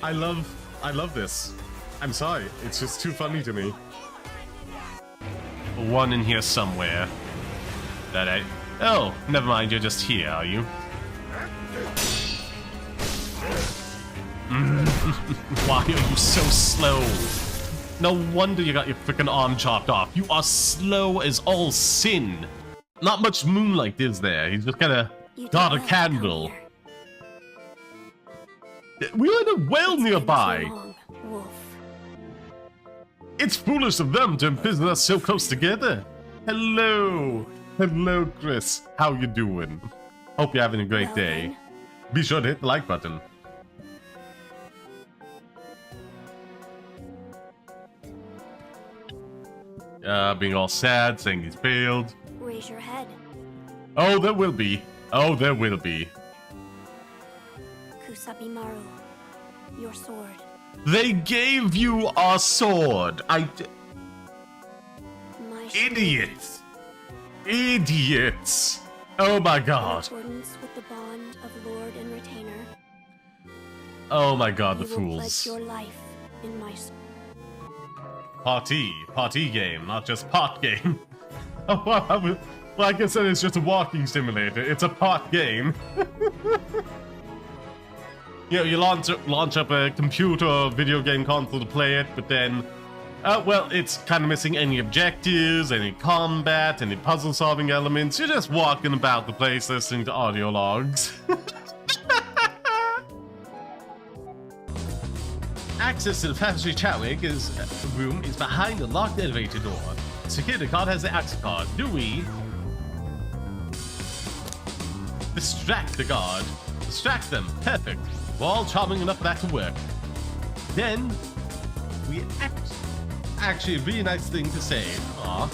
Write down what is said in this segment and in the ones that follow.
I love this. I'm sorry, it's just too funny to me. One in here somewhere. Oh, never mind, you're just here, are you? Why are you so slow? No wonder you got your freaking arm chopped off. You are slow as all sin. Not much moonlight is there. He's just kinda got a candle. We were in a well nearby. It's foolish of them to imprison us so close together. Hello. Hello, Chris. How you doing? Hope you're having a great day. Be sure to hit the like button. Being all sad, saying he's failed. Raise your head. Oh, there will be. Oh, there will be. Kusabimaru, your sword. They gave you a sword. Idiots. Idiots. Oh my god. In accordance with the bond of lord and retainer. Oh my god, the you will fools. pledge your life in my sword. Party game, not just pot game. Oh, well, like I said, it's just a walking simulator. It's a pot game. You know, you launch up a computer or video game console to play it, but then, well, it's kind of missing any objectives, any combat, any puzzle-solving elements. You're just walking about the place listening to audio logs. Access to the factory Chadwick room is behind the locked elevator door. Security card has the access card. Do we distract the guard? Distract them. Perfect. We're all charming enough for that to work. Then we actually a really nice thing to say. Aw.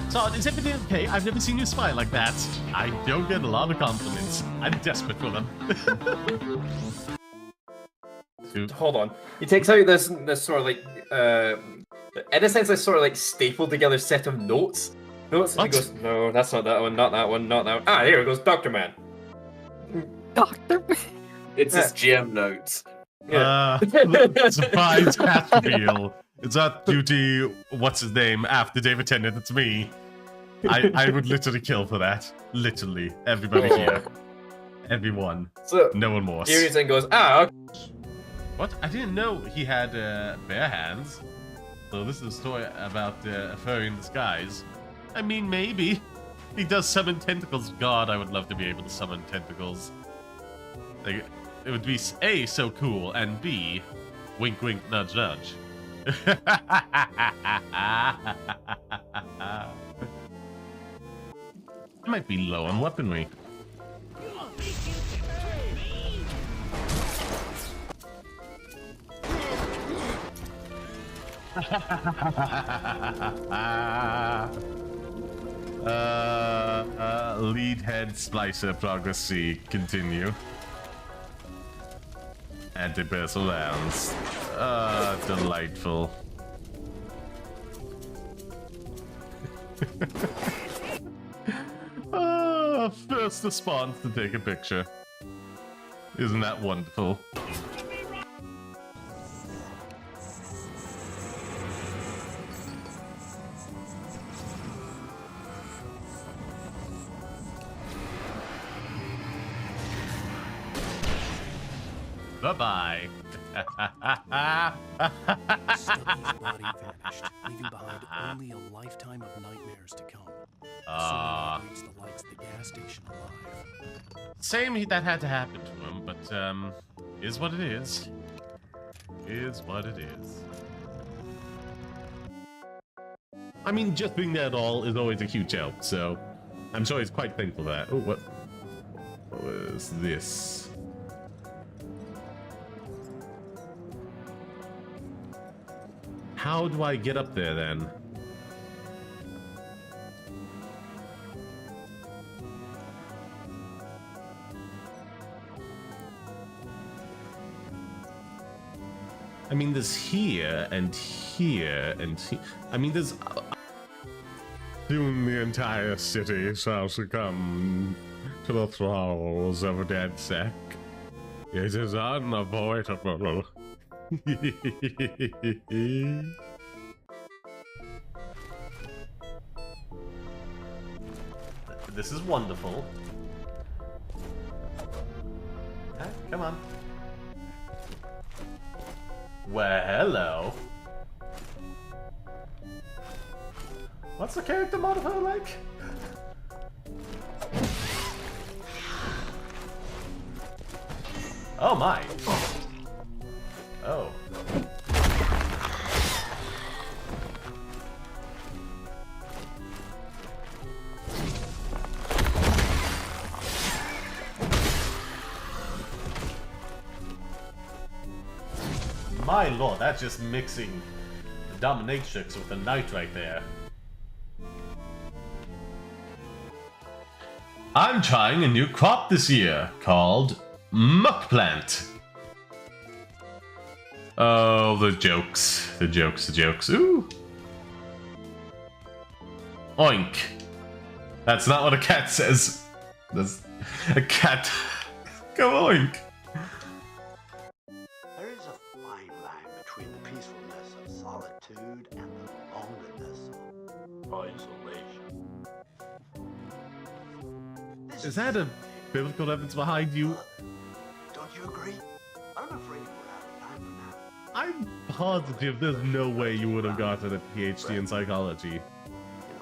Son, is everything okay? I've never seen you smile like that. I don't get a lot of compliments. I'm desperate for them. Hold on. He takes out this sort of like in a sense, this sort of like stapled together set of notes. And he goes, no, that's not that one, not that one, not that one. Ah, here it goes, Dr. Man. Dr. Man. It's his GM notes. Yeah. Surprise catch reveal. It's not duty, what's his name, after David Tennant, it's me. I would literally kill for that. Literally. Everybody here. Everyone. So, no one more. Here he then goes, ah, okay. What? I didn't know he had bare hands. So this is a story about a furry in disguise. I mean, maybe. He does summon tentacles. God, I would love to be able to summon tentacles. Like, it would be A, so cool, and B, wink wink, nudge nudge. I might be low on weaponry. Lead head splicer progress C. Continue. Anti-personal rounds. Delightful. First response to take a picture. Isn't that wonderful? Bye-bye. Stubby's body vanished, leaving behind only a lifetime of nightmares to come. Soon he reached the lights at the gas station alive. Same that had to happen to him, but is what it is. Is what it is. I mean, just being there at all is always a huge help, so I'm sure he's quite thankful for that. Oh, what was this? How do I get up there then? I mean, there's here and here and here. I mean, there's... Soon the entire city shall succumb to the thralls of DedSec. It is unavoidable. This is wonderful. Okay, come on. Well, hello. What's the character modifier like? Oh my. Oh. My lord, that's just mixing the dominatrix with the knight right there. I'm trying a new crop this year called muck plant. Oh, the jokes. The jokes, the jokes. Ooh. Oink. That's not what a cat says. That's a cat. Go oink. There is a fine line between the peacefulness of solitude and the loneliness of isolation. Is that a biblical evidence behind you? Don't you agree? I'm afraid we're out of time for now. I'm positive there's no way you would have gotten a PhD in psychology. In a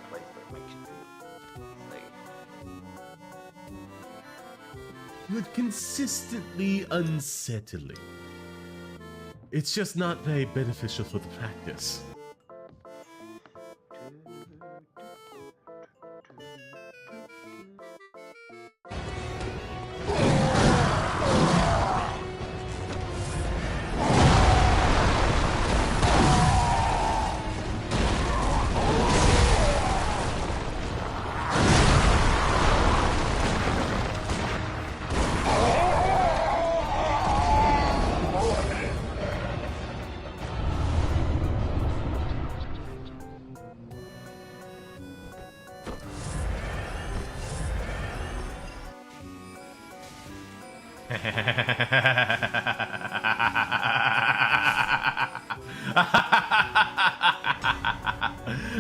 place that makes you feel safe. But consistently unsettling. It's just not very beneficial for the practice.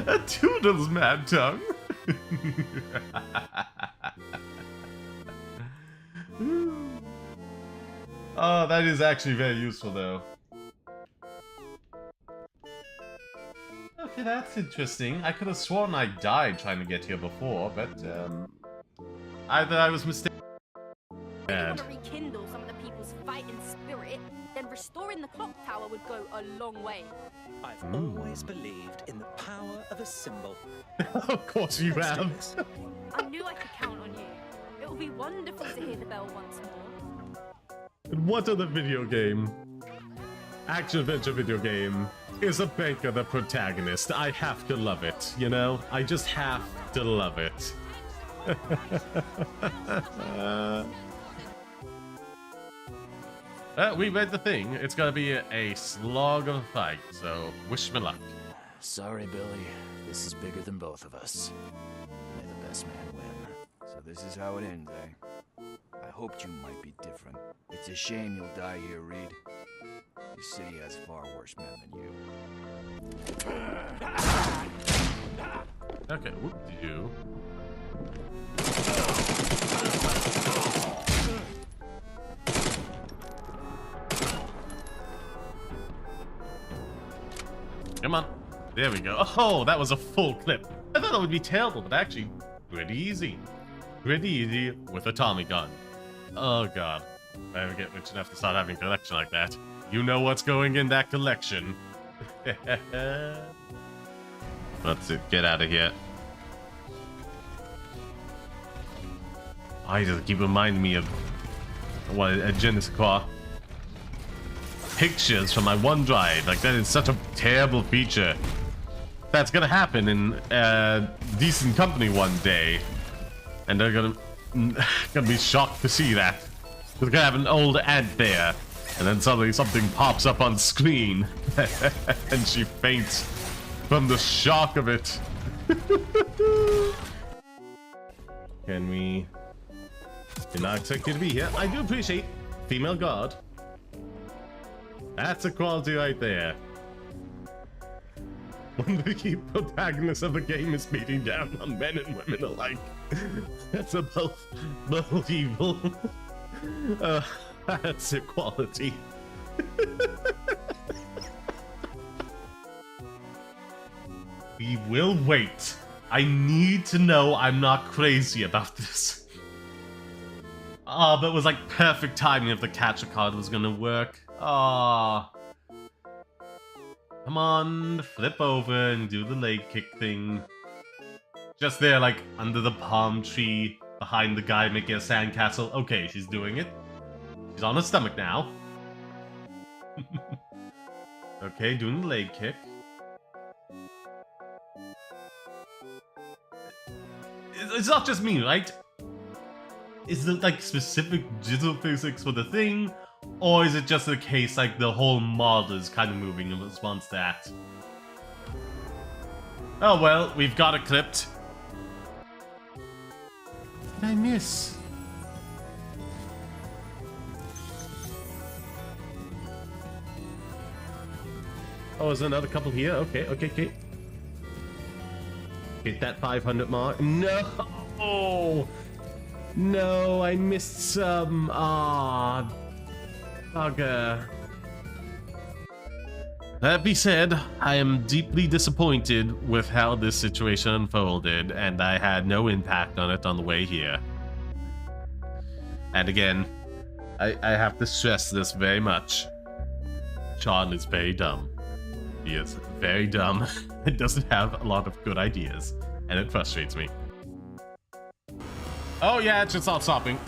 A Toodles mad tongue. Oh, that is actually very useful though. Okay, that's interesting. I could have sworn I died trying to get here before, but either I was mistaken. If you want to rekindle some of the people's fighting spirit, then restoring the clock tower would go a long way. I've always believed in the power of a symbol. Of course you have. I knew I could count on you. It would be wonderful to hear the bell once more. And what other video game, action-adventure video game, is a banker the protagonist? I have to love it, you know? I just have to love it. We read the thing. It's gonna be a slog of a fight, so wish me luck. Sorry, Billy. This is bigger than both of us. May the best man win. So this is how it ends, eh? I hoped you might be different. It's a shame you'll die here, Reed. This city has far worse men than you. Okay, whoop-de-doo. Come on. There we go. Oh, that was a full clip. I thought it would be terrible, but actually pretty easy. Pretty easy with a Tommy gun. Oh god. If I ever get rich enough to start having a collection like that, you know what's going in that collection. Let's get out of here. I just keep reminding me of what a Genesis Qua pictures from my OneDrive. Like, that is such a terrible feature. That's gonna happen in Decent Company one day, and they're gonna be shocked to see that. They're gonna have an old ad there, and then suddenly something pops up on screen, and she faints from the shock of it. Can we... Did not expect you to be here. I do appreciate female guard. That's a quality right there. One of the key protagonists of the game is beating down on men and women alike. That's a both evil. That's equality. We will wait. I need to know I'm not crazy about this. Oh, but it was like perfect timing if the catcher card was gonna work. Oh. Come on, flip over and do the leg kick thing. Just there, like, under the palm tree, behind the guy making a sandcastle. Okay, she's doing it. She's on her stomach now. Okay, doing the leg kick. It's not just me, right? Is it, like, specific digital physics for the thing? Or is it just a case like the whole mod is kind of moving in response to that? Oh well, we've got it clipped. Did I miss? Oh, is there another couple here? Okay. Hit that 500 mark. No! No, I missed some. Ah. Bugger. That being said, I am deeply disappointed with how this situation unfolded, and I had no impact on it on the way here. And again, I have to stress this very much. Sean is very dumb. He is very dumb and doesn't have a lot of good ideas, and it frustrates me. Oh yeah, it should stop stopping.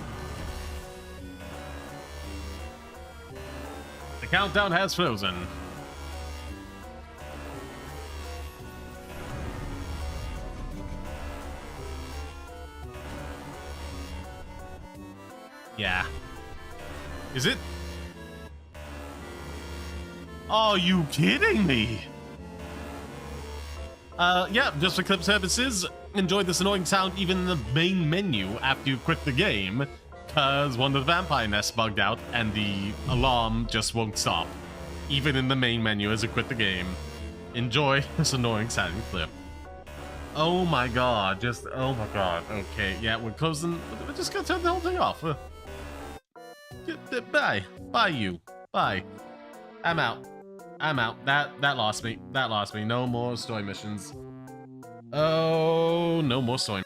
The countdown has frozen. Yeah. Is it? Are you kidding me? Yeah, just for clip purposes, enjoy this annoying sound even in the main menu after you quit the game, because one of the vampire nests bugged out and the alarm just won't stop, even in the main menu as you quit the game. Enjoy this annoying sounding clip. Oh my god, oh my god. Okay, yeah, we're closing. We're just gonna turn the whole thing off. Bye. Bye, you. Bye. I'm out. That lost me. No more story missions. Oh, no more story.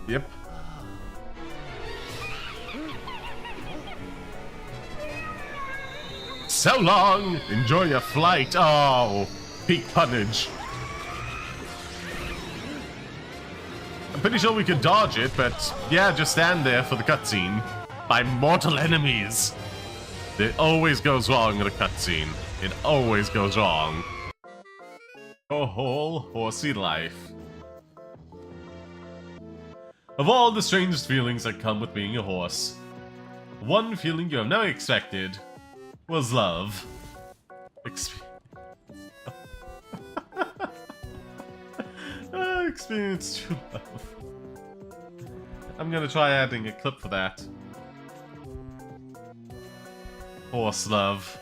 Yep. So long! Enjoy your flight. Oh, peak punnage. I'm pretty sure we could dodge it, but yeah, just stand there for the cutscene. By mortal enemies. It always goes wrong in a cutscene. It always goes wrong. A whole horsey life. Of all the strangest feelings that come with being a horse, one feeling you have never expected was love. Experience true love. I'm gonna try adding a clip for that. Horse love.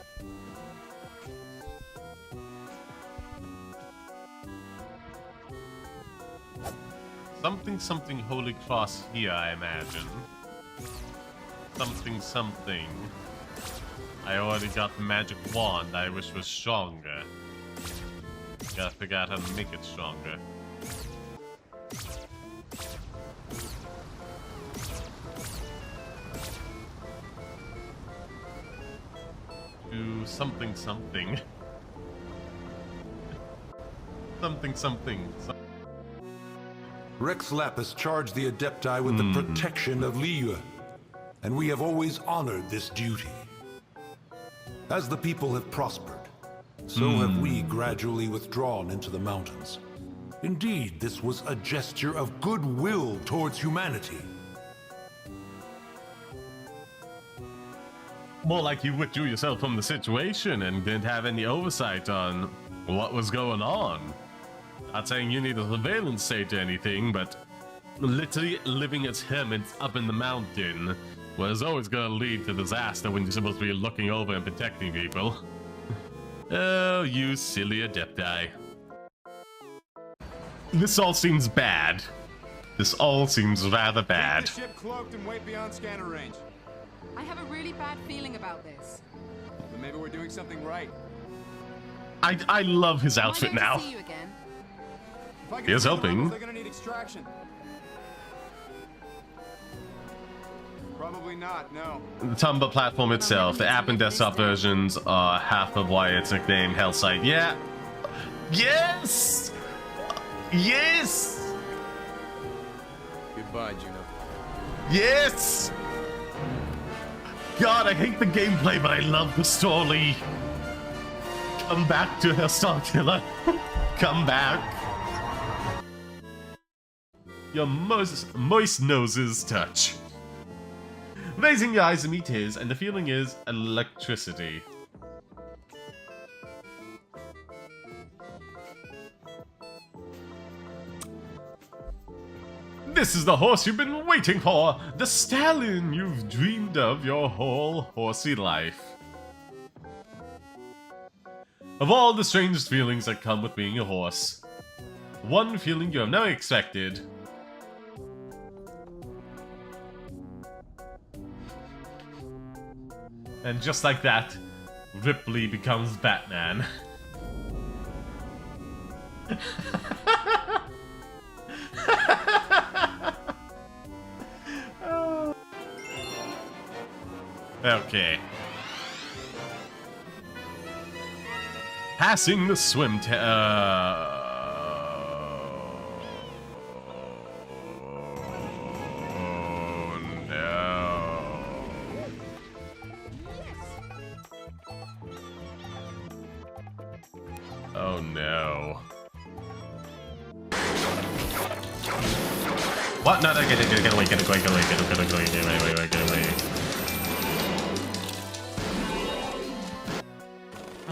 Something Holy Cross here, I imagine. Something. I already got the magic wand I wish was stronger. Gotta figure out how to make it stronger. Do something. Something. Rex Lapis charged the Adepti with the protection of Liyue, and we have always honored this duty. As the people have prospered, so have we gradually withdrawn into the mountains. Indeed, this was a gesture of goodwill towards humanity. More like you withdrew yourself from the situation and didn't have any oversight on what was going on. Not saying you need a surveillance state or anything, but literally living as hermits up in the mountain was always gonna lead to disaster when you're supposed to be looking over and protecting people. Oh, you silly adepti. This all seems bad. This all seems rather bad. Keep the ship cloaked and wait beyond scanner range. I have a really bad feeling about this. But maybe we're doing something right. I love his outfit now. See you again? Here's hoping. They're gonna need extraction. Probably not, no. The Tumblr platform itself, the app and desktop versions are half of why it's nicknamed Hellsite. Yeah. Yes! Yes! Goodbye, Juno. Yes! God, I hate the gameplay, but I love the story. Come back to her, Starkiller. Come back. Your moist noses touch. Raising your eyes to meet his, and the feeling is electricity. This is the horse you've been waiting for! The stallion you've dreamed of your whole horsey life. Of all the strange feelings that come with being a horse, one feeling you have never expected. And just like that, Ripley becomes Batman. Okay. Passing the swim oh no. Oh no. What? No, get away, get away.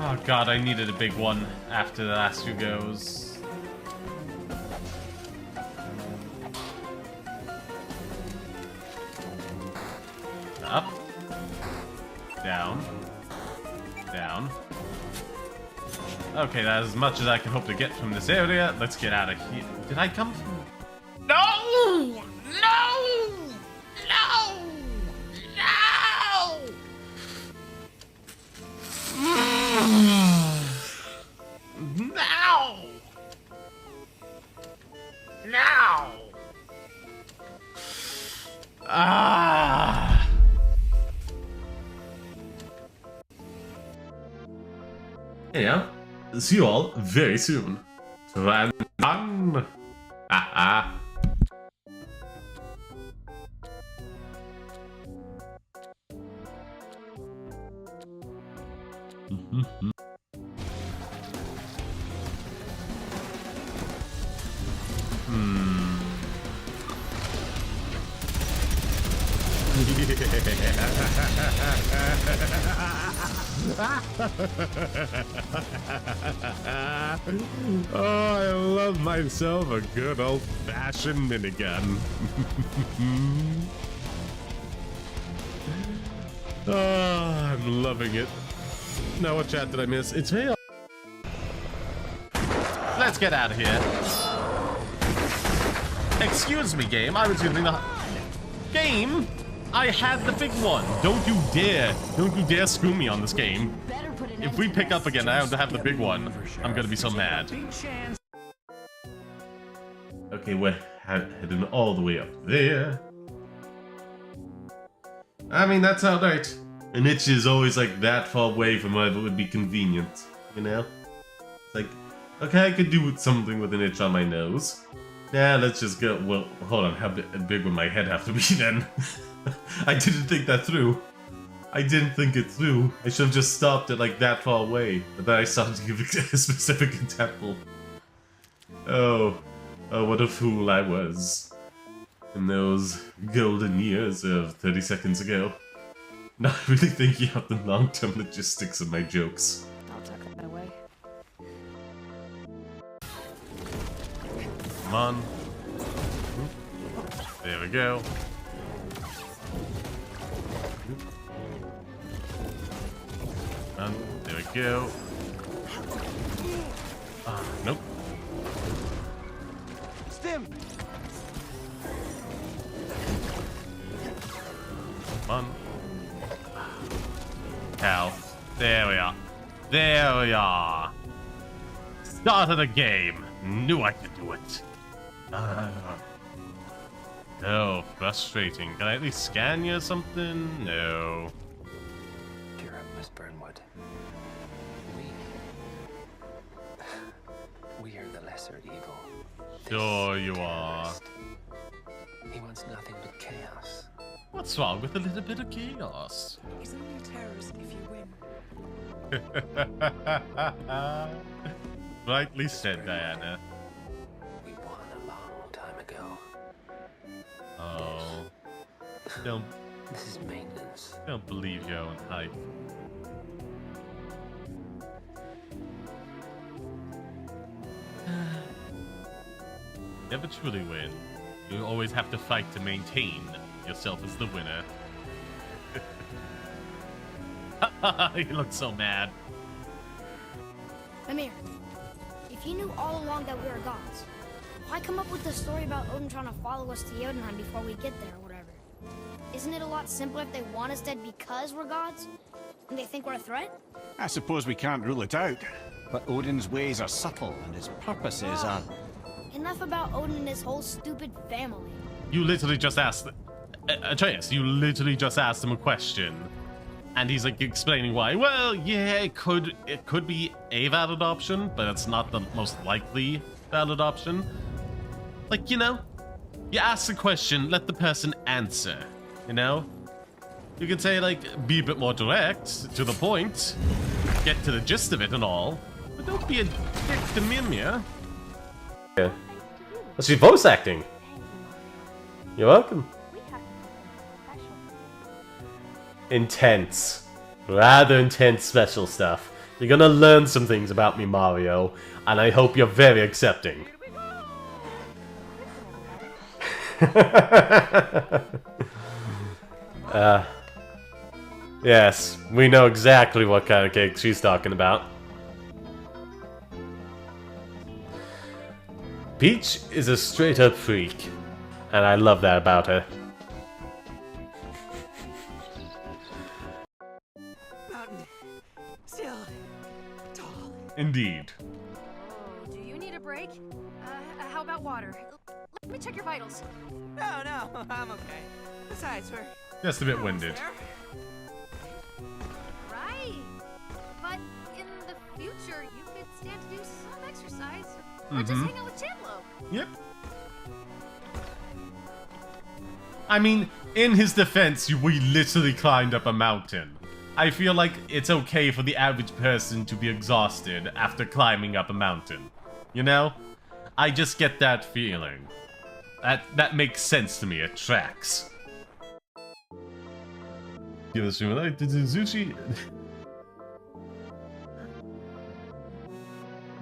Oh god, I needed a big one after the last few goes. Up. Down. Down. Okay, that's as much as I can hope to get from this area. Let's get out of here. Did I come from... No! No! No! No! Now! Now! Ah! Yeah. See you all very soon. Run! Ah! Oh, I love myself a good old-fashioned minigun. Oh, I'm loving it. Now, what chat did I miss? It's me. Let's get out of here. Excuse me, game. I was using the... Game? I had the big one. Don't you dare screw me on this game. If we pick up again, I don't have the big one. I'm gonna be so mad. Okay, we're heading all the way up there. I mean, that's alright. An itch is always like that far away from where it would be convenient, you know? It's like, okay, I could do something with an itch on my nose. Nah, let's just go. Well, hold on, how big would my head have to be then? I didn't think that through. I didn't think it through. I should have just stopped it like that far away. But then I started to give it a specific example. Oh, what a fool I was. In those golden years of 30 seconds ago. Not really thinking out the long-term logistics of my jokes. I'll tuck that away. Come on. There we go. And there we go. Nope. Stim! Come on. Hell. There we are. There we are. Start of the game. Knew I could do it. Oh, frustrating. Can I at least scan you or something? No. Dear Miss Burnwood, we are the lesser evil. Sure you are. He wants nothing but chaos. What's wrong with a little bit of chaos? He's only a terrorist if you win. Rightly said, Diana. We won a long time ago. Oh. Don't. This is maintenance. Don't believe your own hype. Never truly win. You always have to fight to maintain yourself as the winner. You look so mad. Mimir, if you knew all along that we are gods, why come up with the story about Odin trying to follow us to Jotunheim before we get there or whatever? Isn't it a lot simpler if they want us dead because we're gods? And they think we're a threat? I suppose we can't rule it out. But Odin's ways are subtle and his purposes are... Enough about Odin and his whole stupid family. You literally just asked... Atreus, you literally just asked him a question. And he's like explaining why. Well, yeah, it could be a valid option, but it's not the most likely valid option. Like, you know, you ask the question, let the person answer, you know? You can say, like, be a bit more direct, to the point, get to the gist of it and all, but don't be a dick to Mimir. Yeah. That's your voice acting. You're welcome. Intense. Rather intense special stuff. You're gonna learn some things about me, Mario, and I hope you're very accepting. Yes, we know exactly what kind of cake she's talking about. Peach is a straight-up freak, and I love that about her. Mountain. Still. Tall. Indeed. Do you need a break? How about water? Let me check your vitals. No, I'm okay. Besides, we're... Just a bit winded. Right. But in the future, you could stand to do some exercise. Or just hang out with Chandlo. Yep. I mean, in his defense, we literally climbed up a mountain. I feel like it's okay for the average person to be exhausted after climbing up a mountain. You know? I just get that feeling. That makes sense to me. It tracks. Give us a minute. Did the zushi?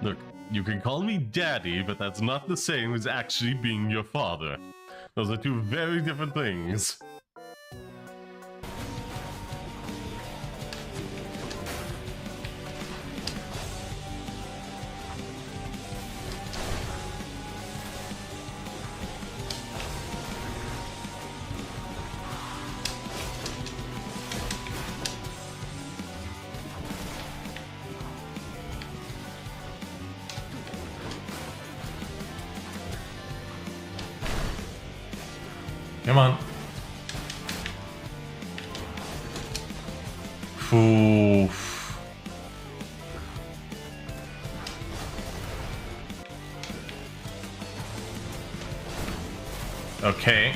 Look, you can call me daddy, but that's not the same as actually being your father. Those are two very different things. Come on. Oof. Okay.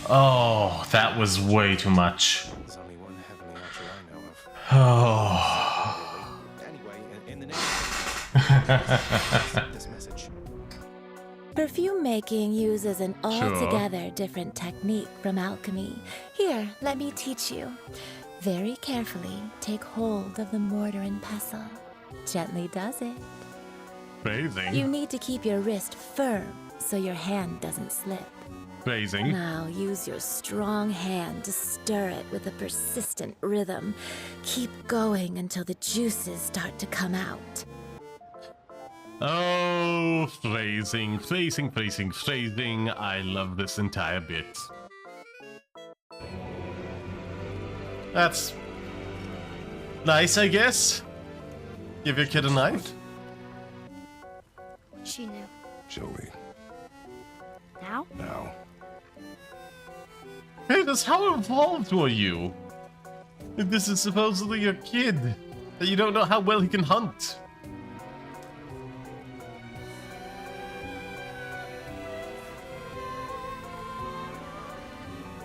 Oh, that was way too much. There's only one heavenly archer I know of. Oh. Anyway, in the name of this message. Perfume making uses an altogether different technique from alchemy. Here, let me teach you. Very carefully take hold of the mortar and pestle. Gently does it. Phrasing. You need to keep your wrist firm so your hand doesn't slip. Phrasing. Now use your strong hand to stir it with a persistent rhythm. Keep going until the juices start to come out. Oh, phrasing, phrasing, phrasing, phrasing. I love this entire bit. That's nice, I guess. Give your kid a knife. She knew. Joey. Now? Now. Kratos, how involved were you? This is supposedly your kid. And you don't know how well he can hunt.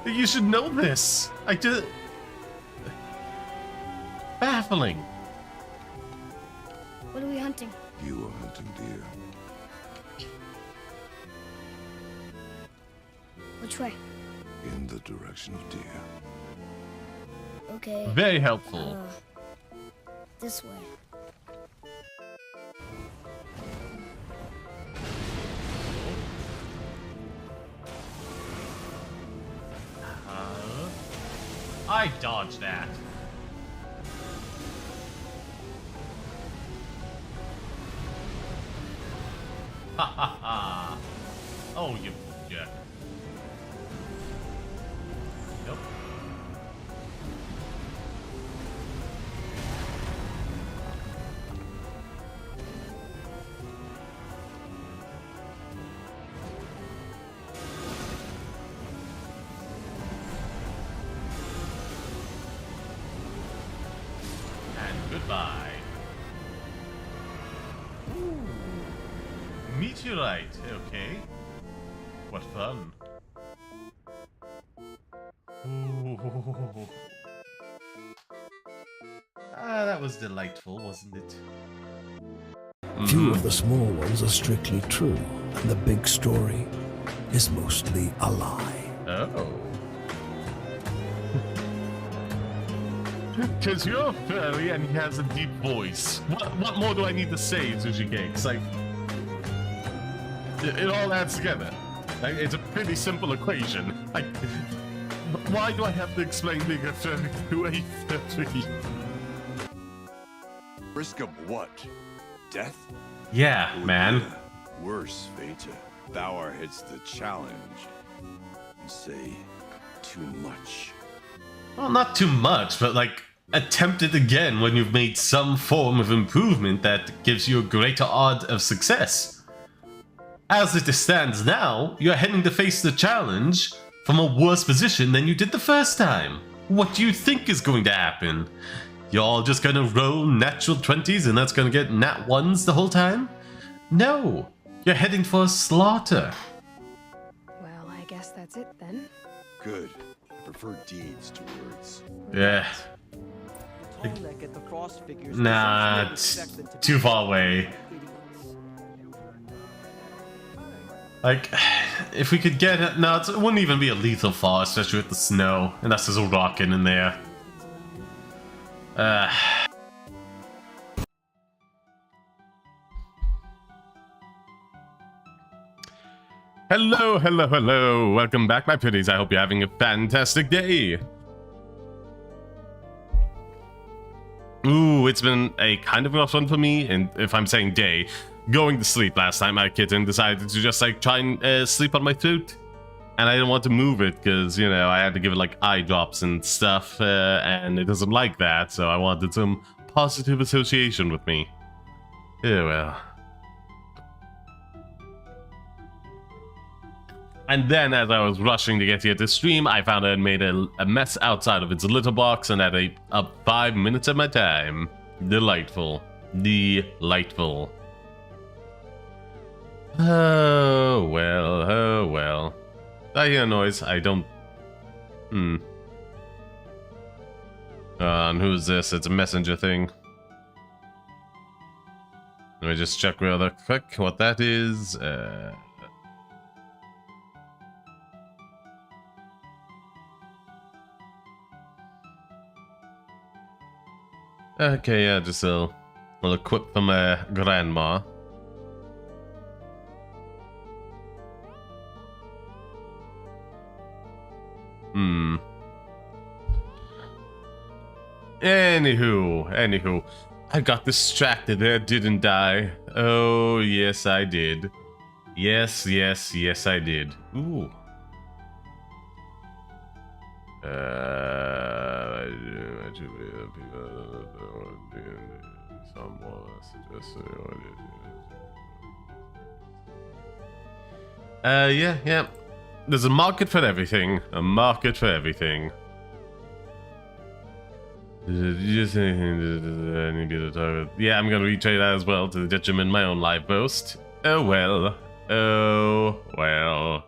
You should know this. I just... Baffling. What are we hunting? You are hunting deer. Which way? In the direction of deer. Okay. Very helpful. This way. I dodged that. Ha ha ha. Oh, you jerk. Nope. Goodbye. Ooh. Meteorite, okay. What fun. Ooh. Ah, that was delightful, wasn't it? Few of the small ones are strictly true, and the big story is mostly a lie. Oh. Because you're a furry and he has a deep voice. What more do I need to say, Sushi Cakes? Like, it all adds together. Like, it's a pretty simple equation. Like, why do I have to explain being a furry to a furry? Risk of what? Death? Yeah, man. Worse, Veta. Bauer hits the challenge. And say too much. Well, not too much, but like, attempt it again when you've made some form of improvement that gives you a greater odds of success. As it stands now, you're heading to face the challenge from a worse position than you did the first time. What do you think is going to happen? You're all just gonna roll natural 20s and that's gonna get nat 1s the whole time? No, you're heading for a slaughter. Well, I guess that's it then. Good. I prefer deeds to words. Yeah. Nah, it's too far away. Like, if we could get it... No, it wouldn't even be a lethal fall, especially with the snow. And that's just a rockin' in there. Hello, hello, hello. Welcome back, my pretties. I hope you're having a fantastic day. Ooh, it's been a kind of rough one for me, and if I'm saying day, going to sleep last time my kitten decided to just like try and sleep on my throat. And I didn't want to move it because, you know, I had to give it like eye drops and stuff, and it doesn't like that, so I wanted some positive association with me. Yeah, well. And then, as I was rushing to get here to stream, I found I had made a mess outside of its litter box, and that ate up 5 minutes of my time. Delightful. Delightful. Oh, well, oh, well. I hear a noise. I don't... And who's this? It's a messenger thing. Let me just check real quick what that is. Okay, yeah, just a little quip from my grandma. Anywho, I got distracted there, didn't I? Oh, yes, I did. Yes, I did. Ooh. Yeah. There's a market for everything. A market for everything. Yeah, I'm gonna retray that as well to the detriment of my own live boast. Oh well. Oh well.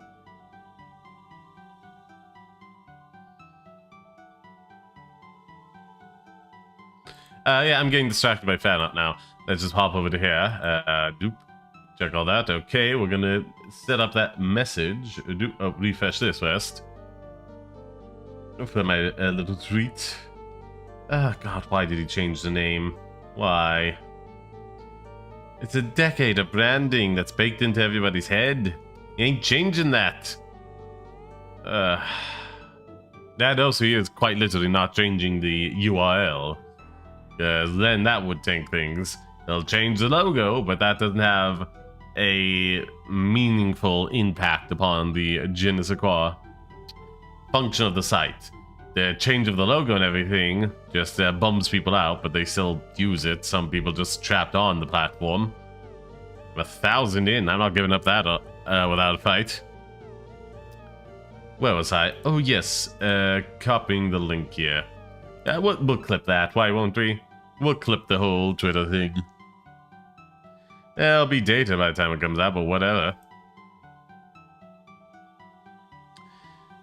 Yeah, I'm getting distracted by fan art now. Let's just hop over to here. Doop. Check all that. Okay, we're gonna set up that message. Doop. Oh, refresh this first. For my little treat. Oh god, why did he change the name? Why? It's a decade of branding that's baked into everybody's head. He ain't changing that. That also is quite literally not changing the URL. Because then that would tank things. They'll change the logo, but that doesn't have a meaningful impact upon the je ne sais quoi function of the site. The change of the logo and everything just bums people out, but they still use it. Some people just trapped on the platform. 1,000 in. I'm not giving up that without a fight. Where was I? Oh, yes. Copying the link here. We'll clip that. Why won't we? We'll clip the whole Twitter thing. It'll be data by the time it comes out, but whatever.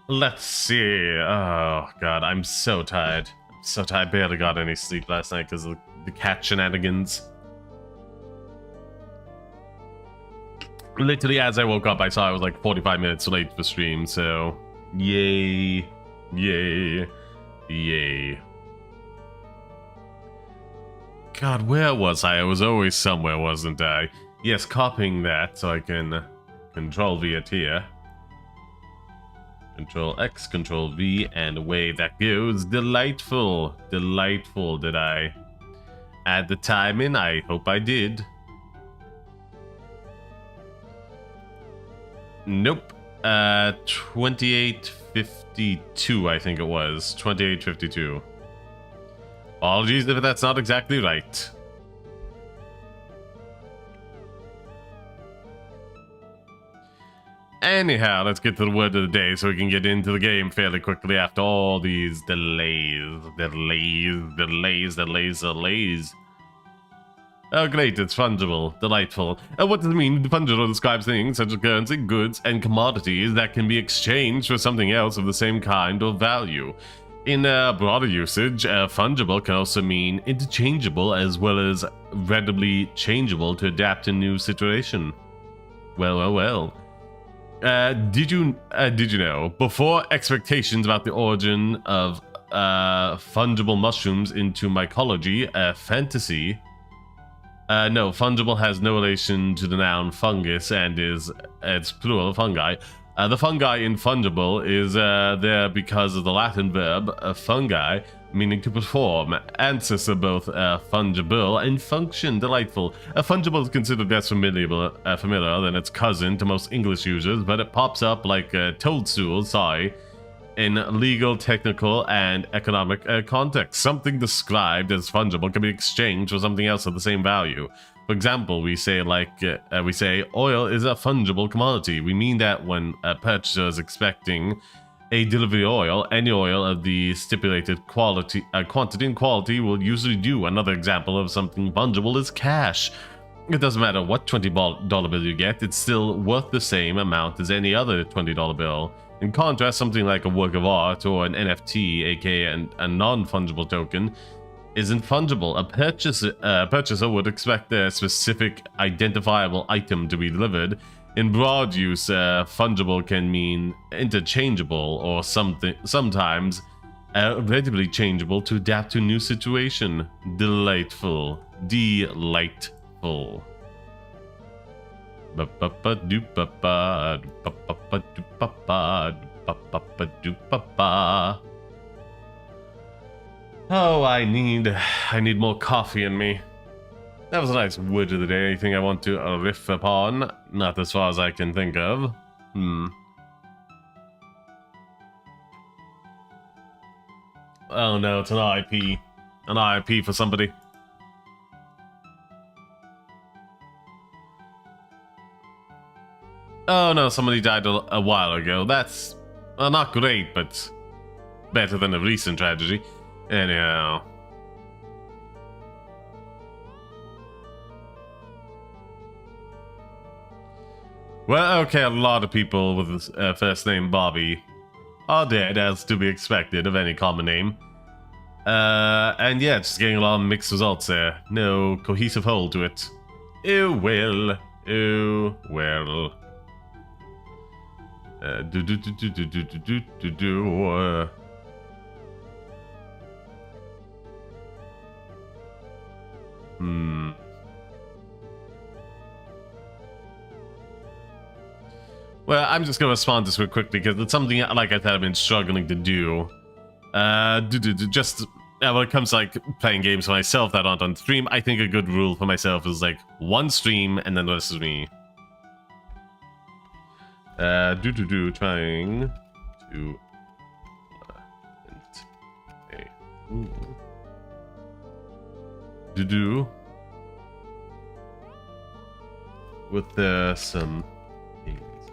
Let's see. Oh, God. I'm so tired. I'm so tired. I barely got any sleep last night because of the cat shenanigans. Literally, as I woke up, I saw I was like 45 minutes late for stream, so... Yay. Yay. Yay. God, where was I? I was always somewhere, wasn't I? Yes, copying that so I can control V it here. Control X, Control V, and away that goes. Delightful. Delightful. Did I add the time in? I hope I did. Nope. 28:52, I think it was. 28:52. Apologies if that's not exactly right. Anyhow, let's get to the word of the day so we can get into the game fairly quickly after all these delays. Oh great, it's fungible. Delightful. What does it mean? Fungible describes things such as currency, goods, and commodities that can be exchanged for something else of the same kind or value. In broader usage, fungible can also mean interchangeable as well as readily changeable to adapt to new situation. Well. Did you know, before expectations about the origin of fungible mushrooms into mycology, fantasy... no, fungible has no relation to the noun fungus and it's plural fungi. The fungi in fungible is there because of the Latin verb fungi, meaning to perform. Ancestor both fungible and function. Delightful. Fungible is considered less familiar than its cousin to most English users, but it pops up like toadstool, in legal, technical, and economic context. Something described as fungible can be exchanged for something else of the same value. For example, we say oil is a fungible commodity. We mean that when a purchaser is expecting a delivery oil, any oil of the stipulated quantity and quality will usually do. Another example of something fungible is cash. It doesn't matter what $20 bill you get, it's still worth the same amount as any other $20 bill. In contrast, something like a work of art or an NFT, aka a non-fungible token, isn't fungible. A purchaser would expect a specific identifiable item to be delivered. In broad use, fungible can mean interchangeable or sometimes readily changeable to adapt to new situation. Delightful. Delightful. Oh, I need more coffee in me. That was a nice word of the day. Anything I want to riff upon? Not as far as I can think of. Oh no, it's an RIP. An RIP for somebody. Oh no, somebody died a while ago. That's not great, but better than a recent tragedy. Anyhow. Well, okay, a lot of people with the first name Bobby are dead, as to be expected of any common name. And yeah, just getting a lot of mixed results there. No cohesive whole to it. Oh well. Oh well. Well, I'm just gonna respond this real quickly because it's something, like I said, I've been struggling to do. Just when it comes to like playing games for myself that aren't on stream, I think a good rule for myself is like one stream and then the rest is me. Trying to with some things.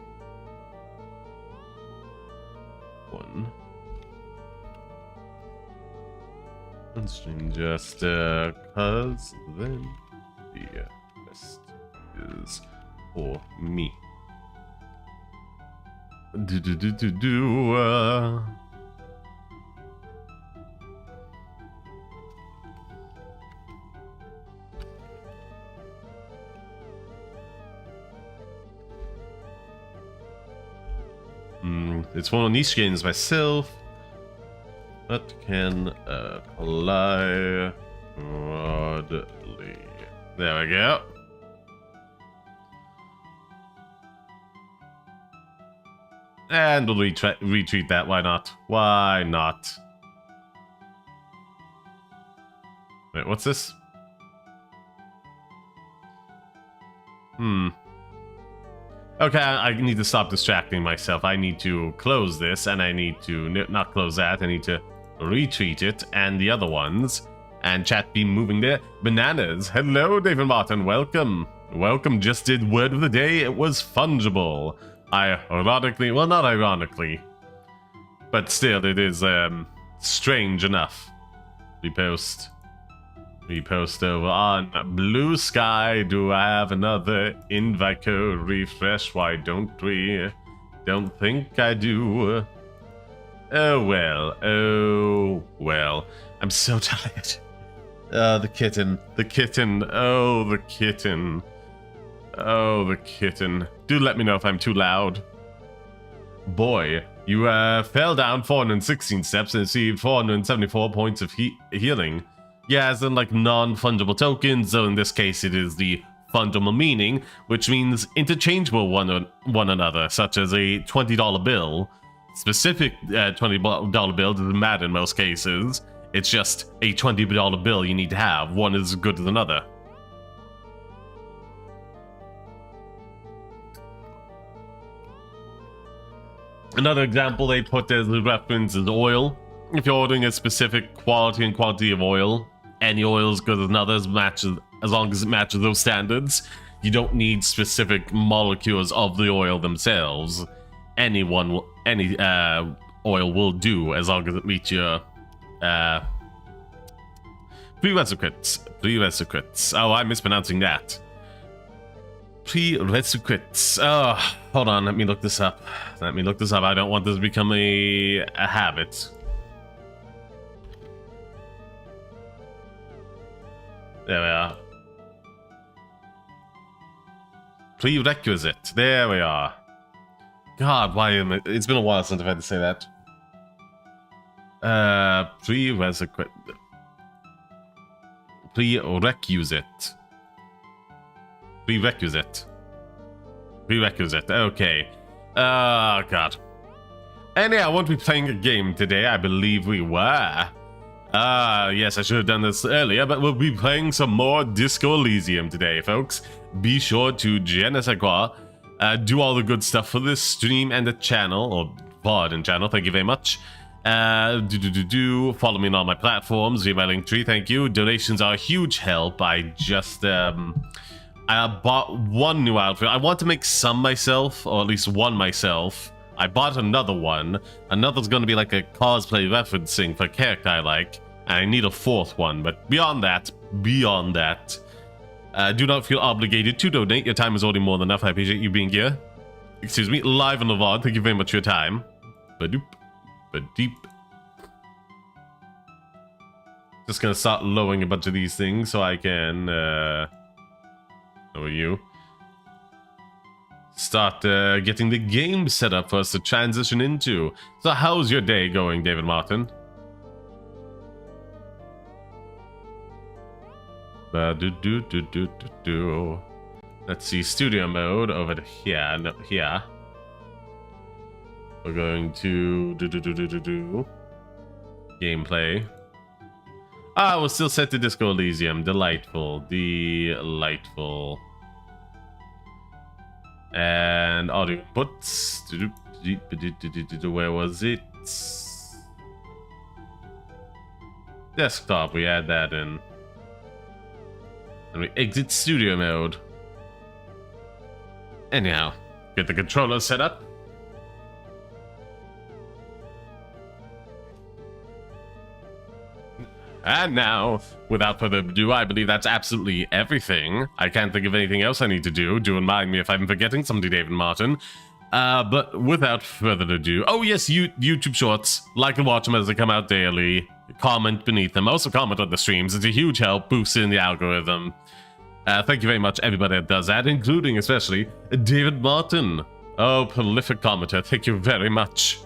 One stream just cause then the rest is for me. It's one of niche games myself, but can apply broadly. There we go. And we'll retweet that. Why not? Why not? Wait, what's this? Okay, I need to stop distracting myself. I need to close this, and I need to not close that. I need to retweet it, and the other ones. And chat be moving there. Bananas. Hello, David Martin. Welcome. Welcome. Just did word of the day. It was fungible. Ironically, well, not ironically, but still, it is strange enough. Repost over on Blue Sky. Do I have another invite code? Refresh. Why don't we? Don't think I do. Oh well. Oh well. I'm so tired. The kitten. The kitten. Oh, the kitten. Oh, the kitten. Do let me know if I'm too loud. Boy, you fell down 416 steps and received 474 points of healing. Yeah, as in like non-fungible tokens, so in this case it is the fungible meaning, which means interchangeable one another, such as a $20 bill. Specific $20 bill doesn't matter in most cases. It's just a $20 bill you need to have. One is as good as another. Another example they put as a reference is oil. If you're ordering a specific quality and quantity of oil, any oil is good as another, as long as it matches those standards. You don't need specific molecules of the oil themselves. Any oil will do as long as it meets your prerequisites. Oh, I'm mispronouncing that. Prerequisites. Oh, hold on. Let me look this up. I don't want this to become a habit. There we are. Prerequisite. There we are. God, why am I... It's been a while since I've had to say that. Prerequisite. Prerequisite. Okay. God. Anyhow, I won't be playing a game today. I believe we were. Yes, I should have done this earlier, but we'll be playing some more Disco Elysium today, folks. Be sure to do all the good stuff for this stream and the channel, or VOD and channel. Thank you very much. Follow me on all my platforms via my link tree. Thank you. Donations are a huge help. I just I bought one new outfit. I want to make some myself, or at least one myself. I bought another one. Another's going to be like a cosplay referencing for a character I like. And I need a fourth one. But beyond that, do not feel obligated to donate. Your time is already more than enough. I appreciate you being here. Excuse me, live on the VOD. Thank you very much for your time. Badoop. Badeep. Just gonna start lowering a bunch of these things so I can, how are you? Start getting the game set up for us to transition into. So how's your day going, David Martin? Let's see, studio mode over here. No, here. We're going to gameplay. We're still set to Disco Elysium. Delightful. Delightful. And audio inputs. Where was it? Desktop. We add that in. And we exit studio mode. Anyhow, get the controller set up. And now, without further ado, I believe that's absolutely everything. I can't think of anything else I need to do. Do remind me if I'm forgetting something, David Martin. But without further ado... Oh yes, YouTube Shorts. Like and watch them as they come out daily. Comment beneath them. Also comment on the streams. It's a huge help boosting the algorithm. Thank you very much, everybody that does that, including especially David Martin. Oh, prolific commenter. Thank you very much.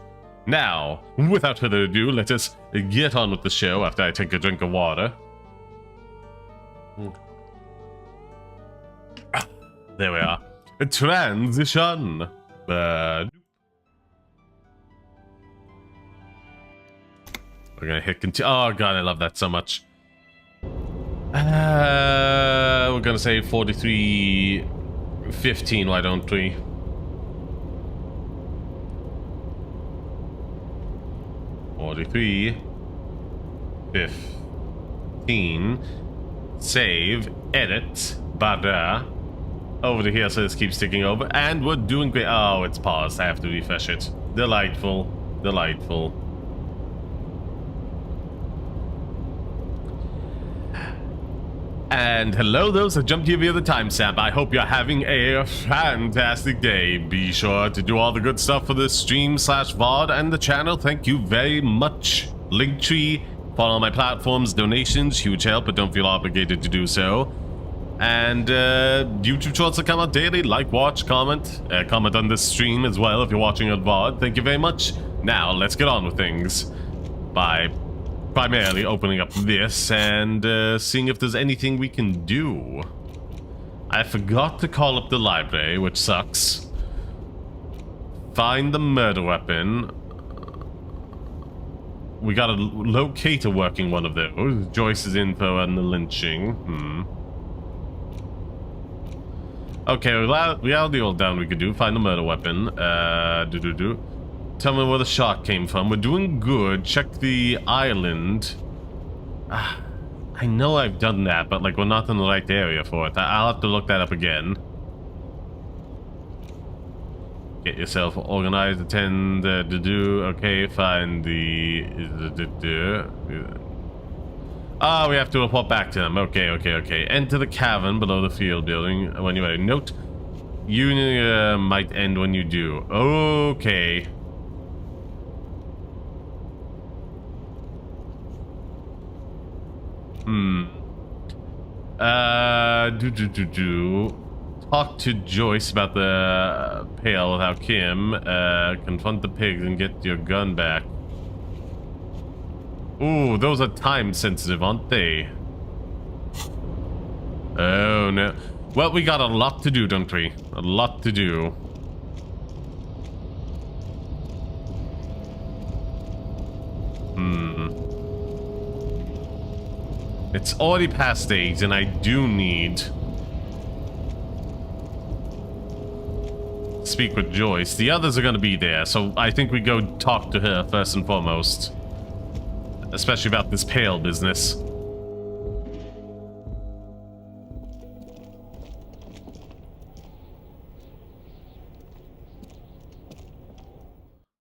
Now, without further ado, let us get on with the show after I take a drink of water. There we are. Transition. We're gonna hit continue. Oh god, I love that so much. We're gonna say 43:15. Why don't we? (43:15) save, edit, bada. Over to here so this keeps ticking over, and we're doing great. Oh, it's paused. I have to refresh it. Delightful. Delightful. And hello those that jumped here via the timestamp. I hope you're having a fantastic day. Be sure to do all the good stuff for the stream/VOD and the channel. Thank you very much. Linktree, follow my platforms, donations, huge help, but don't feel obligated to do so. And YouTube Shorts that come out daily. Like, watch, comment. Comment on this stream as well if you're watching on VOD. Thank you very much. Now, let's get on with things by primarily opening up this and seeing if there's anything we can do. I forgot to call up the library, which sucks. Find the murder weapon. We gotta locate a working one of those. Joyce's info and the lynching. Okay, we have the old down we could do. Find the murder weapon. Tell me where the shot came from. We're doing good. Check the island. I know I've done that, but like we're not in the right area for it. I'll have to look that up again. Get yourself organized. Attend. Okay, find the. We have to report back to them. Okay. Enter the cavern below the field building. When you're ready. Note. You might end when you do. Okay. Talk to Joyce about the pail without Kim. Confront the pigs and get your gun back. Ooh, those are time sensitive, aren't they? Oh no. Well, we got a lot to do, don't we? A lot to do. It's already past 8, and I do need... speak with Joyce. The others are gonna be there, so I think we go talk to her first and foremost. Especially about this pail business.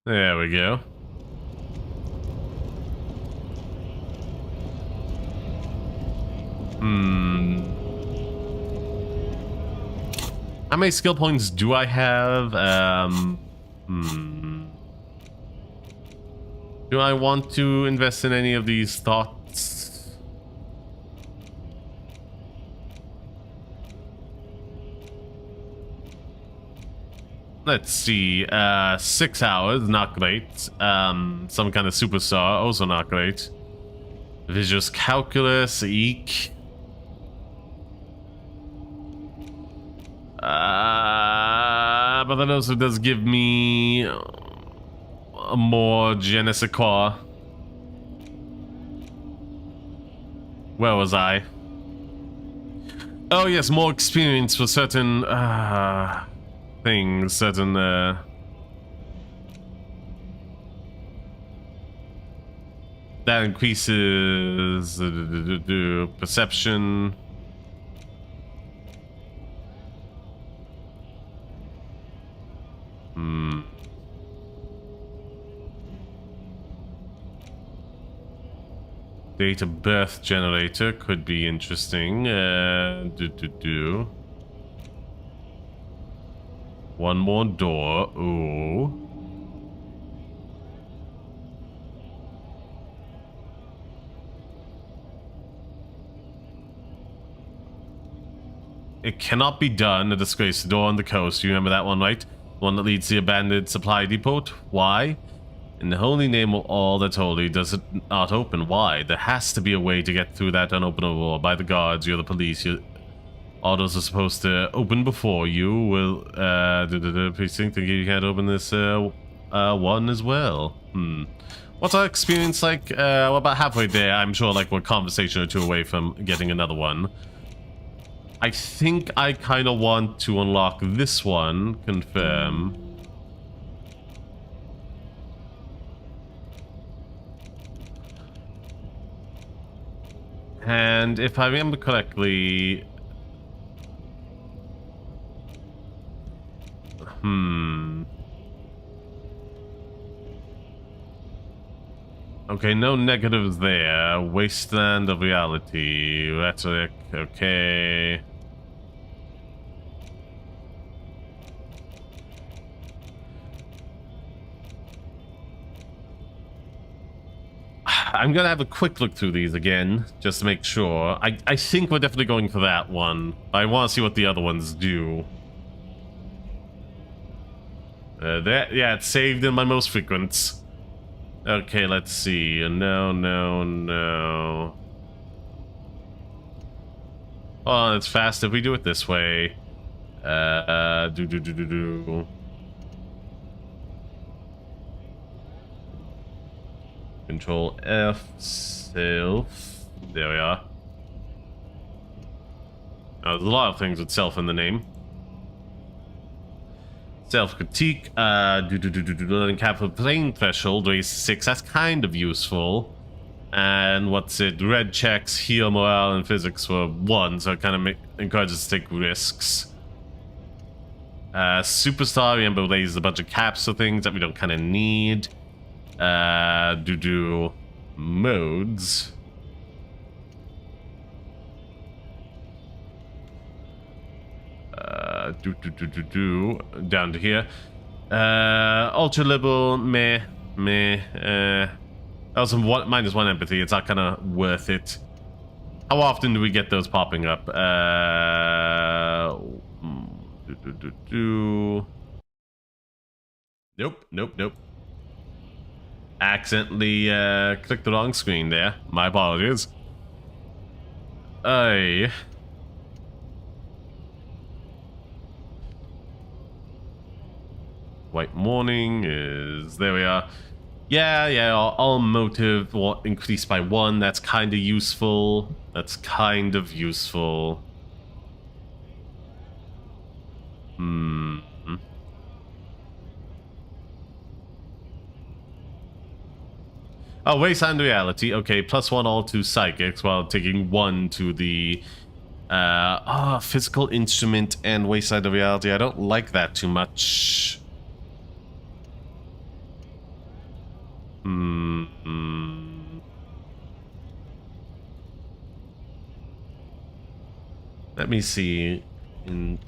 There we go. How many skill points do I have? Do I want to invest in any of these thoughts? Let's see. 6 hours, not great. Some kind of superstar, also not great. Visuous calculus, eek. But that also does give me a more je ne sais quoi. Where was I? Oh yes, more experience for certain things, certain that increases perception. Date of birth generator could be interesting. One more door. Ooh. It cannot be done. A disgraced door on the coast. You remember that one, right? The one that leads to the abandoned supply depot. Why? In the holy name of all that's holy, does it not open? Why? There has to be a way to get through that unopenable door. By the guards, you're the police. All those are supposed to open before you. Will the precinct think you can't open this one as well? What's our experience like? We're about halfway there. I'm sure like we're a conversation or two away from getting another one. I think I kind of want to unlock this one. Confirm. And if I remember correctly... Okay, no negatives there. Wasteland of reality. Rhetoric, okay. I'm gonna have a quick look through these again, just to make sure. I think we're definitely going for that one. I want to see what the other ones do. Yeah, it's saved in my most frequents. Okay, let's see. No. Oh, it's fast if we do it this way. Control F, self. There we are. Now, there's a lot of things with self in the name. Self-critique, letting capital plane threshold, raise 6, that's kind of useful. And what's it? Red checks, heal morale and physics for 1, so it kind of encourages us to take risks. Superstar, remember, raises a bunch of caps for things that we don't kind of need. Modes. Down to here. Ultra liberal, meh. Also, -1 empathy. It's not kind of worth it. How often do we get those popping up? Nope. Accidentally clicked the wrong screen there. My apologies. Ay. White morning is... There we are. Yeah, all motive will increase by 1. That's kind of useful. That's kind of useful. Hmm. Oh, wasteland reality. Okay, +1 all to psychics while taking 1 to the physical instrument and wasteland reality. I don't like that too much. Let me see. Anything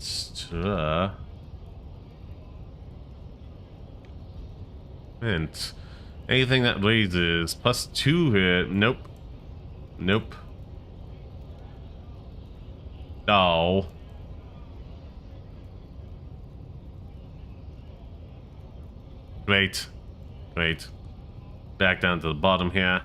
that raises +2 here. Nope. Nope. No. Great. Great. Back down to the bottom here.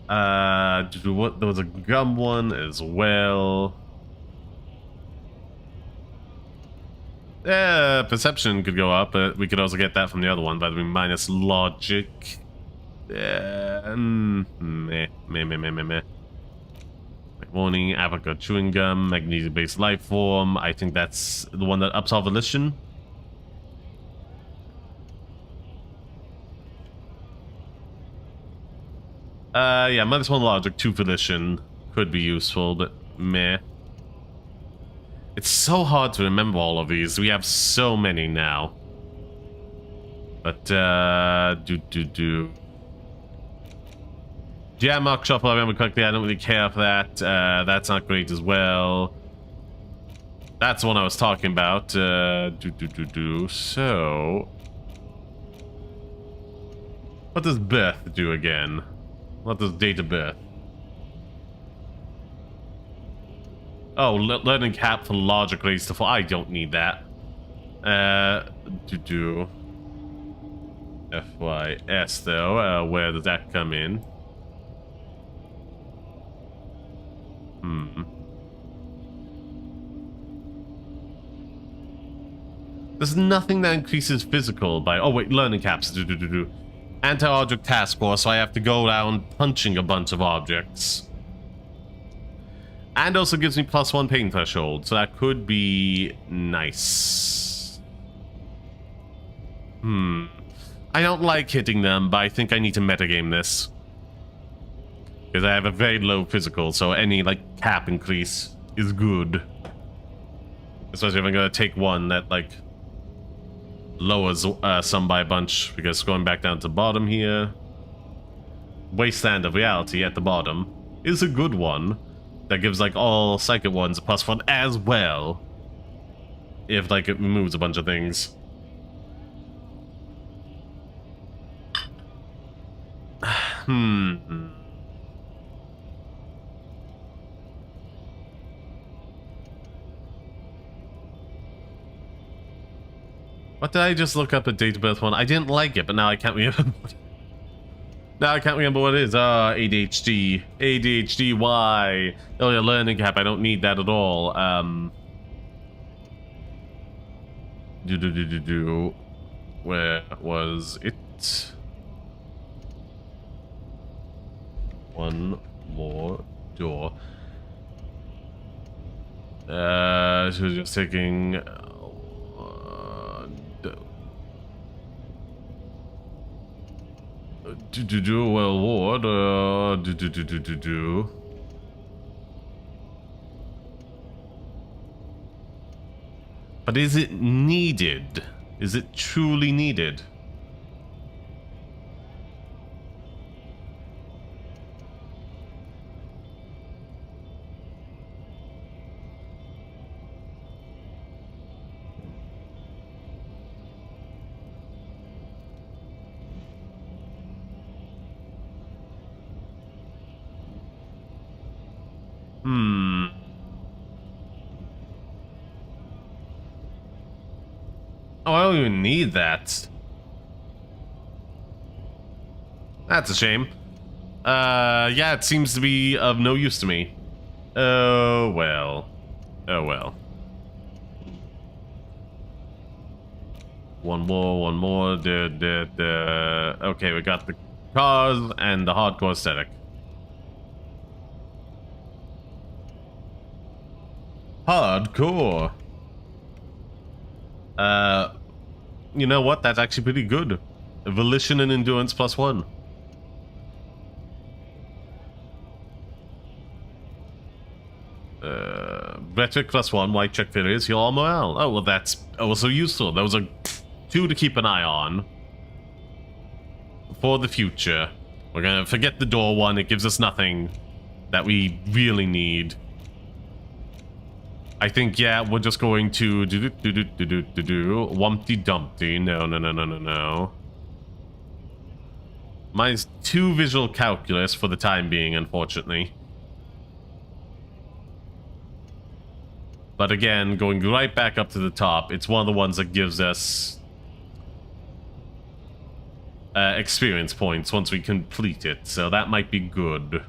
There was a gum one as well. Yeah, perception could go up, but we could also get that from the other one by doing minus logic. Meh. Warning, apricot chewing gum, magnesium-based life form. I think that's the one that ups our volition. Yeah, -1 logic, 2 volition could be useful, but meh. It's so hard to remember all of these. We have so many now. But, Jam Mark Shuffle, I remember correctly. I don't really care for that. That's not great as well. That's the one I was talking about. So... What does birth do again? What does date of birth? Oh, learning cap for logic raised to 4. I don't need that. FYS though, where does that come in? There's nothing that increases physical by... Oh wait, learning caps. Anti-object task force, so I have to go around punching a bunch of objects. And also gives me +1 pain threshold, so that could be nice. I don't like hitting them, but I think I need to metagame this. Because I have a very low physical, so any, like, cap increase is good. Especially if I'm gonna take one that, like, lowers some by a bunch. Because going back down to the bottom here... Wasteland of Reality at the bottom is a good one. That gives, like, all psychic ones a +1 as well. If, like, it removes a bunch of things. What did I just look up at date of birth one? I didn't like it, but now I can't remember. Now I can't remember what it is. ADHD. ADHD, why? Oh, yeah, learning cap. I don't need that at all. Where was it? One more door. She was just taking... well, what? But is it needed? Is it truly needed? Oh, I don't even need that. That's a shame. Yeah, it seems to be of no use to me. Oh, well. Oh, well. One more. Okay, we got the cars and the hardcore aesthetic. Hardcore. You know what? That's actually pretty good. Volition and endurance +1. Rhetoric +1, white check failures, heal all morale. Oh, well, that's also useful. Those are 2 to keep an eye on for the future. We're gonna forget the door one. It gives us nothing that we really need. I think, yeah, we're just going to do Wumpty Dumpty. No. Mine's 2 visual calculus for the time being, unfortunately. But again, going right back up to the top, it's one of the ones that gives us experience points once we complete it, so that might be good.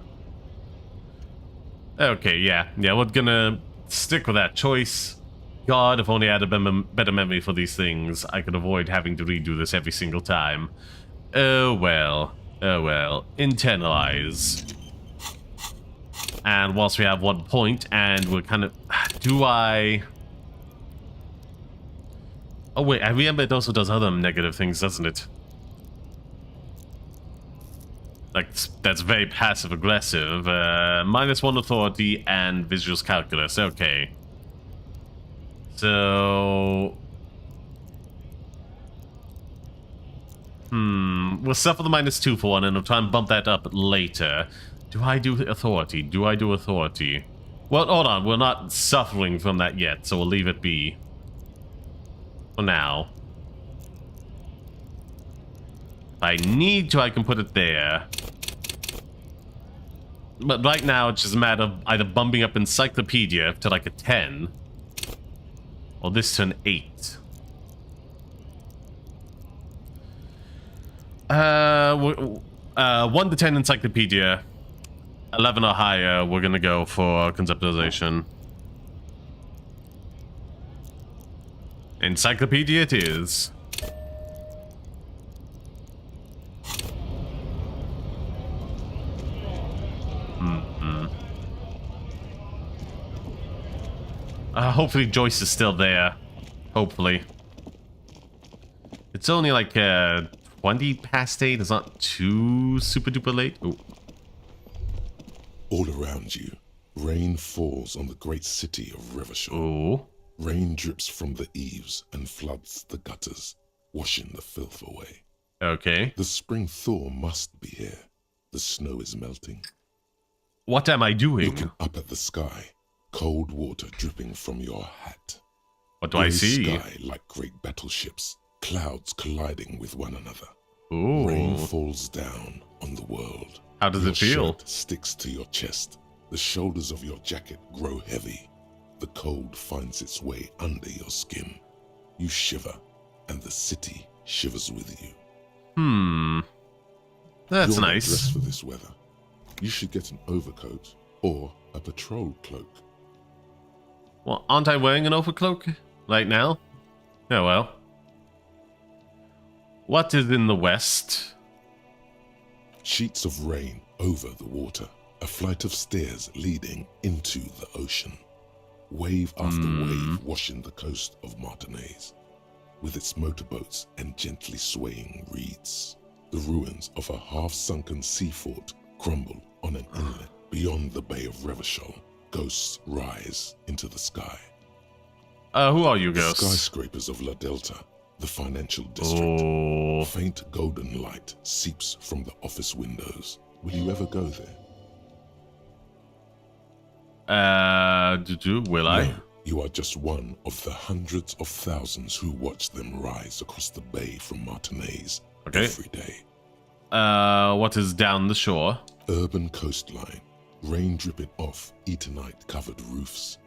Okay, yeah, we're gonna stick with that choice. God, if only I had a better memory for these things, I could avoid having to redo this every single time. Oh well. Internalize. And whilst we have 1 point, and we're kind of... Do I... Oh wait, I remember it also does other negative things, doesn't it? Like, that's very passive-aggressive. -1 authority and visuals calculus. Okay. So... We'll suffer the -2 for one, and we'll try and bump that up later. Do I do authority? Well, hold on. We're not suffering from that yet, so we'll leave it be. For now. If I need to, I can put it there. But right now, it's just a matter of either bumping up Encyclopedia to like a 10. Or this to an 8. 1 to 10 Encyclopedia. 11 or higher, we're gonna go for conceptualization. Encyclopedia it is. Hopefully Joyce is still there. Hopefully. It's only like 20 past 8. It's not too super duper late. Ooh. All around you, rain falls on the great city of Revachol. Ooh. Rain drips from the eaves and floods the gutters, washing the filth away. Okay. The spring thaw must be here. The snow is melting. What am I doing? Looking up at the sky, cold water dripping from your hat. What do I see? Sky like great battleships, clouds colliding with one another. Ooh. Rain falls down on the world. How does it feel? Your shirt sticks to your chest. The shoulders of your jacket grow heavy. The cold finds its way under your skin. You shiver, and the city shivers with you. That's You're nice. Not dressed for this weather. You should get an overcoat or a patrol cloak. Well, aren't I wearing an overcloak right now? Oh well. What is in the west? Sheets of rain over the water. A flight of stairs leading into the ocean. Wave after wave washing the coast of Martinaise, with its motorboats and gently swaying reeds. The ruins of a half-sunken sea fort crumble on an inlet beyond the Bay of Revachol. Ghosts rise into the sky. Who are you, ghosts? The skyscrapers of La Delta, the financial district. Oh. Faint golden light seeps from the office windows. Will you ever go there? Will I? No, you are just one of the hundreds of thousands who watch them rise across the bay from Martinaise every day. What is down the shore? Urban coastline, rain dripping off Etonite-covered roofs,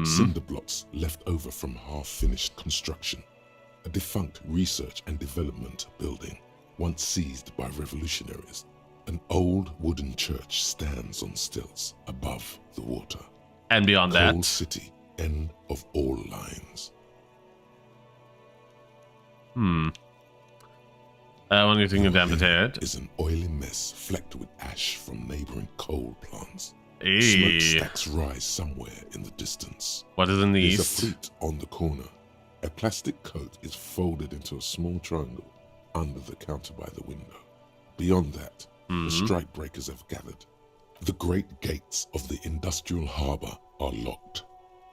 cinder blocks left over from half-finished construction. a defunct research and development building, once seized by revolutionaries. An old wooden church stands on stilts above the water. And beyond Coal that, City, end of all lines. What do you think of that potato? Is an oily mess flecked with ash from neighboring coal plants. Hey. Smokestacks rise somewhere in the distance. What is in the There's east? a fleet on the corner. A plastic coat is folded into a small triangle under the counter by the window. Beyond that, the strike breakers have gathered. The great gates of the industrial harbor are locked.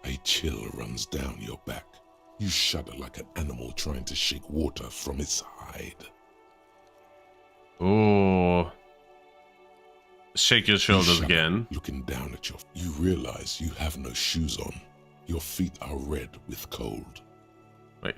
A chill runs down your back. You shudder like an animal trying to shake water from its hide. Oh. Shake your shoulders shudder, again. Looking down at you realize you have no shoes on. Your feet are red with cold. Wait,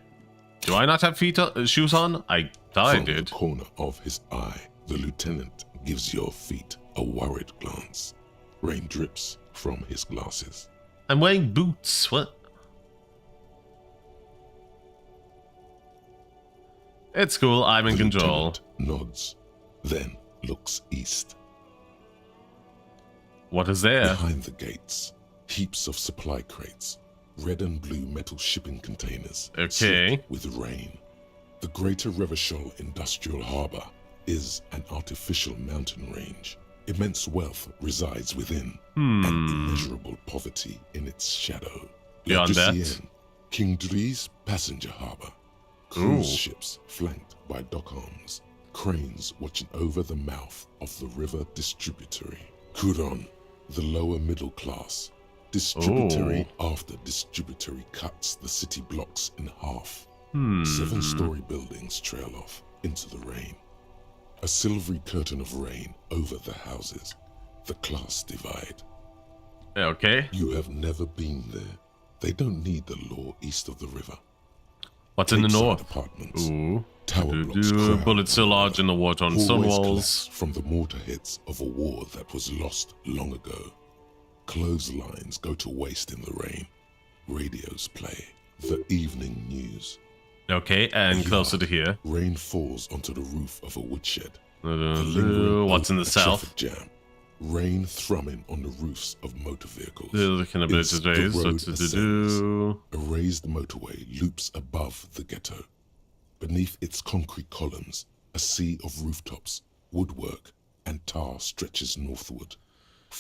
do I not have shoes on? I thought I From did. the corner of his eye, the lieutenant gives your feet a worried glance. Rain drips from his glasses. I'm wearing boots. What? It's cool. I'm in control. Lieutenant nods, then looks east. What is there? Behind the gates, heaps of supply crates, red and blue metal shipping containers, Okay. slick with rain. The Greater Revachol Industrial Harbor is an artificial mountain range. Immense wealth resides within, and immeasurable poverty in its shadow. Beyond that? Elysium, King Dri's passenger harbor. Cruise ships flanked by dock arms. Cranes watching over the mouth of the river distributary. Kuron, the lower middle class. Distributary after distributary cuts the city blocks in half. 7-story buildings trail off into the rain. A silvery curtain of rain over the houses. The class divide. Okay. You have never been there. They don't need the law east of the river. What's in the Lakeside north? Apartments. Ooh. Tower blocks crowd Bullets so large in the water on stone always walls. collapse from the mortar hits of a war that was lost long ago. Clotheslines go to waste in the rain. Radios play the evening news. Okay, and closer to here. Rain falls onto the roof of a woodshed. What's in the south? Traffic jam. Rain thrumming on the roofs of motor vehicles. Looking a bit It's the raised. road What to ascends. do? A raised motorway loops above the ghetto. Beneath its concrete columns, a sea of rooftops, woodwork, and tar stretches northward.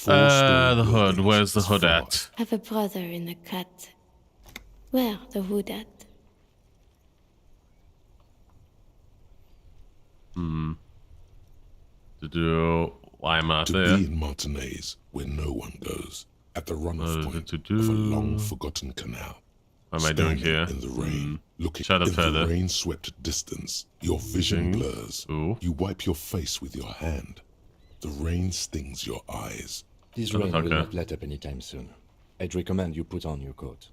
The hood. Where's the hood at? I have a brother in the cut. Where the hood at? To do. Why am I To there? be in Martinez, where no one goes, at the runoff point of a long-forgotten canal. What am I doing here? In the rain, looking Shut up in further. the rain-swept distance, your vision blurs. You wipe your face with your hand. The rain stings your eyes. This rain will not let up anytime soon. I'd recommend you put on your coat.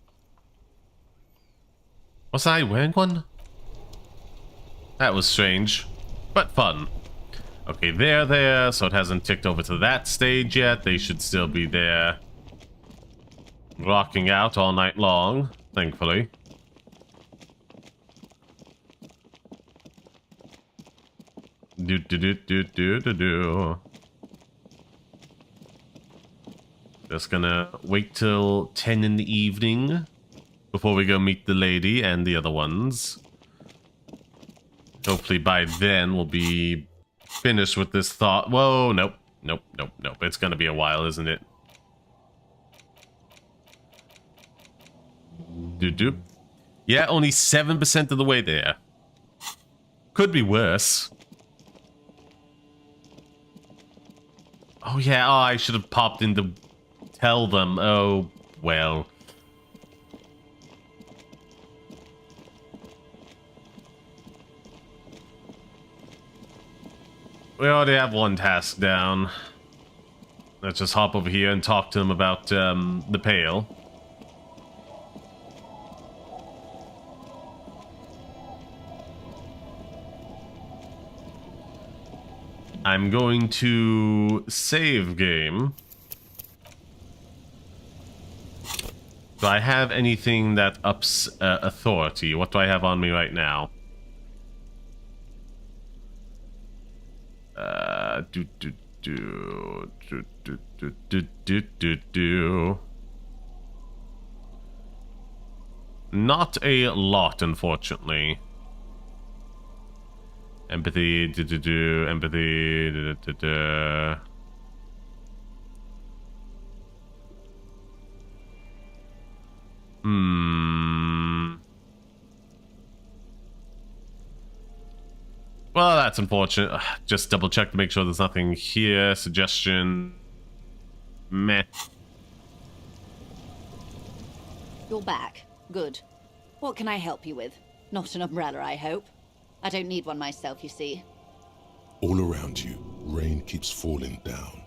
Was I wearing one? That was strange, but fun. Okay, they're there, so it hasn't ticked over to that stage yet. They should still be there. Rocking out all night long, thankfully. Do. Just gonna wait till 10 in the evening before we go meet the lady and the other ones. Hopefully by then we'll be finished with this thought. Whoa, nope. It's gonna be a while, isn't it? Doop. Yeah, only 7% of the way there. Could be worse. Oh yeah, I should have popped in to tell them. Oh, well. We already have one task down. Let's just hop over here and talk to them about the pail. I'm going to save game. Do I have anything that ups authority? What do I have on me right now? Not a lot, unfortunately. Empathy, empathy, Well, that's unfortunate. Just double check to make sure there's nothing here. Suggestion. Meh. You're back. Good. What can I help you with? Not an umbrella, I hope. I don't need one myself, you see. All around you, rain keeps falling down.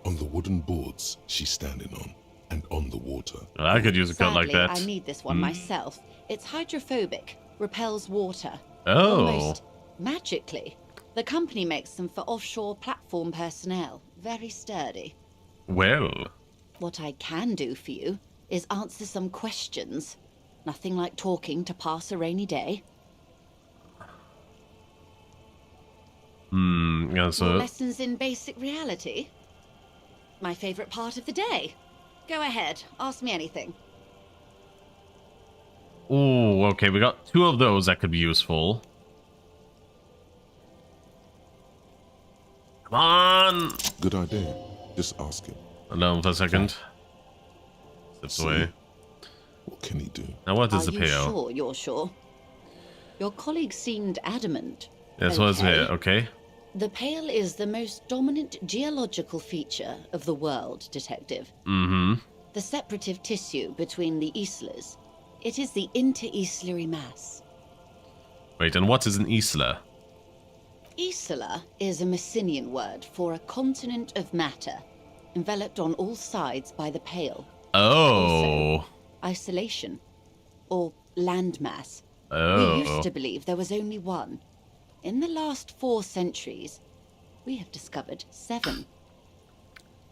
On the wooden boards she's standing on, and on the water. I could use a coat like Sadly, that. I need this one myself. It's hydrophobic, repels water. Oh. Almost magically. The company makes them for offshore platform personnel. Very sturdy. Well. What I can do for you is answer some questions. Nothing like talking to pass a rainy day. Yeah, so... More lessons in basic reality? My favorite part of the day. Go ahead, ask me anything. Oh, okay, we got 2 of those that could be useful. Come on! Good idea. Just ask him. Alone for a second. Steps away. What can he do? Now what is the Are you pail? sure you're sure? Your colleague seemed adamant. Yes, what's here? Okay. The Pale is the most dominant geological feature of the world, Detective. Mm-hmm. The separative tissue between the islas. It is the inter-islary mass. Wait, and what is an isla? Isla is a Messinian word for a continent of matter, enveloped on all sides by the Pale. Oh. Also, isolation, or landmass. Oh. We used to believe there was only one. In the last 4 centuries, we have discovered 7.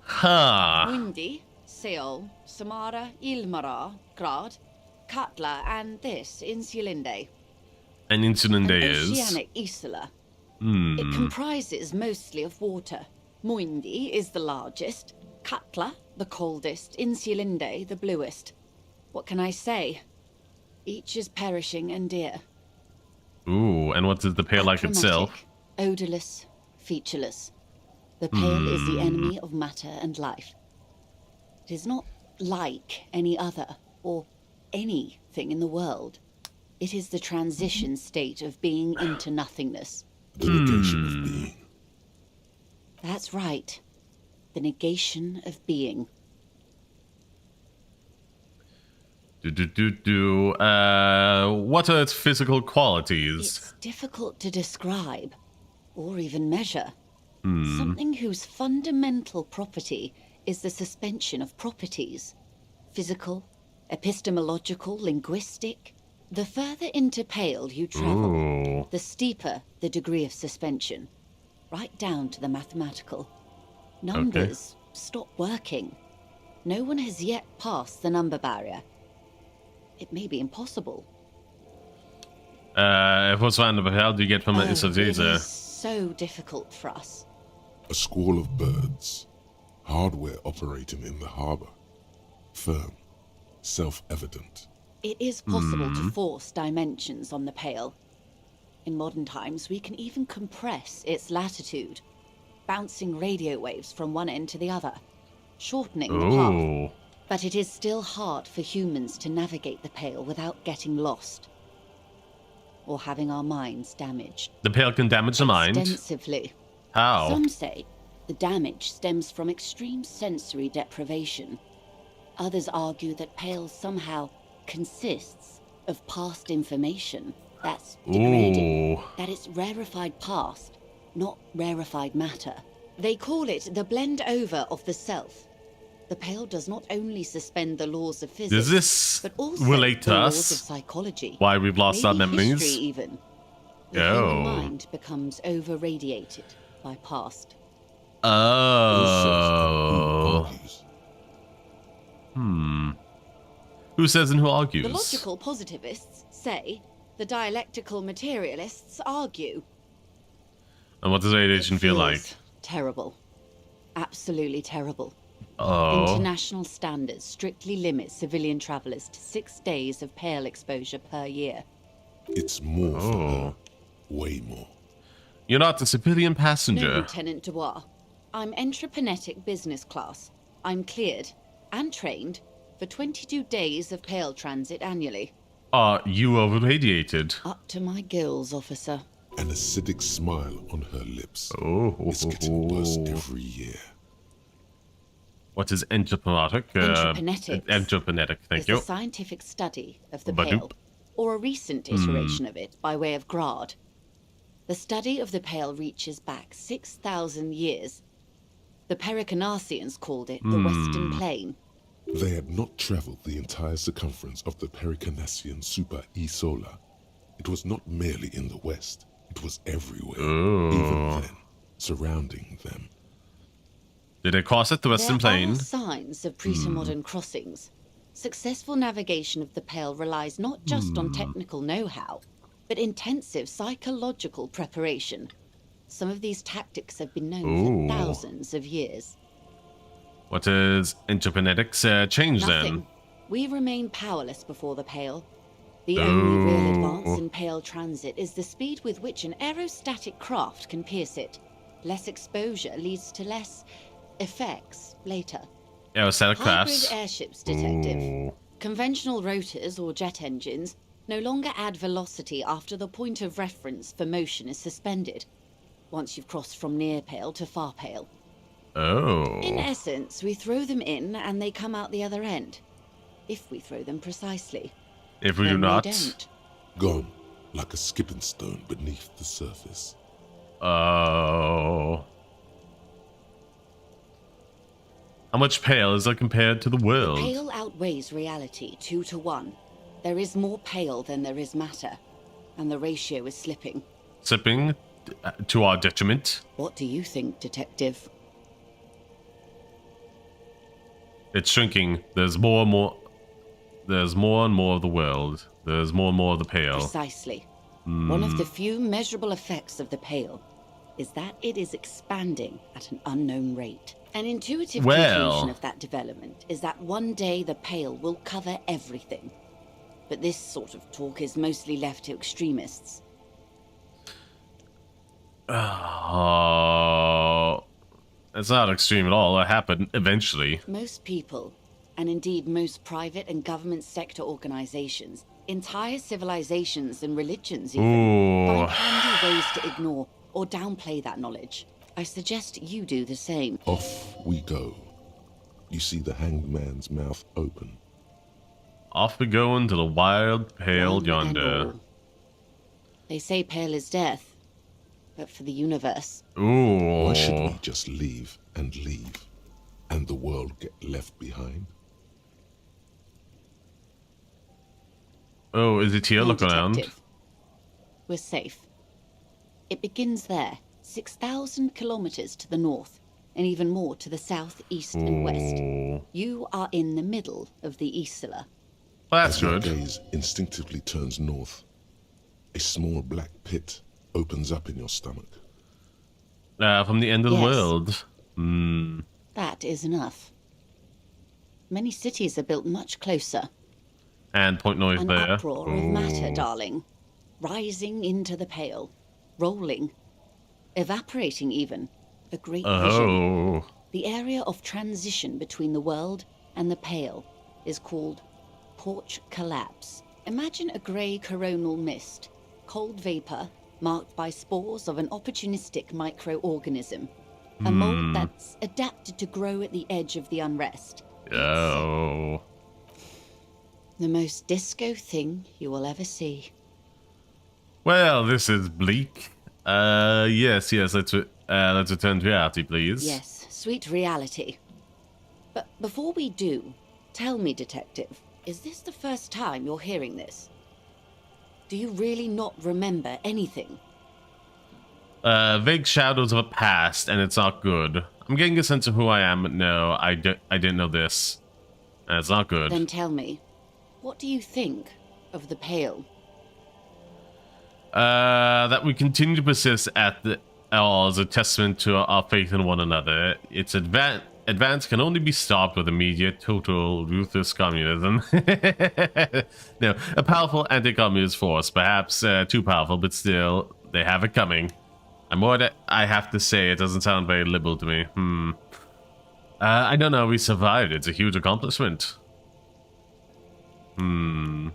Ha! Windy, Seol, Samara, Ilmara, Grad, Katla, and this, Insulinde. And Insulinde is... Oceanic Isla. Hmm. It comprises mostly of water. Muindi is the largest, Katla the coldest, Insulinde the bluest. What can I say? Each is perishing and dear. Ooh, and what is the Pale like itself? Odorless, featureless. The Pale is the enemy of matter and life. It is not like any other, or anything in the world. It is the transition state of being into nothingness. The negation of being. That's right. The negation of being. What are its physical qualities? It's difficult to describe, or even measure. Hmm. Something whose fundamental property is the suspension of properties. Physical, epistemological, linguistic. The further into Pale you travel, Ooh. the steeper the degree of suspension. Right down to the mathematical. Numbers stop working. No one has yet passed the number barrier. It may be impossible. What's the hell do you get from an It Isla? is so difficult for us. A squall of birds. Hardware operating in the harbor. Firm. Self-evident. It is possible to force dimensions on the Pale. In modern times, we can even compress its latitude, bouncing radio waves from one end to the other, shortening the path. But it is still hard for humans to navigate the Pale without getting lost. Or having our minds damaged. The Pale can damage the mind? Extensively. How? Some say the damage stems from extreme sensory deprivation. Others argue that Pale somehow consists of past information that's degraded. That it's rarefied past, not rarefied matter. They call it the blend over of the self. The Pale does not only suspend the laws of physics, Does this but also relate to the us? laws of psychology. Why we've lost our Maybe memories? history even. The human mind becomes over-radiated by past. Oh. Who says and who argues? The logical positivists say, the dialectical materialists argue. And what does radiation feel like? Terrible. Absolutely terrible. Oh. International standards strictly limit civilian travelers to 6 days of pale exposure per year. It's more for her. Way more. You're not a civilian passenger. No, Lieutenant Dubois. I'm entreprenetic business class. I'm cleared and trained for 22 days of pale transit annually. You overradiated. Up to my gills, officer. An acidic smile on her lips. It's getting worse every year. What is entreprenetic? Entreprenetic, thank you. It's a scientific study of the pale, or a recent iteration of it by way of grad. The study of the pale reaches back 6,000 years. The Pericarnassians called it the Western Plain. They had not traveled the entire circumference of the Pericarnassian Super E-Solar. It was not merely in the west, it was everywhere, even then, surrounding them. Did they cross it, the Western Plain? There are signs of pre-modern crossings. Successful navigation of the pale relies not just on technical know-how, but intensive psychological preparation. Some of these tactics have been known for thousands of years. What is entreprenetics change then? We remain powerless before the pale. The only real advance in pale transit is the speed with which an aerostatic craft can pierce it. Less exposure leads to less effects later. Aerostatic crafts. Hybrid airships, Detective. Conventional rotors or jet engines no longer add velocity after the point of reference for motion is suspended, once you've crossed from near pale to far pale. In essence, we throw them in and they come out the other end. If we throw them precisely. If we do not. Gone, like a skipping stone beneath the surface. How much pale is that compared to the world? Pale outweighs reality 2 to 1. There is more pale than there is matter, and the ratio is slipping. Slipping to our detriment? What do you think, Detective? It's shrinking. There's more and more. There's more and more of the world. There's more and more of the pale. Precisely. One of the few measurable effects of the pale is that it is expanding at an unknown rate. An intuitive conclusion of that development is that one day the pale will cover everything. But this sort of talk is mostly left to extremists. It's not extreme at all. It happened eventually. Most people, and indeed most private and government sector organizations, entire civilizations and religions even, find handy ways to ignore or downplay that knowledge. I suggest you do the same. Off we go. You see the hanged man's mouth open. Off we go into the wild pale yonder. They say pale is death, but for the universe. Why should we just leave, and the world get left behind? Oh, is it here? Look around. We're safe. It begins there, 6,000 kilometers to the north, and even more to the south, east, and west. You are in the middle of the Isla. That's good. As your gaze instinctively turns north, a small black pit opens up in your stomach. From the end of the world. That is enough. Many cities are built much closer. And point noise there. An uproar of matter, darling. Rising into the pale. Rolling. Evaporating even. A great vision. The area of transition between the world and the pale is called porch collapse. Imagine a grey coronal mist. Cold vapor marked by spores of an opportunistic microorganism. A mold that's adapted to grow at the edge of the unrest. Oh. The most disco thing you will ever see. Well, this is bleak. Yes, let's return to reality, please. Yes, sweet reality. But before we do, tell me, Detective, is this the first time you're hearing this? Do you really not remember anything? Vague shadows of a past, and it's not good. I'm getting a sense of who I am, but no, I didn't know this. And it's not good. Then tell me, What do you think of the Pale? That we continue to persist at the all is a testament to our faith in one another. Its advance can only be stopped with immediate, total, ruthless communism. No, a powerful anti-communist force, perhaps too powerful, but still, they have it coming. I have to say, it doesn't sound very liberal to me. I don't know, we survived. It's a huge accomplishment. Mm-hmm.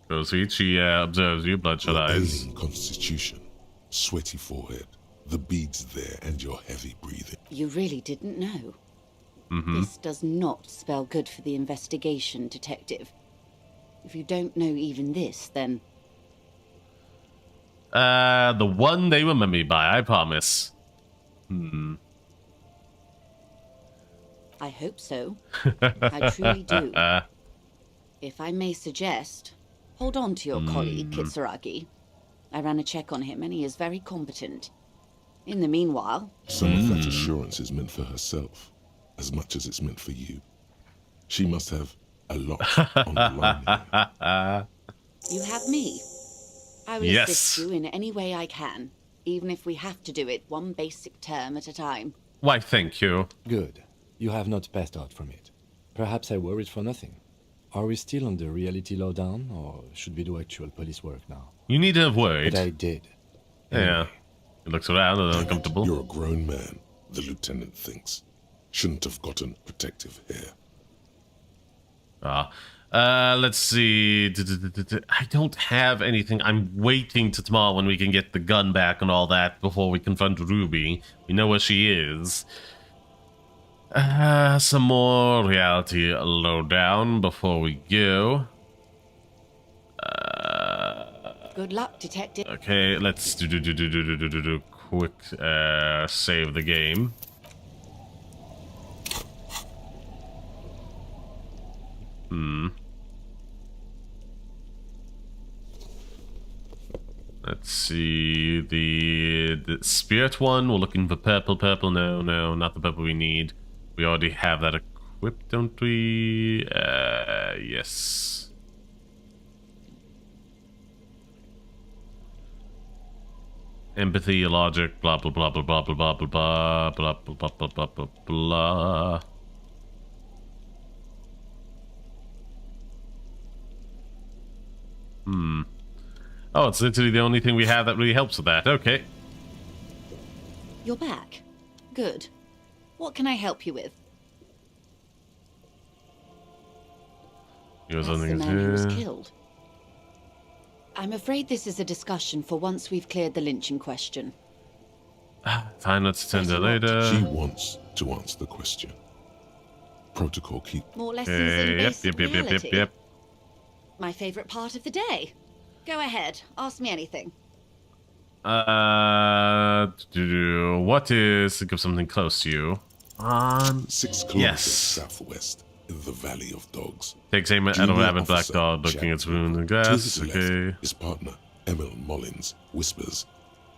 Proceed. She observes you, bloodshot eyes. Ailing constitution, sweaty forehead, the beads there, and your heavy breathing. You really didn't know. Mm-hmm. This does not spell good for the investigation, Detective. If you don't know even this, then... The one they remember me by, I promise. I hope so. I truly do. If I may suggest, hold on to your colleague, Kitsuragi. I ran a check on him and he is very competent. In the meanwhile... Some of that assurance is meant for herself, as much as it's meant for you. She must have a lot on the line here. You have me. I will assist you in any way I can, even if we have to do it one basic term at a time. Why, thank you. Good. You have not passed out from it. Perhaps I worried for nothing. Are we still on the reality lowdown, or should we do actual police work now? You need to have worried. But I did. Yeah. He looks around and uncomfortable. You're a grown man, the lieutenant thinks. Shouldn't have gotten protective hair. Let's see. I don't have anything. I'm waiting till tomorrow when we can get the gun back and all that before we confront Ruby. We know where she is. Some more reality lowdown before we go. Good luck, Detective. Okay, let's do quick save the game. Let's see, the spirit one, we're looking for purple. No, not the purple we need. We already have that equipped, don't we? Yes. Empathy, logic, blah blah blah blah blah blah blah blah blah blah blah blah blah blah blah. Oh, it's literally the only thing we have that really helps with that. Okay. You're back. Good. What can I help you with? That's the man who was killed. I'm afraid this is a discussion for once we've cleared the lynching question. Fine, let's attend to later. She wants to answer the question. Protocol keep. More lessons in basic reality. Yep. My favorite part of the day. Go ahead, ask me anything. What is, think of something close to you. 6 kilometers southwest in the Valley of Dogs. Takes aim at a rabid black dog looking at its wound and grass. Okay. His partner, Emil Mullins, whispers,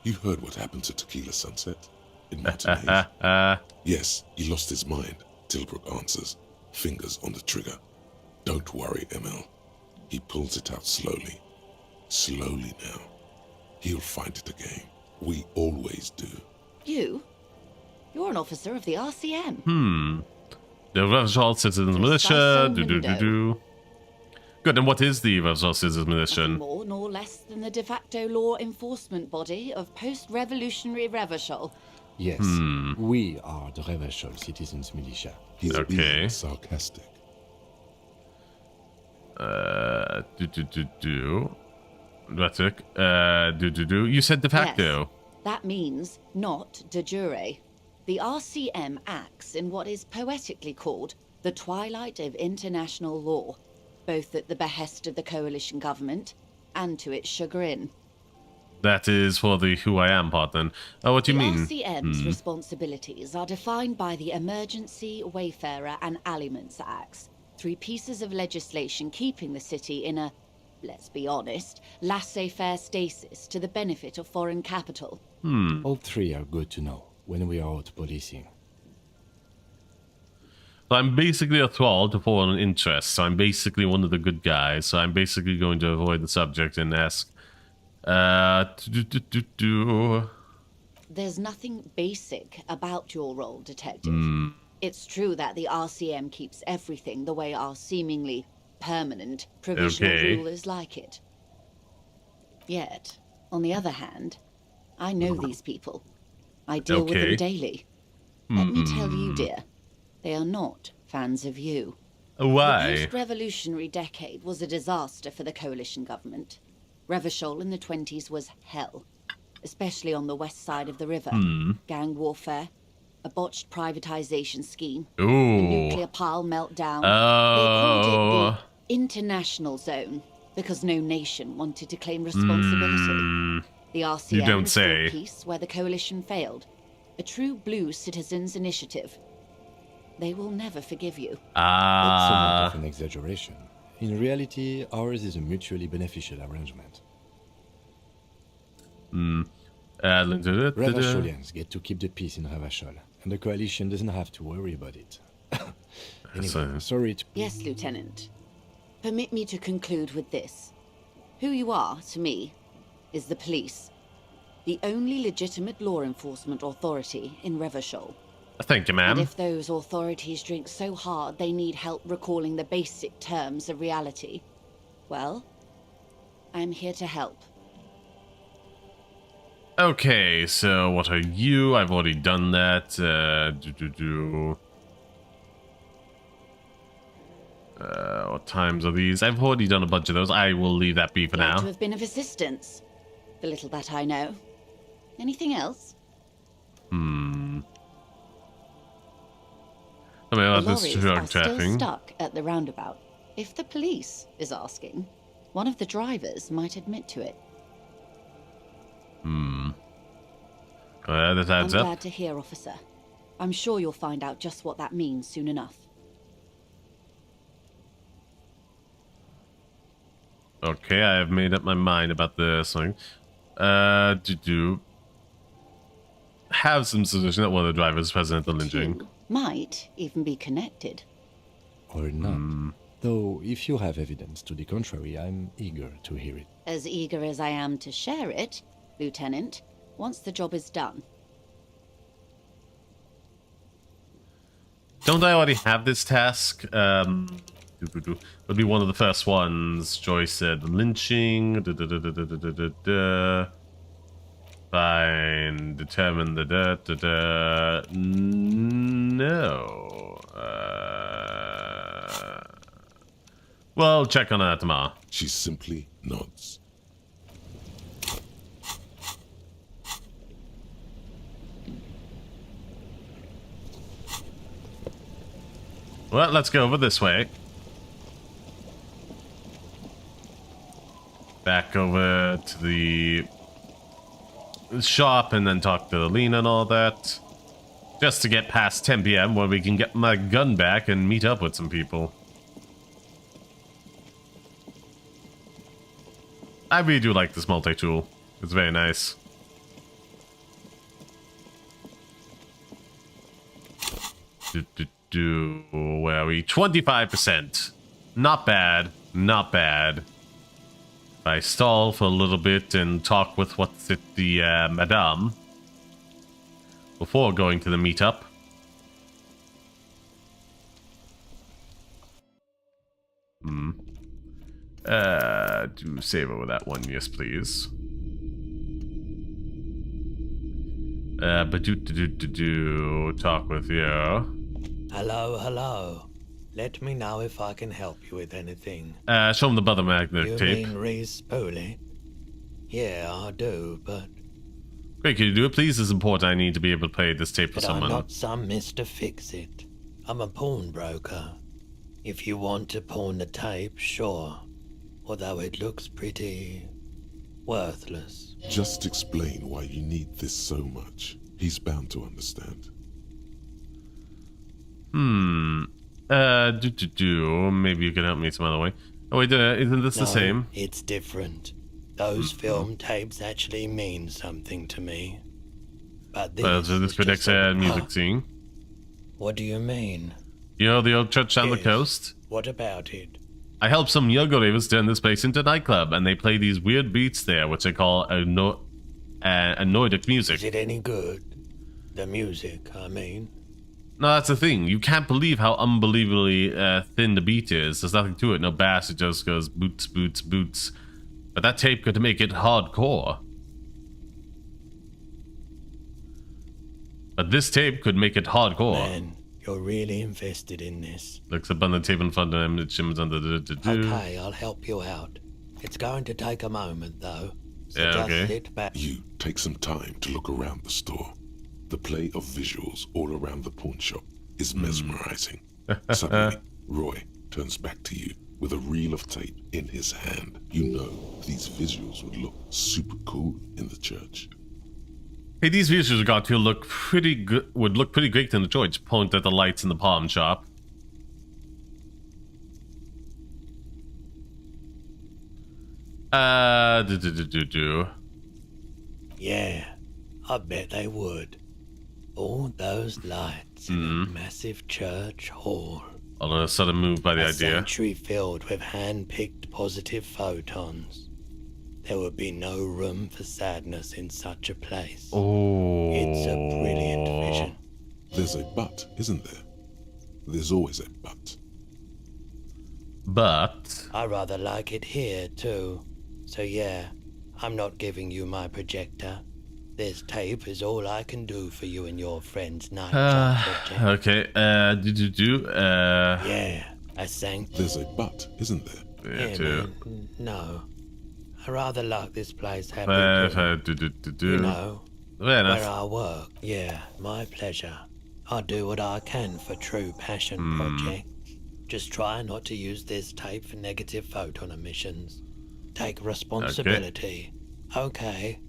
"You heard what happened to Tequila Sunset in Martinez?" Yes, he lost his mind, Tilbrook answers, fingers on the trigger. "Don't worry, Emil." He pulls it out slowly. Slowly now. He'll find it again. We always do. You? You're an officer of the RCM. The Revsol Citizens Militia. Good, and what is the Revsol Citizens Militia? Nothing more nor less than the de facto law enforcement body of post-revolutionary Revachol. Yes, we are the Revachol Citizens Militia. He's being sarcastic. Rhetoric. You said de facto. Yes, that means not de jure. The RCM acts in what is poetically called the twilight of international law, both at the behest of the coalition government and to its chagrin. That is for the who I am part then. Oh, what do you mean? The RCM's responsibilities are defined by the Emergency, Wayfarer and Aliments Acts, 3 pieces of legislation keeping the city in a, let's be honest, laissez-faire stasis to the benefit of foreign capital. All 3 are good to know. when we are out policing. So I'm basically a thrall to foreign interests. So I'm basically one of the good guys. So I'm basically going to avoid the subject and ask... There's nothing basic about your role, Detective. It's true that the RCM keeps everything the way our seemingly permanent provisional rulers like it. Yet, on the other hand, I know these people. I deal with them daily. Let me tell you, dear, they are not fans of you. Why? The post-revolutionary decade was a disaster for the coalition government. Revachol in the 20s was hell, especially on the west side of the river. Gang warfare, a botched privatization scheme, a nuclear pile meltdown. They called it the international zone because no nation wanted to claim responsibility. The RCM restored peace where the coalition failed. A true blue citizens' initiative. They will never forgive you. That's somewhat of an exaggeration. In reality, ours is a mutually beneficial arrangement. Ravacholians get to keep the peace in Ravachol, and the coalition doesn't have to worry about it. Anyway, sorry to... Yes, Lieutenant. Permit me to conclude with this. Who you are, to me, is the police. The only legitimate law enforcement authority in Revachol. Thank you, ma'am. And if those authorities drink so hard they need help recalling the basic terms of reality, well, I'm here to help. Okay, so what are you? I've already done that. What times are these? I've already done a bunch of those. I will leave that be for now. To have been of assistance. The little that I know. Anything else? I mean, The this lorries drug are still trafficking. stuck at the roundabout. If the police is asking, one of the drivers might admit to it. That adds I'm up. glad to hear, officer. I'm sure you'll find out just what that means soon enough. Okay, I have made up my mind about this thing. Have some suspicion that one of the drivers is present at the lynching. Might even be connected. Or not. Though, if you have evidence to the contrary, I'm eager to hear it. As eager as I am to share it, Lieutenant, once the job is done. Don't I already have this task? Would be one of the first ones. Joyce said lynching. Fine. Determine the no. Well, check on that tomorrow. She simply nods. Well, let's go over this way. Back over to the shop and then talk to Lena and all that. Just to get past 10 PM where we can get my gun back and meet up with some people. I really do like this multi-tool. It's very nice. Where are we? 25%. Not bad. Not bad. If I stall for a little bit and talk with what's it, the madame before going to the meetup. Do save over that one, yes, please. But talk with you. Hello, hello. Let me know if I can help you with anything. Show him the brother magnet You tape. mean Reese Poley? Yeah, I do, but... Great, can you do it, please? It's important. I need to be able to play this tape for But someone. I'm not some Mr. Fix-It. I'm a pawnbroker. If you want to pawn the tape, sure. Although it looks pretty... worthless. Just explain why you need this so much. He's bound to understand. Maybe you can help me some other way. Oh wait, isn't this the same? It's different. Those film tapes actually mean something to me. But Well, this so this is predicts just a- a music Huh? scene. What do you mean? You know the old church down the Yes. coast? What about it? I helped some younger ravers turn this place into a nightclub, and they play these weird beats there, which they call Nordic music. Is it any good? The music, I mean. No, that's the thing. You can't believe how unbelievably thin the beat is. There's nothing to it. No bass. It just goes boots, boots, boots. But that tape could make it hardcore. But this tape could make it hardcore. Man, you're really invested in this. Looks up on the tape in front of him. It shimmers under the... Okay, I'll help you out. It's going to take a moment, though. So Yeah, just okay. sit back. You take some time to look around the store. The play of visuals all around the pawn shop is mesmerizing. Suddenly, Roy turns back to you with a reel of tape in his hand. You know these visuals would look super cool in the church. Hey, these visuals got to look pretty good. Would look pretty great in the church. Point at the lights in the pawn shop. Yeah, I bet they would. All those lights in a massive church hall. On a sudden move by the A idea. sanctuary filled with hand-picked positive photons. There would be no room for sadness in such a place. Oh. It's a brilliant vision. There's a but, isn't there? There's always a but. But I rather like it here, too. So yeah, I'm not giving you my projector. This tape is all I can do for you and your friend's nightclub project. okay. Yeah, I sang. There's a but, isn't there? Yeah, man, no. I rather like this place happy. You know, Fair enough. where I work. Yeah, my pleasure. I do what I can for true passion projects. Just try not to use this tape for negative photon emissions. Take responsibility. Okay.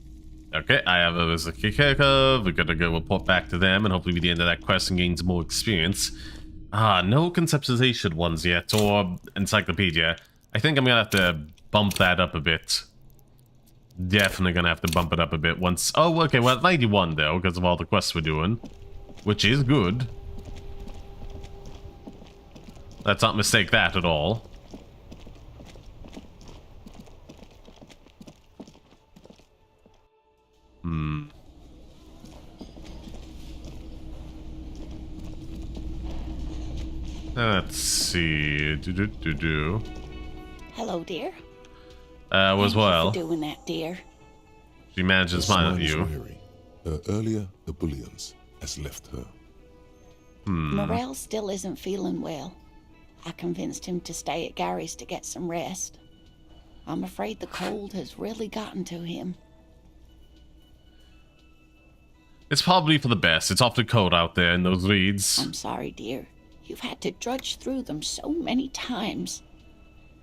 Okay, I have a kicker. We're gonna go report back to them, and hopefully by the end of that quest and gain some more experience. No conceptualization ones yet, or encyclopedia. I think I'm gonna have to bump that up a bit. Definitely gonna have to bump it up a bit once. Oh, okay, well, 91 though, because of all the quests we're doing, which is good. Let's not mistake that at all. Let's see. Hello, dear. Was Thank well. you for doing that, dear. She managed to smile at you. Her earlier ebullience has left her. Morel still isn't feeling well. I convinced him to stay at Gary's to get some rest. I'm afraid the cold has really gotten to him. It's probably for the best. It's awfully cold out there in those reeds. I'm sorry, dear. You've had to drudge through them so many times.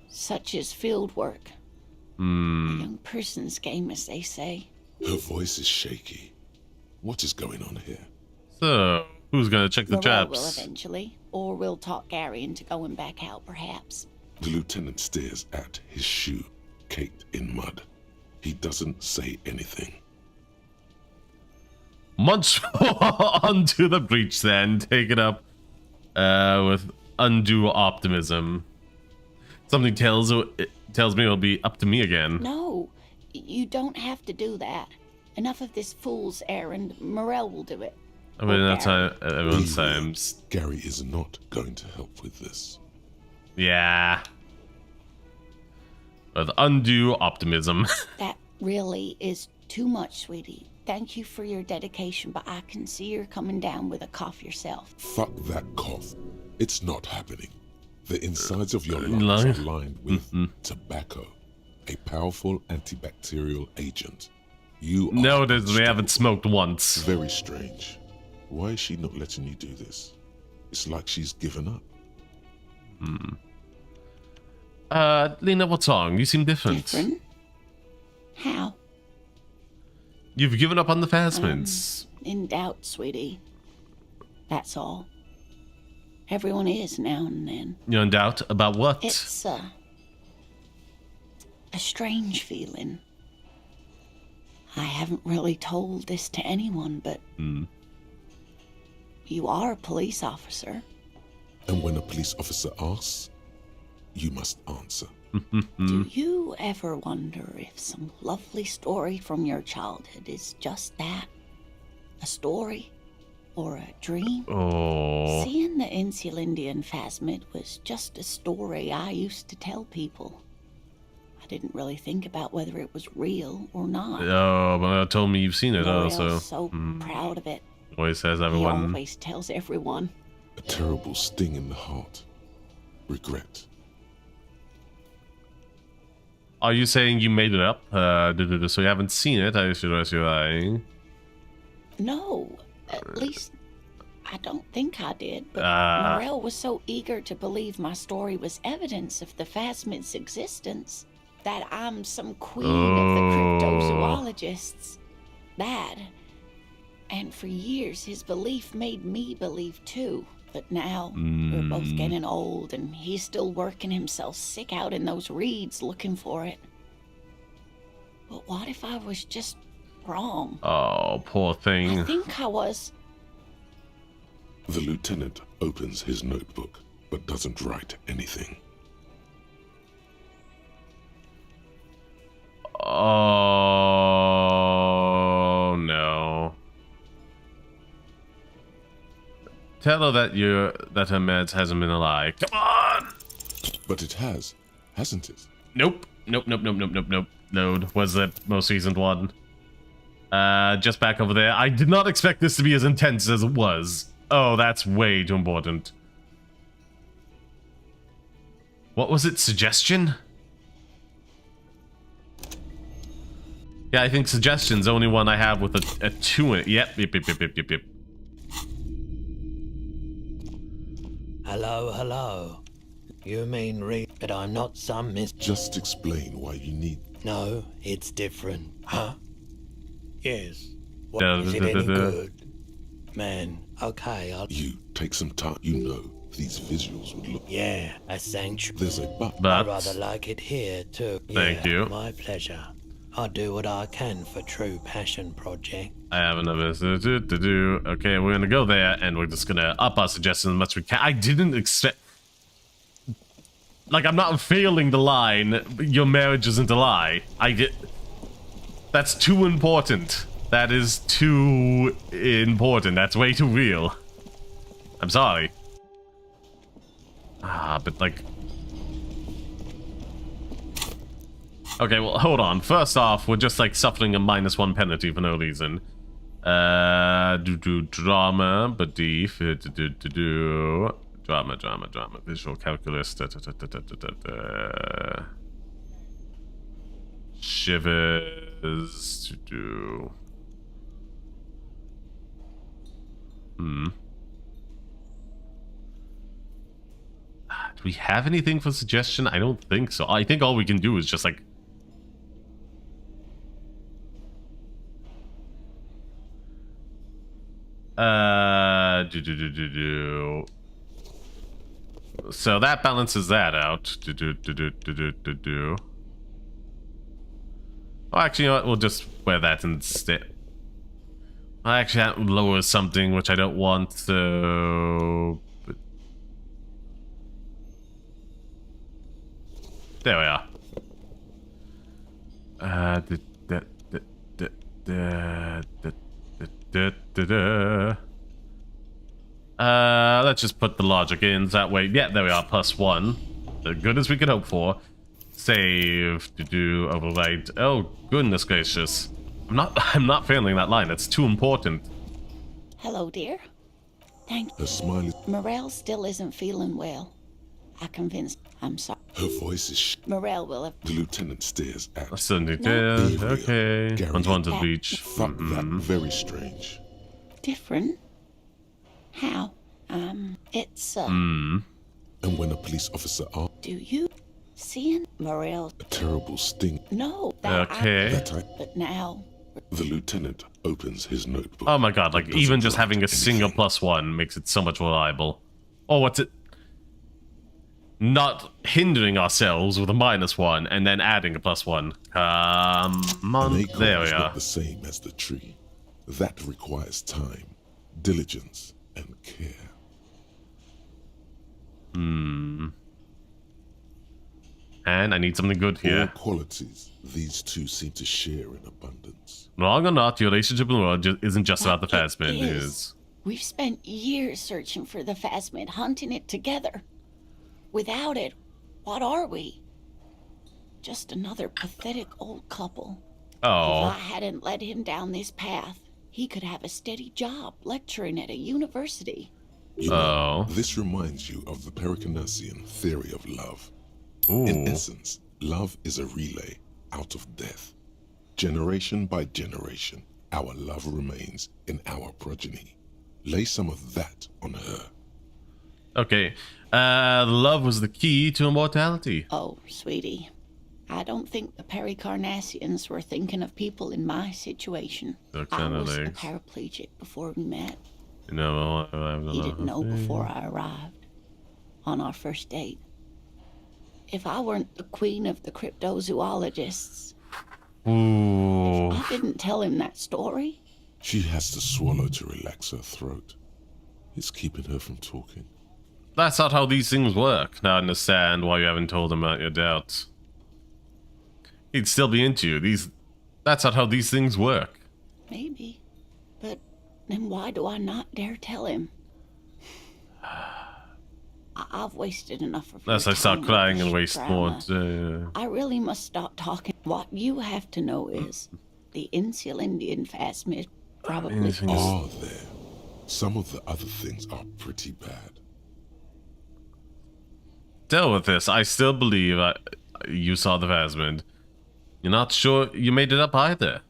Such is field work. A young person's game, as they say. Her voice is shaky. What is going on here? So, who's gonna check the Morel will traps? eventually, or we'll talk Gary into going back out, perhaps. The lieutenant stares at his shoe, caked in mud. He doesn't say anything. Munch onto the breach then. Take it up with undue optimism. Something tells me it'll be up to me again. No, you don't have to do that. Enough of this fool's errand. Morel will do it. I mean, that's how everyone says. Gary is not going to help with this. Yeah. With undue optimism. That really is too much, sweetie. Thank you for your dedication, but I can see you're coming down with a cough yourself. Fuck that cough. It's not happening. The insides of your lungs are lined with tobacco, a powerful antibacterial agent. You notice we haven't smoked once. Very strange. Why is she not letting you do this? It's like she's given up. Lena, what's wrong? You seem different. Different? How? You've given up on the Phasmids. In doubt, sweetie. That's all. Everyone is now and then. You're in doubt about what? It's a strange feeling. I haven't really told this to anyone, but you are a police officer. And when a police officer asks, you must answer. Do you ever wonder if some lovely story from your childhood is just that? A story? Or a dream? Oh. Seeing the Insulindian phasmid was just a story I used to tell people. I didn't really think about whether it was real or not. Oh, but told me you've seen it. Morel's so proud of it. Always says He everyone. always tells everyone. A terrible sting in the heart. Regret. Are you saying you made it up? So you haven't seen it? I should ask you. No, at least I don't think I did. But Morel was so eager to believe my story was evidence of the phasmid's existence that I'm some queen of the cryptozoologists. That. And for years, his belief made me believe too. But now, we're both getting old, and he's still working himself sick out in those reeds looking for it. But what if I was just wrong? Oh, poor thing. I think I was. The lieutenant opens his notebook, but doesn't write anything. Oh, no. Tell her that her meds hasn't been a lie. Come on! But it has, hasn't it? Nope. Nope. Node was the most recent one. Just back over there. I did not expect this to be as intense as it was. Oh, that's way too important. What was it? Suggestion? Yeah, I think suggestion's the only one I have with a 2 in it. Yep. Hello. You mean read, but I'm not some miss. Just explain why you need. No, it's different. Huh? Yes. What, is it any good? Man, okay, I'll... You take some time. You know, these visuals would look... Yeah, a sanctuary. There's a but. I'd rather like it here, too. Thank you. My pleasure. I'll do what I can for True Passion Project. I have another to do. Okay, we're gonna go there, and we're just gonna up our suggestions as much as we can. I didn't expect... Like, I'm not failing the line, your marriage isn't a lie. That's too important. That is too important. That's way too real. I'm sorry. But like... Okay, well, hold on. First off, we're just, like, suffering a -1 penalty for no reason. Drama, belief, drama, visual calculus, shivers, do we have anything for suggestion? I don't think so. I think all we can do is just, like, So that balances that out. Oh, actually, you know what? We'll just wear that instead. I actually have to lower something which I don't want, so... But... There we are. Let's just put the logic in that way. Yeah, there we are, +1. As good as we could hope for. Save, override. Oh, goodness gracious. I'm not failing that line. That's too important. Hello, dear. Thank you. Her smile is... Morel still isn't feeling well. I convinced... I'm sorry. Her voice is... Morel will have... The lieutenant stares at... Okay. Unwanted reach. Fuck that. Very strange. Different? How? It's, And when a police officer asks... Do you... Seeing Morel... A terrible sting. No. But now... The lieutenant opens his notebook. Oh my god, like, even just having a single +1 makes it so much more reliable. Oh, what's it? not hindering ourselves with a -1 and then adding a +1. Come on, An acorn there we is are. not the same as the tree. That requires time, diligence, and care. And I need something good All here. qualities these two seem to share in abundance. Wrong or not, your relationship in the world isn't just about the Phasmid. It is. We've spent years searching for the Phasmid, hunting it together. Without it, what are we? Just another pathetic old couple. Oh. If I hadn't led him down this path, he could have a steady job lecturing at a university. You know, this reminds you of the Pericanasian theory of love. In essence, love is a relay out of death. Generation by generation, our love remains in our progeny. Lay some of that on her. Okay. Love was the key to immortality. Oh, sweetie. I don't think the Pericarnassians were thinking of people in my situation. I was a paraplegic before we met. No, He didn't know before I arrived. On our first date. If I weren't the queen of the cryptozoologists, Ooh. I didn't tell him that story. She has to swallow to relax her throat. It's keeping her from talking. That's not how these things work. Now I understand why you haven't told him about your doubts. He'd still be into you. That's not how these things work. Maybe. But then why do I not dare tell him? I've wasted enough of your Unless I start time crying with and this waste more. drama. I really must stop talking. What you have to know is the Insulindian Phasmid probably... Are there? Some of the other things are pretty bad. Deal with this. I still believe you saw the Phasmid. You're not sure you made it up either.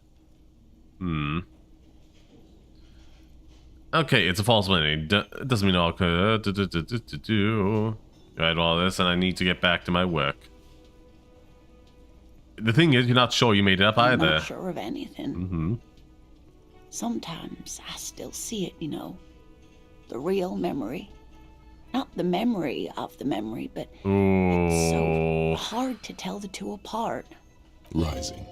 Okay, it's a false memory. It doesn't mean all could. Right, all this, and I need to get back to my work. The thing is, you're not sure you made it up I'm either. not sure of anything. Sometimes I still see it, you know. The real memory. Not the memory of the memory, but it's so hard to tell the two apart. Rising,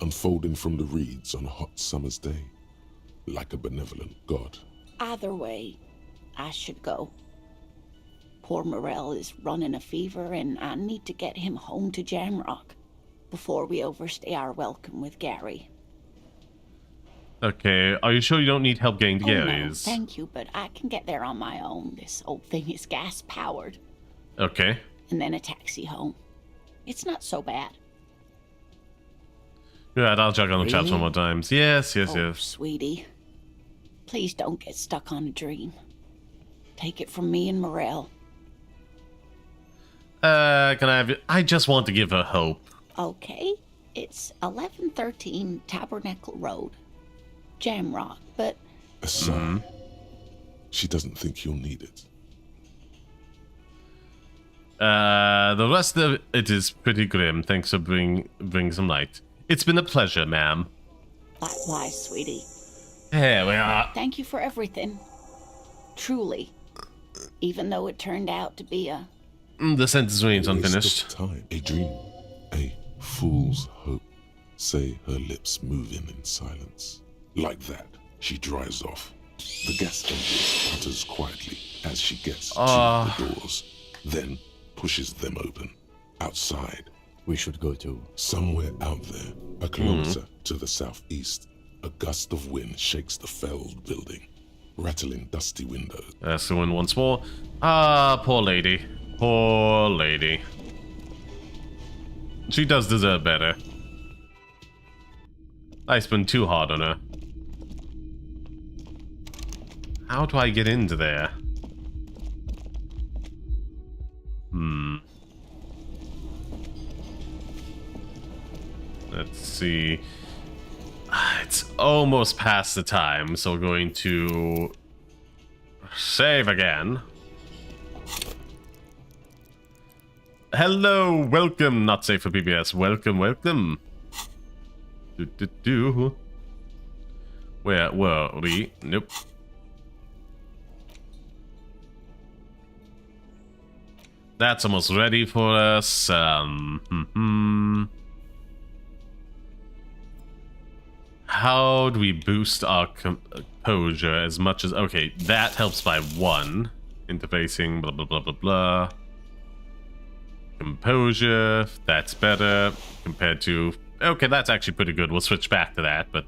unfolding from the reeds on a hot summer's day, like a benevolent god. Either way, I should go. Poor Morel is running a fever, and I need to get him home to Jamrock before we overstay our welcome with Gary. Okay, are you sure you don't need help getting to Oh, no, Gary's? thank you, but I can get there on my own. This old thing is gas-powered. Okay. And then a taxi home. It's not so bad. Right, I'll check on the chaps one more time. Yes. Oh, sweetie. Please don't get stuck on a dream. Take it from me and Morel. Can I have it? I just want to give her hope. Okay, it's 1113 Tabernacle Road, Jamrock, but... A sigh. She doesn't think you'll need it. The rest of it is pretty grim. Thanks for bring some light. It's been a pleasure, ma'am. Likewise, sweetie. Here we are. Thank you for everything. Truly. Even though it turned out to be a... The sentence remains unfinished. Time. A dream. A fool's hope. Say her lips moving in silence. Like that, she drives off. The gas engine putters quietly as she gets to the doors, then pushes them open. Outside. We should go to... Somewhere out there, a kilometer to the southeast, a gust of wind shakes the felled building, rattling dusty windows. That's the wind once more. Poor lady. Poor lady. She does deserve better. Life's been too hard on her. How do I get into there? Let's see. It's almost past the time, so we're going to save again. Hello, welcome, not safe for PBS. Welcome. Where were we? Nope. That's almost ready for us. How do we boost our composure as much as... Okay, that helps by 1. Interfacing, blah, blah, blah, blah, blah. Composure, that's better compared to... Okay, that's actually pretty good. We'll switch back to that, but...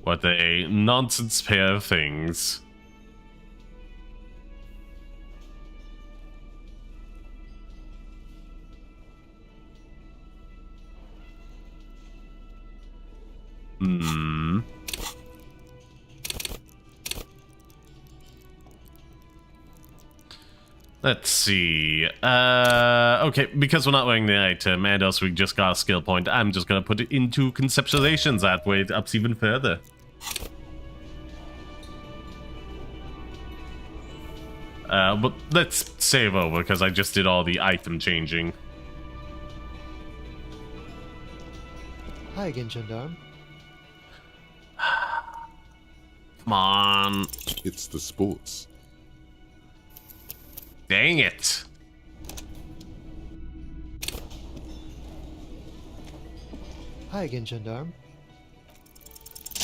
What a nonsense pair of things. Let's see. Okay, because we're not wearing the item, and also we just got a skill point, I'm just gonna put it into conceptualizations. That way it ups even further. But let's save over, because I just did all the item changing. Hi again, Gendarme. Come on. It's the sports. Dang it. Hi again, Gendarme.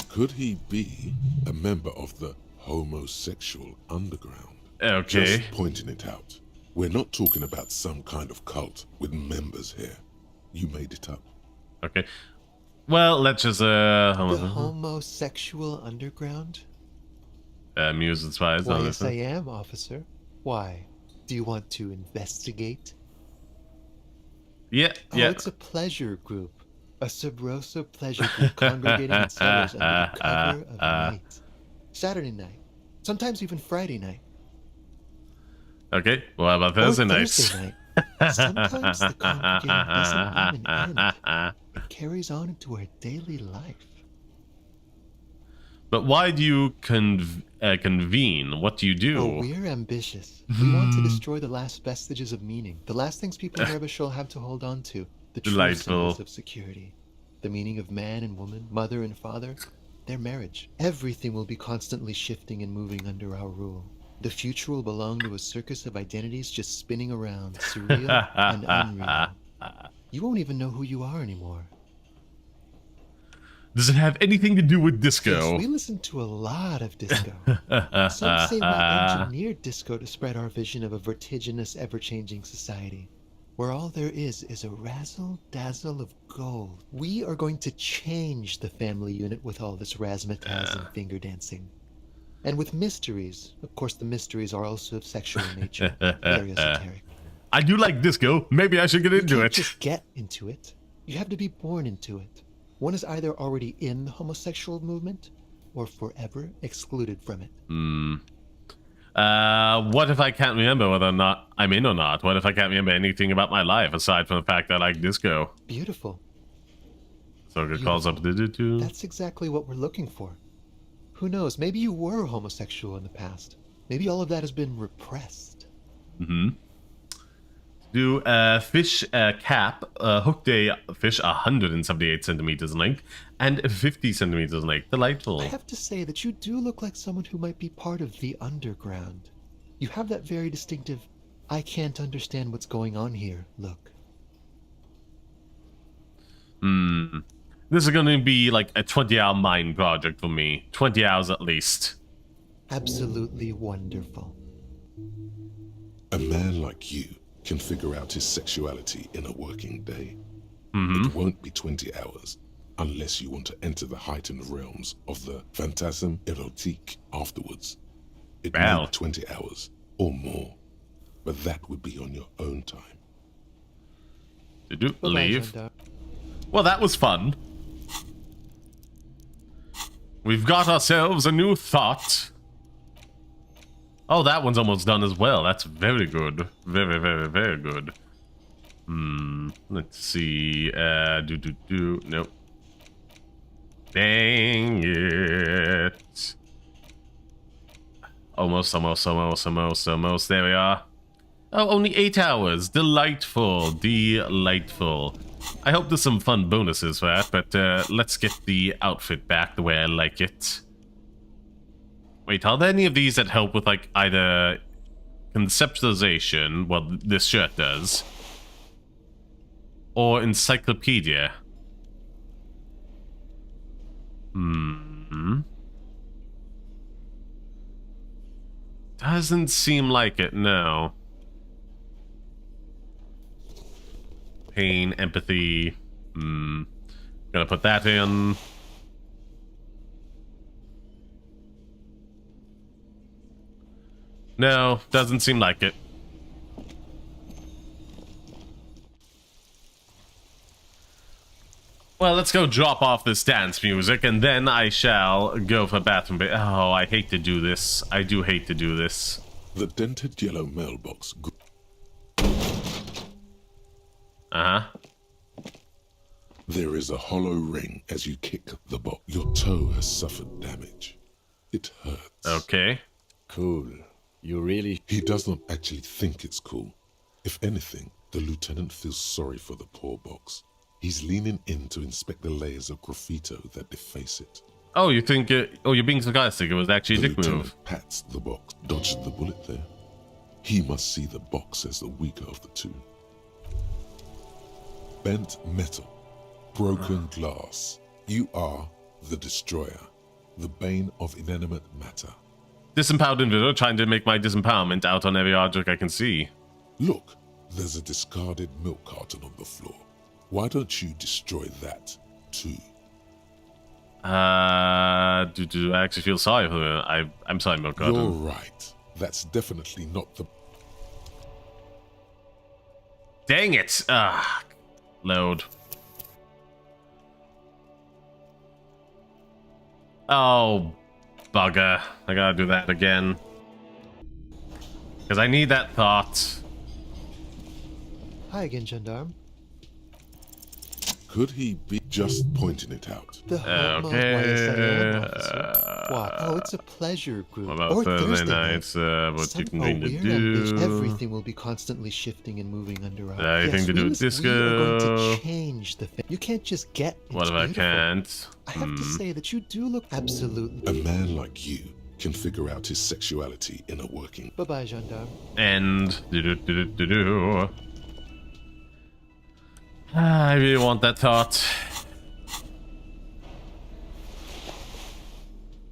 Could he be a member of the homosexual underground? Okay. Just pointing it out. We're not talking about some kind of cult with members here. You made it up. Okay. Well, let's just The homosexual underground? Muse and spies. Why, yes, I am, officer. Why? Do you want to investigate? Yeah, Oh, yeah. it's a pleasure group. A Subrosa pleasure group congregating in cellars under the cover of night. Saturday night. Sometimes even Friday night. Okay, well, how about Thursday nights? Thursday night. Sometimes the congregating doesn't even end. It carries on into our daily life. But why do you convene? What do you do? Oh, we're ambitious. We want to destroy the last vestiges of meaning. The last things people in Ravage have to hold on to. The true symbols of security. The meaning of man and woman, mother and father, their marriage. Everything will be constantly shifting and moving under our rule. The future will belong to a circus of identities just spinning around, surreal and unreal. You won't even know who you are anymore. Does it have anything to do with disco? Yes, we listen to a lot of disco. Some say we engineered disco to spread our vision of a vertiginous, ever-changing society, where all there is a razzle-dazzle of gold. We are going to change the family unit with all this razzmatazz and finger dancing. And with mysteries. Of course, the mysteries are also of sexual nature. Very esoteric. I do like disco. Maybe I should get into it. You can't just get into it. You have to be born into it. One is either already in the homosexual movement or forever excluded from it. What if I can't remember whether or not I'm in or not? What if I can't remember anything about my life aside from the fact that I like disco? Beautiful. So it calls up do. That's exactly what we're looking for. Who knows? Maybe you were homosexual in the past. Maybe all of that has been repressed. Do fish cap, hooked a fish 178 centimeters in length and 50 centimeters in length. Delightful. I have to say that you do look like someone who might be part of the underground. You have that very distinctive, I can't understand what's going on here look. This is going to be like a 20-hour mind project for me. 20 hours at least. Absolutely wonderful. A man like you can figure out his sexuality in a working day. It won't be 20 hours unless you want to enter the heightened realms of the phantasm erotique afterwards. It may be 20 hours or more, but that would be on your own time. Did you leave? Well, that was fun. We've got ourselves a new thought. Oh, that one's almost done as well. That's very good. Very, very, very good. Let's see. Nope. Dang it. Almost. There we are. Oh, only 8 hours. Delightful. Delightful. I hope there's some fun bonuses for that, but let's get the outfit back the way I like it. Wait, are there any of these that help with, like, either conceptualization, well, this shirt does, or encyclopedia? Doesn't seem like it, no. Pain, empathy. Gonna put that in. No, doesn't seem like it. Well, let's go drop off this dance music, and then I shall go for bathroom break. Oh, I hate to do this. I do hate to do this. The dented yellow mailbox. Uh-huh. There is a hollow ring as you kick the box. Your toe has suffered damage. It hurts. Okay. Cool. You really... He does not actually think it's cool. If anything, the lieutenant feels sorry for the poor box. He's leaning in to inspect the layers of graffito that deface it. Oh, you think... oh, you're being sarcastic. It was actually a dick move. Pats the box. Dodged the bullet there. He must see the box as the weaker of the two. Bent metal. Broken glass. You are the destroyer. The bane of inanimate matter. Disempowered individual trying to make my disempowerment out on every object I can see. Look, there's a discarded milk carton on the floor. Why don't you destroy that, too? Do I actually feel sorry for her? I'm sorry, milk carton. You're right. That's definitely not the... Dang it! Load. Oh, bugger. I gotta do that again. Because I need that thought. Hi again, gendarme. Could he be just pointing it out? The okay. Why? Oh, it's a pleasure group. What about or Thursday nights? What you can think to do? Everything will be constantly shifting and moving under our... Anything to do with disco? We are going to change the thing. You can't just get... What if I can't? I have to say that you do look absolutely... A man like you can figure out his sexuality in a working... Bye-bye, gendarme. And... I really want that thought.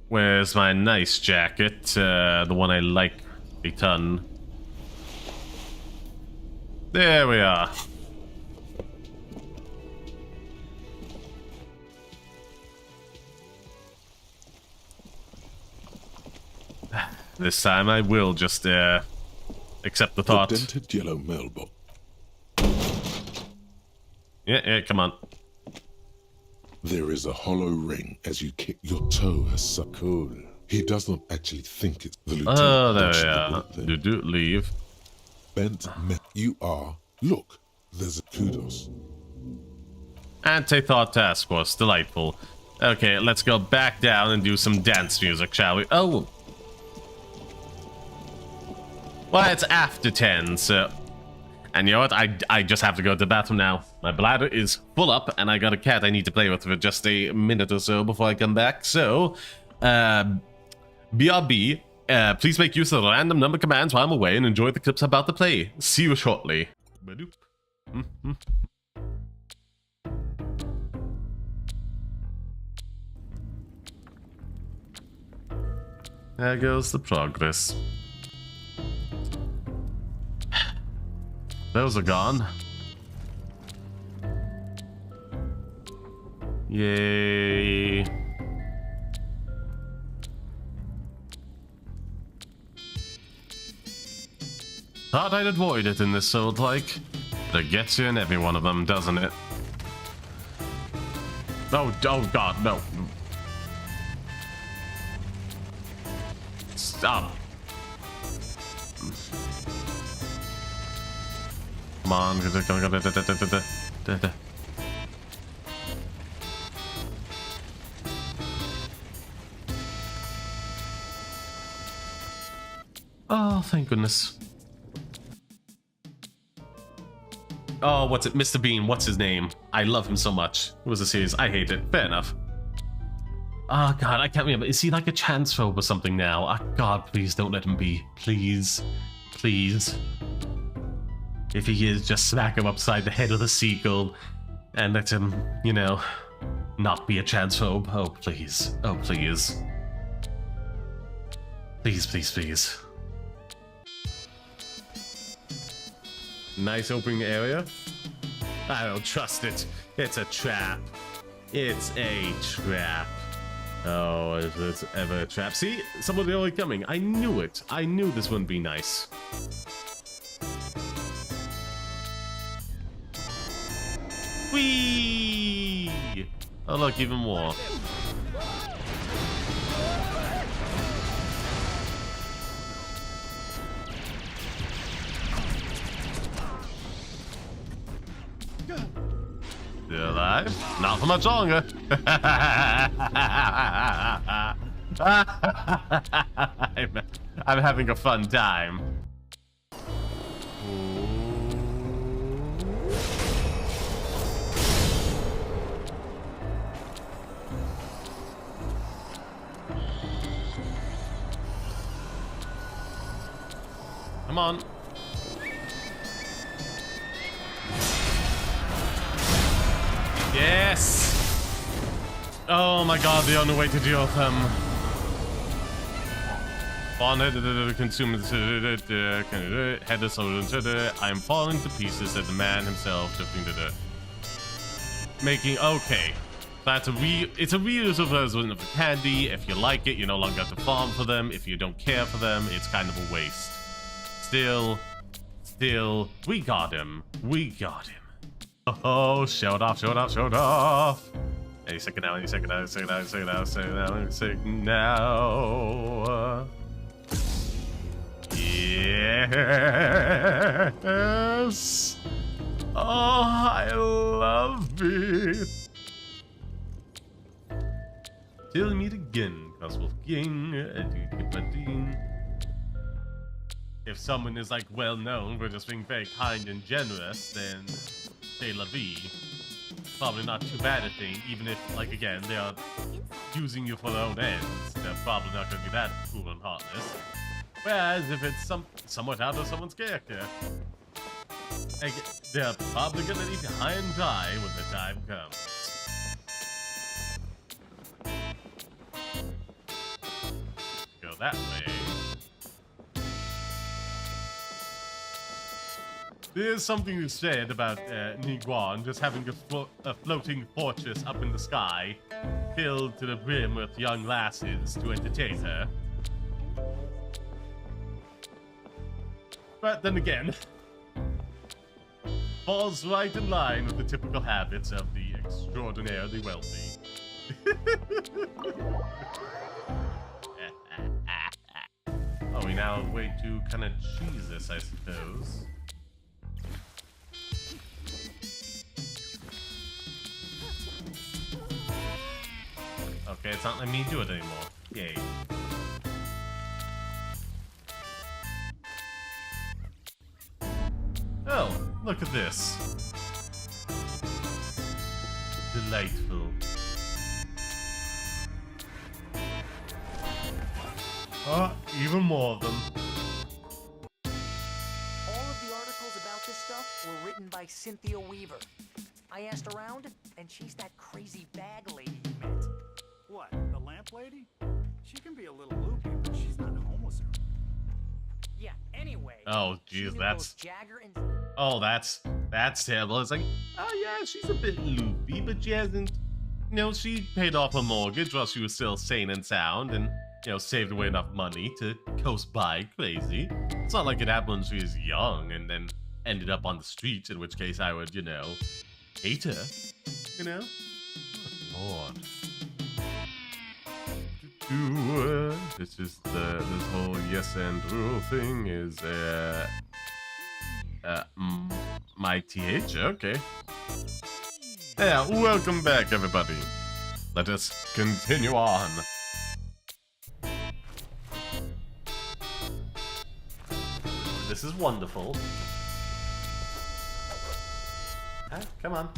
Where's my nice jacket? The one I like a ton. There we are. This time I will just accept the thought. The dented yellow mailbox. Yeah, come on. There is a hollow ring as you kick. Your toe has sucked. Cool. He does not actually think it's the lieutenant. Oh, there we are. Do leave. Bent, you are. Look, there's a kudos. Anti-thought task force. Delightful. Okay, let's go back down and do some dance music, shall we? Oh. Well, it's after 10, so... And you know what? I just have to go to the bathroom now. My bladder is full up, and I got a cat I need to play with for just a minute or so before I come back. So, BRB, please make use of the random number commands while I'm away and enjoy the clips I'm about to play. See you shortly. There goes the progress. Those are gone. Yay. Thought I'd avoid it in this Soul-like, but it gets you in every one of them, doesn't it? Oh god, no. Stop. Come on. Oh, thank goodness. Oh, what's it? Mr. Bean, what's his name? I love him so much. It was a series. I hate it. Fair enough. Oh god, I can't remember. Is he like a transphobe or something now? Oh god, please don't let him be. Please. Please. If he is, just smack him upside the head with a seagull and let him, you know, not be a transphobe. Oh please. Oh please. Please, please, please. Nice opening area. I don't trust it. It's a trap. It's a trap. Oh, if it's ever a trap. See? Somebody already coming. I knew it. I knew this wouldn't be nice. Whee! Oh look, even more. Still alive? Not for much longer. I'm having a fun time. Come on. Yes! Oh my god, the only way to deal with them. Consume head of soul. I am falling to pieces, said the man himself. Making okay. That's a it's a reusable version of the candy. If you like it, you no longer have to farm for them. If you don't care for them, it's kind of a waste. Still, we got him. We got him. Oh, show it off, show it off, show it off. Any second now, any second now, any second now, any second now, any second now, any second now. Yes. Oh, I love it. Till we meet again, Coswolf King, if someone is like well known for just being very kind and generous, then c'est la vie. Probably not too bad a thing, even if, like again, they are using you for their own ends. They're probably not going to be that cool and heartless. Whereas if it's somewhat out of someone's character, they're probably going to leave you high and dry when the time comes. Go that way. There's something you said about Niguan just having a floating fortress up in the sky, filled to the brim with young lasses to entertain her. But then again, falls right in line with the typical habits of the extraordinarily wealthy. Oh, we now have a way to kind of cheese this, I suppose. Okay, it's not letting me do it anymore. Yay. Oh, look at this. Delightful. Oh, even more of them. All of the articles about this stuff were written by Cynthia Weaver. I asked around, and she's that crazy bag lady you met. What, the lamp lady? She can be a little loopy, but she's not homeless. Yeah, anyway. Oh, geez, that's... Oh, that's terrible. It's like, oh yeah, she's a bit loopy, but she hasn't... You know, she paid off her mortgage while she was still sane and sound, and, you know, saved away enough money to coast by crazy. It's not like it happened when she was young and then ended up on the streets, in which case I would, you know, hate her. You know? Oh, Lord. This is this whole yes and rule thing is my TH, okay. Yeah, welcome back everybody. Let us continue on. This is wonderful. Ah, come on.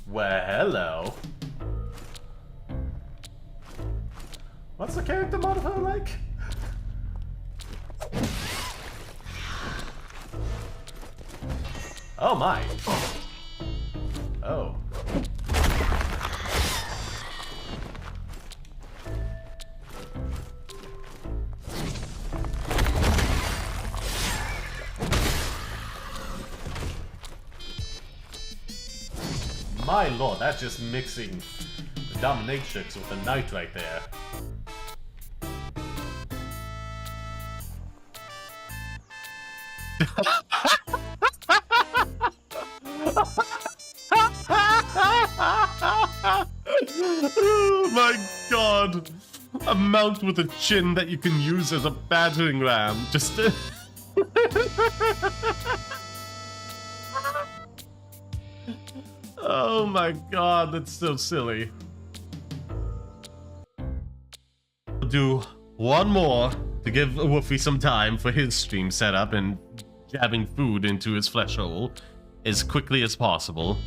Well, hello. What's the character modifier like? Oh my. Oh. My lord, that's just mixing the dominatrix with the knight right there. Oh my god! A mount with a chin that you can use as a battering ram. Just. Oh my god, that's so silly. I'll do one more to give Woofy some time for his stream setup and jabbing food into his flesh hole as quickly as possible.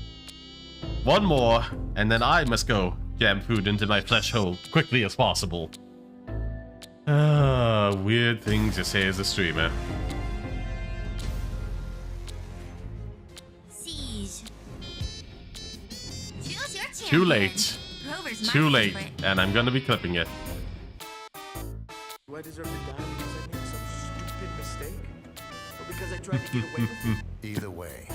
One more, and then I must go jam food into my flesh hole quickly as possible. Weird thing to say as a streamer. Too late. Too late. And I'm gonna be clipping it. Do I deserve to die because I made some stupid mistake? Or because I tried to get away with it? Either way,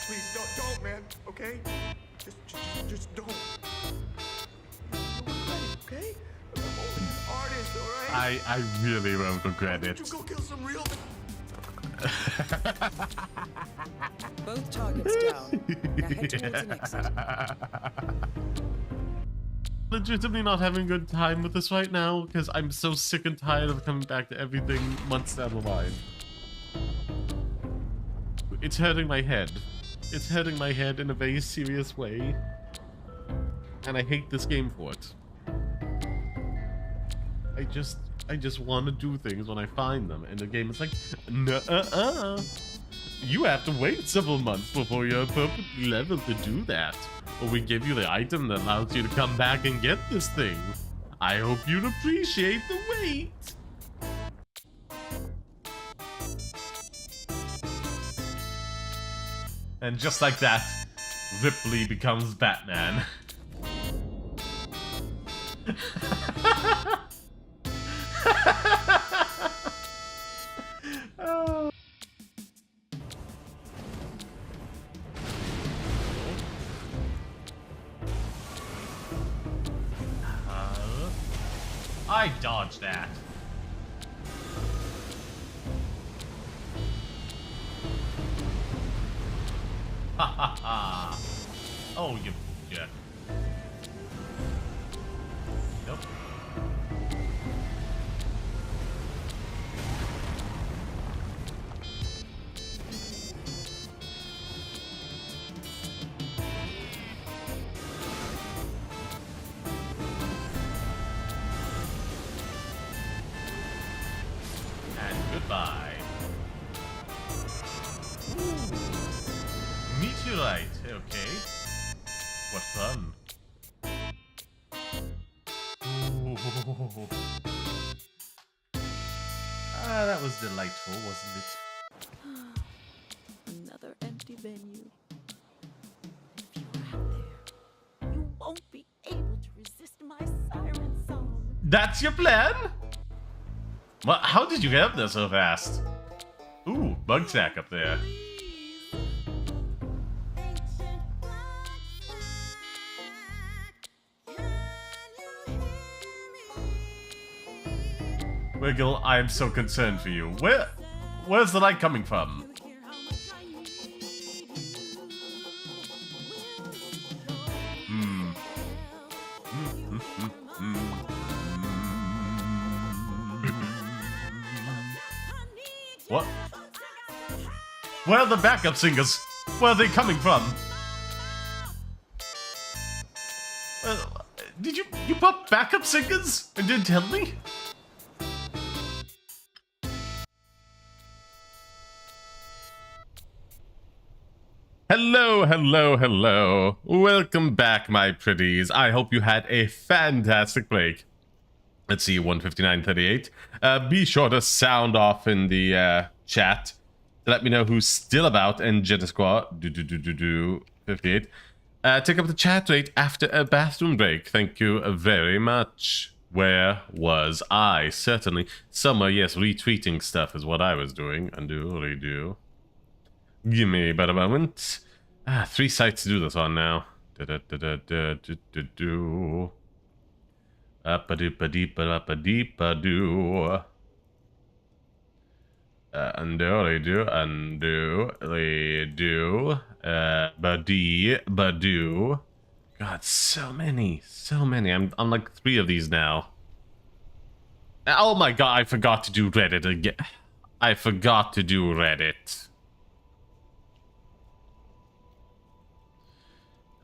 Please, don't, man. Okay? Just don't. Don't regret it, okay? I'm only an artist, alright? I really won't regret it. You go kill some real. Both targets down. Now head towards an exit. Legitimately not having a good time with this right now because I'm so sick and tired of coming back to everything months down the line. It's hurting my head. It's hurting my head in a very serious way. And I hate this game for it. I just want to do things when I find them, and the game is like, nuh-uh-uh. You have to wait several months before you're perfectly level to do that. Or we give you the item that allows you to come back and get this thing. I hope you'd appreciate the wait. And just like that, Ripley becomes Batman. Oh. I dodged that. Ha ha ha. Oh, you jerk. Nope. Goodbye. Ooh. Meteorite, okay. What fun. Ooh. Ah, that was delightful, wasn't it? Another empty venue. If you're out there, you won't be able to resist my siren song. That's your plan? Well, how did you get up there so fast? Ooh, bug sack up there. Wiggle, I am so concerned for you. Where's the light coming from? What? Where are the backup singers? Where are they coming from? Did you pop backup singers and didn't tell me? Hello, hello, hello. Welcome back, my pretties. I hope you had a fantastic break. Let's see, 1:59:38. Be sure to sound off in the chat to let me know who's still about and Jetta Squad 58. Take up the chat rate after a bathroom break. Thank you very much. Where was I? Certainly. Somewhere, yes, retweeting stuff is what I was doing. Undo, redo. Give me but a moment. 3 sites to do this on now. Do. Up-a-doop-a-deep-a-doop-a-deep-a-doo. Undo, redo, undo, redo. Badoo. God, so many. I'm like 3 of these now. Oh my god, I forgot to do Reddit again. I forgot to do Reddit.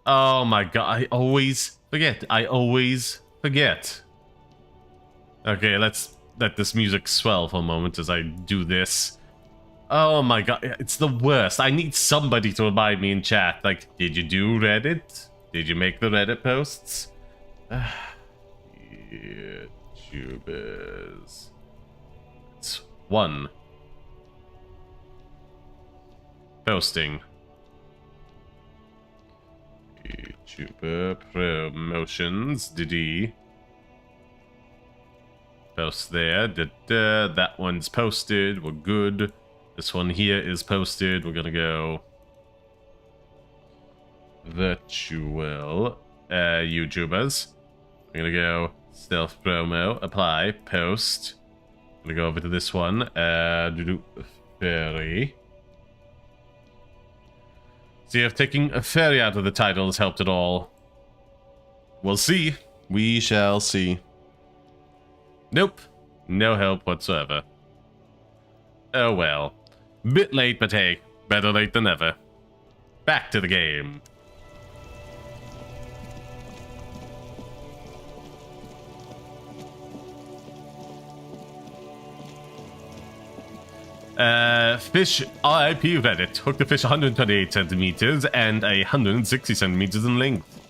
Oh my god, I always forget. Okay, let's let this music swell for a moment as I do this. Oh my god, it's the worst. I need somebody to remind me in chat. Like, did you do Reddit? Did you make the Reddit posts? YouTubers. It's 1. Posting. YouTuber promotions. Did post there? That one's posted. We're good. This one here is posted. We're gonna go virtual YouTubers. We're gonna go stealth promo, apply, post. I'm gonna go over to this one. Furry. See if taking a fairy out of the title has helped at all. We'll see. We shall see. Nope. No help whatsoever. Oh well. Bit late, but hey, better late than never. Back to the game. Fish RIP Reddit. Hooked the fish 128 centimeters and 160 centimeters in length.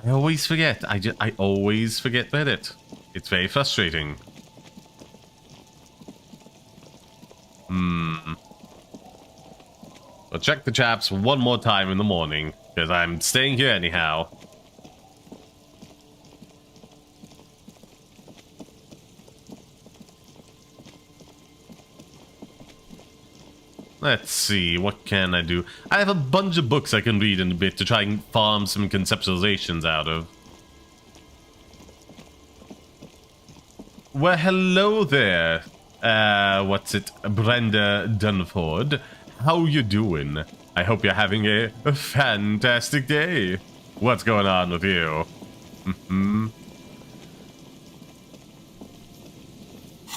I always forget. I always forget Reddit. It's very frustrating. I'll check the chaps one more time in the morning, because I'm staying here anyhow. Let's see, what can I do? I have a bunch of books I can read in a bit to try and farm some conceptualizations out of. Well, hello there. What's it? Brenda Dunford. How you doing? I hope you're having a fantastic day. What's going on with you?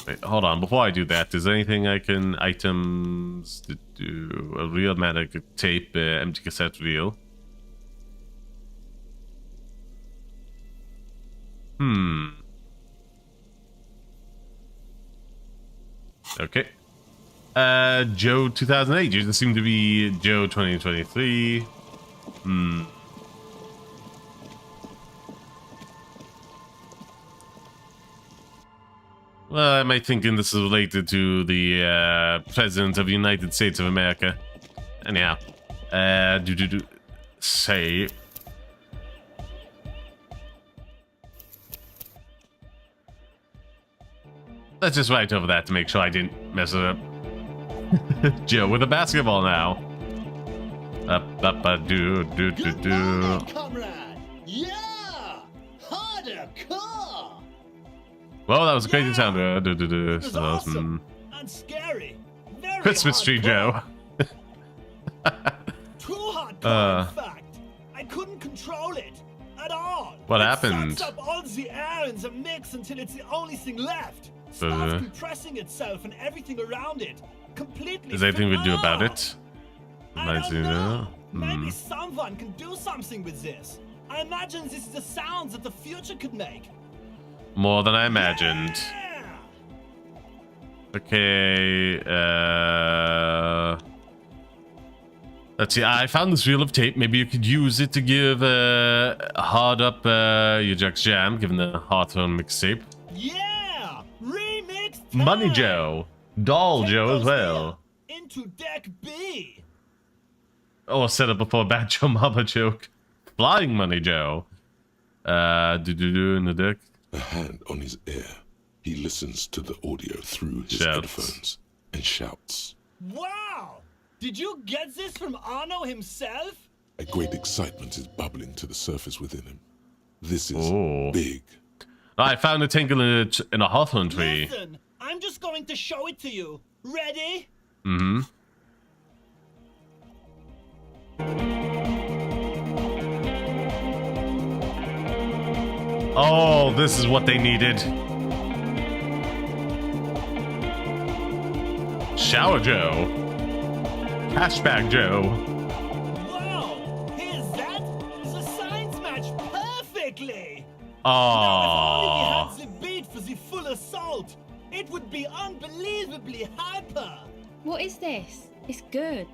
Wait, hold on. Before I do that, is there anything I can... Items to do... A reel magic tape, empty cassette reel. Okay. Joe 2008. You seem to be Joe 2023. Well, am I thinking this is related to the President of the United States of America? Anyhow, say. Let's just write over that to make sure I didn't mess it up. Joe with a basketball now. Do. Comrade! Yeah! Harder, car! Well, that was a crazy sound. This is awesome and scary. Very Christmas tree, Joe. Too hardcore, in fact. I couldn't control it at all. What happened? It sucks up all the air in the mix until it's the only thing left. Starts compressing itself and everything around it. Completely. Is there anything we can do about it? I don't know. Maybe someone can do something with this. I imagine this is the sounds that the future could make. More than I imagined. Okay, Let's see, I found this reel of tape. Maybe you could use it to give hard up your Jack's Jam, given the Hawthorne mixtape. Yeah! Remix time! Money Joe. Doll Joe as well. Into deck B. Or set up before Bad Joe Mama joke. Flying Money Joe. Do in the deck. A hand on his ear. He listens to the audio through his headphones and shouts. Wow! Did you get this from Arno himself? A great excitement is bubbling to the surface within him. This is big. I found a tinkle in a hawthorn tree. Listen, I'm just going to show it to you. Ready? Mm-hmm. Oh, this is what they needed. Shower Joe. Cashback Joe. Wow! Here's that? The signs match perfectly! Aww. Now, if only we had the beat for the full assault, it would be unbelievably hyper! What is this? It's good.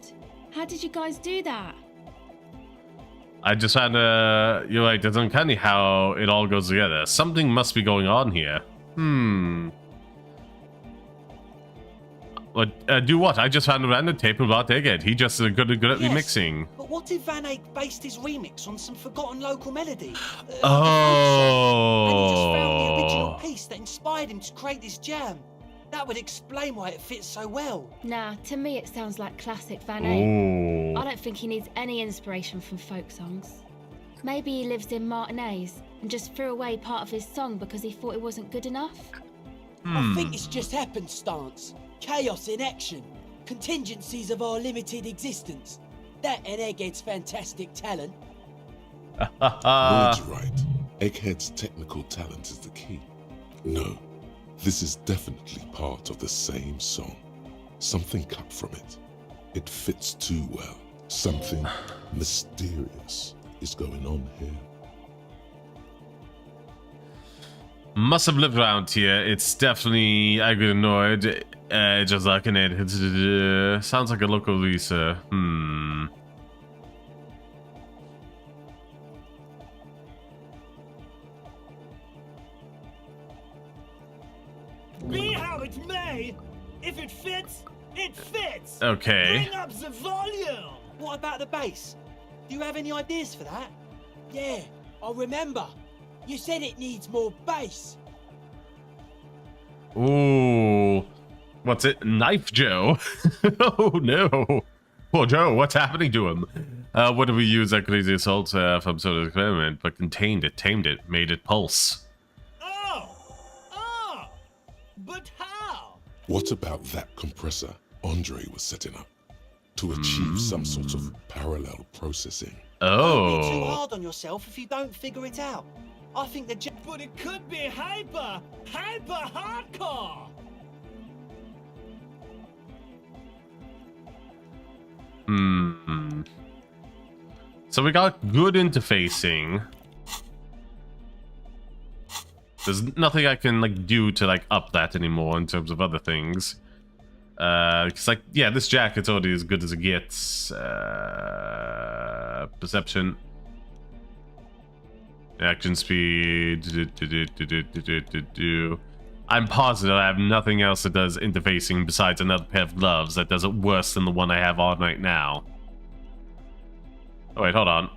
How did you guys do that? I just found you're right, that's uncanny how it all goes together. Something must be going on here. But do what? I just found a random tape about Egghead. He just good at remixing. But what if Van Eyck based his remix on some forgotten local melody? And he just found the original piece that inspired him to create this jam. That would explain why it fits so well. Nah, to me it sounds like classic Van Eyck. I don't think he needs any inspiration from folk songs. Maybe he lives in Martinez and just threw away part of his song because he thought it wasn't good enough. I think it's just happenstance. Chaos in action. Contingencies of our limited existence. That and Egghead's fantastic talent. Lloyd's right. Egghead's technical talent is the key. No, this is definitely part of the same song. Something cut from it. It fits too well. Something mysterious is going on here. Must have lived around here. It's definitely I get annoyed. Just like an it. Sounds like a local Lisa. Be how it may, if it fits, it fits. Okay. Bring up the volume. What about the bass? Do you have any ideas for that? Yeah, I remember. You said it needs more bass. Ooh. What's it? Knife Joe? Oh no. Poor Joe, what's happening to him? What do we use that crazy assault from sort of experiment, but contained it, tamed it, made it pulse? But how? What about that compressor Andre was setting up to achieve some sort of parallel processing? Don't be too hard on yourself if you don't figure it out. I think the But it could be hyper hardcore. So we got good interfacing. There's nothing I can like do to like up that anymore in terms of other things. Cause like yeah, this jacket's already as good as it gets. Perception. Action speed. I'm positive I have nothing else that does interfacing besides another pair of gloves that does it worse than the one I have on right now. Oh wait, hold on.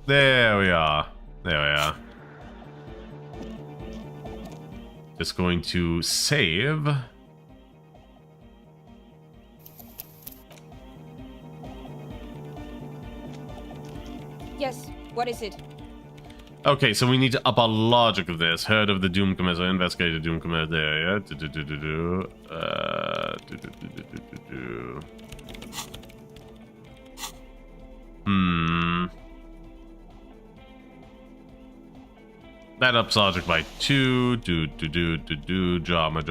There we are. There we are. Just going to save. Yes, what is it? Okay, so we need to up our logic of this. Heard of the Doom Commander, investigated Doom Commander area. That ups logic by 2. Drama.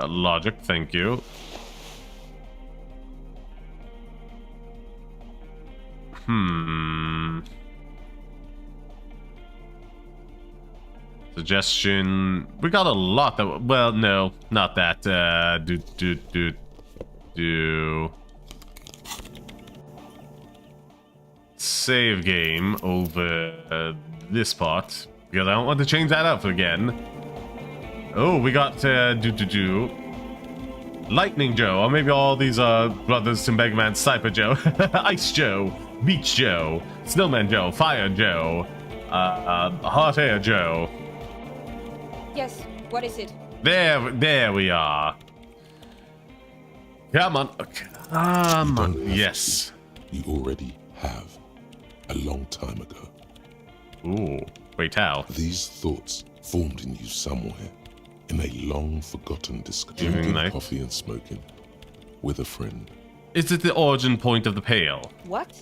Logic, thank you. Suggestion. We got a lot that. Well, no, not that. Save game over this part because I don't want to change that up again. Oh, we got Lightning Joe, or maybe all these are brothers to Mega Man. Cypher Joe, Ice Joe, Beach Joe, Snowman Joe, Fire Joe, Hot Air Joe. Yes, what is it? There we are. Come on. Come on. Yes. You already have. A long time ago. Ooh. Wait, how? These thoughts formed in you somewhere. In a long forgotten discussion. Drinking coffee and smoking. With a friend. Is it the origin point of the pail? What?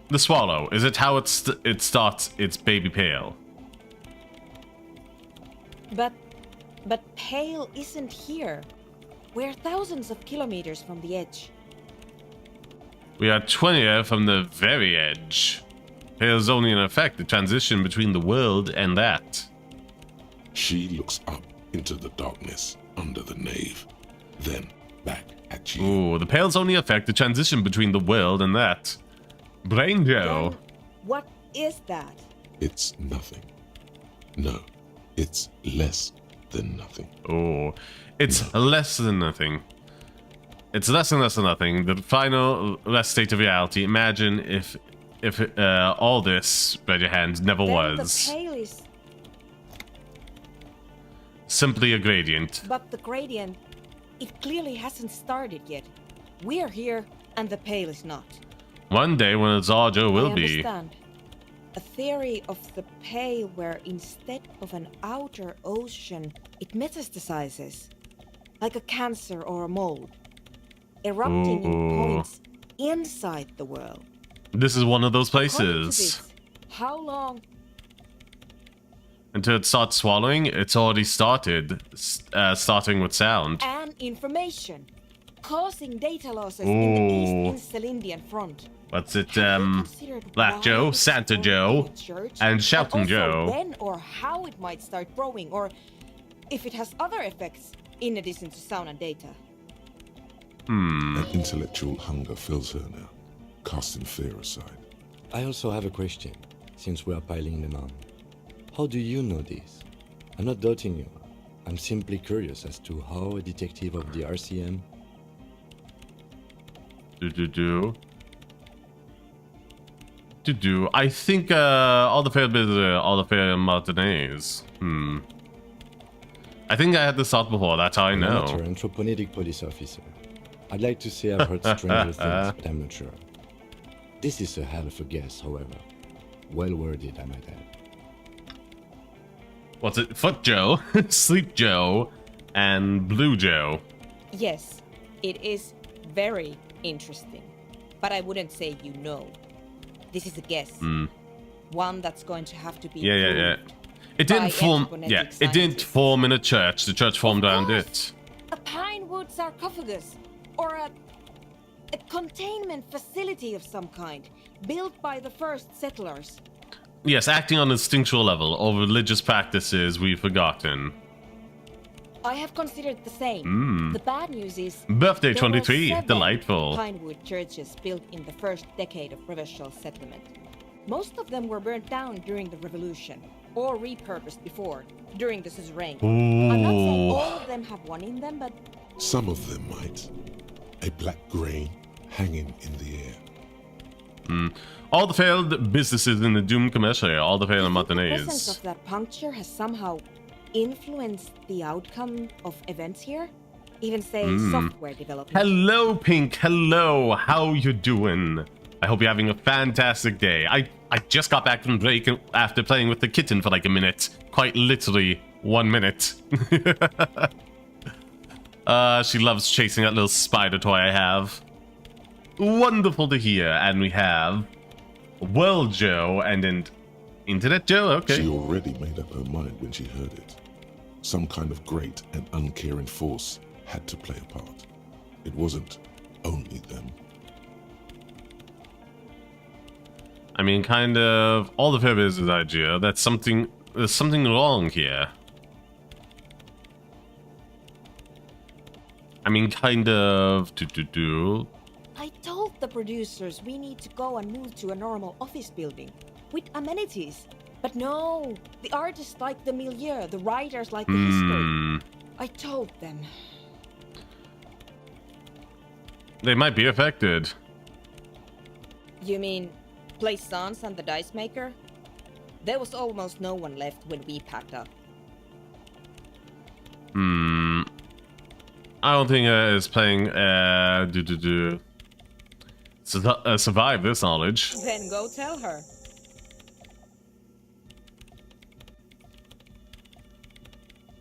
The swallow. Is it how it starts its baby pail? But Pale isn't here. We're thousands of kilometers from the edge. We are 20 from the very edge. Pale is only in effect the transition between the world and that. She looks up into the darkness under the nave, then back at you. Ooh, the pale's only affect the transition between the world and that. Brain Joe. Then what is that? It's nothing. No, it's less than nothing. Oh, it's less than nothing. It's less than nothing. The final less state of reality. Imagine if all this, spread your hands, never then was. The pale is... Simply a gradient. But the gradient, it clearly hasn't started yet. We're here, and the pale is not. One day when it's all Joe will be. I understand. A theory of the pale where instead of an outer ocean, it metastasizes. Like a cancer or a mold. Erupting in points inside the world. This is one of those According to places. this, how long? Until it starts swallowing, it's already started. Starting with sound. And information. Causing data losses in the East Insulindian front. What's it, Black Joe, Santa Joe, and Shouting Joe. When or how it might start growing, or if it has other effects in addition to sound and data. An intellectual hunger fills her now, casting fear aside. I also have a question, since we are piling them on. How do you know this? I'm not doubting you. I'm simply curious as to how a detective of the RCM... I think all the fair bits are all the fair Martinez. I think I had this thought before. That's how I know. I'm not your anthropomorphic police officer. I'd like to say I've heard stranger things, but I'm not sure. This is a hell of a guess, however. Well worded, I might add. What's it? Foot Joe, Sleep Joe, and Blue Joe. Yes, it is very interesting. But I wouldn't say you know. This is a guess. One that's going to have to be Yeah. It didn't form. Yeah, it didn't form in a church. The church formed around it. A pine wood sarcophagus, or a containment facility of some kind, built by the first settlers. Yes, acting on instinctual level or religious practices we've forgotten. I have considered the same. The bad news is Birthday there were 23, 7 delightful. pinewood churches built in the first decade of provincial settlement. Most of them were burnt down during the revolution, or repurposed before, during the suzerain. I'm not saying all of them have one in them, but... Some of them might. A black grain hanging in the air. All the failed businesses in the doomed commercial area, all the failed The presence Martinez. of that puncture has somehow influenced the outcome of events here? Even say software development. Hello, Pink. Hello. How you doing? I hope you're having a fantastic day. I just got back from break after playing with the kitten for like a minute. Quite literally 1 minute. She loves chasing that little spider toy I have. Wonderful to hear. And we have World Joe and then Internet Joe. Okay. She already made up her mind when she heard it. Some kind of great and uncaring force had to play a part. It wasn't only them. I mean, kind of, all of her is his idea. There's something wrong here. I mean, kind of, I told the producers we need to go and move to a normal office building with amenities. But no, the artists like the milieu, the writers like the history. I told them. They might be affected. You mean Plaisance and the Dice Maker? There was almost no one left when we packed up. I don't think is playing survive this knowledge. Then go tell her.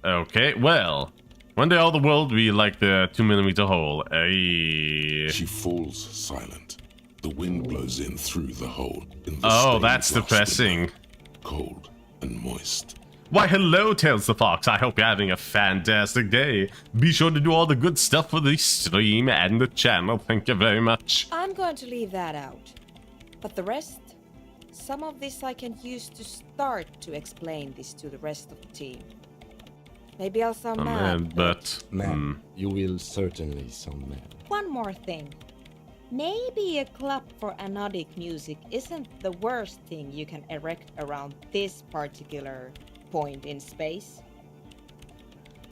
Okay, well, one day all the world will be like the 2mm hole. Ay. She falls silent. The wind blows in through the hole. In the that's depressing. Window, cold and moist. Why, hello, Tails the Fox. I hope you're having a fantastic day. Be sure to do all the good stuff for the stream and the channel. Thank you very much. I'm going to leave that out. But the rest, some of this I can use to start to explain this to the rest of the team. Maybe I'll sound mad, but... Ma'am, you will certainly sound mad. One more thing. Maybe a club for anodic music isn't the worst thing you can erect around this particular point in space.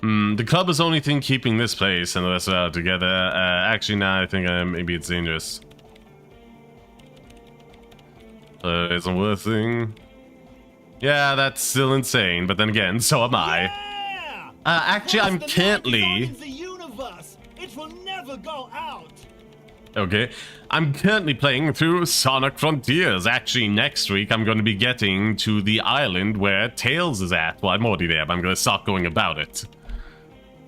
The club is the only thing keeping this place and the rest are together. Actually, now I think maybe it's dangerous. It's a worth thing. Yeah, that's still insane, but then again, so am I. Actually, I'm currently... It will never go out. Okay, I'm currently playing through Sonic Frontiers. Actually, next week I'm going to be getting to the island where Tails is at. Well, I'm already there, but I'm going to start going about it.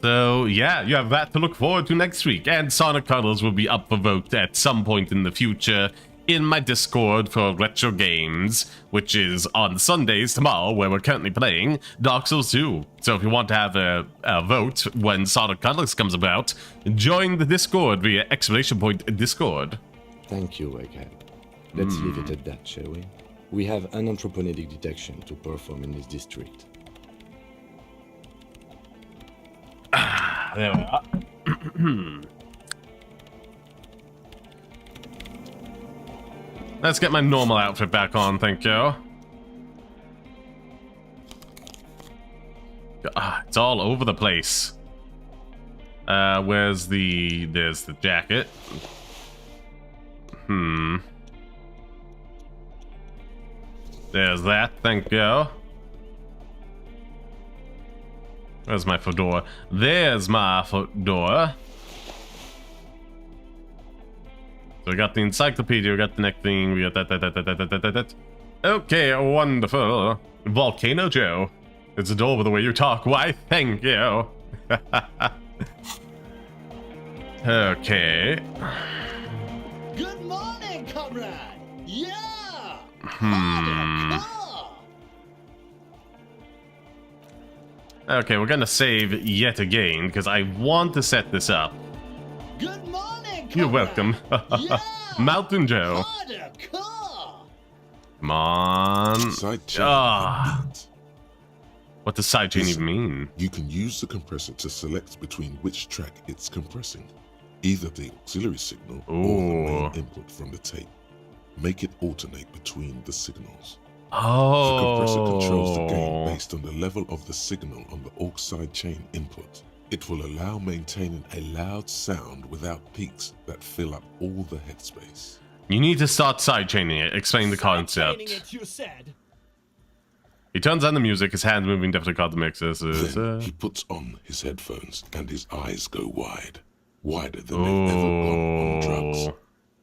So, yeah, you have that to look forward to next week. And Sonic Colors will be up for vote at some point in the future in my Discord for retro games, which is on Sundays tomorrow, where we're currently playing Dark Souls 2. So if you want to have a vote when Sonic Colors comes about, join the Discord via !Discord. Thank you, Wakeham. Let's leave it at that, shall we? We have an anthropogenic detection to perform in this district. There we are. Let's get my normal outfit back on, thank you. It's all over the place. There's the jacket. There's that, thank you. Where's my fedora? There's my fedora. So we got the encyclopedia, we got the neck thing, we got that. Okay, wonderful. Volcano Joe. It's adorable the way you talk. Why, thank you. Okay. Good morning, comrade. Yeah. Okay, we're gonna save yet again because I want to set this up. Good morning, comrade. You're welcome. Yeah. Mountain Joe. Come on. What does sidechain even mean? You can use the compressor to select between which track it's compressing, either the auxiliary signal or the main input from the tape. Make it alternate between the signals. The compressor controls the gain based on the level of the signal on the aux sidechain input. It will allow maintaining a loud sound without peaks that fill up all the headspace. You need to start sidechaining it. Explain the concept. You said. He turns on the music, his hands moving definitely caught the mixes. Then he puts on his headphones and his eyes go wide. Wider than they've ever gone on drugs.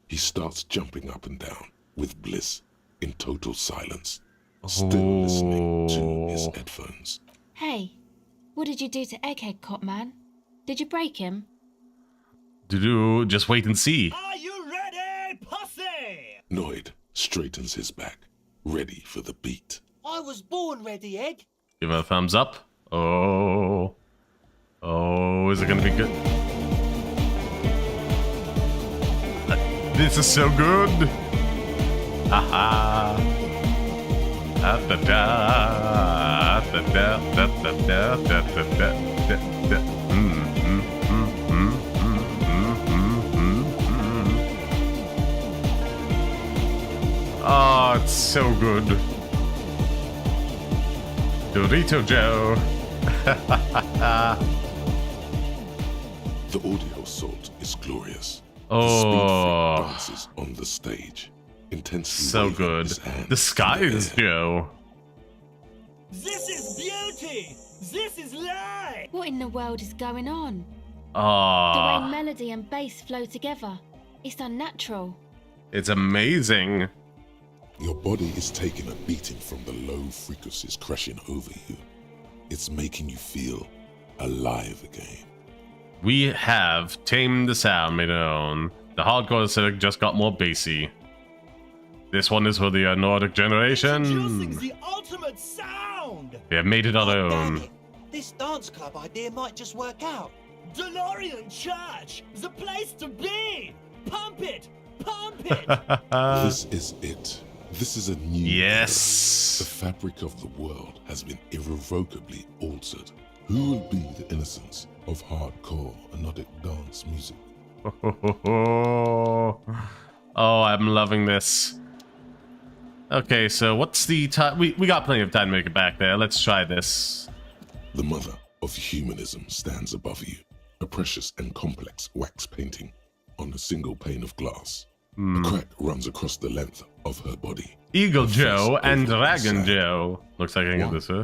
He starts jumping up and down with bliss in total silence, still listening to his headphones. Hey, what did you do to Egghead Cop Man? Did you break him? Just wait and see. Are you ready, pussy? Noid straightens his back, ready for the beat. I was born ready, Egg. Give it a thumbs up. Oh, is it gonna be good? This is so good. Haha. Oh, it's so good. Dorito Joe. The audio assault is glorious. Oh. The speed freak dances on the stage. Intensely So good. The skies, Joe. This is beauty! This is life! What in the world is going on? The Oh, way melody and bass flow together. It's unnatural. it's amazing. Your body is taking a beating from the low frequencies crashing over you. It's making you feel alive again. We have tamed the sound, made our own. The hardcore aesthetic just got more bassy. This one is for the Nordic generation. Introducing the ultimate sound! We have made it our own. This dance club idea might just work out. DeLorean Church! The place to be! Pump it! Pump it! This is it. This is a new Yes. era. The fabric of the world has been irrevocably altered. Who will be the innocence of hardcore Nordic dance music? Oh, I'm loving this. Okay, so what's the time? We got plenty of time to make it back there. Let's try this. The mother of humanism stands above you, a precious and complex wax painting on a single pane of glass. A crack runs across the length of her body. Eagle Her Joe face and over Dragon sad. Joe. Looks like I can get What? this, huh?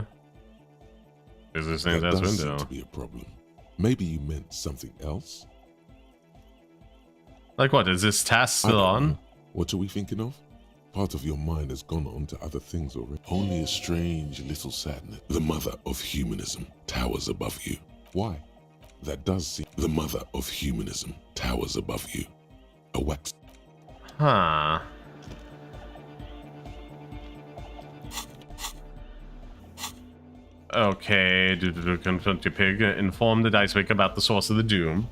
Is this That thing as does seem window? to be a problem. Maybe you meant something else? Like what? Is this task I still don't on? know. What are we thinking of? Part of your mind has gone on to other things already. Only a strange little sadness. The mother of humanism towers above you. Why? That does seem... The mother of humanism towers above you. A wax... Huh. Okay, confront your pig. Inform the Dice Wake about the source of the doom.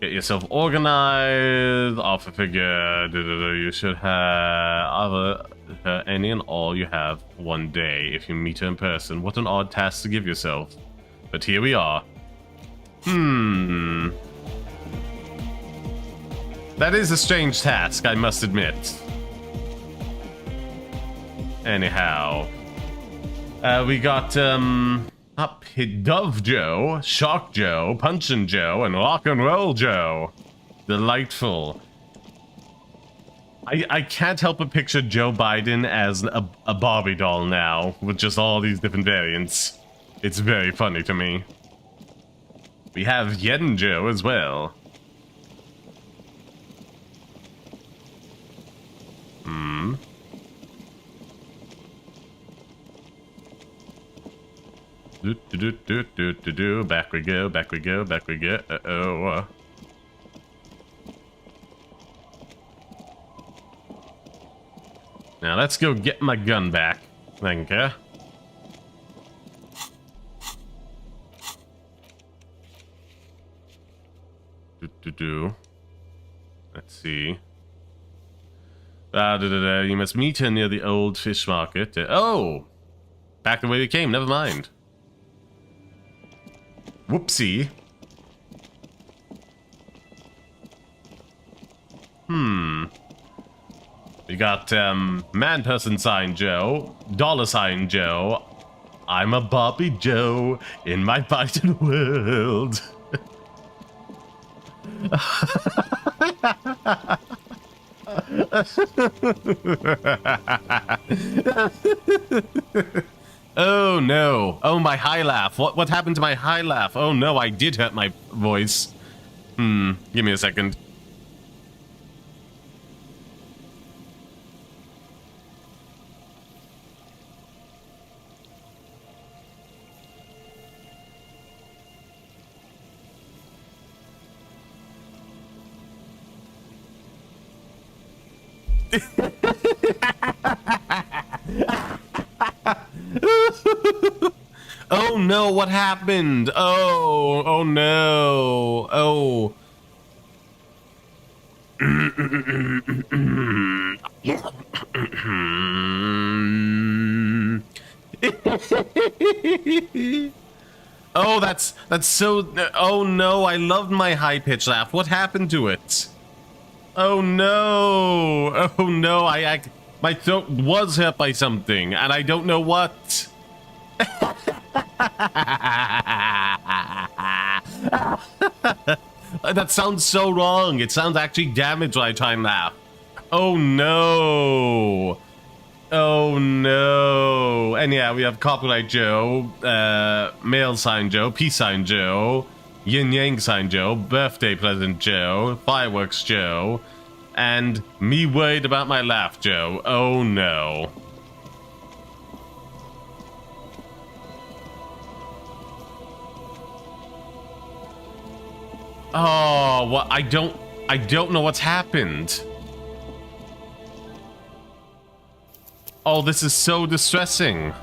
Get yourself organized. Off a figure. You should have any and all you have one day if you meet her in person. What an odd task to give yourself. But here we are. That is a strange task, I must admit. Anyhow. We got, Up Hit Dove Joe, Shock Joe, Punchin' Joe, and Rock and Roll Joe. Delightful. I can't help but picture Joe Biden as a Barbie doll now, with just all these different variants. It's very funny to me. We have Yen Joe as well. Back we go, back we go, back we go. Uh-oh. Now let's go get my gun back. Thank you. Let's see. You must meet her near the old fish market. Oh! Back the way we came, never mind. Whoopsie. We got, man person sign Joe, dollar sign Joe. I'm a Barbie Joe in my Biden world. Oh no. Oh, my high laugh. What happened to my high laugh? Oh no, I did hurt my voice. Give me a second. Oh no, what happened? Oh no. Oh. Oh, that's so... Oh no, I loved my high-pitched laugh. What happened to it? Oh no! Oh no, my throat was hurt by something, and I don't know what. That sounds so wrong. It sounds actually damaged when I try and laugh. Oh no! Oh no! And yeah, we have Copyright Joe, Mail Sign Joe, Peace Sign Joe, Yin Yang Sign Joe, Birthday Present Joe, Fireworks Joe, and me worried about my laugh Joe. Oh no. Oh, what? I don't know what's happened. Oh, this is so distressing.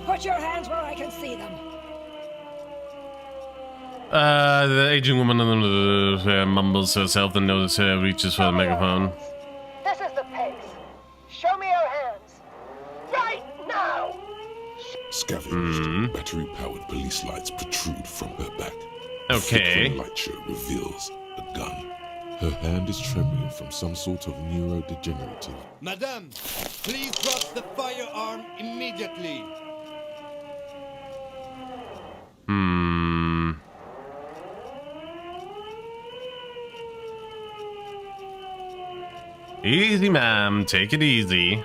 Put your hands where I can see them. The aging woman mumbles to herself and notices her reaches for the megaphone. This is the pace. Show me your hands. Right now. Scavenged, battery-powered police lights protrude from her back. Okay. A light show reveals a gun. Her hand is trembling from some sort of neurodegenerative. Madame, please drop the firearm immediately. Easy, ma'am. Take it easy.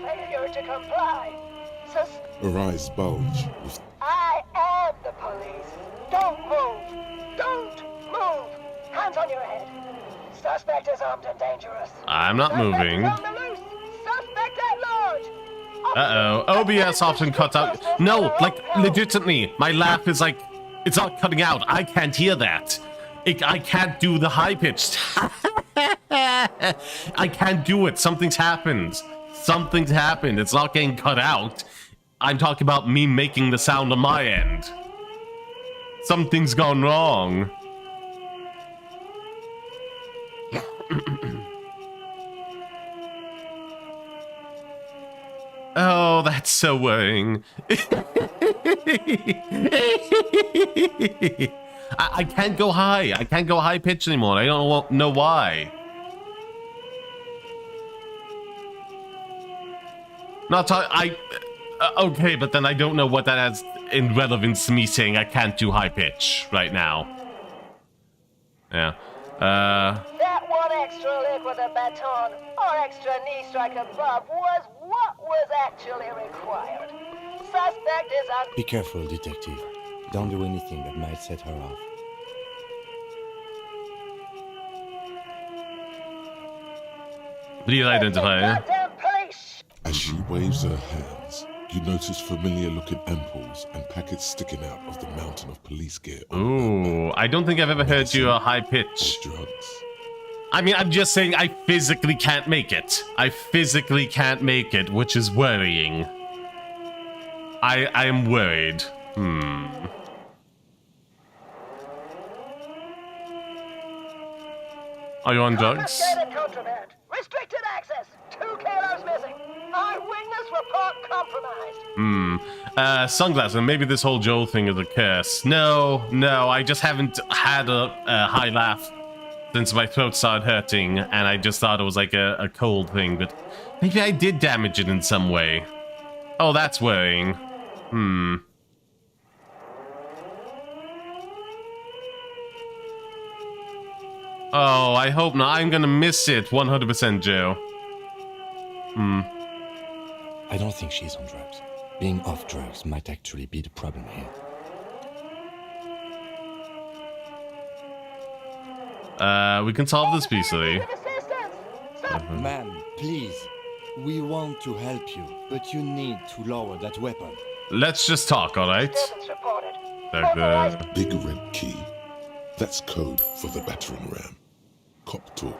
Failure to comply. Her eyes bulge with... I am the police. Don't move. Don't move. Hands on your head. Suspect is armed and dangerous. I'm not moving. Suspect at large. Uh-oh. OBS often cuts out. No, like, legitimately, my laugh is like, it's not cutting out. I can't hear that. I can't do the high-pitched. I can't do it. Something's happened. Something's happened. It's not getting cut out. I'm talking about me making the sound on my end. Something's gone wrong. Oh, that's so worrying. I can't go high. I can't go high pitch anymore. I don't know why. Not okay, but then I don't know what that has in relevance to me saying I can't do high pitch right now. Yeah. That one extra lick with a baton or extra knee strike above was what was actually required. Suspect is on... Be careful, detective. Don't do anything that might set her off. Please identify her. As she waves her hands, you notice familiar-looking ampoules and packets sticking out of the mountain of police gear. Ooh, I don't think I've ever heard you a high pitch. I mean, I'm just saying I physically can't make it. I physically can't make it, which is worrying. I am worried. Are you on drugs? Confiscated contraband. Restricted access. 2 kilos missing. Eyewitness report compromised. Sunglasses. Maybe this whole Joel thing is a curse. No, I just haven't had a high laugh since my throat started hurting, and I just thought it was like a cold thing, but maybe I did damage it in some way. Oh, that's worrying. Oh, I hope not. I'm gonna miss it 100%, Joe. I don't think she's on drugs. Being off drugs might actually be the problem here. We can solve this peacefully. Ma'am, please. We want to help you, but you need to lower that weapon. Let's just talk, alright? Big red key. That's code for the battering ram. Cop talk.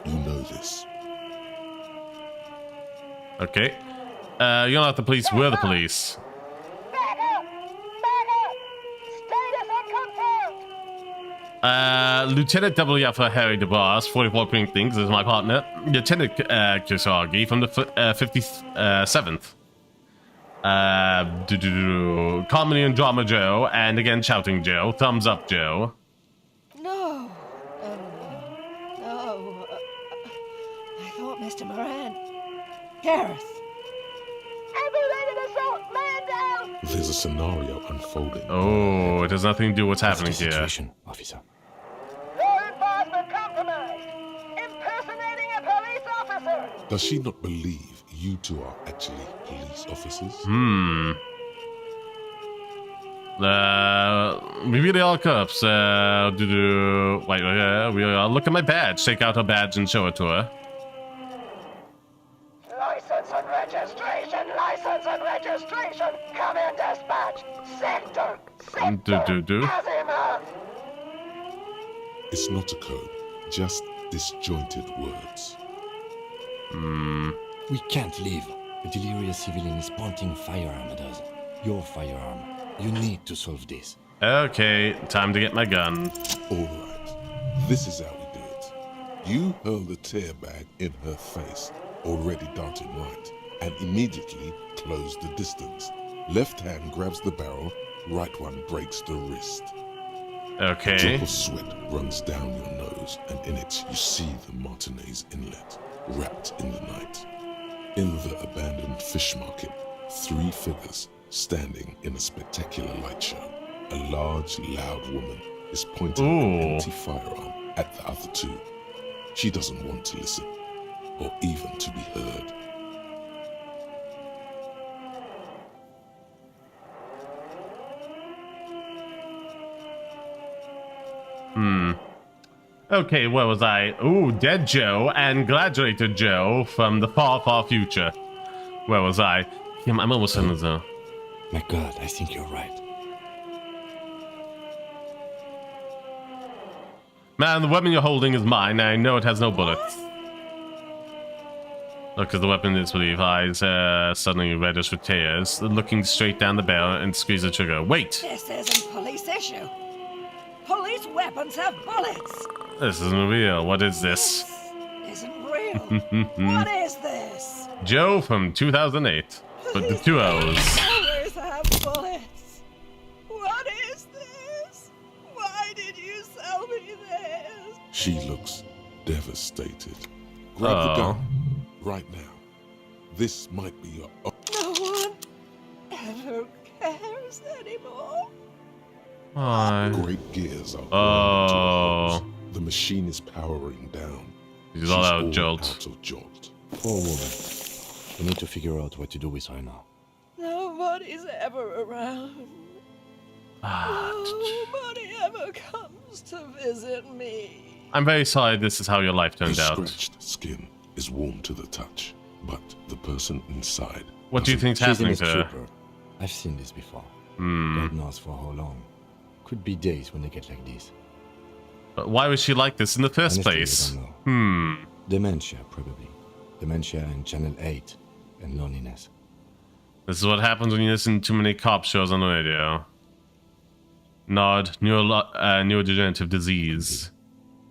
You know this. Okay. You're not the police, we're the police. Back Lieutenant W for Harry DeBoss, 44 pink things, is my partner. Lieutenant Kisagi from the 57th. Comedy and Drama Joe, and again Shouting Joe. Thumbs up Joe. No. No. I thought Mr. Moran. Gareth. Aggravated assault, man down! There's a scenario unfolding. Oh, it has nothing to do with what's happening here. Situation, officer. Law enforcement compromised. Impersonating a police officer. Does she not believe you two are actually police officers? Maybe they are cops. Wait, look at my badge. Take out her badge and show it to her. License and registration. Come in, dispatch. Sector. Azimut. It's not a code, just disjointed words. We can't leave. A delirious civilian is pointing firearm at us. Your firearm. You need to solve this. Okay, time to get my gun. Alright, this is how we do it. You hurl the tear bag in her face, already darting right, and immediately close the distance. Left hand grabs the barrel, right one breaks the wrist. Okay. A drop of sweat runs down your nose, and in it you see the Martinez inlet, wrapped in the night. In the abandoned fish market, 3 figures standing in a spectacular light show. A large, loud woman is pointing an empty firearm at the other 2. She doesn't want to listen, or even to be heard. Okay, where was I? Ooh, Dead Joe and Gladiator Joe from the far, far future. Where was I? I'm almost in the zone. My God, I think you're right. Man, the weapon you're holding is mine. I know it has no bullets. Look, because the weapon is believe eyes suddenly reddish with tears, looking straight down the barrel and squeeze the trigger. Wait! This isn't police issue. Police weapons have bullets. This isn't real. What is this? Isn't real. What is this? Joe from 2008. But the 2 O's. Always have bullets. What is this? Why did you sell me this? She looks devastated. Grab the gun right now. This might be your... No one ever cares anymore. Why? Great gears are into the machine is powering down. She's all out of jolt. Poor woman. We need to figure out what to do with her now. Nobody's ever around. Nobody ever comes to visit me. I'm very sorry this is how your life turned out. Scratched skin is warm to the touch, but the person inside... What do you think's happening to her? I've seen this before. God knows for how long. Could be days when they get like this. But why was she like this in the first place? I don't know. Dementia, probably. Dementia and Channel 8 and loneliness. This is what happens when you listen to too many cop shows on the radio. Nod, neurodegenerative disease.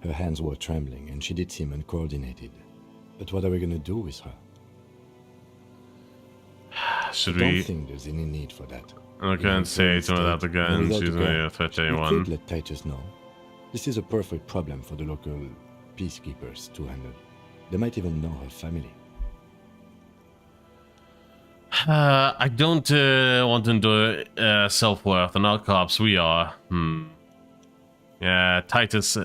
Her hands were trembling and she did seem uncoordinated. But what are we gonna do with her? Should I we... don't think there's any need for that. I can't say it without the gun. She's gonna affect anyone. We could let Titus know. This is a perfect problem for the local peacekeepers to handle. They might even know her family. I don't want them to self-worth. They're not cops. We are. Yeah, Titus.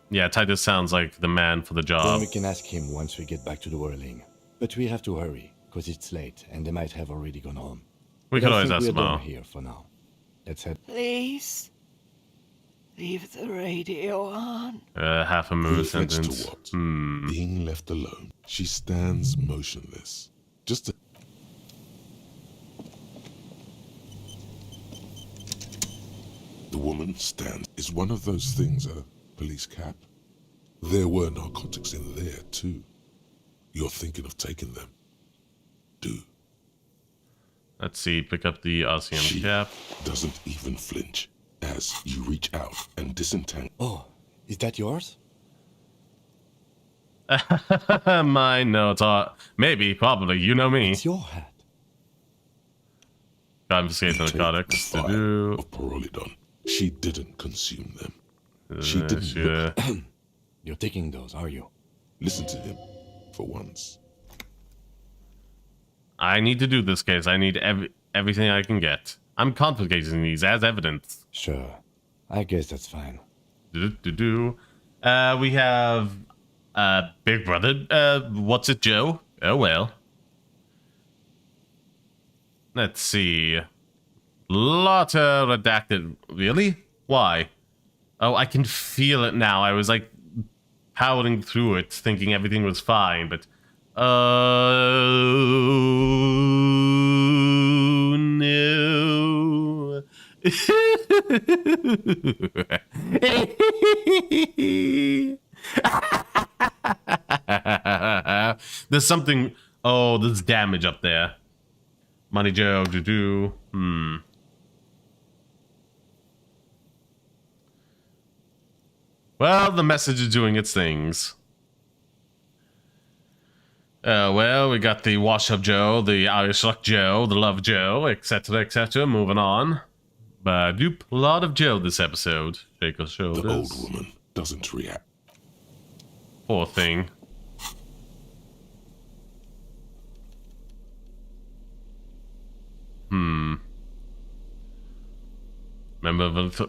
Yeah, Titus sounds like the man for the job. Then we can ask him once we get back to the whirling. But we have to hurry, because it's late, and they might have already gone home. We could always ask them them. Here for now. Let's head. Please. Leave the radio on. Half a moon sentence. To what? Being left alone. She stands motionless. Just a... The woman stands. Is one of those things a police cap? There were narcotics in there too. You're thinking of taking them. Do. Let's see, pick up the RCM cap. Doesn't even flinch at As you reach out and disentangle... Oh, is that yours? My notes are... Maybe, probably, you know me. It's your hat. Confiscate narcotics to do... of Pyrrolidon. She didn't consume them. She didn't... You're taking those, are you? Listen to him, for once. I need to do this case. I need everything I can get. I'm confiscating these as evidence. Sure. I guess that's fine. We have... Big Brother. What's it, Joe? Oh, well. Let's see. Lot of redacted. Really? Why? Oh, I can feel it now. I was, like, powering through it, thinking everything was fine, but... Oh, no. There's something... Oh, there's damage up there. Money Joe, Well, the message is doing its things. Well, we got the Wash Up Joe, the Irish Luck Joe, the Love Joe, etc., etc. Moving on. But a lot of Joe this episode. Shake her shoulders. The old woman doesn't react. Poor thing. Member of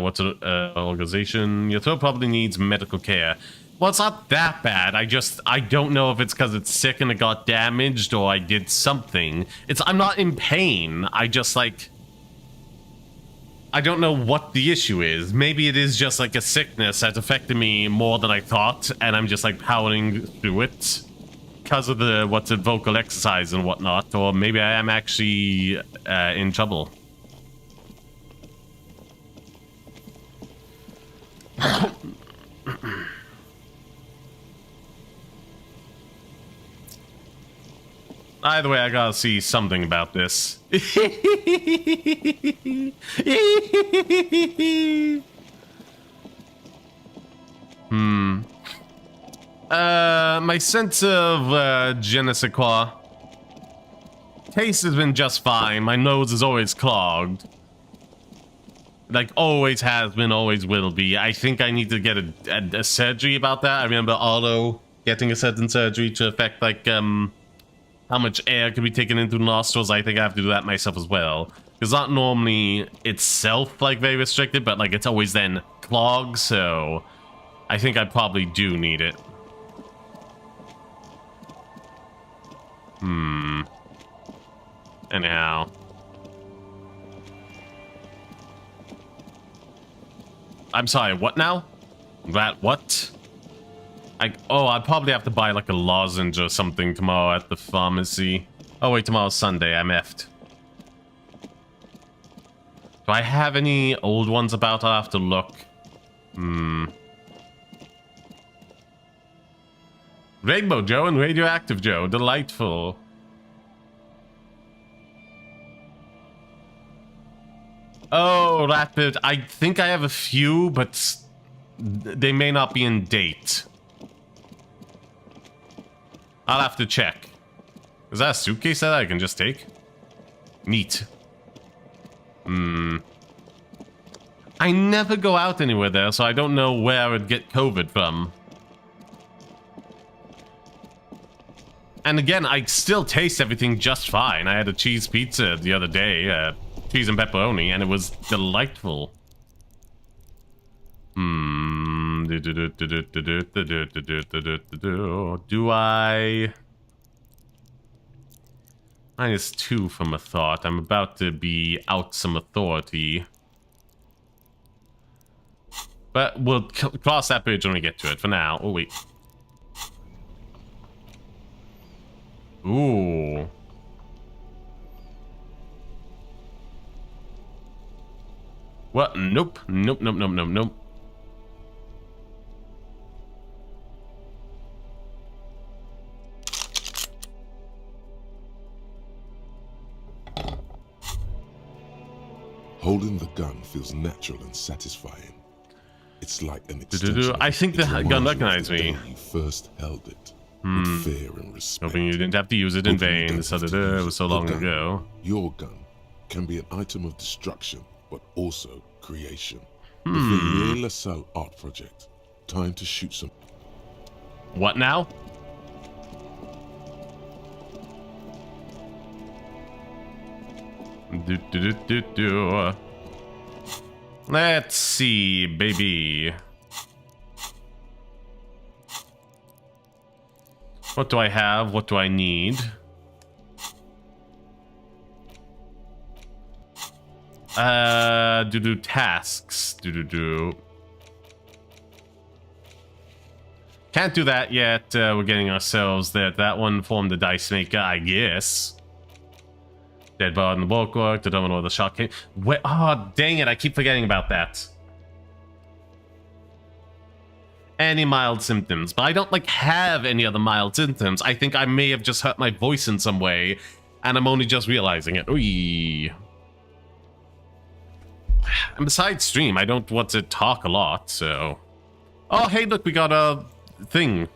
what's an organization? Your throat probably needs medical care. Well, it's not that bad. I don't know if it's because it's sick and it got damaged or I did something. I'm not in pain. I just, like... I don't know what the issue is. Maybe it is just, like, a sickness that's affected me more than I thought, and I'm just, like, powering through it because of the, vocal exercise and whatnot, or maybe I am actually in trouble. Either way, I gotta see something about this. My sense of je ne sais quoi. Taste has been just fine. My nose is always clogged. Like, always has been, always will be. I think I need to get a surgery about that. I remember Otto getting a certain surgery to affect, like, how much air can be taken into the nostrils. I think I have to do that myself as well. It's not normally itself, like, very restricted, but, like, it's always then clogged, so I think I probably do need it. Anyhow. I'm sorry, what now? That what? I'd probably have to buy like a lozenge or something tomorrow at the pharmacy. Oh wait, tomorrow's Sunday, I'm effed. Do I have any old ones about? I'll have to look. Rainbow Joe and Radioactive Joe, delightful. Oh, Rapid, I think I have a few, but they may not be in date. I'll have to check. Is that a suitcase that I can just take? Neat. I never go out anywhere there, so I don't know where I would get COVID from. And again, I still taste everything just fine. I had a cheese pizza the other day, cheese and pepperoni, and it was delightful. Do I... -2 from a thought. I'm about to be out some authority. But we'll cross that bridge when we get to it. For now. Oh, wait. Ooh. What? Nope. Nope, nope, nope, nope, nope. Holding the gun feels natural and satisfying. It's like an extension. I think the gun recognized me. You first held it with fear and respect. Hoping you didn't have to use it in vain. It was so long ago. Your gun can be an item of destruction, but also creation. The Furry LaSalle art project. Time to shoot some. What now? Let's see, baby. What do I have? What do I need? Do tasks. Can't do that yet. We're getting ourselves there. That one formed the dice maker, I guess. Dead body in the bulwark, determine where the shot came. Where? Oh, dang it, I keep forgetting about that. Any mild symptoms, but I don't, like, have any other mild symptoms. I think I may have just hurt my voice in some way, and I'm only just realizing it. Oy. And besides stream, I don't want to talk a lot, so... Oh, hey, look, we got a thing.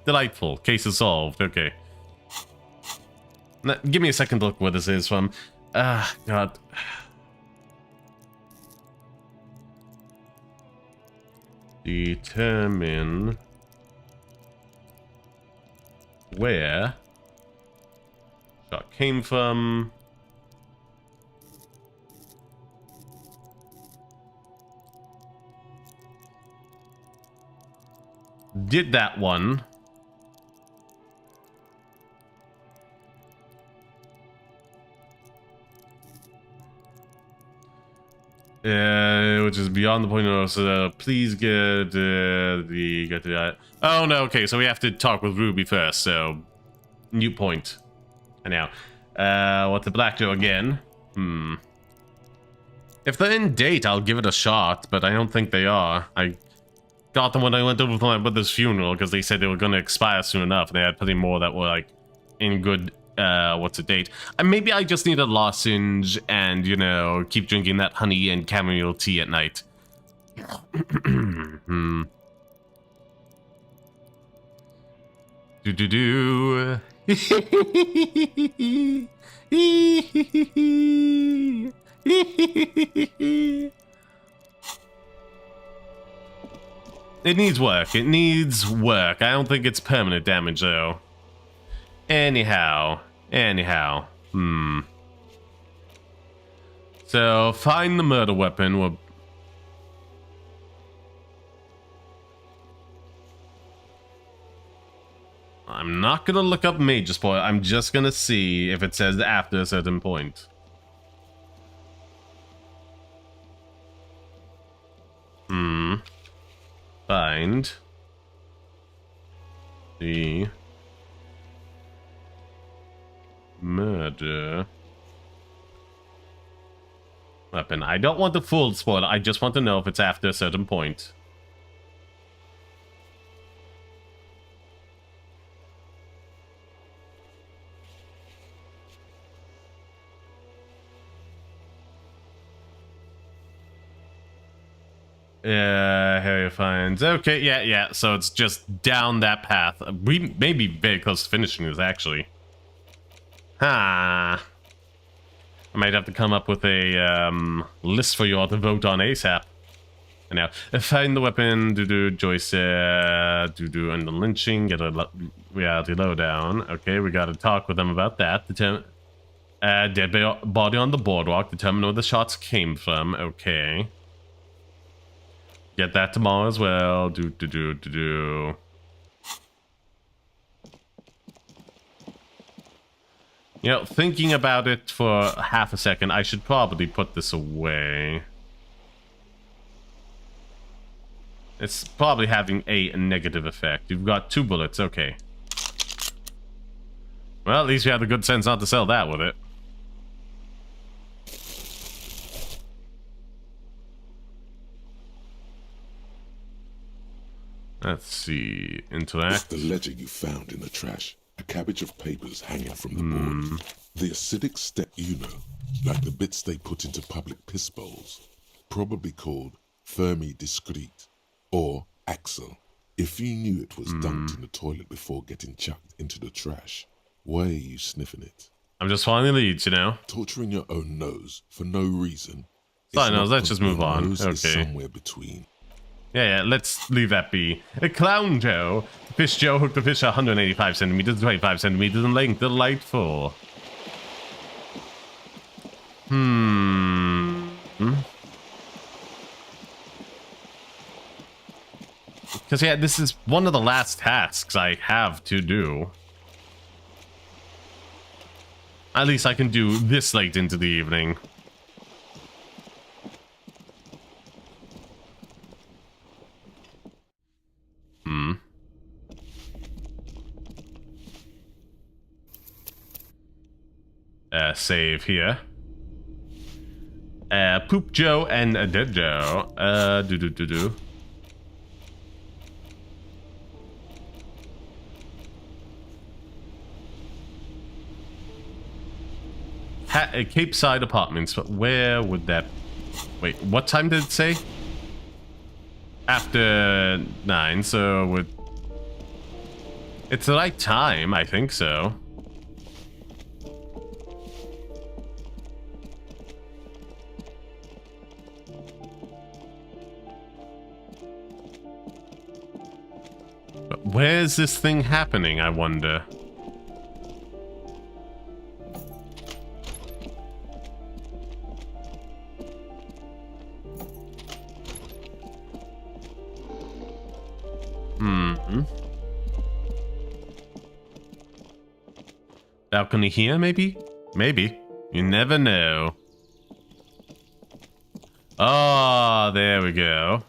Delightful. Case is solved. Okay. Now, give me a second to look where this is from. God. Determine where shot came from. Did that one. Which is beyond the point of, so please get the oh no, okay, so we have to talk with Ruby first, so new point. And now what's the black Joe again? If they're in date, I'll give it a shot, but I don't think they are. I got them when I went over to my brother's funeral because they said they were going to expire soon enough, and they had plenty more that were like in good what's a date. Maybe I just need a lozenge and, you know, keep drinking that honey and chamomile tea at night. Do. It needs work. It needs work. I don't think it's permanent damage, though. Anyhow. So, find the murder weapon. I'm not gonna look up major spoiler. I'm just gonna see if it says after a certain point. Find the murder weapon. I don't want the full spoiler. I just want to know if it's after a certain point. Harry finds. Okay, yeah. So it's just down that path. We may be very close to finishing this, actually. I might have to come up with a list for you all to vote on ASAP. And now, find the weapon. Joyce. And the lynching. Get a reality lowdown. Okay, we gotta talk with them about that. Dead body on the boardwalk. Determine where the shots came from. Okay. Get that tomorrow as well. You know, thinking about it for half a second, I should probably put this away. It's probably having a negative effect. You've got 2 bullets, okay. Well, at least you had the good sense not to sell that with it. Let's see. Interact. It's the ledger you found in the trash. A cabbage of papers hanging from the board. The acidic step, like the bits they put into public piss bowls. Probably called Fermi Discrete or Axel. If you knew it was dumped in the toilet before getting chucked into the trash, why are you sniffing it? I'm just following the leads, Torturing your own nose for no reason. Side nose, let's just move on. Okay. Somewhere between. Yeah, let's leave that be. A Clown Joe. Fish Joe hooked the fish 185 centimeters, 25 centimeters in length. Delightful. Because, yeah, this is one of the last tasks I have to do. At least I can do this late into the evening. Save here. Poop Joe and Dead Joe. Cape Side Apartments, but where would that... Wait, what time did it say? After 9, so it's the right time, I think so. But where's this thing happening, I wonder? Balcony here, maybe? Maybe. You never know. Oh, there we go.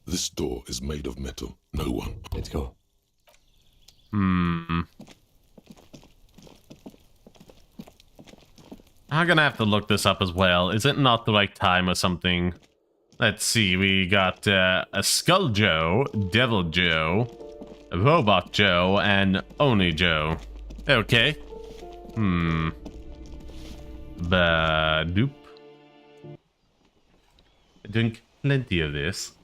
This door is made of metal. No one. Let's go. I'm gonna have to look this up as well. Is it not the right time or something? Let's see. We got a Skull Joe, Devil Joe, Robot Joe, and Oni Joe. Okay. Ba-doop. Drink plenty of this.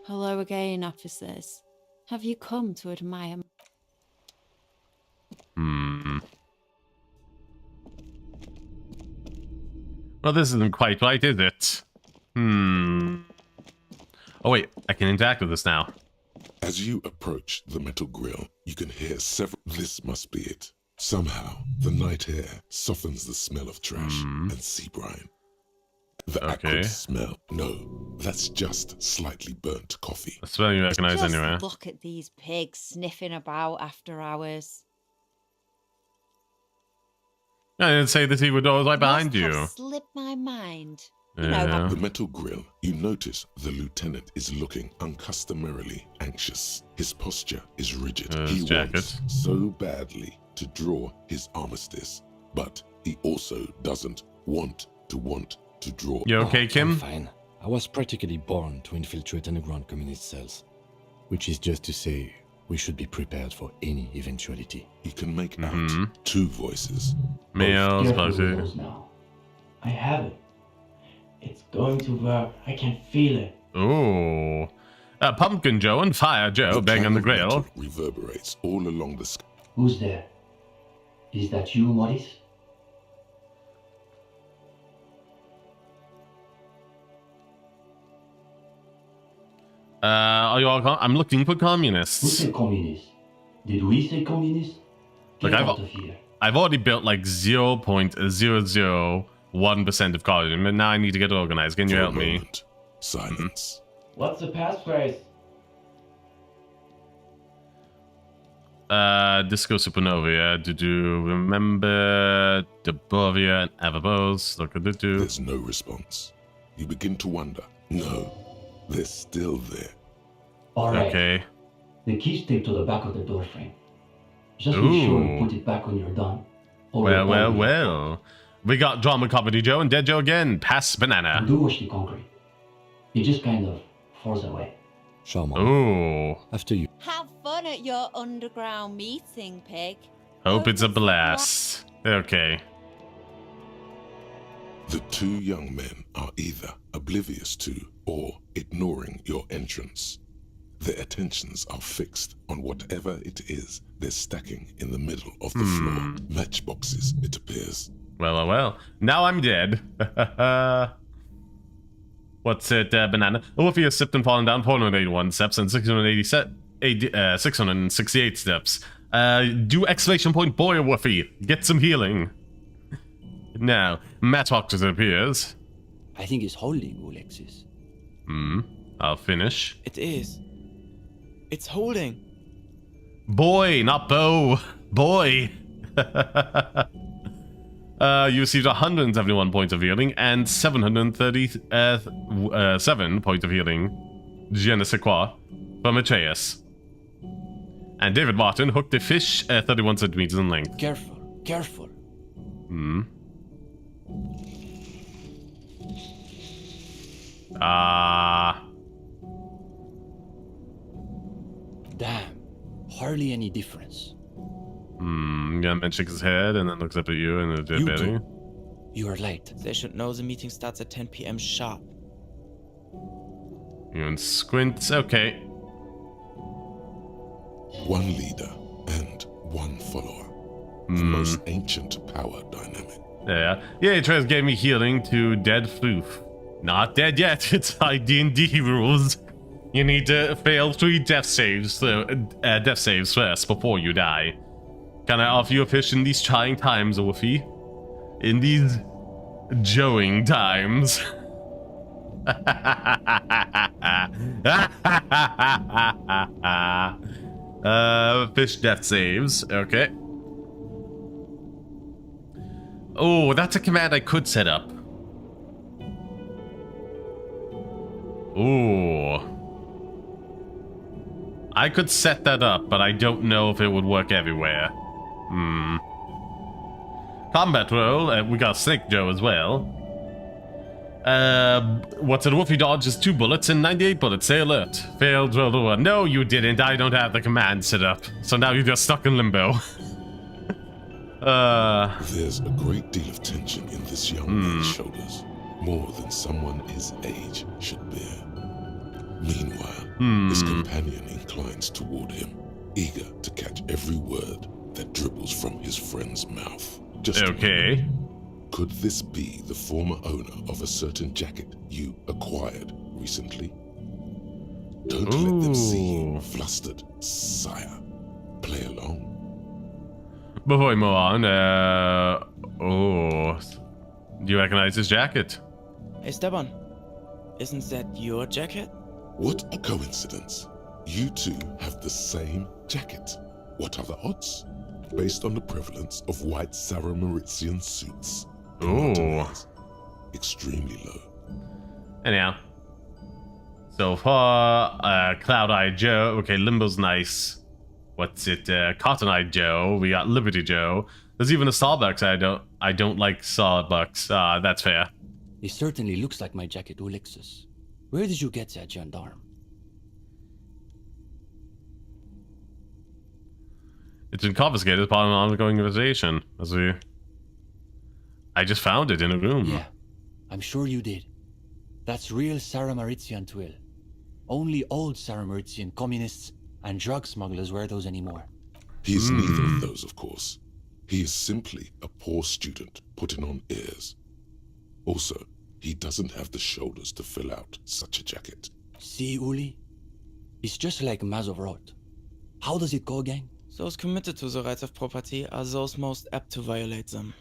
Hello again, officers. Have you come to admire? Well, this isn't quite right, is it? Oh wait, I can interact with this now. As you approach the metal grill, you can hear several... This must be it. Somehow, the night air softens the smell of trash and sea brine. The acrid smell. No, that's just slightly burnt coffee. A smell you recognize Just anywhere. look at these pigs sniffing about after hours. I didn't say that he would always right behind Must you. have slipped my mind. The metal grill. You notice the lieutenant is looking uncustomarily anxious. His posture is rigid. He wants so badly to draw his armistice, but he also doesn't want to draw. You okay, Kim? I'm fine. I was practically born to infiltrate underground communist cells, which is just to say we should be prepared for any eventuality. You can make out two voices. Males, now. I have it. It's going to work. I can feel it. Ooh. Pumpkin Joe and Fire Joe bang on the grill. Reverberates all along the sky. Who's there? Is that you, Maurice? Are you all I'm looking for communists. Who said communist? Did we say communist? Get Look, out of here. I've already built like 0.001% of column, and now I need to get organized. Can you help me? Silence. What's the passphrase? Disco Supernovia. Do you remember Debovia and Avabos? Look at the two. There's no response. You begin to wonder. No, they're still there. Alright. Okay. The key's taped to the back of the door frame. Just be sure to put it back when you're done. Well. We got Drama Comedy Joe and Dead Joe again. Pass banana. Do watch the concrete. It just kind of falls away. Shaman. Ooh. After you. Have fun at your underground meeting, pig. Hope it's a blast. Okay. The two young men are either oblivious to or ignoring your entrance. Their attentions are fixed on whatever it is they're stacking in the middle of the floor. Matchboxes, it appears. Well. Now I'm dead. What's it, banana? Wolfie has slipped and fallen down 481 steps and 668 steps. Do exclamation point boy, Wolfie. Get some healing. Now, Matchboxes appears. I think it's holding, Alexis. I'll finish. It is. It's holding. Boy, not bow. Boy. You received 171 points of healing and 737 points of healing. Je ne sais quoi. From Atreus. And David Martin hooked a fish 31 centimeters in length. Careful. Damn. Hardly any difference. Gunman shakes his head and then looks up at you and is betting. You are late. They should know the meeting starts at 10 p.m. sharp. You and squints. Okay. One leader and one follower. The most ancient power dynamic. Yeah, Atreus gave me healing to dead floof. Not dead yet. It's like D&D rules. You need to fail 3 death saves first before you die. Can I offer you a fish in these trying times, Wolfie? In these joeing times. Fish death saves. Okay. Oh, that's a command I could set up. Ooh. I could set that up, but I don't know if it would work everywhere. Combatroll, we got Snake Joe as well. What's it? Wolfie dodges 2 bullets and 98 bullets. Stay alert. Failed roll to 1. No, you didn't. I don't have the command set up. So now you're just stuck in limbo. There's a great deal of tension in this young man's shoulders. More than someone his age should bear. Meanwhile, his companion inclines toward him, eager to catch every word that dribbles from his friend's mouth. Just okay. Could this be the former owner of a certain jacket you acquired recently? Don't let them see you flustered, sire. Play along. Before we move on, do you recognize his jacket? Hey, Esteban, isn't that your jacket? What a coincidence. You two have the same jacket. What are the odds? Based on the prevalence of white Saramaritian suits. Ooh. Extremely low. Anyhow. So far, Cloud-Eyed Joe. Okay, Limbo's nice. What's it? Cotton-Eyed Joe. We got Liberty Joe. There's even a Starbucks. I don't like Starbucks. That's fair. It certainly looks like my jacket, Alexis. Where did you get that, gendarme? It's been confiscated as part of an ongoing investigation. I just found it in a room. Yeah, I'm sure you did. That's real Saramaritian twill. Only old Saramaritian communists and drug smugglers wear those anymore. He is neither of those, of course. He is simply a poor student putting on airs. Also, he doesn't have the shoulders to fill out such a jacket. See, Uli? It's just like Mazovrot. How does it go, gang? Those committed to the rights of property are those most apt to violate them.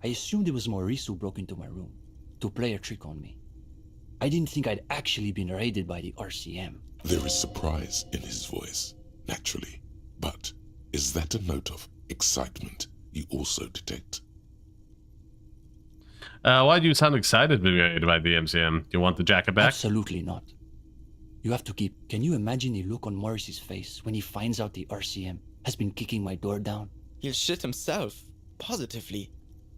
I assumed it was Maurice who broke into my room to play a trick on me. I didn't think I'd actually been raided by the RCM. There is surprise in his voice, naturally. But Is that a note of excitement you also detect? Why do you sound excited about the MCM? Do you want the jacket back? Absolutely not. You have to keep... Can you imagine the look on Morris's face when he finds out the RCM has been kicking my door down? He'll shit himself. Positively.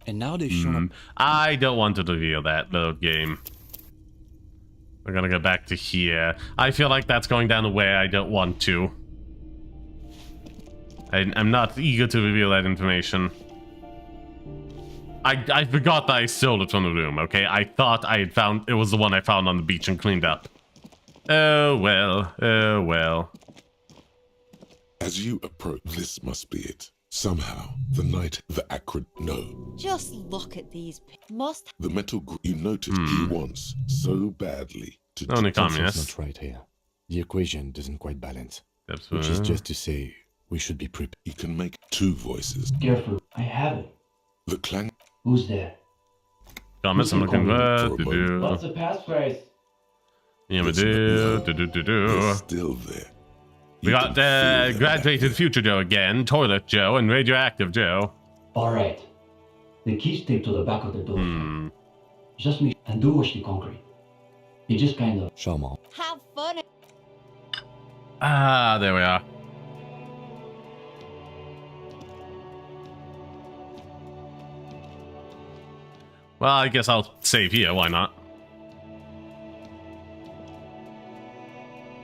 And now they've shown up... I don't want to reveal that, little game. We're gonna go back to here. I feel like that's going down a way I don't want to. I'm not eager to reveal that information. I forgot that I stole it from the room, okay? I thought I had found... It was the one I found on the beach and cleaned up. Oh, well. Oh, well. As you approach, this must be it. Somehow, the night, the acrid, no. Just look at these. The metal you noted he wants so badly to... Only Something's communist. not right here. The equation doesn't quite balance. That's which is just to say, we should be prepared. You can make two voices. Careful, I have it. The clang... Who's there? Comments I'm looking for. What's the passphrase? Yeah, we do. They're still there. We got graduated future Joe again, toilet Joe, and radioactive Joe. Alright. The key's taped to the back of the door. Just make and do wash the concrete. It just kind of... Shaman. Have fun. Ah, there we are. Well, I guess I'll save here, why not?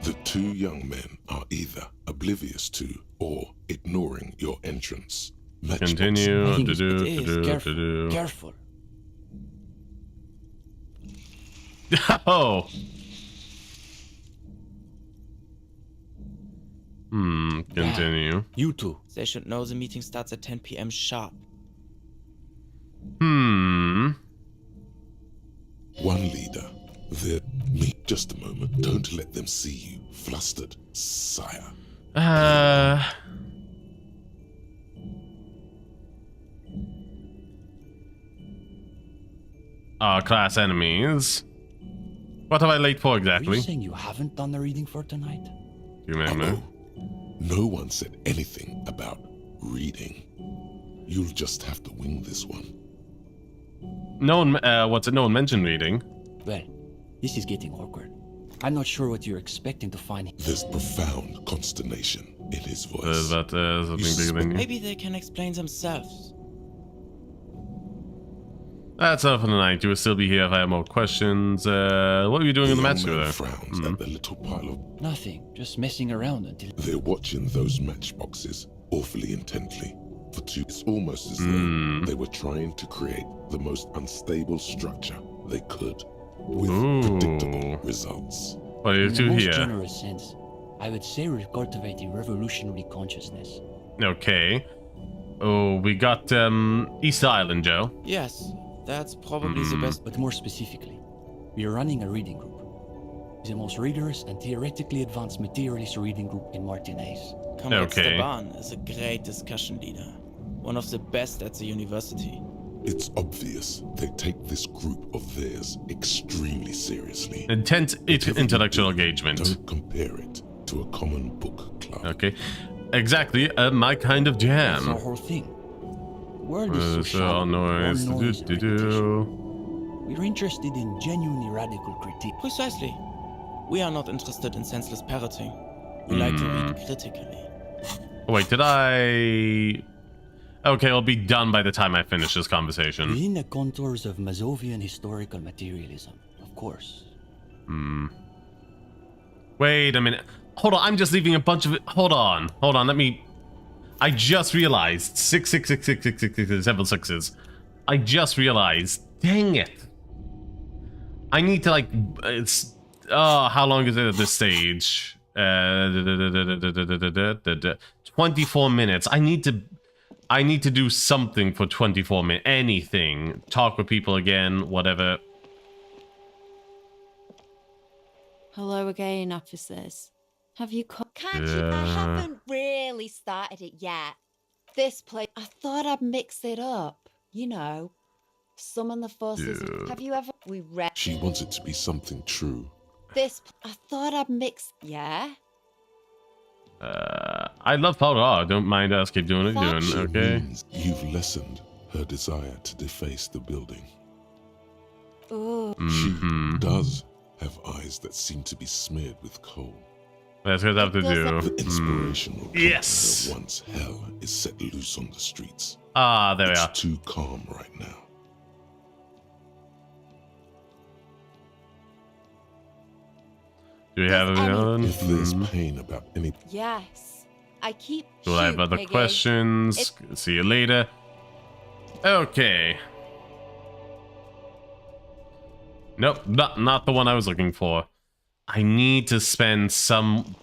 The two young men are either oblivious to or ignoring your entrance. Continue to Careful. Careful. Oh. Continue. You two. They should know the meeting starts at 10 p.m. sharp. One leader. Me. Just a moment. Don't let them see you flustered, sire. Our class enemies. What am I late for exactly? Are you saying you haven't done the reading for tonight? Do you remember? No one said anything about reading. You'll just have to wing this one. No one, no one mentioned reading. Well, this is getting awkward. I'm not sure what you're expecting to find. There's profound consternation in his voice. Something bigger than you. Maybe they can explain themselves. That's all for tonight. You will still be here if I have more questions. What are you doing in the match there? Frowns at the little pile of... Nothing. Just messing around until... They're watching those matchboxes awfully intently. For two, it's almost as though they were trying to create the most unstable structure they could, with predictable results. What are you two here? In the most generous sense, I would say we're cultivating revolutionary consciousness. Okay. Oh, we got East Island, Joe. Yes, that's probably the best. But more specifically, we are running a reading group. It's the most rigorous and theoretically advanced materialist reading group in Martinez. Comrade Esteban is a great discussion leader. One of the best at the university. It's obvious they take this group of theirs extremely seriously. Intense intellectual engagement. Don't compare it to a common book club. Okay. Exactly, my kind of jam. That's our whole thing. World is so all noise. We're interested in genuinely radical critique. Precisely. We are not interested in senseless parroting. We like to read critically. Wait, did I... Okay, I'll be done by the time I finish this conversation. Within the contours of Mazovian historical materialism, of course. Wait a minute. Hold on, I'm just leaving a bunch of it. Hold on, let me... I just realized 7 sixes. I just realized. Dang it. I need to, like... It's... Oh, how long is it at this stage? 24 minutes. I need to do something for 24 minutes. Anything. Talk with people again, whatever. Hello again, officers. Have you come? Can't you? I haven't really started it yet. This place... I thought I'd mix it up. You know, summon the forces. Have you ever... We read... She wants it to be something true. This... I thought I'd mix... Yeah? I love powder. I don't mind us. Keep doing it. She Okay. means you've lessened her desire to deface the building. Oh. She does have eyes that seem to be smeared with coal. That's what I have to do. The inspirational Yes. that once hell is set loose on the streets. Ah, there we are. It's too calm right now. Do we have anyone? If there's pain about any... Yes. I keep. Do I have shoot, other Piggy. questions? See you later. Okay. Nope, not the one I was looking for. I need to spend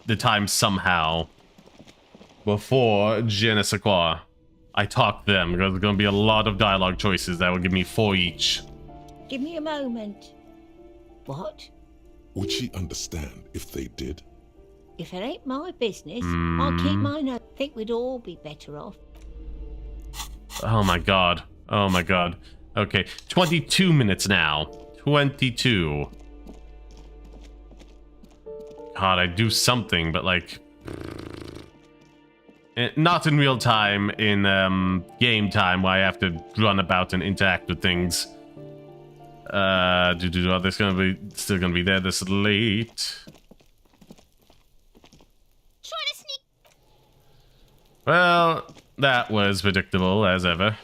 the time somehow before Je ne sais quoi. I talk to them because there's going to be a lot of dialogue choices that will give me 4 each. Give me a moment. What? Would she understand if they did? If it ain't my business, I'll keep mine up. Think we'd all be better off. Oh my god. Oh my god. Okay, 22 minutes now. 22. God, I do something, but like... not in real time, in game time, where I have to run about and interact with things. Are they still gonna be there this late? Try to sneak. Well, that was predictable as ever.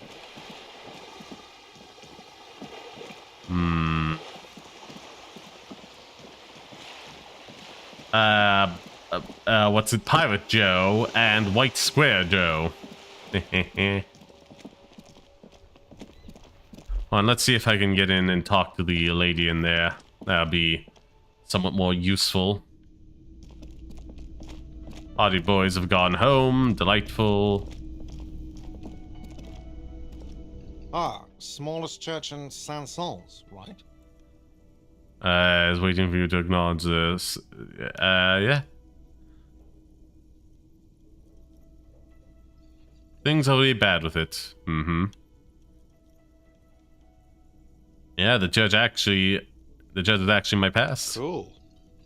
What's it? Pirate Joe and White Square Joe. Come on, let's see if I can get in and talk to the lady in there. That'll be somewhat more useful. Party boys have gone home. Delightful. Ah, smallest church in Saint-Saëns, right? I was waiting for you to acknowledge this. Yeah. Things are really bad with it. Yeah, the church is actually my past. Cool.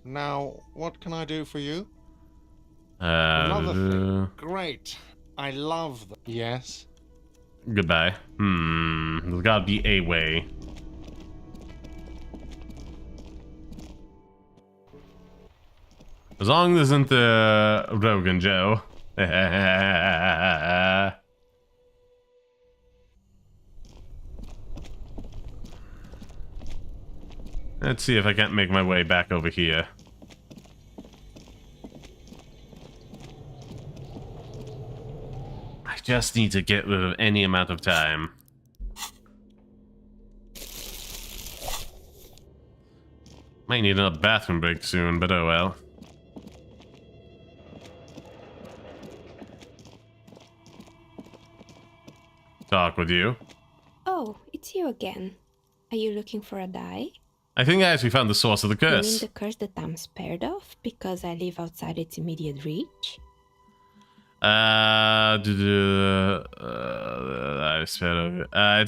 Now, what can I do for you? Another thing. Great. I love them. Yes? Goodbye. There's gotta be a way. As long as it isn't the Rogan Joe. Let's see if I can't make my way back over here. I just need to get rid of any amount of time. Might need another bathroom break soon, but oh well. Talk with you. Oh, it's you again. Are you looking for a dye? I think I actually found the source of the You mean curse. the curse that I'm spared of because I live outside its immediate reach? It's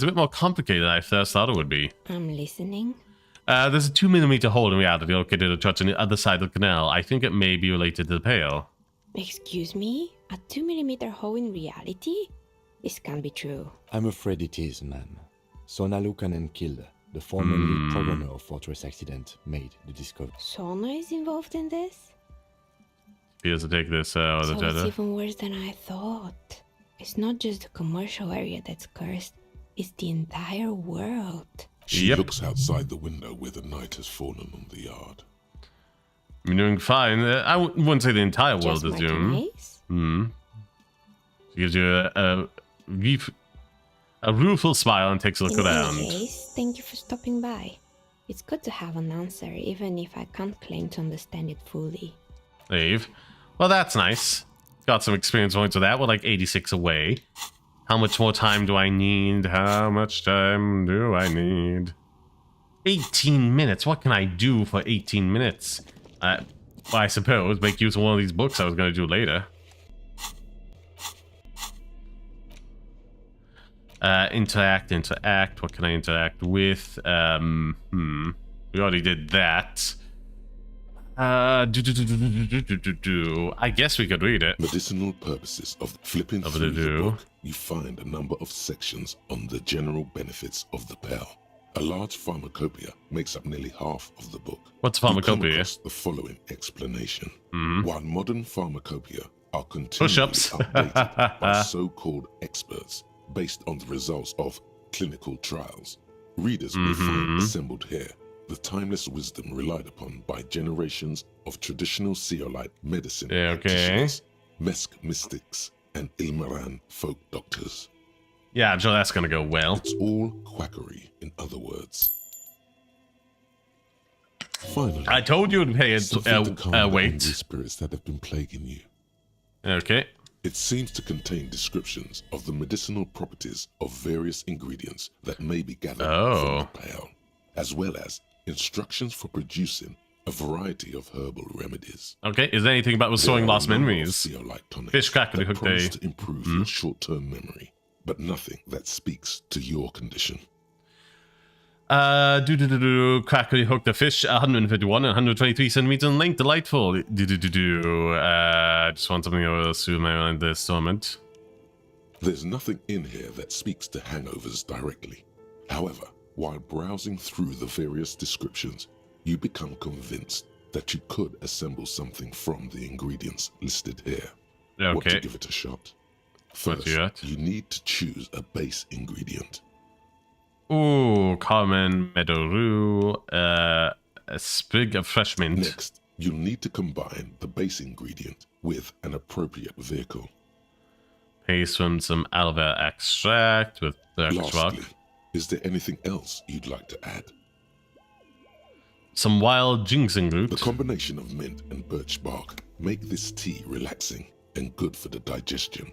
a bit more complicated than I first thought it would be. I'm listening. There's a 2mm hole in reality located at church on the other side of the canal. I think it may be related to the pail. Excuse me? A 2mm hole in reality? This can't be true. I'm afraid it is, ma'am. Sona Lukanen killed the former lead programmer of Fortress Accident made the discovery. Sona is involved in this? He has to take this with So the it's Jedi. even worse than I thought. It's not just the commercial area that's cursed, it's the entire world. She looks outside the window where the night has fallen on the yard. I'm doing fine. I wouldn't say the entire world Just is my doomed. She gives you a rueful smile and takes a look In around. any case, thank you for stopping by. It's good to have an answer, even if I can't claim to understand it fully. Dave. Well, that's nice. Got some experience points with that. We're like 86 away. How much more time do I need? How much time do I need? 18 minutes. What can I do for 18 minutes? Well, I suppose make use of one of these books I was going to do later. Interact. What can I interact with? We already did that. I guess we could read it. Medicinal purposes of flipping through the book, you find a number of sections on the general benefits of the pill. A large pharmacopoeia makes up nearly half of the book. What's pharmacopoeia? You come across the following explanation. While modern pharmacopoeia are continually Push-ups. updated by so-called experts based on the results of clinical trials, readers will find assembled here the timeless wisdom relied upon by generations of traditional Seolite medicine practitioners, Mesk mystics, and Ilmaran folk doctors. Yeah, I'm sure that's gonna go well. It's all quackery, in other words. Finally, I told you to pay it. Wait. The spirits that have been plaguing you. Okay. It seems to contain descriptions of the medicinal properties of various ingredients that may be gathered from the pale, as well as instructions for producing a variety of herbal remedies. Okay, is there anything about restoring lost memories? Fish cracker hook day. To improve your short-term memory, but nothing that speaks to your condition. Crackly hook the fish, 151 and 123 centimeters in length. Delightful. Just want something to soothe my mind this moment. There's nothing in here that speaks to hangovers directly. However, while browsing through the various descriptions, you become convinced that you could assemble something from the ingredients listed here. Okay. Want to give it a shot? First, you need to choose a base ingredient. Ooh, common meadow rue, a sprig of fresh mint. Next, you'll need to combine the base ingredient with an appropriate vehicle. Paste from some aloe vera extract with birch rock. Lastly, is there anything else you'd like to add? Some wild ginseng root. The combination of mint and birch bark make this tea relaxing and good for the digestion.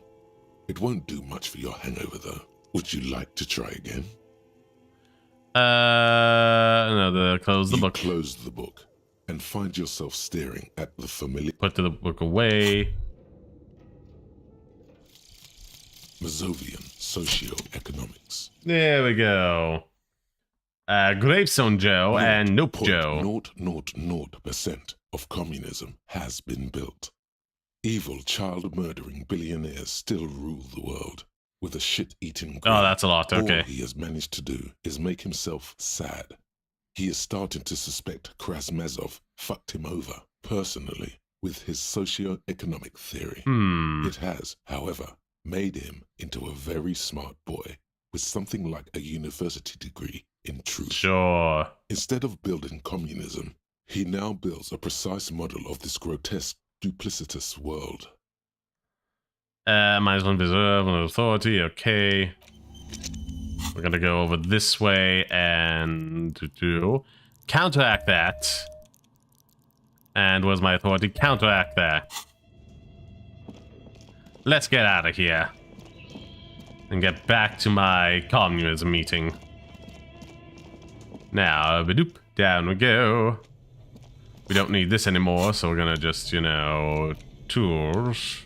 It won't do much for your hangover though. Would you like to try again? No, close the book. Close the book and find yourself staring at the familiar. Put the book away. Mazovian Socioeconomics. There we go. Gravestone Joe and Nope Joe. 0.000% of communism has been built. Evil child-murdering billionaires still rule the world. With a shit-eating Oh, that's a lot, okay. All he has managed to do is make himself sad. He is starting to suspect Krasmazov fucked him over, personally, with his socio-economic theory. It has, however, made him into a very smart boy, with something like a university degree in truth. Sure. Instead of building communism, he now builds a precise model of this grotesque, duplicitous world. Might as well preserve an authority, okay. We're gonna go over this way and counteract that. And where's my authority? Counteract that. Let's get out of here. And get back to my communism meeting. Now, badoop, down we go. We don't need this anymore, so we're gonna just, you know, tours.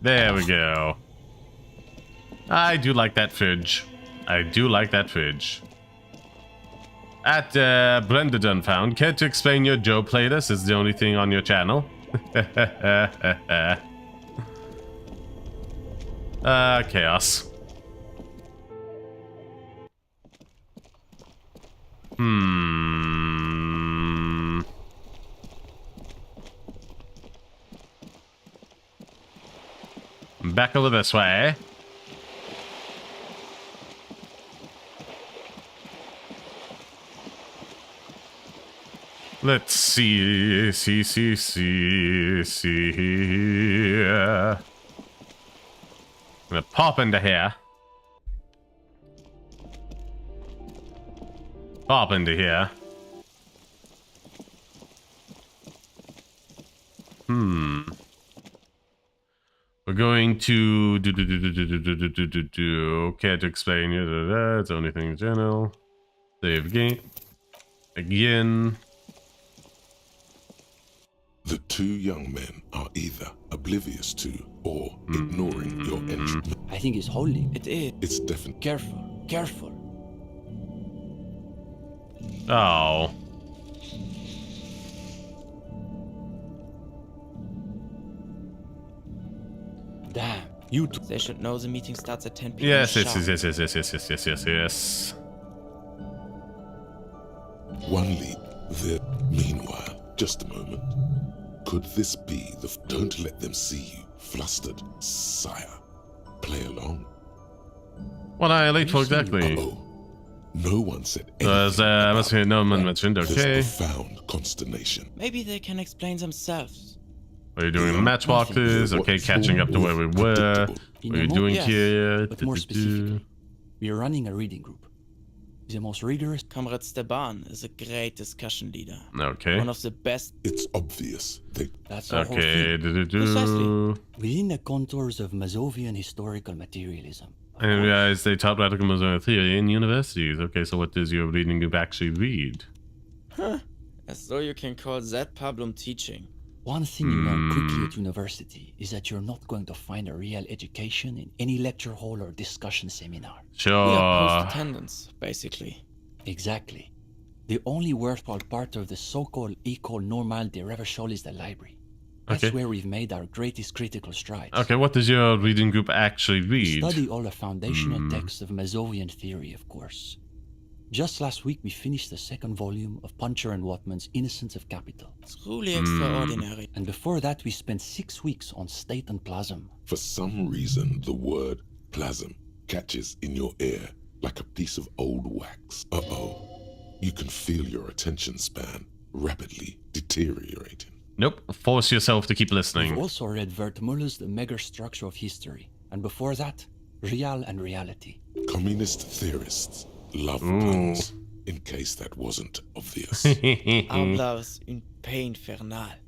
There we go. I do like that fridge. I do like that fridge. At Brenda Dunfound, care to explain your Joe playlist? Is the only thing on your channel. Chaos. Back over this way. Let's see. I'm gonna pop into here. Pop into here. We're going to care to explain. It's the only thing in general. Save game. Again. The two young men are either oblivious to or ignoring your entry. I think it's holy. It is. It's definitely Careful, careful. Oh. Damn, you They should know the meeting starts at 10 p.m. Yes, sharp. yes. One lead. Meanwhile, just a moment. Could this be the... Don't let them see you flustered, sire. Play along. What are you late for exactly? No one said anything. Must be no one mentioned, okay. There's profound consternation. Maybe they can explain themselves. What are you doing in the matchboxes? Okay, catching up to where we were. What are you doing here? But more specifically, we are running a reading group. The most rigorous... Comrade Steban is a great discussion leader. Okay. One of the best... It's obvious. That's our whole okay. thing. Precisely. Within the contours of Mazovian historical materialism. I realize they taught radical Muslim theory in universities. Okay, so what does your reading group actually read? Huh. As though you can call that problem teaching. One thing you learn quickly at university is that you're not going to find a real education in any lecture hall or discussion seminar. Sure. We are post-attendance, basically. Exactly. The only worthwhile part of the so-called École Normale de Reverchol is the library. That's where we've made our greatest critical strides. Okay, what does your reading group actually read? We study all the foundational texts of Mazovian theory, of course. Just last week, we finished the second volume of Puncher and Watman's Innocence of Capital. Truly extraordinary. And before that, we spent 6 weeks on State and Plasm. For some reason, the word plasm catches in your ear like a piece of old wax. You can feel your attention span rapidly deteriorating. Nope. Force yourself to keep listening. We've also read Wertmüller's The Megastructure of History. And before that, Real and Reality. Communist theorists love puns, in case that wasn't obvious. Hablas une paix infernale.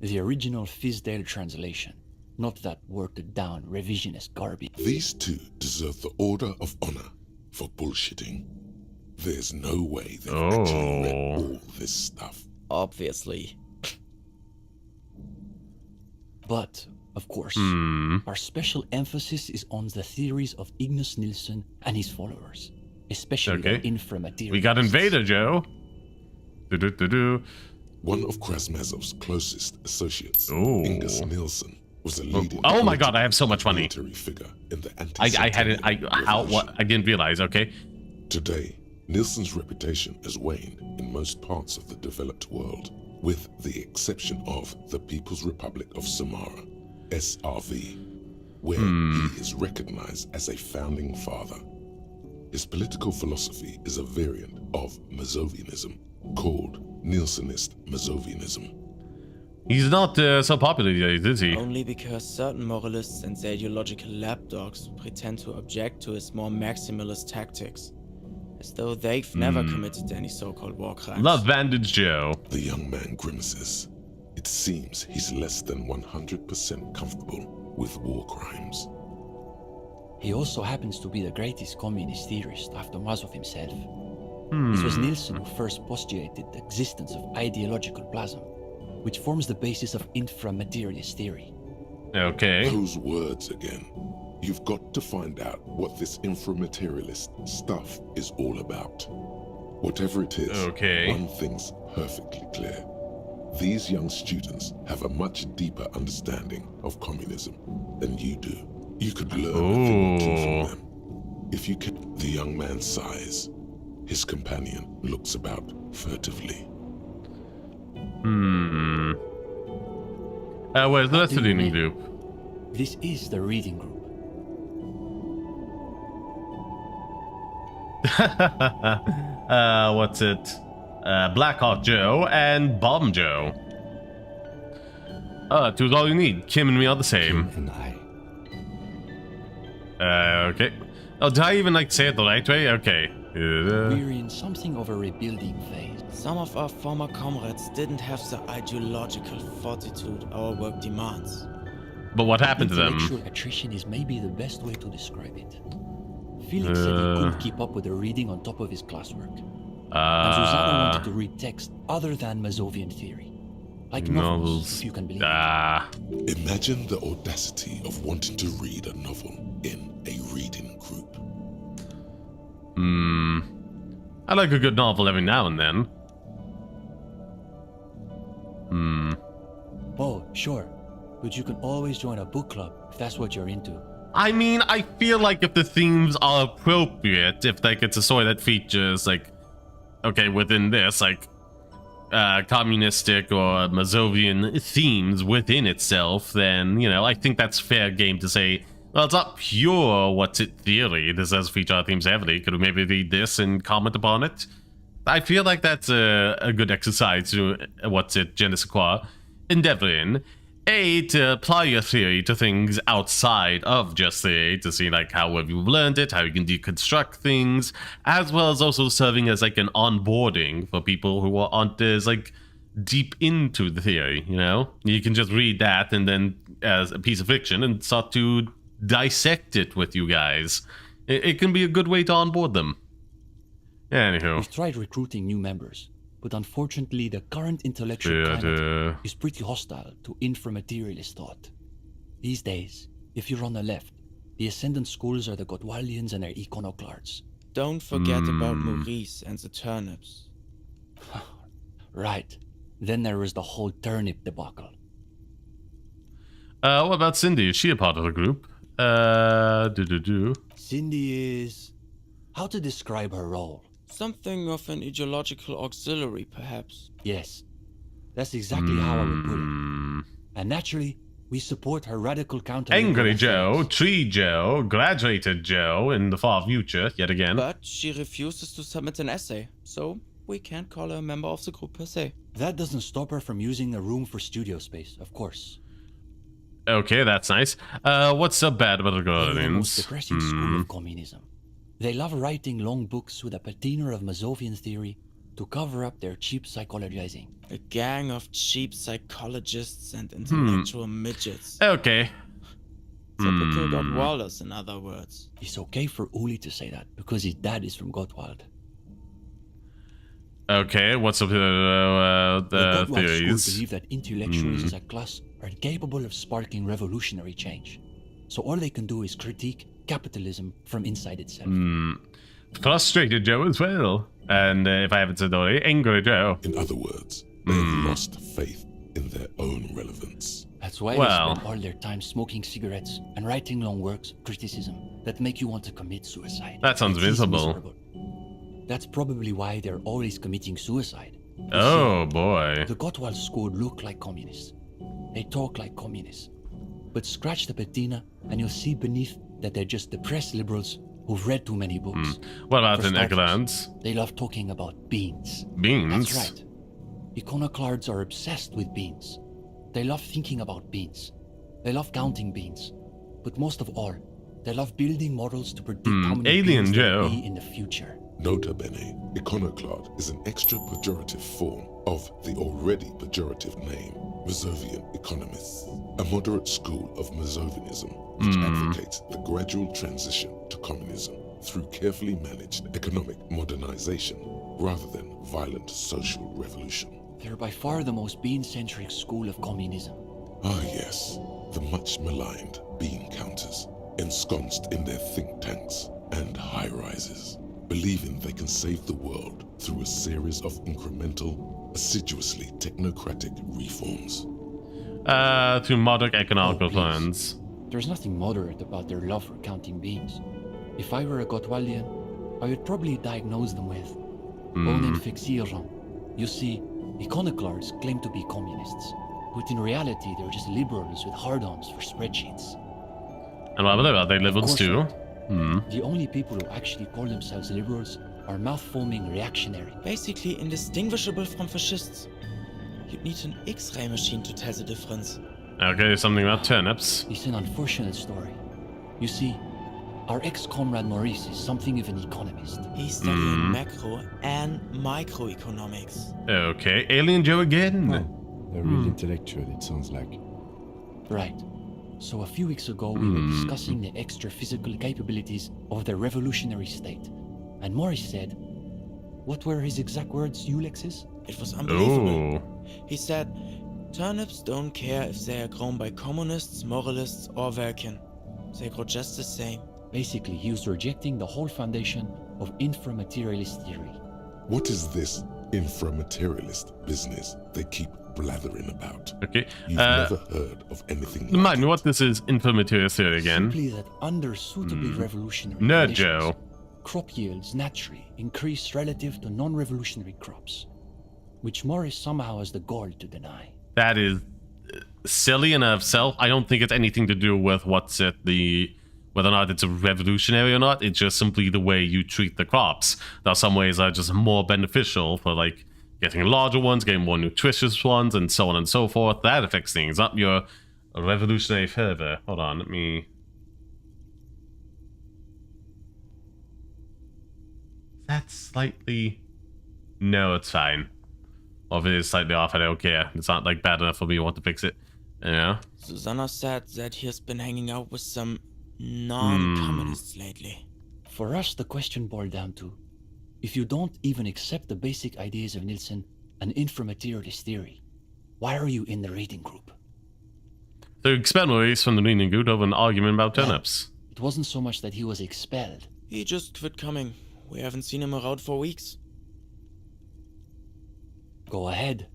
The original Fizdale translation, not that watered down revisionist garbage. These two deserve the Order of Honor for bullshitting. There's no way they've actually read all this stuff. Obviously. But, of course, our special emphasis is on the theories of Ignace Nilsson and his followers. Especially the inframaterial. We got Invader Joe. One of Krasmazov's closest associates, Ignace Nilsson, was a leading. Oh my god, I have so much money. Figure in the I had it. I didn't realize. Okay. Today, Nilsson's reputation has waned in most parts of the developed world, with the exception of the People's Republic of Samara, SRV, where he is recognized as a founding father. His political philosophy is a variant of Mazovianism, called Nilssonist Mazovianism. He's not so popular these days, is he? Only because certain moralists and their ideological lapdogs pretend to object to his more maximalist tactics, as though they've never committed any so-called war crimes. Love Bandage Joe. The young man grimaces. It seems he's less than 100% comfortable with war crimes. He also happens to be the greatest communist theorist after Mazov himself. It was Nilsson who first postulated the existence of ideological plasm, which forms the basis of inframaterialist theory. Okay. Those words again. You've got to find out what this inframaterialist stuff is all about. Whatever it is, one thing's perfectly clear. These young students have a much deeper understanding of communism than you do. You could learn a thing or two from them. If you can, the young man sighs. His companion looks about furtively. Where's the rest of the reading group? This is the reading group. What's it? Blackhawk Joe and Bomb Joe. Two's all you need. Kim and me are the same. Kim and I. Okay. Oh, did I even say it the right way? Okay. We're in something of a rebuilding phase. Some of our former comrades didn't have the ideological fortitude our work demands. But what happened to them? Intellectual attrition is maybe the best way to describe it. Felix said he couldn't keep up with the reading on top of his classwork. And Susanna wanted to read text other than Mazovian theory. Like novels, if you can believe it. Imagine the audacity of wanting to read a novel in a reading group. I like a good novel every now and then. Oh, sure. but you can always join a book club if that's what you're into. I mean, I feel like if the themes are appropriate, if like it's a story that features like, okay, within this, like, communistic or Mazovian themes within itself, then, you know, I think that's fair game to say, well, it's not pure what's it theory. This does feature our themes heavily. Could we maybe read this and comment upon it? I feel like that's a good exercise to, what's it, je ne sais quoi, endeavor in. To apply your theory to things outside of just theory, to see like how have you learned it, how you can deconstruct things, as well as also serving as like an onboarding for people who aren't as like deep into the theory, you know? You can just read that and then as a piece of fiction and start to dissect it with you guys. It can be a good way to onboard them. Anywho. We've tried recruiting new members, but unfortunately the current intellectual climate is pretty hostile to inframaterialist thought. These days, if you're on the left, the ascendant schools are the Godwaldians and their iconoclasts. Don't forget about Maurice and the turnips. Right. Then there was the whole turnip debacle. What about Cindy? Is she a part of the group? Cindy is... How to describe her role? Something of an ideological auxiliary, perhaps. Yes. That's exactly how I would put it. And naturally, we support her radical counter. Angry Joe, Tree Joe, Graduated Joe in the far future, yet again. But she refuses to submit an essay, so we can't call her a member of the group per se. That doesn't stop her from using a room for studio space, of course. Okay, that's nice. What's so bad about the Guardians? They're the most aggressive school of communism. They love writing long books with a patina of Mazovian theory to cover up their cheap psychologizing. A gang of cheap psychologists and intellectual midgets. Okay. Typical Gottwalders, in other words. It's okay for Uli to say that, because his dad is from Gottwald. Okay, what's up with the theories? Schools believe that intellectuals as a class are incapable of sparking revolutionary change. So all they can do is critique capitalism from inside itself. Frustrated Joe as well. And if I haven't said already, Angry Joe. In other words, they've lost faith in their own relevance. That's why they spend all their time smoking cigarettes and writing long works of criticism that make you want to commit suicide. That sounds miserable. That's probably why they're always committing suicide. Oh boy. The Gottwald school look like communists. They talk like communists. But scratch the patina and you'll see beneath that they're just depressed liberals who've read too many books. What about in Egglands? They love talking about beans. Beans? That's right. Iconoclasts are obsessed with beans. They love thinking about beans. They love counting beans. But most of all, they love building models to predict how many Alien beans Joe. there'll be in the future. Nota bene, iconoclast is an extra pejorative form of the already pejorative name, Mazovian economists, a moderate school of Mazovianism which advocates the gradual transition to communism through carefully managed economic modernization rather than violent social revolution. They're by far the most bean-centric school of communism. Ah yes, the much maligned bean counters, ensconced in their think tanks and high-rises, believing they can save the world through a series of incremental, assiduously technocratic reforms. Through moderate economical plans. There's nothing moderate about their love for counting beans. If I were a Gottwaldian, I would probably diagnose them with Onenfixierung. You see, iconoclasts claim to be communists, but in reality they're just liberals with hard-ons for spreadsheets. And what about they liberals too? The only people who actually call themselves liberals are mouth-foaming reactionary. Basically indistinguishable from fascists. You'd need an X-ray machine to tell the difference. Okay, something about turnips. It's an unfortunate story. You see, our ex-comrade Maurice is something of an economist. He's studying macro and microeconomics. Okay, Alien Joe again. A real intellectual, it sounds like. Right. So a few weeks ago, we were discussing the extra physical capabilities of the revolutionary state. And Maurice said, what were his exact words, Ulex's? It was unbelievable. He said, turnips don't care if they are grown by communists, moralists, or Vulcan. They grow just the same. Basically, he was rejecting the whole foundation of inframaterialist theory. What is this inframaterialist business they keep blathering about. Okay. You've never heard of anything like remind me what this is informative theory again. Simply that under suitably revolutionary Nerd conditions, Joe. crop yields naturally increase relative to non-revolutionary crops, which Morris somehow has the gall to deny. That is silly in itself. I don't think it's anything to do with whether or not it's a revolutionary or not. It's just simply the way you treat the crops. Now, some ways are just more beneficial for like getting larger ones, getting more nutritious ones, and so on and so forth. That affects things, not your revolutionary fervor. Hold on, let me... That's slightly... No, it's fine. Or if it is slightly off, I don't care. It's not like bad enough for me to want to fix it. Yeah. Susanna said that he has been hanging out with some non-communists lately. For us, the question boiled down to, if you don't even accept the basic ideas of Nielsen and inframaterialist theory, why are you in the reading group? The expelled Maurice from the reading group over an argument about turnips. It wasn't so much that he was expelled. He just quit coming. We haven't seen him around for weeks. Go ahead.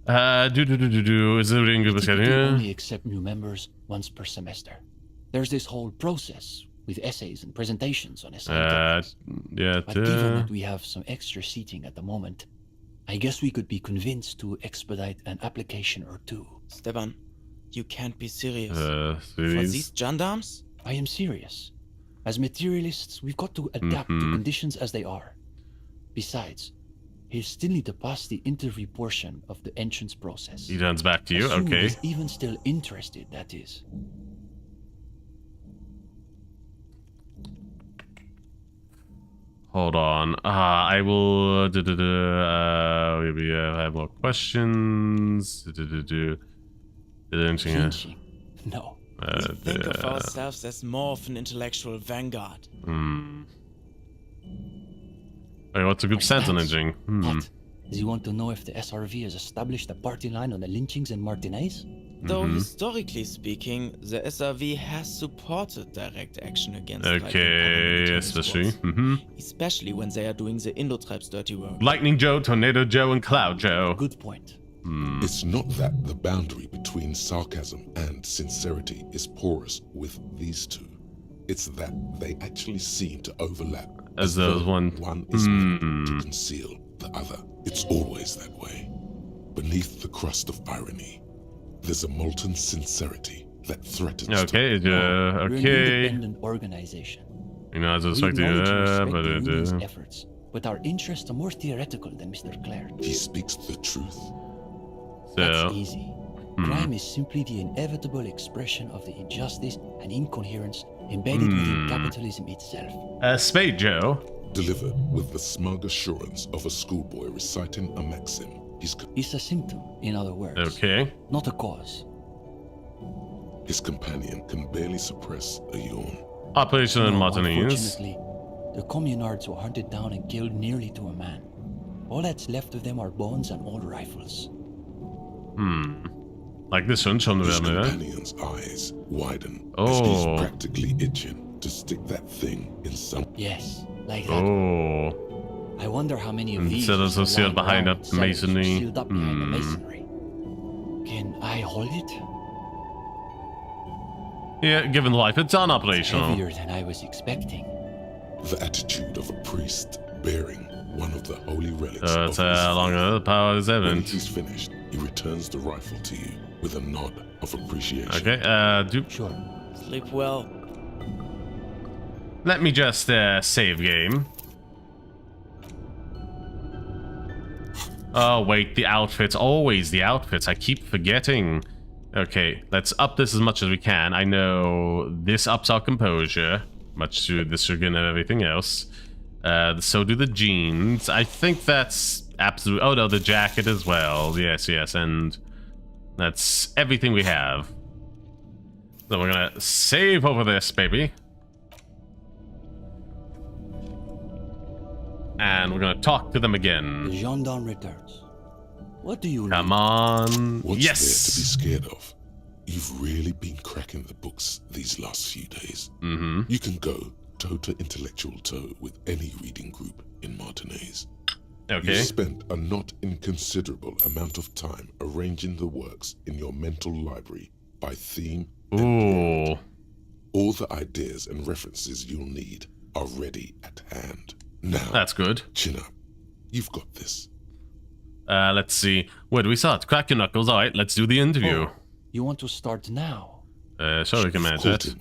Is the reading group Typically only accept new members once per semester. There's this whole process with essays and presentations on assigned topics. But given that we have some extra seating at the moment, I guess we could be convinced to expedite an application or two. Steban, you can't be serious. For serious? these gendarmes? I am serious. As materialists, we've got to adapt to conditions as they are. Besides, he'll still need to pass the interview portion of the entrance process. He turns back to you, Assuming okay. he's even still interested, that is. Hold on. I will... maybe I have more questions. Flinching? No. We think of ourselves as more of an intellectual vanguard. Hey, what's a good sense on lynching? What? Does he want to know if the SRV has established a party line on the lynchings in Martinez? Though historically speaking, the SRV has supported direct action against especially. Especially when they are doing the Indo-tribes' dirty work. Lightning Joe, Tornado Joe, and Cloud Joe. Good point. It's not that the boundary between sarcasm and sincerity is porous with these two. It's that they actually seem to overlap. As though one is meant to conceal the other. It's always that way. Beneath the crust of irony, there's a molten sincerity that threatens okay, We're an okay. independent organization. You know, as I We expected, acknowledge and respect but the it union's efforts, but our interests are more theoretical than Mr. Clare. He speaks the truth. That's easy. Crime is simply the inevitable expression of the injustice and incoherence embedded within capitalism itself. Spade Joe. Delivered with the smug assurance of a schoolboy reciting a maxim. It's a symptom, in other words. Okay. Not a cause. His companion can barely suppress a yawn. Operation No, Martinez. Unfortunately, the communards were hunted down and killed nearly to a man. All that's left of them are bones and old rifles. Like this one, shown His the other. companion's eyes widen as he's practically itching to stick that thing in some... Yes, like that. Oh. I wonder how many of these Instead of are sealed lying behind around up cellars or masonry. sealed up behind the masonry. Can I hold it? Yeah, given life, it's unoperational. Heavier than I was expecting. The attitude of a priest bearing one of the holy relics It's of his longer the power is When evident. he's finished, he returns the rifle to you with a nod of appreciation. Okay, Sure. Sleep well. Let me just save game. Oh wait, the outfits. Always the outfits. I keep forgetting. Okay, let's up this as much as we can. I know this ups our composure, much to the chagrin of everything else. So do the jeans. I think that's absolute. Oh no, the jacket as well. Yes, yes, and that's everything we have. So we're gonna save over this, baby. And we're gonna talk to them again. The gendarme returns. What do you Come on. What's Yes. there to be scared of? You've really been cracking the books these last few days. You can go to toe to intellectual toe with any reading group in Martinez. Okay. You spent a not inconsiderable amount of time arranging the works in your mental library by theme and period. All the ideas and references you'll need are ready at hand. Now, that's good. Chin up. You've got this. Let's see. Where do we start? Crack your knuckles. All right, let's do the interview. Oh, you want to start now? Sure, we can manage it.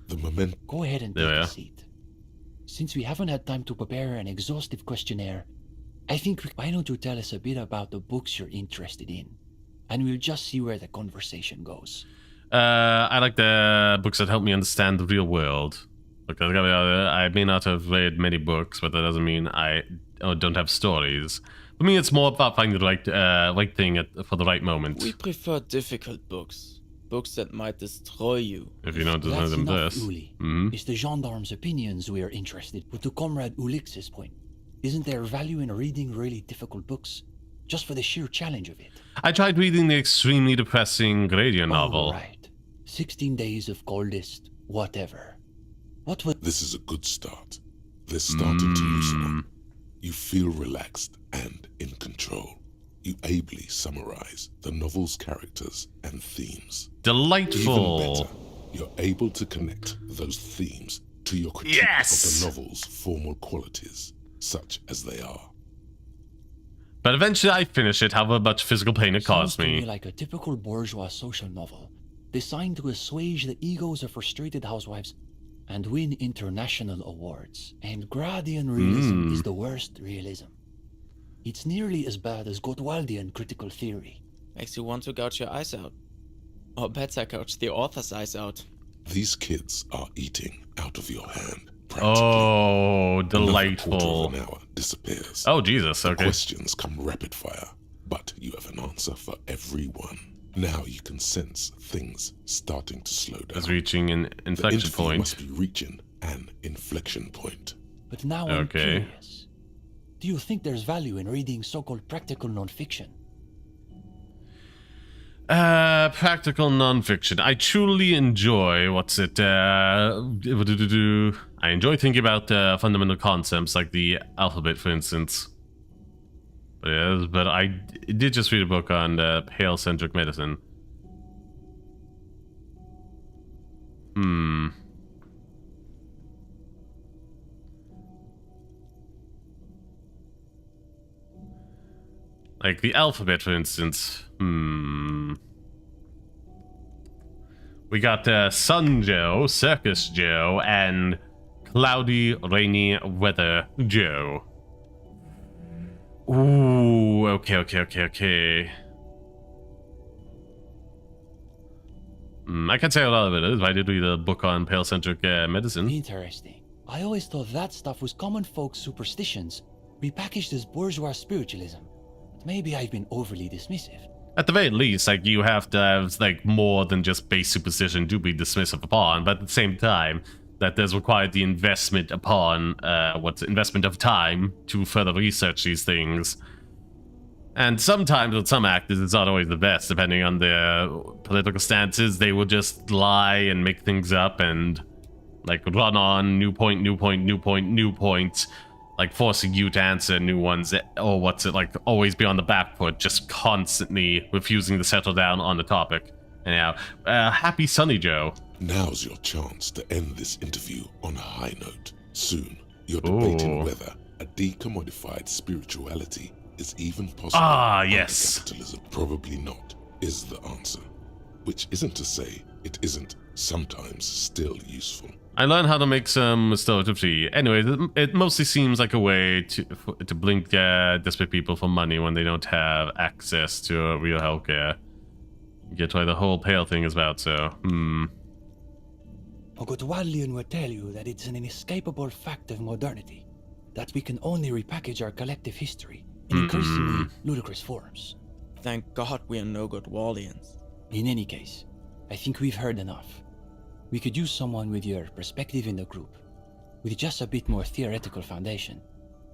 The moment. Go ahead and take a seat. Since we haven't had time to prepare an exhaustive questionnaire, I think why don't you tell us a bit about the books you're interested in, and we'll just see where the conversation goes. I like the books that help me understand the real world. Because I may not have read many books, but that doesn't mean I don't have stories. For me, it's more about finding the right thing for the right moment. We prefer difficult books. Books that might destroy you. If you don't know them enough, this. Uli. It's the gendarme's opinions we are interested. But to Comrade Ulix's point, isn't there value in reading really difficult books? Just for the sheer challenge of it. I tried reading the extremely depressing Gradian novel. Right. 16 Days of Coldest, whatever. What was... This is a good start. They're starting to loosen up. You feel relaxed and in control. You ably summarize the novel's characters and themes. Delightful. Even better, you're able to connect those themes to your critique of the novel's formal qualities, such as they are. But eventually I finish it, however much physical pain it caused me. Sounds to me like a typical bourgeois social novel, designed to assuage the egos of frustrated housewives and win international awards. And Gradian realism is the worst realism. It's nearly as bad as Gottwaldian critical theory. Makes you want to gouge your eyes out. Or better, gouge the author's eyes out. These kids are eating out of your hand. Oh, delightful. Another quarter of an hour disappears. Oh, Jesus, okay. The questions come rapid fire, but you have an answer for every one. Now you can sense things starting to slow down. As reaching an inflection point. Must be reaching an inflection point. But now I'm curious. Do you think there's value in reading so-called practical nonfiction? Practical nonfiction. I truly enjoy, I enjoy thinking about fundamental concepts like the alphabet, for instance. But I did just read a book on pale-centric medicine. Like the alphabet, for instance. We got Sun Joe, Circus Joe, and Cloudy, Rainy Weather Joe. Ooh, okay. I can't say a lot of it is. I did read a book on pale-centric medicine. Interesting. I always thought that stuff was common folk superstitions, repackaged as bourgeois spiritualism. But maybe I've been overly dismissive. At the very least, like, you have to have, like, more than just base superstition to be dismissive upon, but at the same time, that does require the investment upon, investment of time to further research these things. And sometimes with some actors, it's not always the best, depending on their political stances. They will just lie and make things up and, like, run on new point, like forcing you to answer new ones, or always be on the back foot, just constantly refusing to settle down on the topic. Anyhow, happy Sunny Joe. Now's your chance to end this interview on a high note. Soon, you're debating whether a decommodified spirituality is even possible. Ah, yes. Capitalism. Probably not, is the answer. Which isn't to say it isn't sometimes still useful. I learned how to make some restorative tea. Anyway, it mostly seems like a way to blink desperate people for money when they don't have access to real healthcare. Get why the whole pale thing is about, so, Ogotwalian will tell you that it's an inescapable fact of modernity, that we can only repackage our collective history in increasingly ludicrous forms. Thank God we are no Godwallians. In any case, I think we've heard enough. We could use someone with your perspective in the group. With just a bit more theoretical foundation,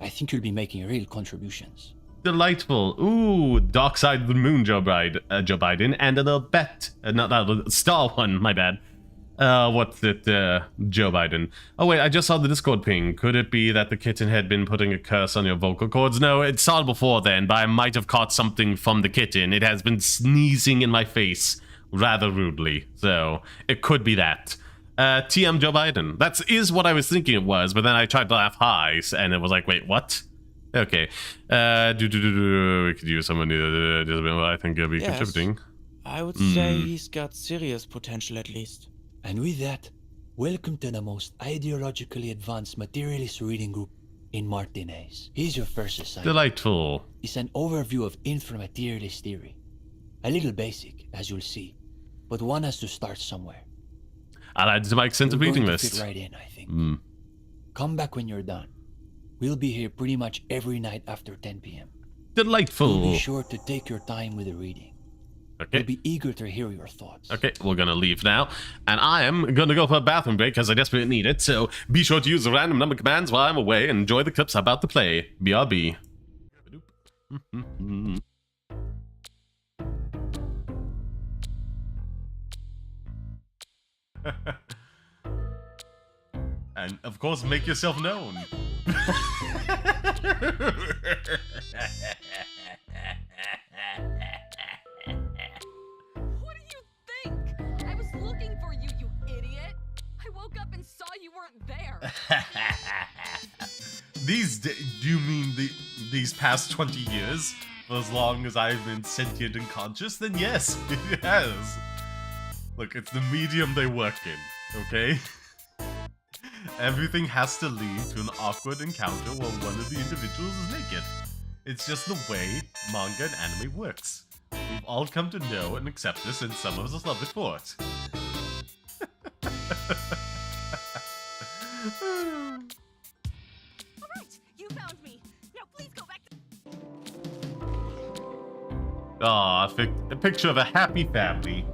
I think you'll be making real contributions. Delightful. Ooh, Dark Side of the Moon, Joe Biden, and a little bet. Not that Star one, my bad. What's it, Joe Biden? Oh wait, I just saw the Discord ping. Could it be that the kitten had been putting a curse on your vocal cords? No, it saw it before then, but I might have caught something from the kitten. It has been sneezing in my face rather rudely, so it could be that. TM Joe Biden. That is what I was thinking it was, but then I tried to laugh high, and it was like, wait, what? Okay. We could use someone I think it'll be contributing. I would say he's got serious potential at least. And with that, welcome to the most ideologically advanced materialist reading group in Martinez. Here's your first assignment. Delightful. It's an overview of inframaterialist theory. A little basic, as you'll see, but one has to start somewhere. I'll add to my extensive reading list. Fit right in, I think. Come back when you're done. We'll be here pretty much every night after 10 p.m. Delightful. Be sure to take your time with the reading. Okay. We'll be eager to hear your thoughts. Okay, we're gonna leave now. And I am gonna go for a bathroom break because I desperately need it. So be sure to use the random number commands while I'm away and enjoy the clips I'm about to play. BRB. And of course, make yourself known. I was looking for you, you idiot! I woke up and saw you weren't there! Do you mean these past 20 years? For as long as I've been sentient and conscious? Then yes, it has. Look, it's the medium they work in, okay? Everything has to lead to an awkward encounter where one of the individuals is naked. It's just the way manga and anime works. We've all come to know and accept this, and some of us love it for it. Alright, you found me. Now please go back to... Ah, a picture of a happy family.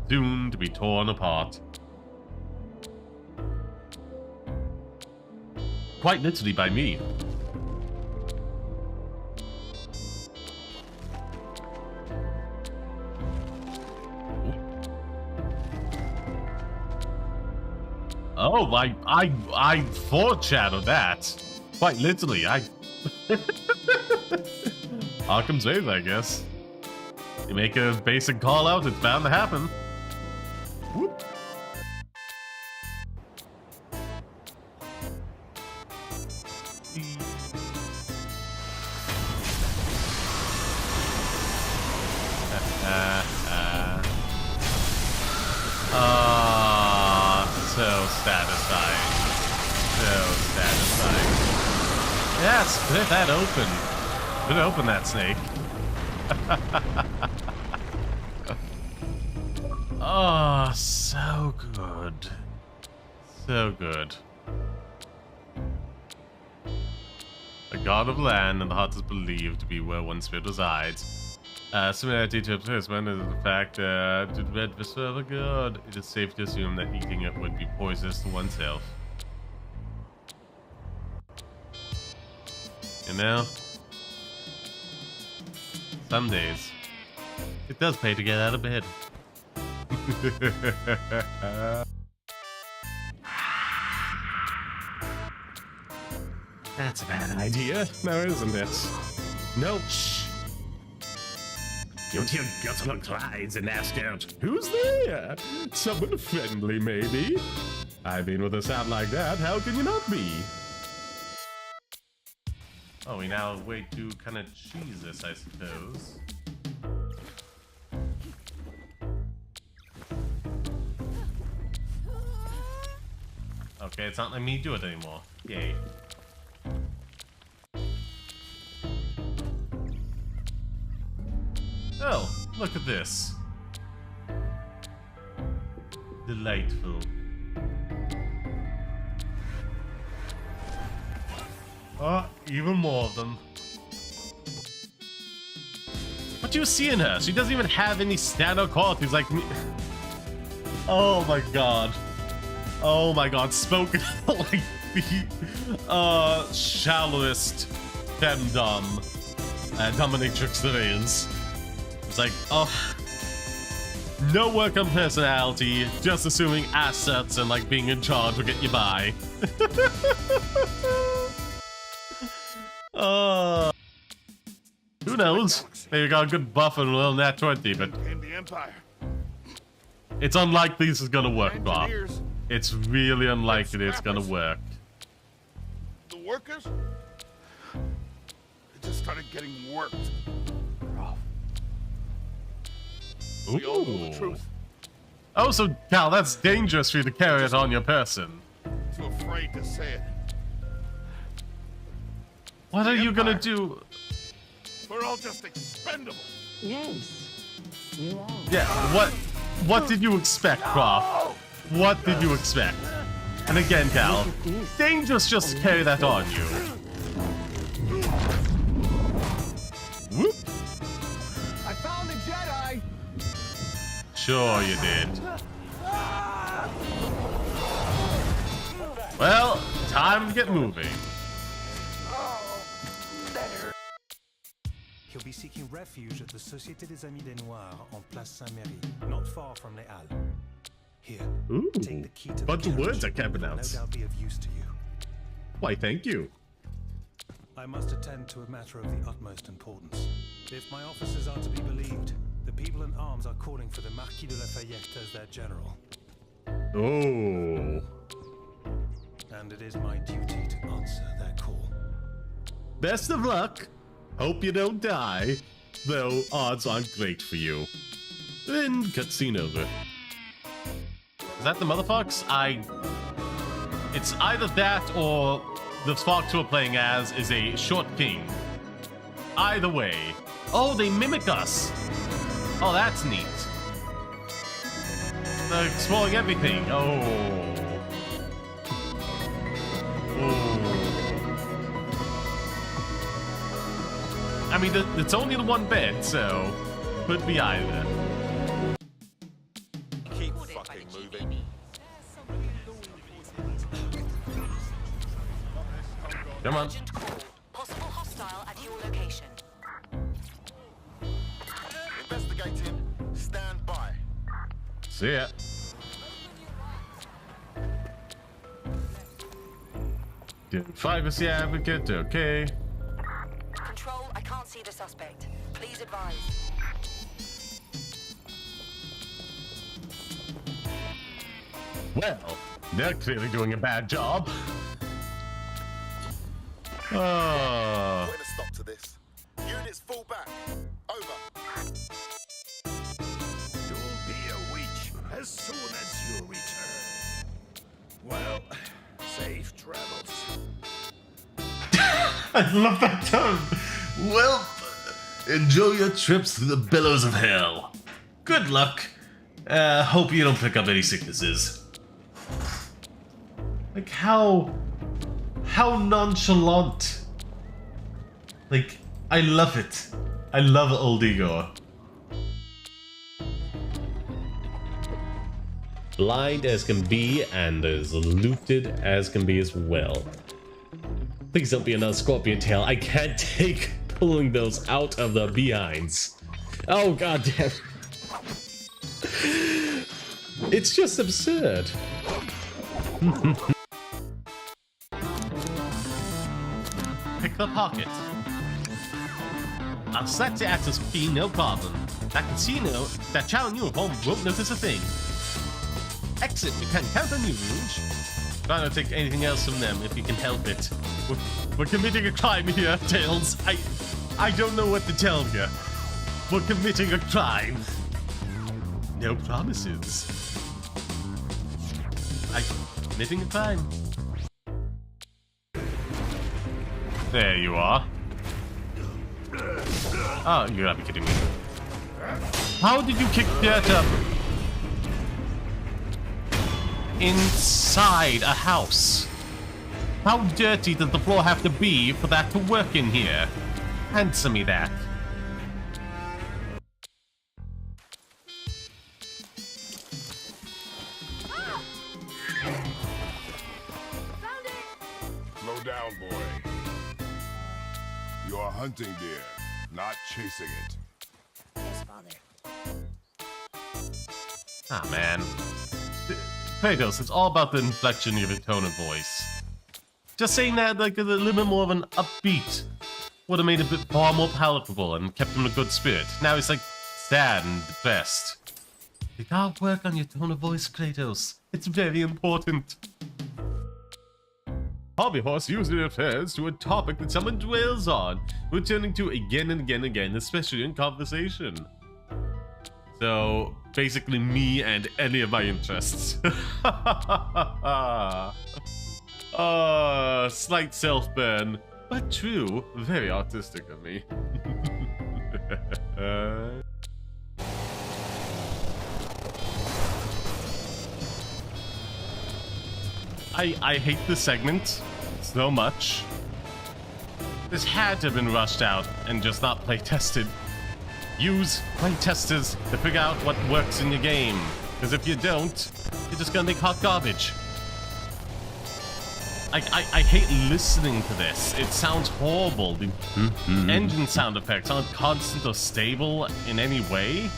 Soon to be torn apart. Quite literally by me. Oh, I foreshadowed that. Quite literally, Arkham's Rave, I guess. You make a basic call out, it's bound to happen. Whoop. So satisfying. So satisfying. Yeah, split that open. Split open that snake. Oh, so good. So good. A god of land, and the heart is believed to be where one spirit resides. Similarity to observation is the fact that to red for serve god, it is safe to assume that eating it would be poisonous to oneself. You know? Some days, it does pay to get out of bed. That's a bad idea, now isn't it? No, shh. Your gut look rise and ask out, who's there? Someone friendly, maybe? I mean, with a sound like that, how can you not be? Oh, we now wait to kind of cheese this, I suppose. Okay, it's not letting me do it anymore. Yay. Oh, look at this. Delightful. Oh, even more of them. What do you see in her? She doesn't even have any standout qualities like me. Oh my god. Oh my god, spoken like the shallowest femdom dominatrix there is. It's like, oh, No work on personality, just assuming assets and like being in charge will get you by. Who knows? Maybe got a good buff and a little nat 20, but it's unlikely this is gonna work, Bob. It's really unlikely it's gonna work. The workers? They just started getting worked. We all know the truth. Oh, so Cal, that's dangerous for you to carry it on your person. Too afraid to say it. What are you gonna do? We're all just expendable. Yes, you are. Yeah, what did you expect, Croft? What did you expect? And again, Cal, dangerous just to carry that on you. Whoop. I found the Jedi. Sure you did. Well, time to get moving. He'll be seeking refuge at the Société des Amis des Noirs on Place Saint-Méry, not far from Les Halles. Here, take the key to bunch the of words I garage. can't It will pronounce. No doubt be of use to you. Why, thank you. I must attend to a matter of the utmost importance. If my officers are to be believed, the people in arms are calling for the Marquis de Lafayette as their general. Oh. And it is my duty to answer their call. Best of luck. Hope you don't die, though odds aren't great for you. Then cutscene over. Is that the mother fox? It's either that or the fox we're playing as is a short king. Either way. Oh, they mimic us. Oh, that's neat. They're exploring everything. Oh. I mean, it's only the one bed, so could be either. Keep fucking moving. Come on. Possible hostile at your location. Investigating. Stand by. See ya. Privacy advocate, okay. Control, I can't see the suspect. Please advise. Well, they're clearly doing a bad job. Put a stop to this. Units fall back. Over. You'll be a witch as soon as you return. Well, safe travels. I love that tone. Well, enjoy your trips through the billows of hell. Good luck. Hope you don't pick up any sicknesses. Like how nonchalant. Like, I love it. I love Old Igor. Blind as can be and as looted as can be as well. Please don't be another scorpion tail. I can't take pulling those out of the behinds. Oh god damn. It's just absurd. Pick the pocket. I'll select the access key, no problem. That casino, that chow uniform won't notice a thing. Exit, we can count on you, Rouge. Try not to take anything else from them if you can help it. We're committing a crime here, Tails. I don't know what to tell you. We're committing a crime. No promises. I'm committing a crime. There you are. Oh, you gotta be kidding me. How did you kick that up? Inside a house. How dirty does the floor have to be for that to work in here? Answer me that. Slow down, boy. You're hunting deer, not chasing it. Yes, Father. Ah, man. Kratos, it's all about the inflection of your tone of voice. Just saying that, like, a little bit more of an upbeat would have made it a bit far more palatable and kept him in a good spirit. Now he's, like, sad and depressed. You gotta work on your tone of voice, Kratos. It's very important. Hobby Horse usually refers to a topic that someone dwells on, returning to again and again and again, especially in conversation. So, basically me and any of my interests. Slight self-burn, but true. Very artistic of me. I hate this segment so much. This had to have been rushed out and just not play tested. Use play testers to figure out what works in your game. Because if you don't, you're just gonna make hot garbage. I hate listening to this. It sounds horrible. The engine sound effects aren't constant or stable in any way.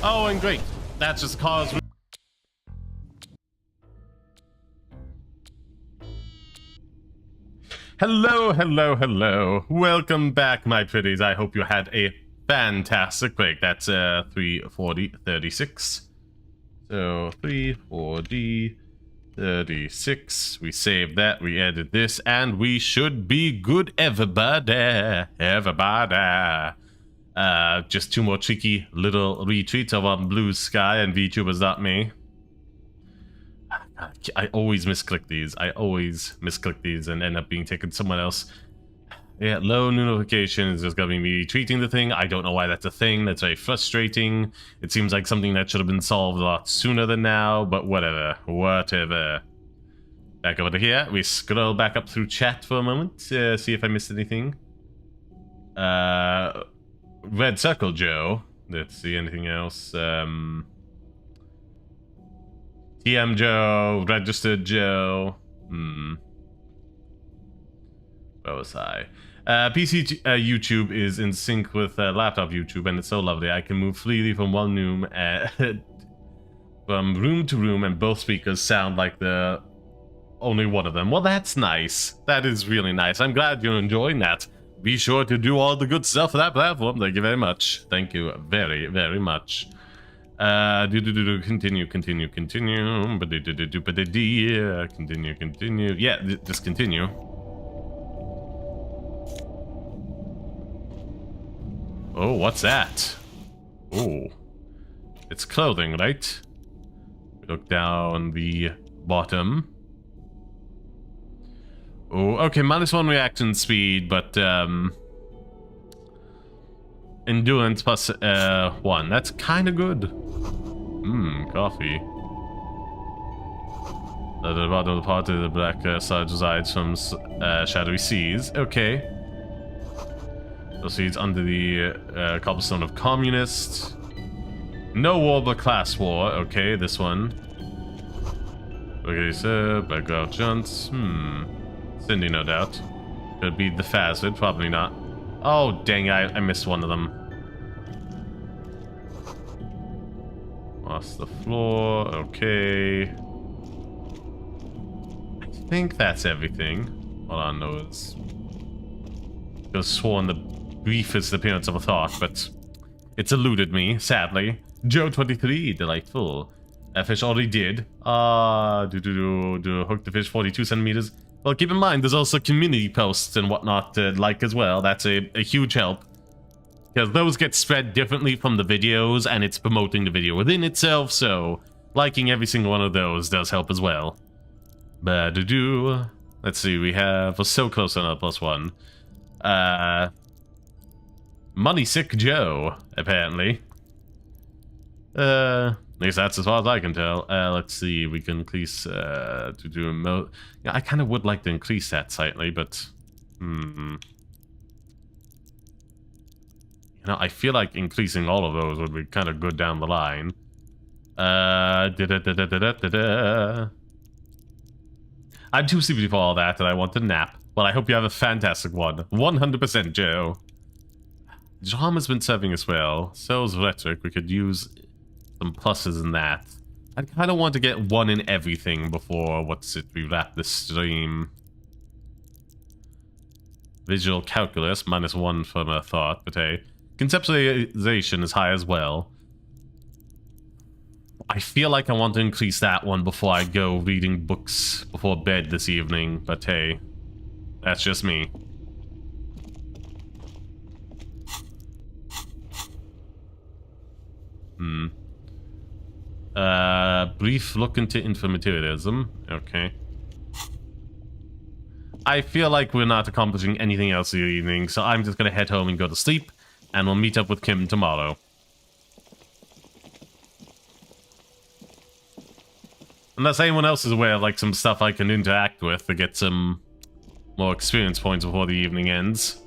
Oh, and great. That's just cause. Hello, hello, hello. Welcome back, my pretties. I hope you had a fantastic break. That's 340:36. So 340:36. We saved that. We added this, and we should be good, everybody. Everybody. Just two more tricky little retweets of Blue Sky and VTubers.me. I always misclick these. I always misclick these and end up being taken somewhere else. Yeah, low notification is just gonna be me retweeting the thing. I don't know why that's a thing. That's very frustrating. It seems like something that should have been solved a lot sooner than now, but whatever. Whatever. Back over to here. We scroll back up through chat for a moment. See if I missed anything. Red Circle Joe. Let's see, anything else? TM Joe, Registered Joe. Where was I? PC YouTube is in sync with laptop YouTube, and it's so lovely. I can move freely from one room from room to room, and both speakers sound like the only one of them. Well, that's nice. That is really nice. I'm glad you're enjoying that. Be sure to do all the good stuff for that platform. Thank you very much. Thank you very, very much. Continue. Continue. Yeah, just continue. Oh, what's that? Oh, it's clothing, right? Look down the bottom. Oh, okay, -1 reaction speed, but endurance plus 1. That's kind of good. Coffee. At the bottom of the part of the black side resides from shadowy seas. Okay. Proceeds under the cobblestone of communist. No war but class war. Okay, this one. Okay, so background junts. Cindy, no doubt. Could be the Fazid, probably not. Oh, dang, I missed one of them. Lost the floor, okay. I think that's everything. Hold on, those. Could have sworn the briefest appearance of a thought, but it's eluded me, sadly. Joe23, delightful. Fish already did. Hook the fish 42 centimeters. Well, keep in mind, there's also community posts and whatnot to like as well. That's a huge help. Because those get spread differently from the videos, and it's promoting the video within itself, so liking every single one of those does help as well. Let's see, we're so close on a +1. Money Sick Joe, apparently. At least that's as far as I can tell. Let's see, we can increase to do a yeah, I kind of would like to increase that slightly, but you know, I feel like increasing all of those would be kind of good down the line. I'm too sleepy for all that, and I want a nap. Well, I hope you have a fantastic one. 100%, Joe. Drama's been serving us well. So's rhetoric. We could use some pluses in that. I kind of want to get one in everything before, we wrap this stream. Visual calculus, -1 from a thought, but hey. Conceptualization is high as well. I feel like I want to increase that one before I go reading books before bed this evening, but hey, that's just me. Brief look into informativism. Okay. I feel like we're not accomplishing anything else this evening, so I'm just gonna head home and go to sleep, and we'll meet up with Kim tomorrow. Unless anyone else is aware of, like, some stuff I can interact with to get some more experience points before the evening ends.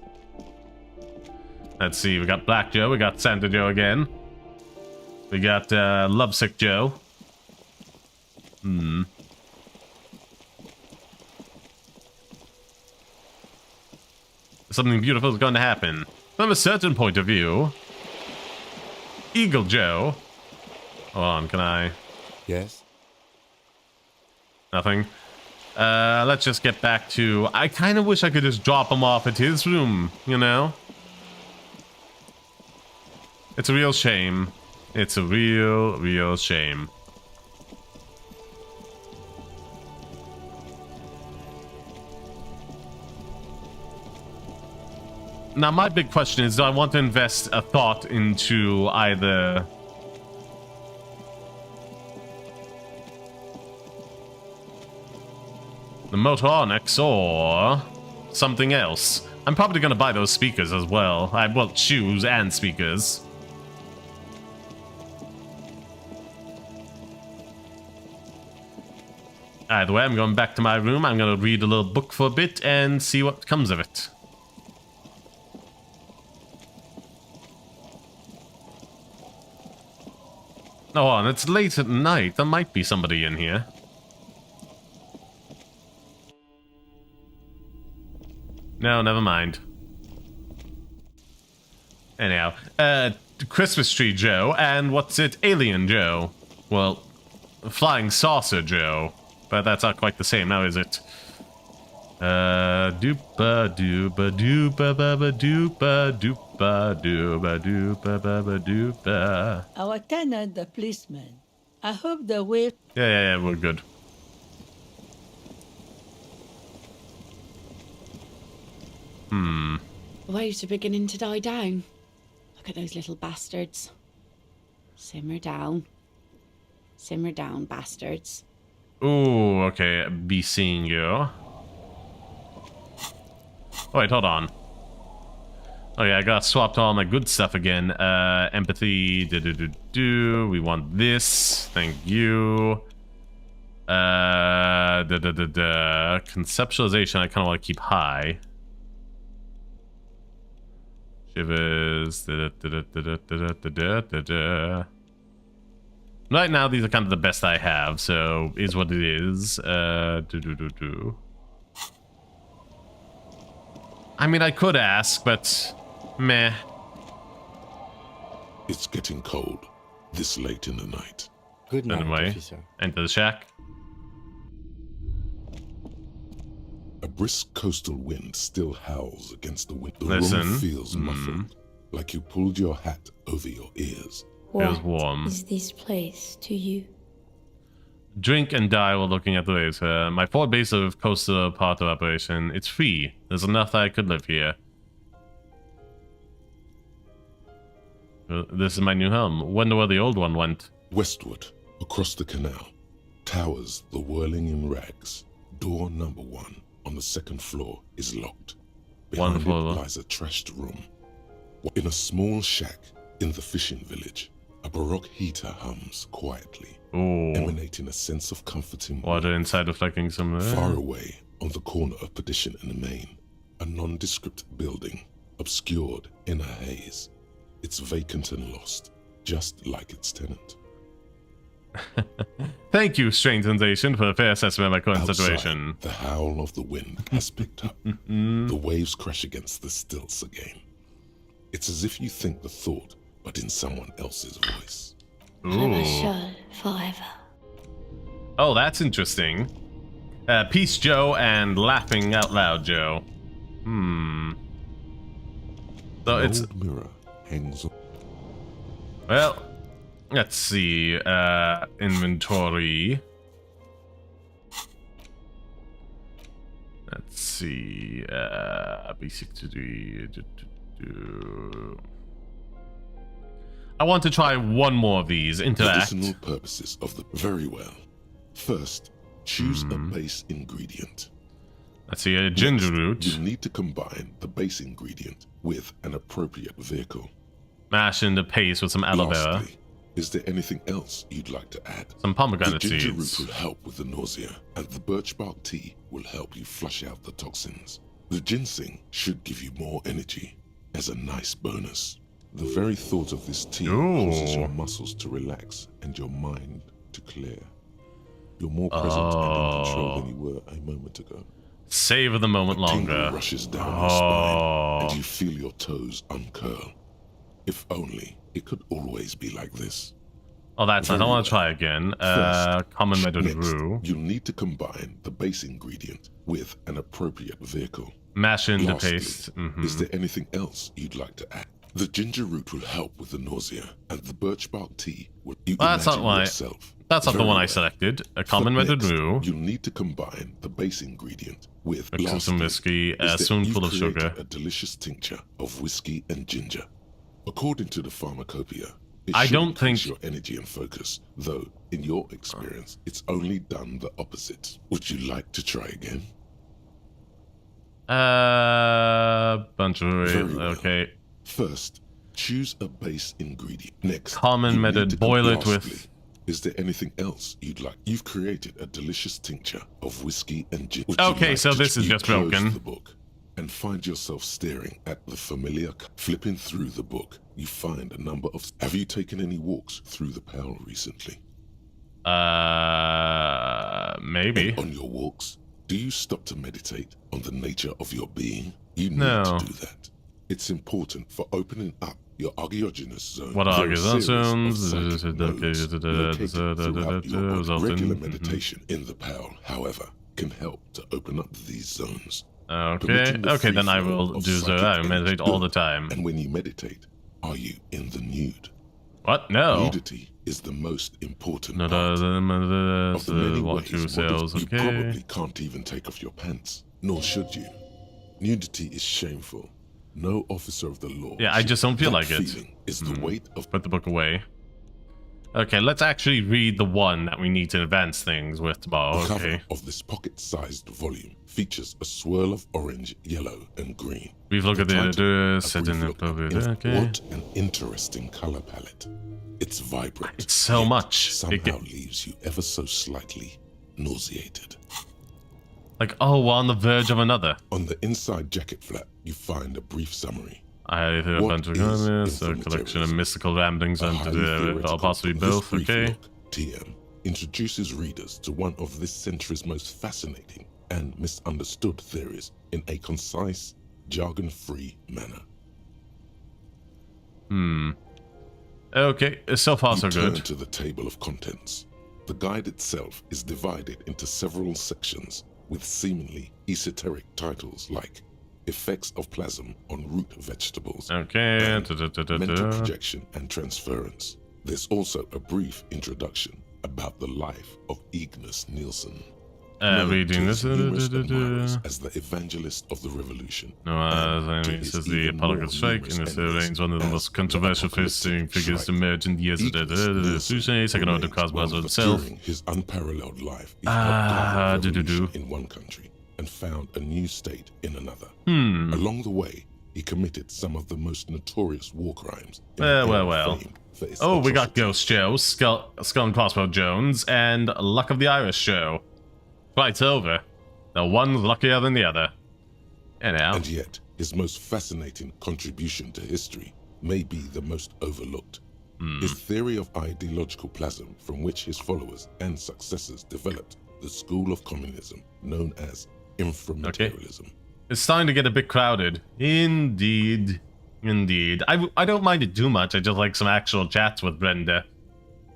Let's see, we got Black Joe, we got Santa Joe again. We got, Lovesick Joe. Something beautiful is going to happen. From a certain point of view. Eagle Joe. Hold on, can I... Yes? Nothing. Let's just get back to... I kind of wish I could just drop him off at his room, you know? It's a real shame. It's a real shame. Now, my big question is, do I want to invest a thought into either... the Motor Onyx or something else? I'm probably going to buy those speakers as well. Well, shoes and speakers. Either way, I'm going back to my room. I'm going to read a little book for a bit and see what comes of it. Oh, and it's late at night. There might be somebody in here. No, never mind. Anyhow, Christmas Tree Joe and what's it? Alien Joe. Well, Flying Saucer Joe. But that's not quite the same now, is it? Doopa doopa doopa baba doopa doopa doopa doopa baba doopa. Our tenant, the policeman. I hope the wave... Yeah, we're good. The waves are beginning to die down. Look at those little bastards. Simmer down. Simmer down, bastards. Ooh, okay. Be seeing you. Oh, wait, hold on. Oh yeah, I got swapped all my good stuff again. Empathy. We want this. Thank you. Conceptualization. I kind of want to keep high. Shivers. Right now, these are kind of the best I have, so is what it is. I mean, I could ask, but meh. It's getting cold this late in the night. Good night, anyway, officer. enter the shack. A brisk coastal wind still howls against the window. The Listen. room feels muffled, like you pulled your hat over your ears. Feels warm. Is this place to you? Drink and die while looking at the waves. My forward base of coastal part of operation. It's free. There's enough that I could live here. This is my new home. Wonder where the old one went. Westward, across the canal, towers the whirling in rags. Door number 1 on the 2nd floor is locked. Behind it lies a trashed room. In a small shack in the fishing village, a baroque heater hums quietly, emanating a sense of comforting water inside reflecting some... Far away, on the corner of Perdition and the Main, a nondescript building, obscured in a haze. It's vacant and lost, just like its tenant. Thank Thank you, Strange Sensation, for a fair assessment of my current situation. The howl of the wind has picked up. The waves crash against the stilts again. It's as if you think the thought, but in someone else's voice. Show forever. Oh, that's interesting. Peace Joe and Laughing Out Loud Joe. So it's mirror hangs on. Well, let's see. Inventory. Let's see. Basic to do. I want to try one more of these. Interact. Medicinal purposes of the very well. First, choose a base ingredient. Let's see, a ginger root. You need to combine the base ingredient with an appropriate vehicle. Mash in the paste with some aloe vera. Lastly, is there anything else you'd like to add? Some pomegranate seeds. The ginger seeds. root will help with the nausea, and the birch bark tea will help you flush out the toxins. The ginseng should give you more energy as a nice bonus. The very thought of this tea causes your muscles to relax and your mind to clear. You're more present and in control than you were a moment ago. Savor the moment longer. Rushes down your spine, and you feel your toes uncurl. If only it could always be like this. Oh, that's nice. I want to try again. Common metal brew. You'll need to combine the base ingredient with an appropriate vehicle. Mash in the Lastly, paste. Is there anything else you'd like to add? The ginger root will help with the nausea, and the birch bark tea will. That's not why. That's not the one I selected. A common metal brew. You'll need to combine the base ingredient with some whiskey, a spoonful of sugar. A delicious tincture of whiskey and ginger. According to the pharmacopoeia, it I should don't increase think your energy and focus, though in your experience, it's only done the opposite. Would you like to try again? Bunch of okay. First, choose a base ingredient. Next, common method, boil it with. Is there anything else you'd like? You've created a delicious tincture of whiskey and ginger. Okay, so this is just broken. The book and find yourself staring at the familiar. Flipping through the book, you find a number of. Have you taken any walks through the Pale recently? Maybe. And on your walks, do you stop to meditate on the nature of your being? You need No. to do that. It's important for opening up your archaeogenous zone. What are archaeogenous zones? Regular meditation in the Pale, however, can help to open up these zones. Okay, okay, then I will do so. I meditate all the time. And when you meditate, are you in the nude? What? No. Nudity is the most important part of the many ways you probably can't even take off your pants, nor should you. Nudity is shameful. No officer of the law. Yeah, I just don't feel like it. Is the weight of. Put the book away. Okay, let's actually read the one that we need to advance things with tomorrow. The Okay. cover of this pocket-sized volume features a swirl of orange, yellow, and green. We've looked at the set in the okay. What an interesting color palette. It's vibrant. It's so much. Somehow leaves you ever so slightly nauseated. Like, oh, we're on the verge of another. On the inside jacket flap, you find a brief summary. I have a bunch of comments, a collection of mystical ramblings, and possibly both, okay? TM introduces readers to one of this century's most fascinating and misunderstood theories in a concise, jargon-free manner. Okay, so far so good. Turn to the table of contents. The guide itself is divided into several sections with seemingly esoteric titles like Effects of Plasm on Root Vegetables, okay. Mental Projection and Transference. There's also a brief introduction about the life of Ignis Nielsen, reading this as the evangelist of the revolution. This is the Apologist Strike, and this remains one of the most controversial figures to emerge in the years of the second order cosmos himself. During his unparalleled life, he helped in one country and found a new state in another. Along the way, he committed some of the most notorious war crimes. Well. Oh, we got Ghost Joe, Skull and Crossbow Jones, and Luck of the Irish Joe. Fight's over. The one's luckier than the other. Anyhow. And yet, his most fascinating contribution to history may be the most overlooked. His theory of ideological plasm from which his followers and successors developed the school of communism known as inframaterialism. Okay. It's starting to get a bit crowded. Indeed. Indeed. I don't mind it too much. I just like some actual chats with Brenda.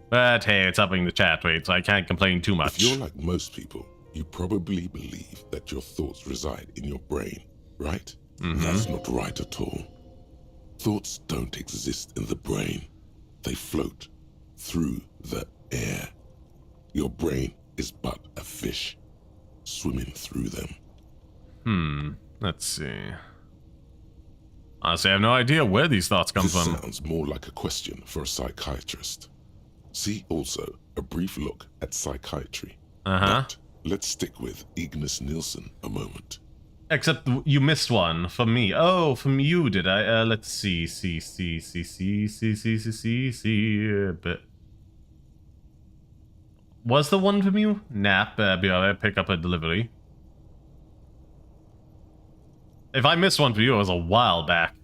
But hey, it's upping the chat rate, so I can't complain too much. If you're like most people, you probably believe that your thoughts reside in your brain, right? That's not right at all. Thoughts don't exist in the brain. They float through the air. Your brain is but a fish swimming through them. Let's see. Honestly, I have no idea where these thoughts come from. This sounds more like a question for a psychiatrist. See also a brief look at psychiatry. But let's stick with Ignis Nielsen a moment. Except you missed one from me. Oh, from you, did I? Let's see. But was the one from you? Nap, BRA, pick up a delivery. If I missed one for you, it was a while back.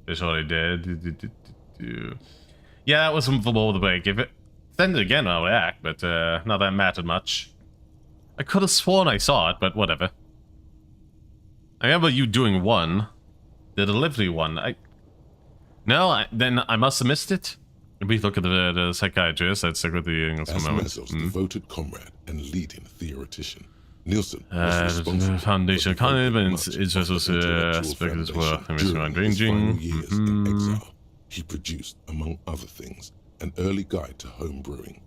That's what I did. Yeah, that was from below the break. If it send it again, I'll react, but not that mattered much. I could have sworn I saw it, but whatever. I remember you doing one. The delivery one. Then I must have missed it. We look at the psychiatrist. Let's stick with the English for a moment. As Mazov's devoted comrade and leading theoretician, Nielsen was responsible foundation for the economy is also aspect as well. Ranging. Years in exile, he produced, among other things, an early guide to home brewing,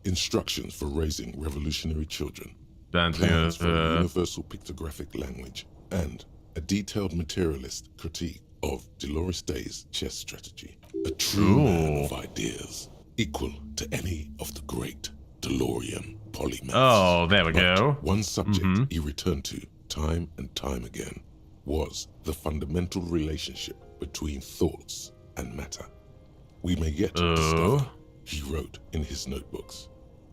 instructions for raising revolutionary children, plans for a universal pictographic language, and a detailed materialist critique of Dolores Day's chess strategy. A true man of ideas, equal to any of the great DeLorean polymaths. Oh, there we go. One subject he returned to time and time again was the fundamental relationship between thoughts and matter. We may yet discover, he wrote in his notebooks,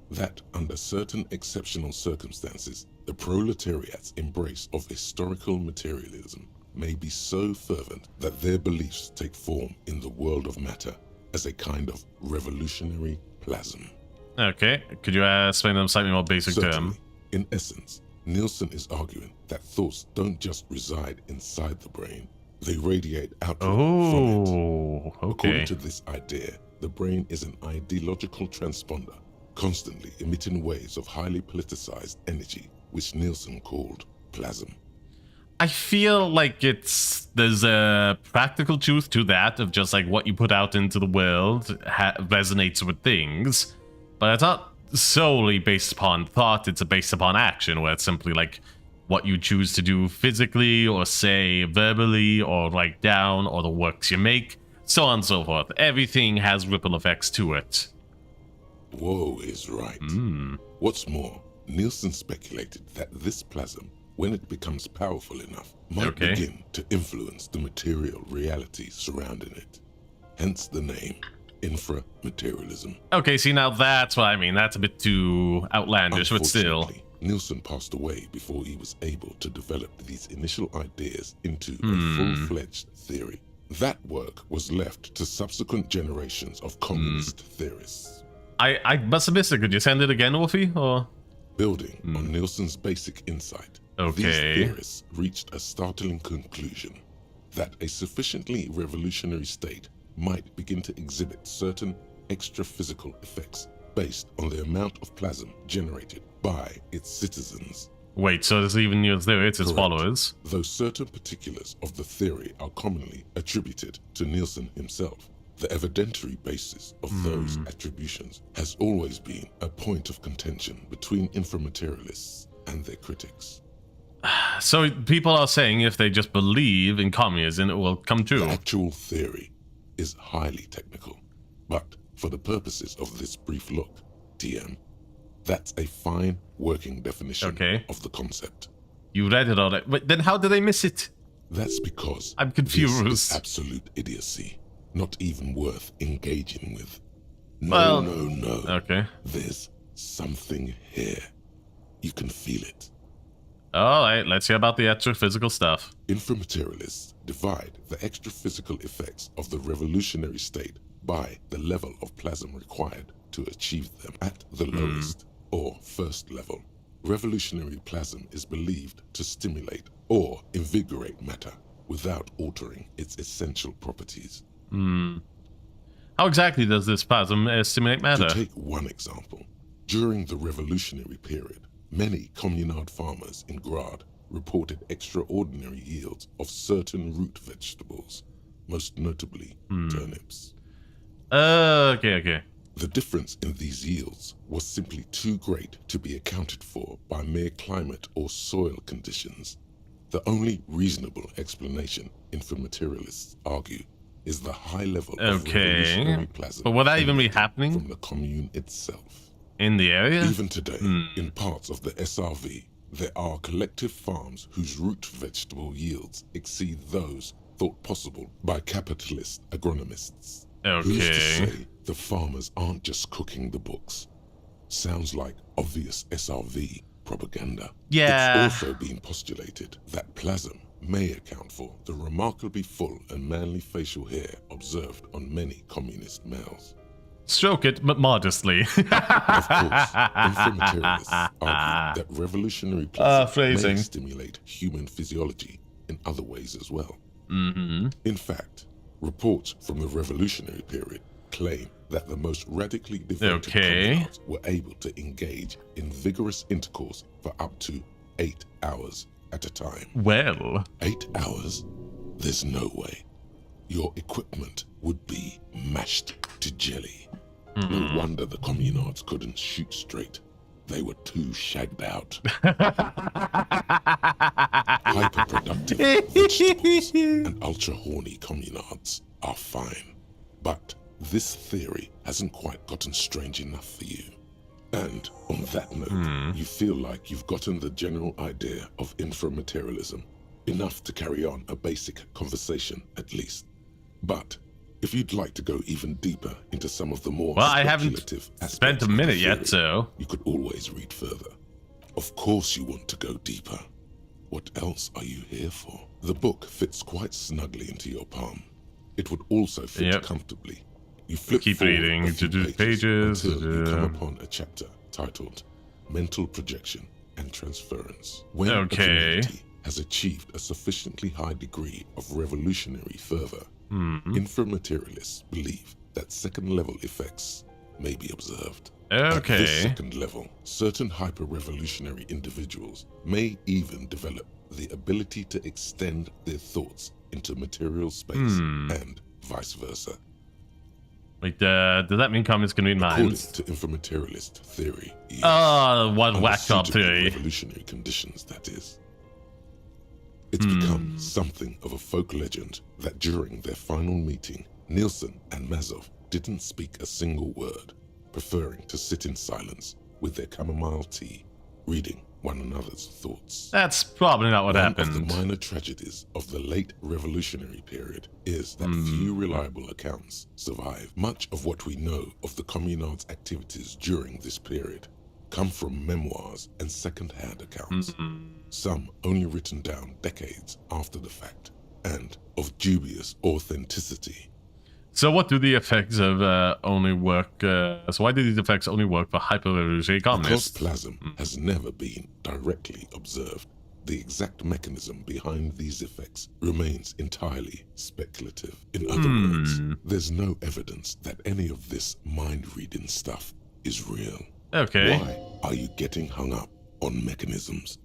that under certain exceptional circumstances, the proletariat's embrace of historical materialism may be so fervent that their beliefs take form in the world of matter as a kind of revolutionary plasm. Okay, could you explain them slightly more basic term? In essence, Nielsen is arguing that thoughts don't just reside inside the brain, they radiate outward from it. According to this idea, the brain is an ideological transponder, constantly emitting waves of highly politicized energy, which Nielsen called plasm. I feel like there's a practical truth to that, of just like what you put out into the world resonates with things, but it's not solely based upon thought, it's based upon action, where it's simply like what you choose to do physically, or say verbally, or write down, or the works you make, so on and so forth. Everything has ripple effects to it. Whoa is right. What's more, Nielsen speculated that this plasm, when it becomes powerful enough, might begin to influence the material reality surrounding it. Hence the name, inframaterialism. Okay, see, now that's what I mean. That's a bit too outlandish, but still. Nielsen passed away before he was able to develop these initial ideas into a full-fledged theory. That work was left to subsequent generations of communist theorists. I must have missed it. Could you send it again, Wolfie? Or building on Nielsen's basic insight, these theorists reached a startling conclusion that a sufficiently revolutionary state might begin to exhibit certain extra-physical effects based on the amount of plasm generated by its citizens. Wait, so there's even new theory, it's its followers? Though certain particulars of the theory are commonly attributed to Nielsen himself, the evidentiary basis of those attributions has always been a point of contention between inframaterialists and their critics. So people are saying if they just believe in communism, it will come true. The actual theory is highly technical, but for the purposes of this brief look, TM, that's a fine working definition of the concept. You read it already, but then how did they miss it? That's because I'm confused. This is absolute idiocy, not even worth engaging with. No, no. Okay. There's something here. You can feel it. Alright, let's hear about the extra-physical stuff. Inframaterialists divide the extra-physical effects of the revolutionary state by the level of plasm required to achieve them. At the lowest, or first level, revolutionary plasm is believed to stimulate or invigorate matter without altering its essential properties. How exactly does this plasm stimulate matter? To take one example, during the revolutionary period, many communard farmers in Grad reported extraordinary yields of certain root vegetables, most notably turnips. Okay. The difference in these yields was simply too great to be accounted for by mere climate or soil conditions. The only reasonable explanation, inframaterialists argue, is the high level of revolutionary plasm. But would that even be happening? From the commune itself. In the area? Even today, in parts of the SRV, there are collective farms whose root vegetable yields exceed those thought possible by capitalist agronomists. Who's to say the farmers aren't just cooking the books? Sounds like obvious SRV propaganda. Yeah. It's also been postulated that plasm may account for the remarkably full and manly facial hair observed on many communist males. Stroke it, but modestly. Of course, inframaterialists argue that revolutionary plasm may stimulate human physiology in other ways as well. In fact, reports from the revolutionary period claim that the most radically devoted communards were able to engage in vigorous intercourse for up to 8 hours at a time. Well. 8 hours? There's no way. Your equipment would be mashed to jelly. No wonder the communards couldn't shoot straight. They were too shagged out. Hyperproductive vegetables and ultra-horny communards are fine. But this theory hasn't quite gotten strange enough for you. And on that note, you feel like you've gotten the general idea of inframaterialism, enough to carry on a basic conversation at least. But if you'd like to go even deeper into some of the more I haven't spent a minute yet, so you could always read further. Of course you want to go deeper. What else are you here for? The book fits quite snugly into your palm. It would also fit comfortably. You flip keep reading to do pages until you come upon a chapter titled Mental Projection and Transference. When a community has achieved a sufficiently high degree of revolutionary fervor, inframaterialists believe that second-level effects may be observed. At this second level, certain hyper-revolutionary individuals may even develop the ability to extend their thoughts into material space and vice versa. Wait, does that mean communists can read minds? According to inframaterialist theory, yes. One whacked up theory. Revolutionary conditions, that is. It's become something of a folk legend that during their final meeting, Nielsen and Mazov didn't speak a single word, preferring to sit in silence with their chamomile tea, reading one another's thoughts. That's probably not what happened. One of the minor tragedies of the late revolutionary period is that few reliable accounts survive. Much of what we know of the communards' activities during this period come from memoirs and second-hand accounts, some only written down decades after the fact, and of dubious authenticity. So what do the effects of only work, so why do these effects only work for hyper-revolutionary communists? Because plasm has never been directly observed, the exact mechanism behind these effects remains entirely speculative. In other words, there's no evidence that any of this mind-reading stuff is real. Okay. Why are you getting hung up on mechanisms?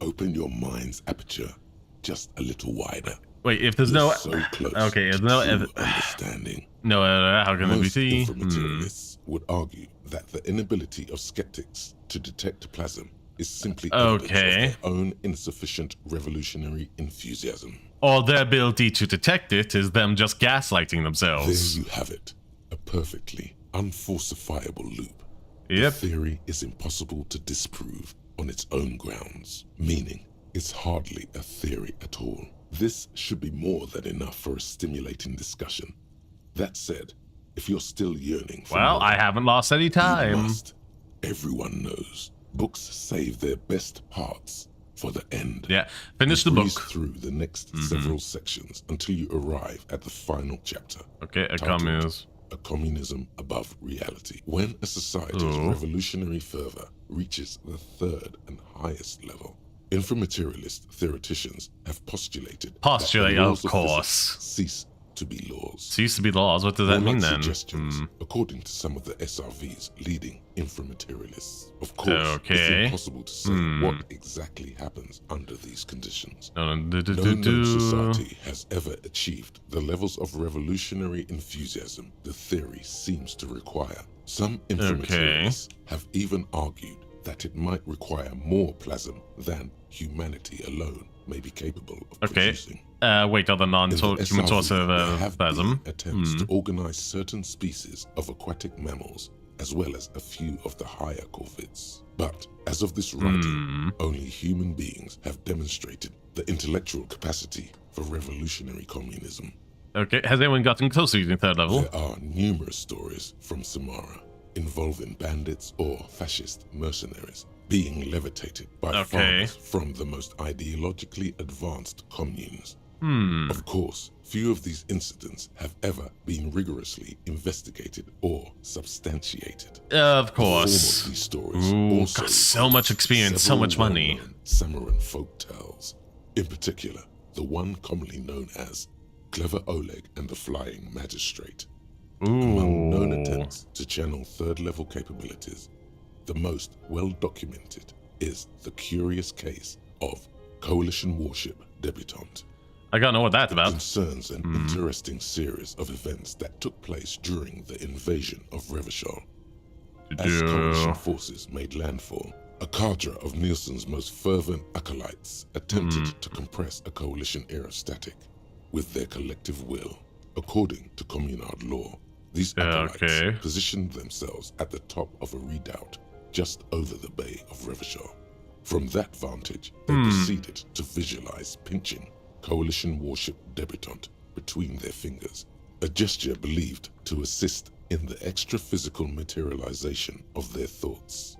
Open your mind's aperture just a little wider. Wait, if there's no... so close okay, there's no... understanding. No, how can it be seen? Most inframaterialists would argue that the inability of skeptics to detect plasm is simply evidence of their own insufficient revolutionary enthusiasm. Or their ability to detect it is them just gaslighting themselves. There you have it. A perfectly unfalsifiable loop. Yep. The theory is impossible to disprove on its own grounds, meaning it's hardly a theory at all. This should be more than enough for a stimulating discussion. That said, if you're still yearning for well, more, I haven't lost any time. You must. Everyone knows books save their best parts for the end. Yeah, finish the Breeze book. through the next several sections until you arrive at the final chapter. Okay, titled A Communism Above Reality. When a society's revolutionary fervor reaches the third and highest level, inframaterialist theoreticians have postulated that the laws of physics cease to be laws. Cease to be laws? What does that mean then? Suggestions, according to some of the SRV's leading inframaterialists. Of course, it's impossible to say what exactly happens under these conditions. No known society has ever achieved the levels of revolutionary enthusiasm the theory seems to require. Some inframaterialists have even argued that it might require more plasm than humanity alone may be capable of producing. Wait, other non-human source of plasm? Attempts to organize certain species of aquatic mammals, as well as a few of the higher corvids. But as of this writing, only human beings have demonstrated the intellectual capacity for revolutionary communism. Okay, has anyone gotten close to using third level? There are numerous stories from Samara involving bandits or fascist mercenaries being levitated by farmers from the most ideologically advanced communes. Of course, few of these incidents have ever been rigorously investigated or substantiated. Of course. The form of these stories also got so much experience, so much money. Samaran folk tales. In particular, the one commonly known as Clever Oleg and the Flying Magistrate. Among known attempts to channel third-level capabilities, the most well-documented is the curious case of Coalition warship Debutante. I gotta know what that's about. It concerns an interesting series of events that took place during the invasion of Revachol. As coalition forces made landfall, a cadre of Nielsen's most fervent acolytes attempted to compress a coalition-era static with their collective will. According to Communard law, these acolytes positioned themselves at the top of a redoubt just over the bay of Revachol. From that vantage, they proceeded to visualize pinching Coalition warship Debutante between their fingers, a gesture believed to assist in the extra-physical materialization of their thoughts.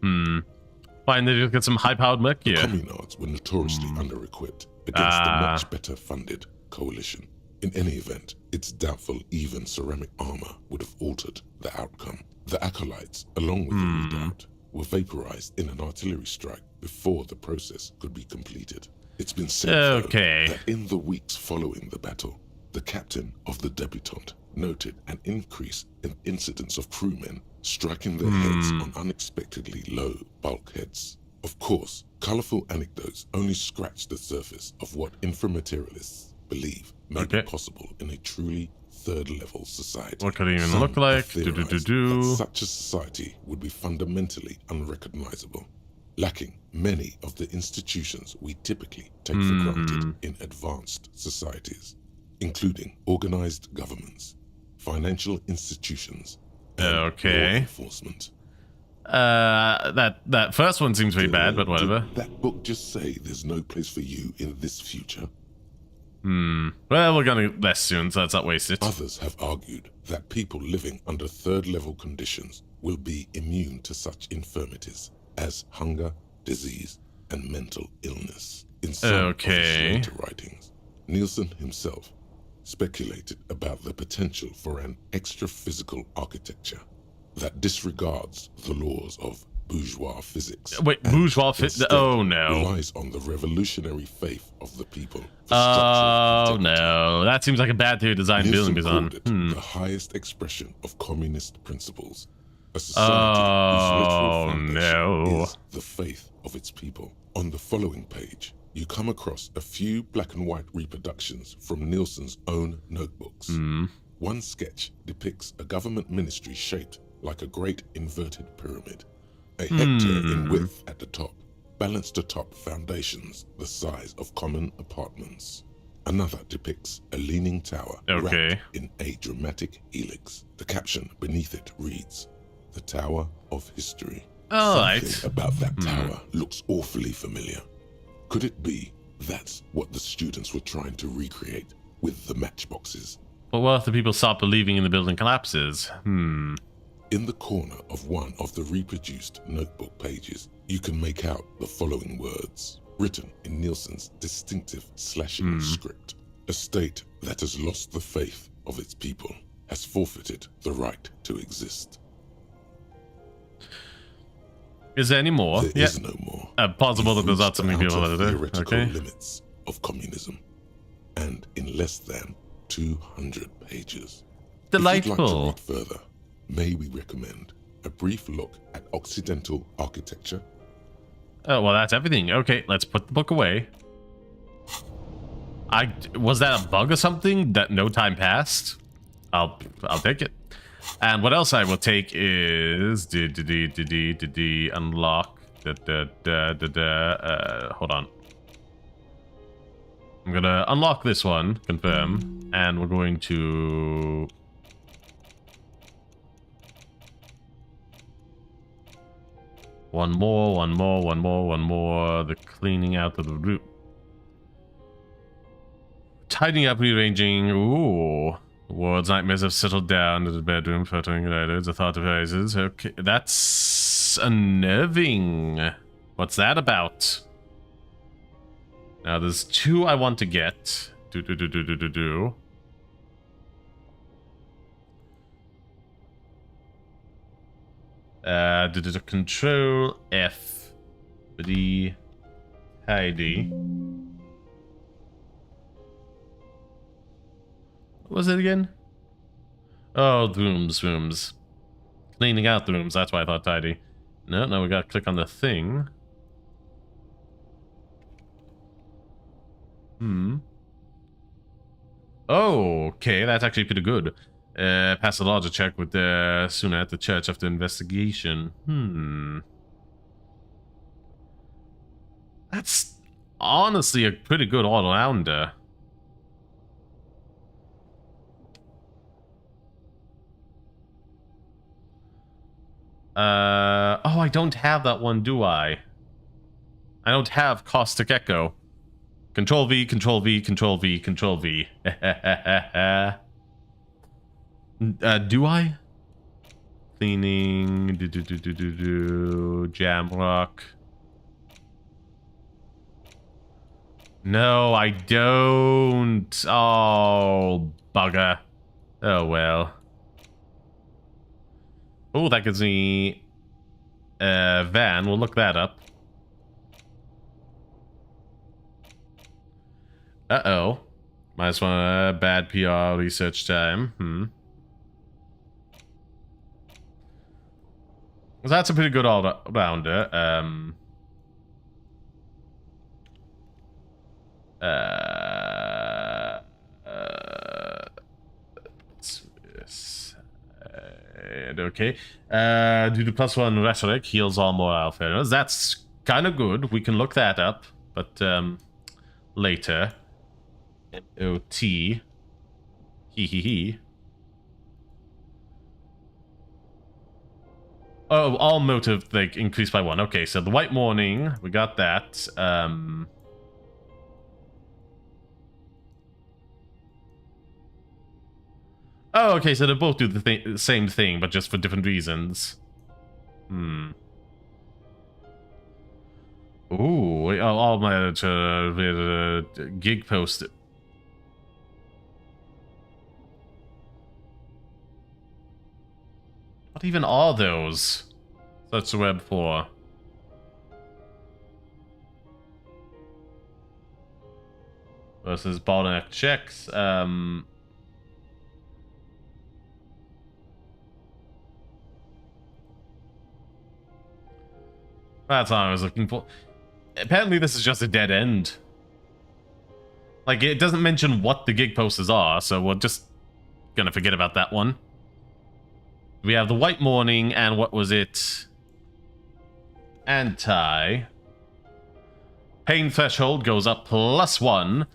Fine, they just get some high-powered mech here. The Communards were notoriously under-equipped against the much better-funded Coalition. In any event, it's doubtful even ceramic armor would have altered the outcome. The acolytes, along with the redoubt, were vaporized in an artillery strike before the process could be completed. It's been said though, that in the weeks following the battle, the captain of the Debutante noted an increase in incidents of crewmen striking their heads on unexpectedly low bulkheads. Of course, colorful anecdotes only scratch the surface of what inframaterialists believe may be possible in a truly third-level society. What could it even look like? That such a society would be fundamentally unrecognizable, lacking many of the institutions we typically take for granted in advanced societies, including organized governments, financial institutions, and law enforcement. That first one seems pretty bad, but whatever. Did that book just say there's no place for you in this future? Well, we're gonna less soon, so let's not waste it. Others have argued that people living under third-level conditions will be immune to such infirmities as hunger, disease, and mental illness. In some of his later writings, Nielsen himself speculated about the potential for an extra-physical architecture that disregards the laws of bourgeois physics. Wait, bourgeois physics? Oh no. Relies on the revolutionary faith of the people. Oh no, that seems like a bad theory design building is on. The highest expression of communist principles. A society whose literal foundation is the faith of its people. On the following page, you come across a few black and white reproductions from Nielsen's own notebooks. One sketch depicts a government ministry shaped like a great inverted pyramid, a hectare in width at the top, balanced atop foundations the size of common apartments. Another depicts a leaning tower wrapped in a dramatic helix. The caption beneath it reads, "The Tower of History." Something about that tower looks awfully familiar. Could it be that's what the students were trying to recreate with the matchboxes? But what if the people stop believing in the building collapses? In the corner of one of the reproduced notebook pages, you can make out the following words, written in Nielsen's distinctive slashing script. A state that has lost the faith of its people has forfeited the right to exist. Is there any more? There is no more. Possible that there's not something people that do. Theoretical Okay. limits of communism, and in less than 200 pages. Delightful. If you'd like to read further, may we recommend a brief look at Occidental architecture? Oh, well, that's everything. Okay, let's put the book away. Was that a bug or something that no time passed? I'll take it. And what else I will take is unlock. Hold on. I'm gonna unlock this one, confirm, and we're going to one more. The cleaning out of the room. Tidying up, rearranging. Ooh. Ward's nightmares have settled down to the bedroom, photoing letters, the thought of rises. Okay, that's unnerving. What's that about? Now, there's two I want to get. Control F. The tidy. What was it again? Oh, rooms. Cleaning out the rooms, that's why I thought tidy. No, we gotta click on the thing. Oh, okay, that's actually pretty good. Pass the logic check with Suna at the church after investigation. That's honestly a pretty good all-rounder. Oh, I don't have that one, do I? I don't have Caustic Echo. Control V, Control V, Control V, Control V. Do I? Cleaning, Jamrock. No, I don't. Oh, bugger. Oh, well. Oh, that gives me Van. We'll look that up. Uh-oh. Minus one bad PR research time. So that's a pretty good all-rounder. Okay. Due to +1 rhetoric, heals all morale failures. That's kind of good. We can look that up, but later. MOT. Hee. Oh, all motive like increased by 1. Okay, so the White Morning, we got that. Oh, okay, so they both do the same thing, but just for different reasons. Ooh, all my gig post. What even are those? That's the web for. Versus bottleneck checks. That's all I was looking for. Apparently this is just a dead end. Like, it doesn't mention what the gig posters are, so we're just gonna forget about that one. We have the White Morning, and what was it? Anti. Pain threshold goes up +1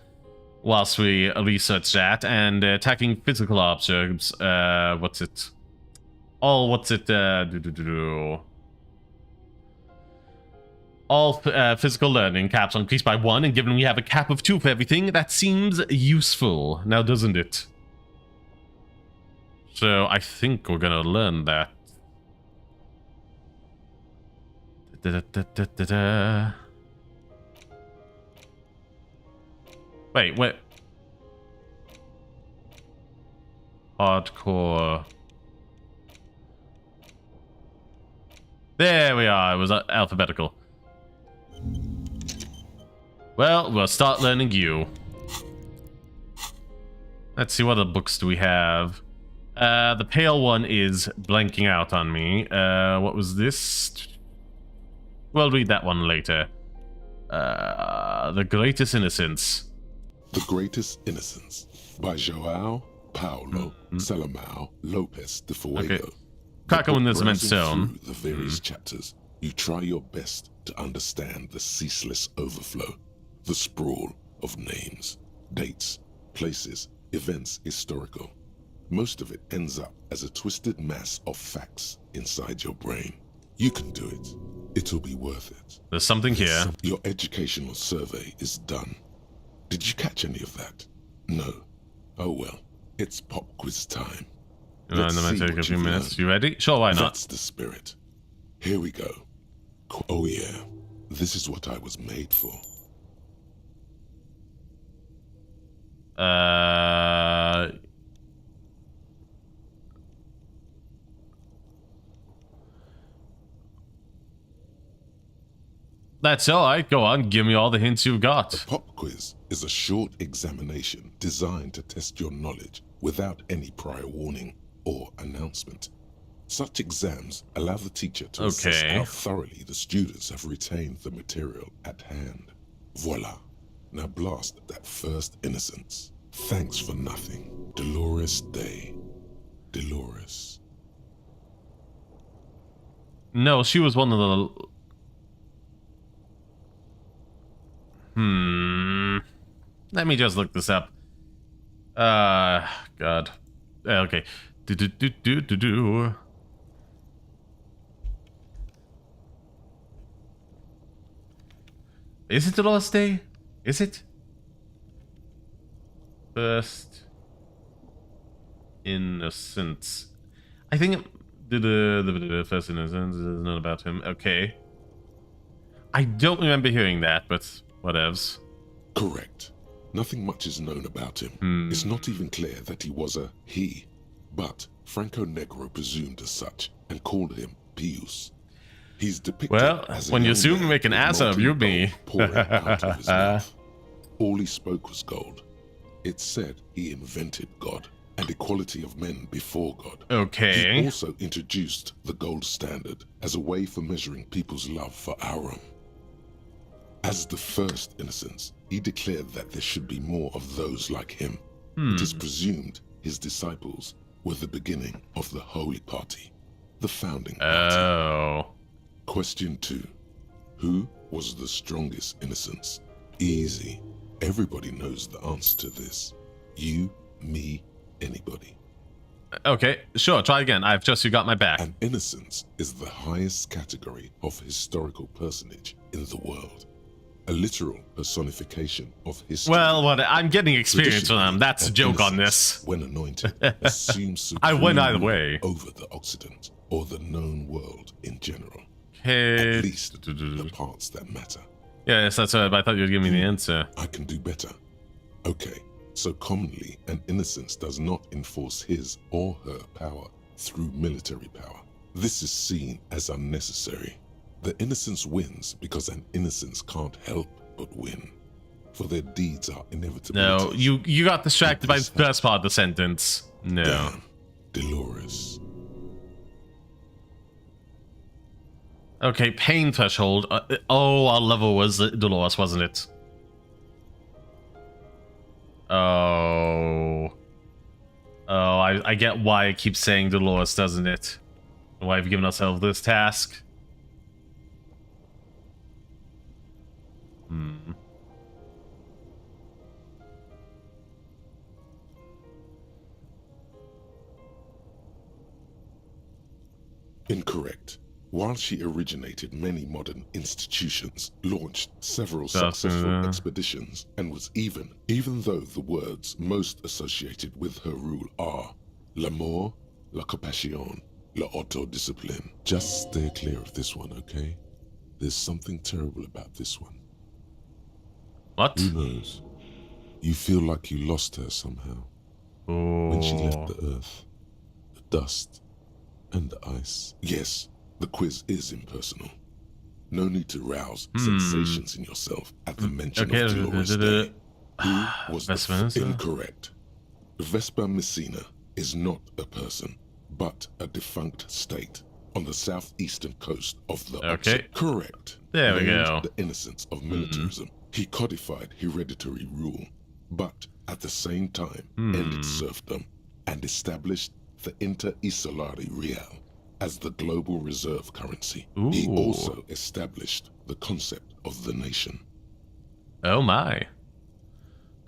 whilst we research that, and attacking physical objects, what's it? All physical learning caps are increased by 1, and given we have a cap of 2 for everything, that seems useful, now doesn't it? So I think we're gonna learn that Wait. Hardcore. There we are. It was alphabetical. Well, we'll start learning you. Let's see, what other books do we have? The pale one is blanking out on me. What was this? We'll read that one later. The Greatest Innocence. The Greatest Innocence by João Paulo Salomão Lopes de Fuego. Okay. Crack on this immense stone. Through the various chapters, you try your best to understand the ceaseless overflow, the sprawl of names, dates, places, events historical. Most of it ends up as a twisted mass of facts inside your brain. You can do it. It'll be worth it. There's something here. Your educational survey is done. Did you catch any of that? No. Oh well. It's pop quiz time. It might take a few minutes. You ready? Sure, why not? That's the spirit. Here we go. Oh yeah. This is what I was made for. That's alright. Go on. Give me all the hints you've got. A pop quiz is a short examination designed to test your knowledge without any prior warning or announcement. Such exams allow the teacher to assess how thoroughly the students have retained the material at hand. Voila. Now blast that first innocence. Thanks for nothing. Dolores Day. Dolores. No, she was one of the... Let me just look this up. God. Okay. Is it the last day? Is it? First Innocence. I think the First Innocence is not about him. Okay. I don't remember hearing that, but whatevs. Correct. Nothing much is known about him. It's not even clear that he was a he, but Franco Negro presumed as such and called him Pius. He's depicted as a when you young soon man make an with ass of you, me. pouring out of his mouth. All he spoke was gold. It said he invented God and equality of men before God. Okay. He also introduced the gold standard as a way for measuring people's love for harem. As the first innocence, he declared that there should be more of those like him. It is presumed his disciples were the beginning of the Holy Party, the founding party. Question 2. Who was the strongest innocence? Easy. Everybody knows the answer to this. You, me, anybody. Okay, sure, try again. I've just got my back. An innocence is the highest category of historical personage in the world. A literal personification of history. Well, I'm getting experience with them. That's a joke on this. When anointed, assumes I win either way. Over the Occident or the known world in general. Okay. At least the parts that matter. Yes, that's right. I thought you'd give me the answer. I can do better. Okay, so commonly an innocence does not enforce his or her power through military power. This is seen as unnecessary. The innocence wins because an innocence can't help but win. For their deeds are inevitable. No, you got distracted by the first part of the sentence. No. Damn. Dolores. Okay, pain threshold. Our level was Dolores, wasn't it? Oh, I get why it keeps saying Dolores, doesn't it? Why have we given ourselves this task? Incorrect. While she originated many modern institutions, launched several successful expeditions, and was even though the words most associated with her rule are l'amour, la compassion, la autodiscipline. Just stay clear of this one, okay? There's something terrible about this one. What? Who knows? You feel like you lost her somehow. When she left the earth, the dust, and the ice. Yes, the quiz is impersonal. No need to rouse sensations in yourself at the mention of Dolores Day. Who was incorrect? Vespa Messina is not a person, but a defunct state on the southeastern coast of the Correct. There we go. The innocence of militarism. He codified hereditary rule, but at the same time ended serfdom and established the Inter-Isolari Real as the global reserve currency. He also established the concept of the nation. Oh my.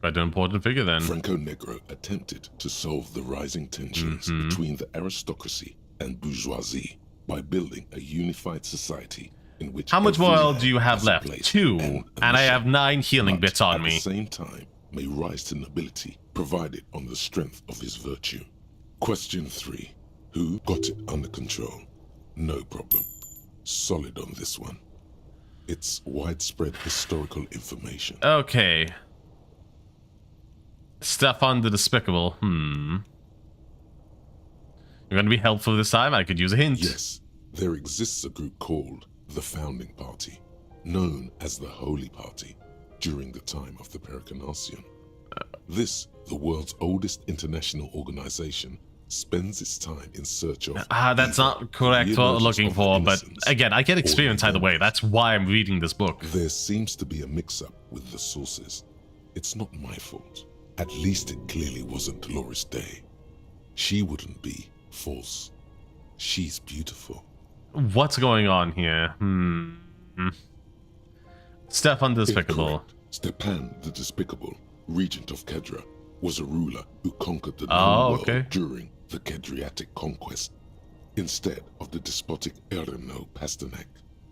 Quite an important figure then. Franco Negro attempted to solve the rising tensions between the aristocracy and bourgeoisie by building a unified society in which... How much oil do you have left? 2, and I have 9 healing bits on me. At the same time, may rise to nobility, provided on the strength of his virtue. Question 3. Who got it under control? No problem. Solid on this one. It's widespread historical information. Okay. Stefan the Despicable. You're gonna be helpful this time? I could use a hint. Yes. There exists a group called the Founding Party, known as the Holy Party, during the time of the Pericarnacian. This, the world's oldest international organization, spends its time in search of... that's not correct what I'm looking for, but again, I get experience either way. That's why I'm reading this book. There seems to be a mix-up with the sources. It's not my fault. At least it clearly wasn't Dolores Day. She wouldn't be false. She's beautiful. What's going on here? Stefan the Despicable. Incorrect. Stepan the Despicable, regent of Kedra, was a ruler who conquered the known world during the Kedriatic conquest, instead of the despotic Erno Pasternak.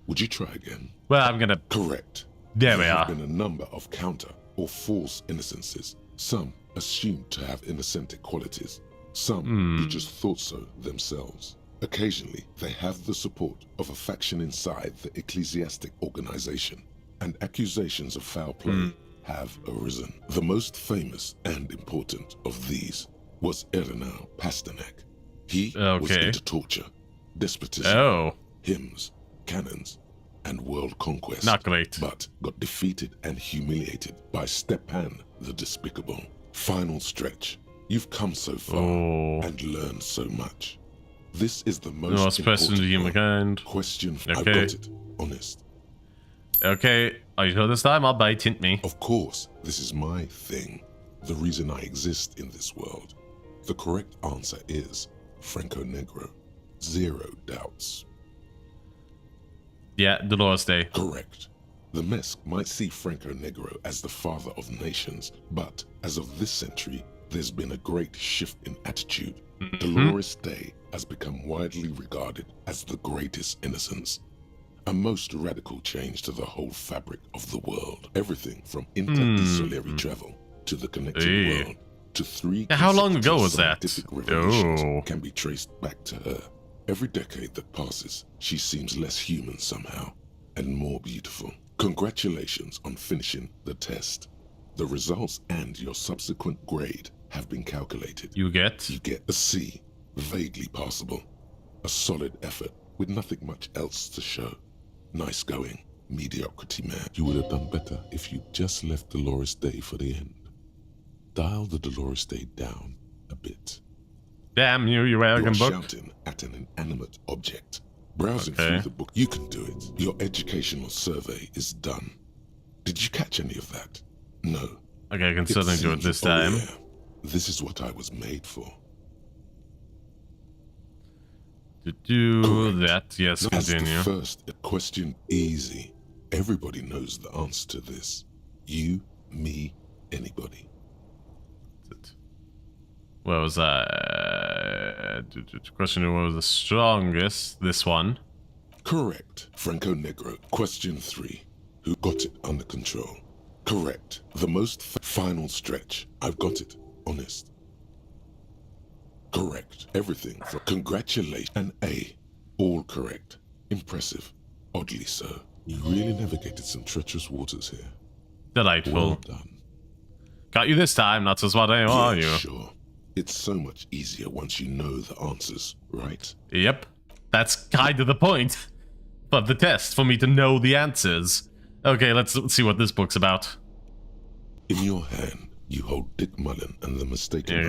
Would you try again? Well, I'm gonna... Correct. There we are. There have been a number of counter or false innocences. Some assumed to have innocentic qualities. Some who just thought so themselves. Occasionally, they have the support of a faction inside the ecclesiastic organization, and accusations of foul play have arisen. The most famous and important of these was Erno Pasternak. He was into torture, despotism, hymns, cannons, and world conquest. Not great. But got defeated and humiliated by Stepan the Despicable. Final stretch. You've come so far and learned so much. This is the most person of humankind. Question. I've got it. Honest. Okay. Are you sure this time? I'll bite. Hint me. Of course. This is my thing. The reason I exist in this world. The correct answer is Franco Negro. 0 doubts. Yeah, Dolores Day. Correct. The Mesk might see Franco Negro as the father of nations, but as of this century, there's been a great shift in attitude. Dolores Day has become widely regarded as the greatest innocence. A most radical change to the whole fabric of the world. Everything from inter-isolary travel to the connected world to 3 how long ago was that? Revolutions can be traced back to her. Every decade that passes, she seems less human somehow and more beautiful. Congratulations on finishing the test. The results and your subsequent grade have been calculated. You get a C, vaguely passable. A solid effort with nothing much else to show. Nice going, mediocrity man. You would have done better if you just left Dolores Day for the end. Dial the Dolores Day down a bit. Damn you arrogant book. You're shouting at an inanimate object. Browsing through the book, you can do it. Your educational survey is done. Did you catch any of that? No. Okay, I can certainly do it this time. Yeah. This is what I was made for. To do that, yes, continue. As the first question, easy. Everybody knows the answer to this. You, me, anybody. What was that? Question what was the strongest? This one. Correct. Franco Negro. Question 3. Who got it under control? Correct. The most final stretch. I've got it. Honest. Correct. Everything. Congratulations. And A. All correct. Impressive. Oddly so. You really navigated some treacherous waters here. Delightful. Well done. Got you this time, not so smart anymore, are you? Sure. It's so much easier once you know the answers, right? Yep. That's kind of the point of the test, for me to know the answers. Okay, let's see what this book's about. In your hand, you hold Dick Mullen and the Mistaken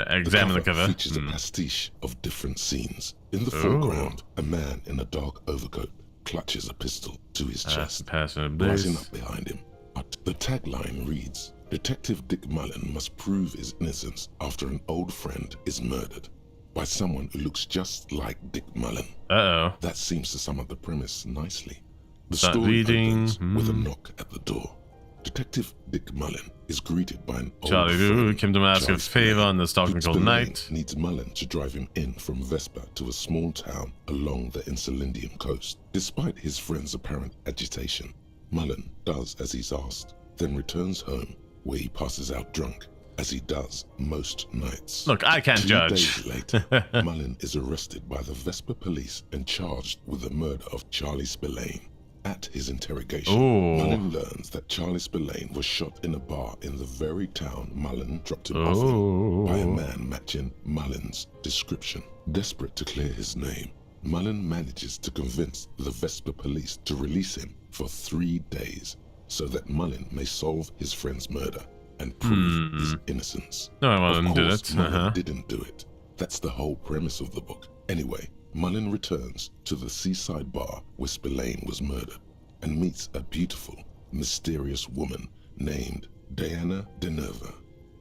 Examine the cover. Features a pastiche of different scenes. In the foreground, a man in a dark overcoat clutches a pistol to his chest, rising up behind him. But the tagline reads, Detective Dick Mullen must prove his innocence after an old friend is murdered by someone who looks just like Dick Mullen. Uh-oh. That seems to sum up the premise nicely. The Start story reading. opens with a knock at the door. Detective Dick Mullen is greeted by an old Charlie friend. came to ask a favor on this dark and cold night. Needs Mullen to drive him in from Vespa to a small town along the Insulindian coast. Despite his friend's apparent agitation, Mullen does as he's asked, then returns home where he passes out drunk, as he does most nights. Look, I can't 2 judge. days later, Mullen is arrested by the Vespa police and charged with the murder of Charlie Spillane. At his interrogation, Mullen learns that Charlie Spillane was shot in a bar in the very town Mullen dropped him off in by a man matching Mullen's description. Desperate to clear his name, Mullen manages to convince the Vespa police to release him for 3 days so that Mullen may solve his friend's murder and prove his innocence. No, Mullen did it. Mullen didn't do it. That's the whole premise of the book. Anyway, Mullen returns to the seaside bar where Spillane was murdered and meets a beautiful, mysterious woman named Diana Deneva.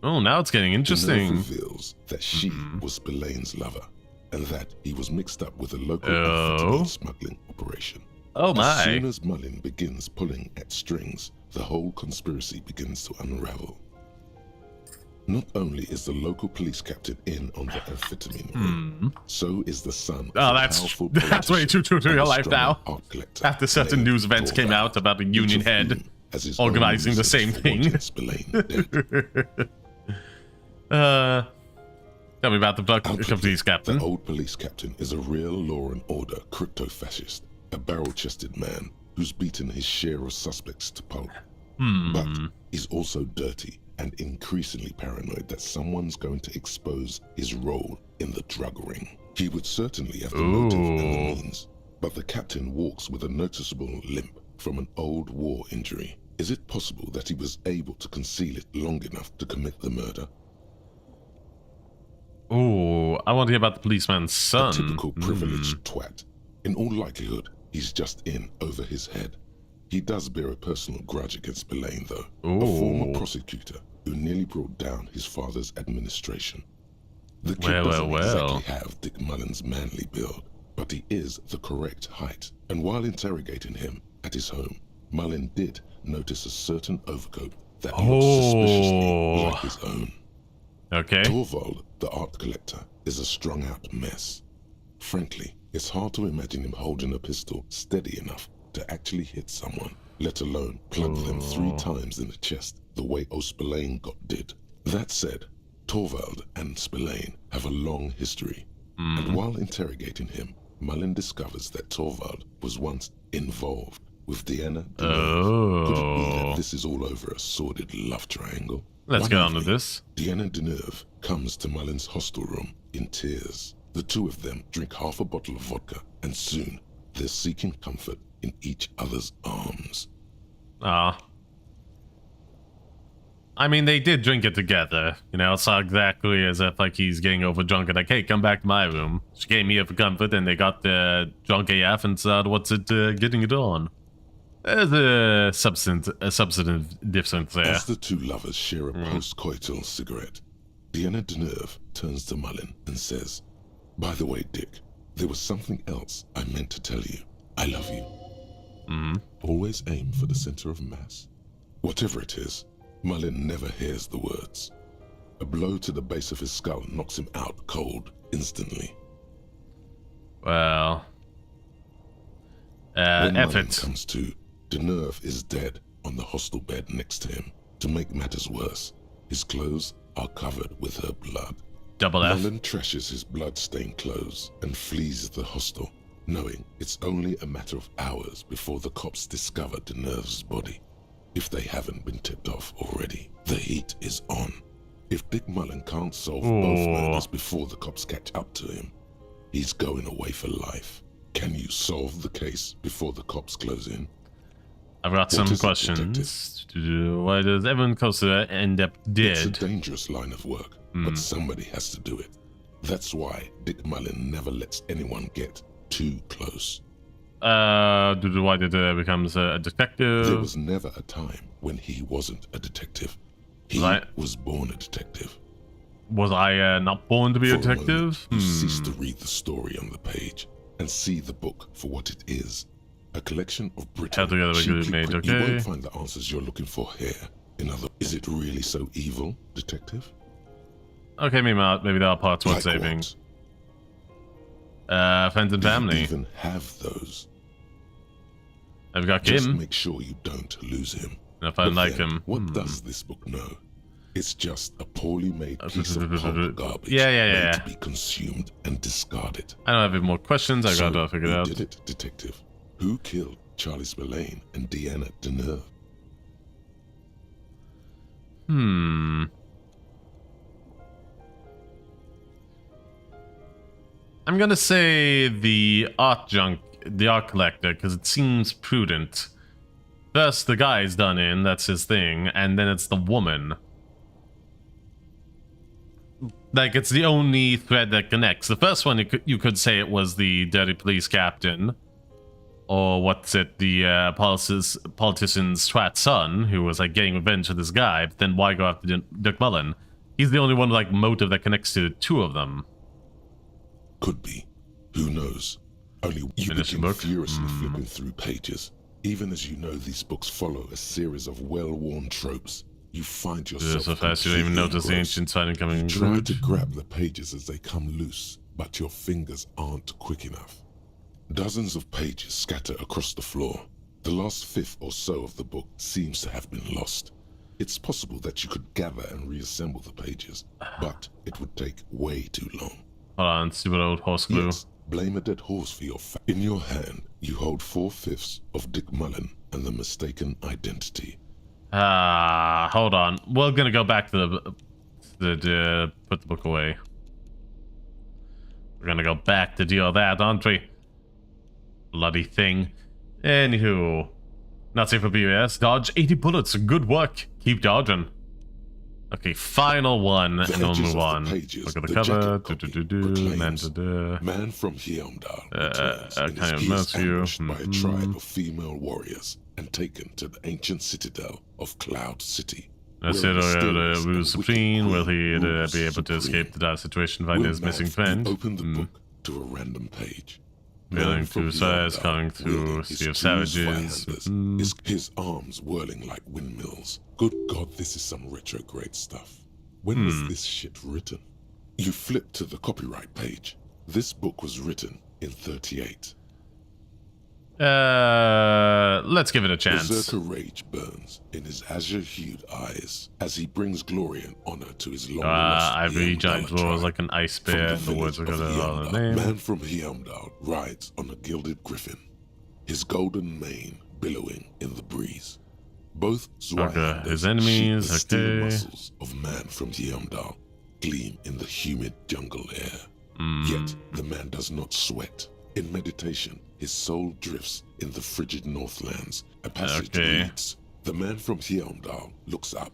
Oh, now it's getting interesting. Deneva reveals that she was Spillane's lover and that he was mixed up with a local amphetamine smuggling operation. Oh my. As soon as Mullen begins pulling at strings, the whole conspiracy begins to unravel. Not only is the local police captain in on the amphetamine ring, so is the son of that's way too true to real life now. After certain news events came out about a union head organizing the same thing. Tell me about the police captain. The old police captain is a real law and order crypto-fascist, a barrel-chested man who's beaten his share of suspects to pulp. But he's also dirty and increasingly paranoid that someone's going to expose his role in the drug ring. He would certainly have the motive and the means, but the captain walks with a noticeable limp from an old war injury. Is it possible that he was able to conceal it long enough to commit the murder? Oh, I want to hear about the policeman's son. A typical privileged twat. In all likelihood, he's just in over his head. He does bear a personal grudge against Spillane, though. A former prosecutor who nearly brought down his father's administration. The kid doesn't exactly have Dick Mullen's manly build, but he is the correct height. And while interrogating him at his home, Mullen did notice a certain overcoat that looked suspiciously like his own. Okay. Torvald, the art collector, is a strung-out mess. Frankly, it's hard to imagine him holding a pistol steady enough to actually hit someone, let alone plug them 3 times in the chest the way Spillane got did. That said, Torvald and Spillane have a long history, and while interrogating him, Mullen discovers that Torvald was once involved with Diana Deneuve. Could it be that this is all over a sordid love triangle? Let's get on with this. Diana Deneuve comes to Mullen's hostel room in tears. The two of them drink half a bottle of vodka, and soon they're seeking comfort in each other's arms. I mean, they did drink it together. You know, it's not exactly as if like he's getting over drunk and like, hey, come back to my room. She came here for comfort, and they got drunk AF and said, what's it getting it on? There's a substantive difference there. As the two lovers share a post-coital cigarette, Diana Deneuve turns to Mullen and says, by the way, Dick, there was something else I meant to tell you. I love you. Always aim for the center of mass. Whatever it is, Mullen never hears the words. A blow to the base of his skull knocks him out cold instantly. Well, when Mullen comes to, Deneuve is dead on the hostel bed next to him. To make matters worse, his clothes are covered with her blood. Double F. Mullen trashes his blood-stained clothes and flees the hostel. knowing it's only a matter of hours before the cops discover Deneuve's body. If they haven't been tipped off already, the heat is on. If Dick Mullen can't solve both murders before the cops catch up to him, he's going away for life. Can you solve the case before the cops close in? I've got some questions. Why does everyone close to that end up dead? It's a dangerous line of work, but somebody has to do it. That's why Dick Mullen never lets anyone get too close. Why did he become a detective? There was never a time when he wasn't a detective. He was born a detective. Was I not born to be a detective? You cease to read the story on the page and see the book for what it is. A collection of brittle, cheaply print. You won't find the answers you're looking for here. In other, is it really so evil, detective? Okay, maybe there are parts worth saving. Friends and family. You even have those. I've got Just Kim. make sure you don't lose him. And if I like him. What does this book know? It's just a poorly made piece of pulp garbage yeah. to be consumed and discarded. I don't have any more questions. I gotta figure it out. Who did it, detective? Who killed Charlie Spillane and Deanna Deneuve? I'm gonna say the art collector, because it seems prudent. First, the guy's done in, that's his thing, and then it's the woman. Like, it's the only thread that connects. The first one, you could say it was the dirty police captain. Or what's it, the politician's twat son, who was, like, getting revenge for this guy. But then why go after Dick Mullen? He's the only one, like, motive that connects to the two of them. Could be. Who knows? Only you begin furiously flipping through pages. Even as you know these books follow a series of well-worn tropes, you find yourself so fast you don't even notice the ancient sign coming. You try to grab the pages as they come loose, but your fingers aren't quick enough. Dozens of pages scatter across the floor. The last fifth or so of the book seems to have been lost. It's possible that you could gather and reassemble the pages, but it would take way too long. Hold on, stupid old horse glue. Yes, blame a dead horse for your In your hand, you hold 4/5 of Dick Mullen and the mistaken identity. Hold on. We're gonna go back to the put the book away. We're gonna go back to deal that, aren't we? Bloody thing. Anywho, not safe for BS. Dodge 80 bullets. Good work. Keep dodging. Okay, final one, and then we'll move on. Look at the cover. Man from Heimdall kind of knows you. By a tribe of female warriors and taken to the ancient citadel of Cloud City. That's it, the Rue Supreme. Will he be able to escape the dire situation, find his missing friend? Open the book to a random page. Feeling through size, coming through sea of savages. His arms whirling like windmills. Good God, this is some retrograde stuff. When was this shit written? You flip to the copyright page. This book was written in 38. Let's give it a chance. Berserker rage burns in his azure-hued eyes as he brings glory and honor to his long-lost Ivory giant roars like an ice bear. The words are gonna name. Man from Heimdall rides on a gilded griffin, his golden mane billowing in the breeze. Both his enemies, the steel muscles of Man from Heimdall gleam in the humid jungle air. Yet the man does not sweat. In meditation, his soul drifts in the frigid Northlands. A passage reads, the man from Heimdall looks up.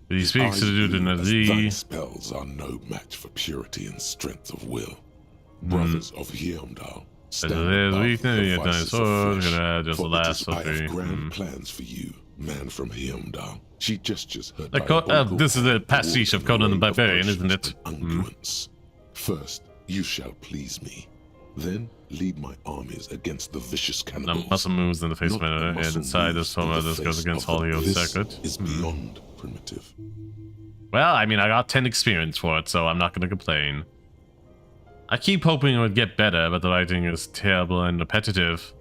He speaks to the dude in Thy spells are no match for purity and strength of will. Brothers of Heimdall, stand above the vices of flesh, for I have grand plans for you, man from Heimdall. She gestures her this is a pastiche of Conan the Barbarian, isn't it? First, you shall please me. Then lead my armies against the vicious cannibals. The muscle moves in the face manner, and inside this former this goes against Hollywood circuit. Is beyond primitive. Well, I mean, I got 10 experience for it, so I'm not gonna complain. I keep hoping it would get better, but the writing is terrible and repetitive.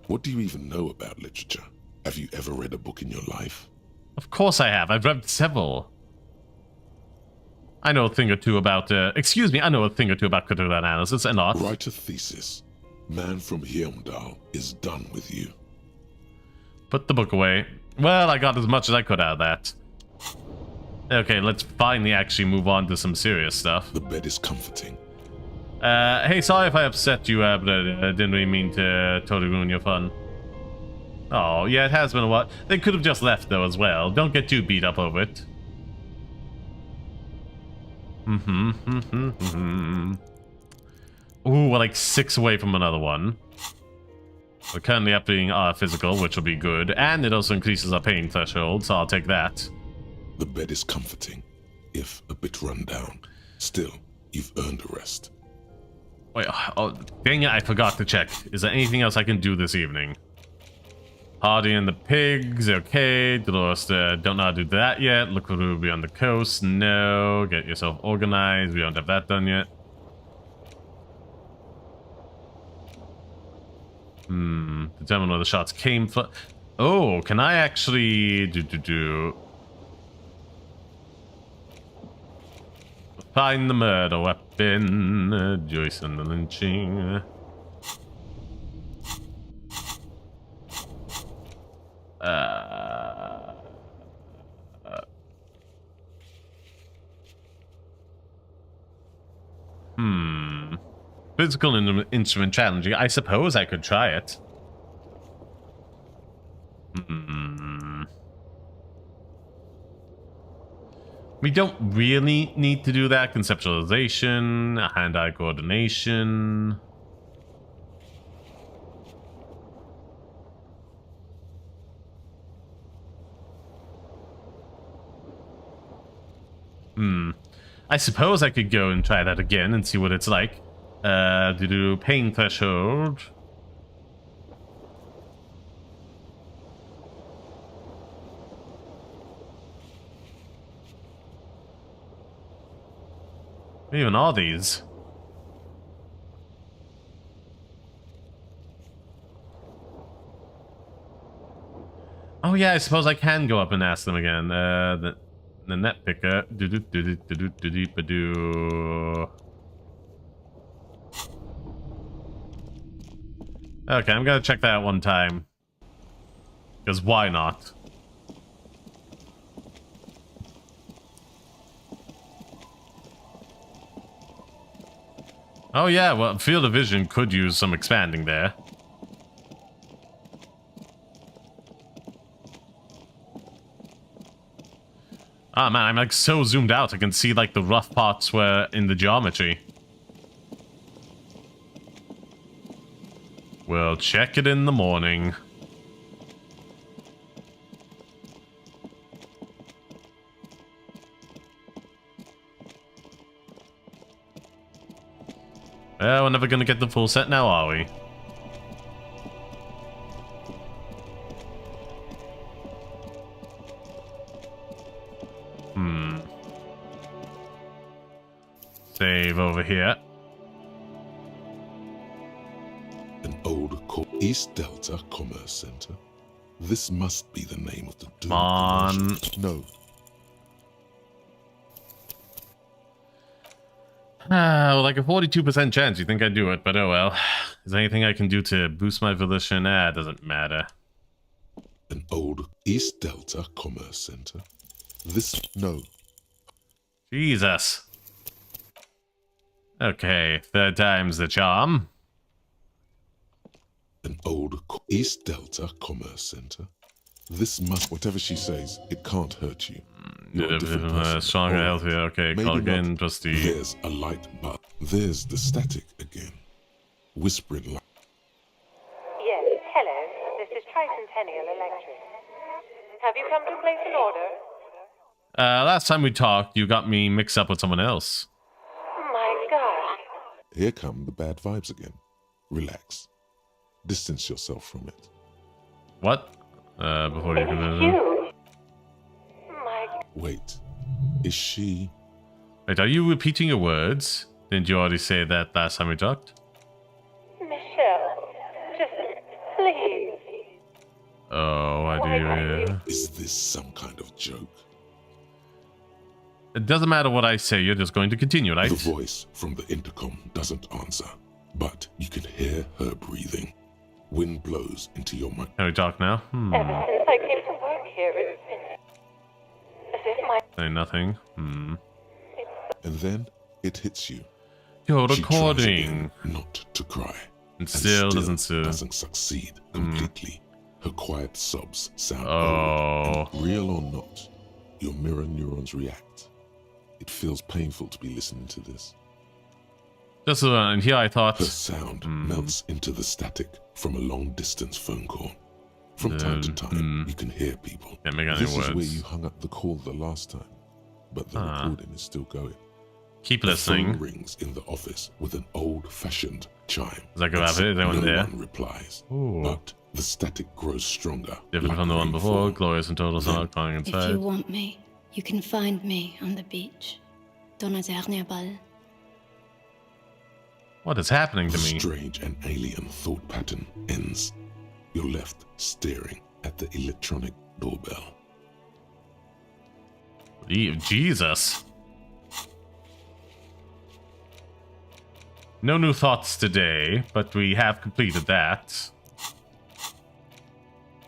What do you even know about literature? Have you ever read a book in your life? Of course I have. I've read several. I know a thing or two about, I know a thing or two about critical analysis and art. Write a thesis. Man from Heimdall is done with you. Put the book away. Well, I got as much as I could out of that. Okay, let's finally actually move on to some serious stuff. The bed is comforting. Hey, sorry if I upset you, but I didn't really mean to totally ruin your fun. Oh, yeah, it has been a while. They could have just left, though, as well. Don't get too beat up over it. Ooh, we're like 6 away from another one. We're currently upping our physical, which will be good. And it also increases our pain threshold, so I'll take that. The bed is comforting, if a bit run down. Still, you've earned a rest. Wait, oh, dang it, I forgot to check. Is there anything else I can do this evening? Hardy and the pigs, okay. Dolores, don't know how to do that yet. Look for Ruby on the coast, no. Get yourself organized, we don't have that done yet. Determine where the shots came from. Oh, can I actually find the murder weapon? Joyce and the lynching. Physical instrument challenging. I suppose I could try it. We don't really need to do that. Conceptualization, hand-eye coordination. I suppose I could go and try that again and see what it's like. Do pain threshold. What even are these? Oh yeah, I suppose I can go up and ask them again. The net picker. Okay, I'm gonna check that out one time. Because why not? Oh yeah, well, field of vision could use some expanding there. Ah man, I'm like so zoomed out I can see like the rough parts were in the geometry. We'll check it in the morning. Well, we're never gonna get the full set now, are we? Save over here. An old East Delta Commerce Center. This must be the name of the Come on. No. Well, like a 42% chance you think I'd do it, but oh well. Is there anything I can do to boost my volition? It doesn't matter. An old East Delta Commerce Center. This... No. Jesus. Okay, 3rd time's the charm. An old East Delta Commerce Center. This must... Whatever she says, it can't hurt you. You're a different person. Stronger, healthier. Okay, Maybe call again, not. trusty. There's a light but there's the static again. Whispering like... Yes, hello. This is Tricentennial Electric. Have you come to place an order? Last time we talked, you got me mixed up with someone else. My God. Here come the bad vibes again. Relax. Distance yourself from it. What? Before you can... You. Wait. Is she... Wait, are you repeating your words? Didn't you already say that last time we talked? Michelle, just please. Oh, why do you... Is this some kind of joke? It doesn't matter what I say, you're just going to continue, right? The voice from the intercom doesn't answer. but you can hear her breathing. Wind blows into your mic. Can we talk now? Ever since I came to work here, it's been as if my... Say nothing. And then it hits you. You're She tries recording. again not to cry. And still doesn't succeed completely. Her quiet sobs sound Oh. and real or not, your mirror neurons react. It feels painful to be listening to this. Just and here I thought Her sound melts into the static from a long-distance phone call. From time to time, you can hear people. Can't make any This words. is where you hung up the call the last time, but the recording is still going. Keep The listening. phone rings in the office with an old-fashioned chime. Does that go out? Is anyone no there? one replies, Ooh. but the static grows stronger. Different like from the one before. rainfall. Glorious and total sound calling If inside. you want me, you can find me on the beach. Dans la dernière balle. What is happening to The me? strange and alien thought pattern ends. You're left staring at the electronic doorbell. Jesus. No new thoughts today, but we have completed that.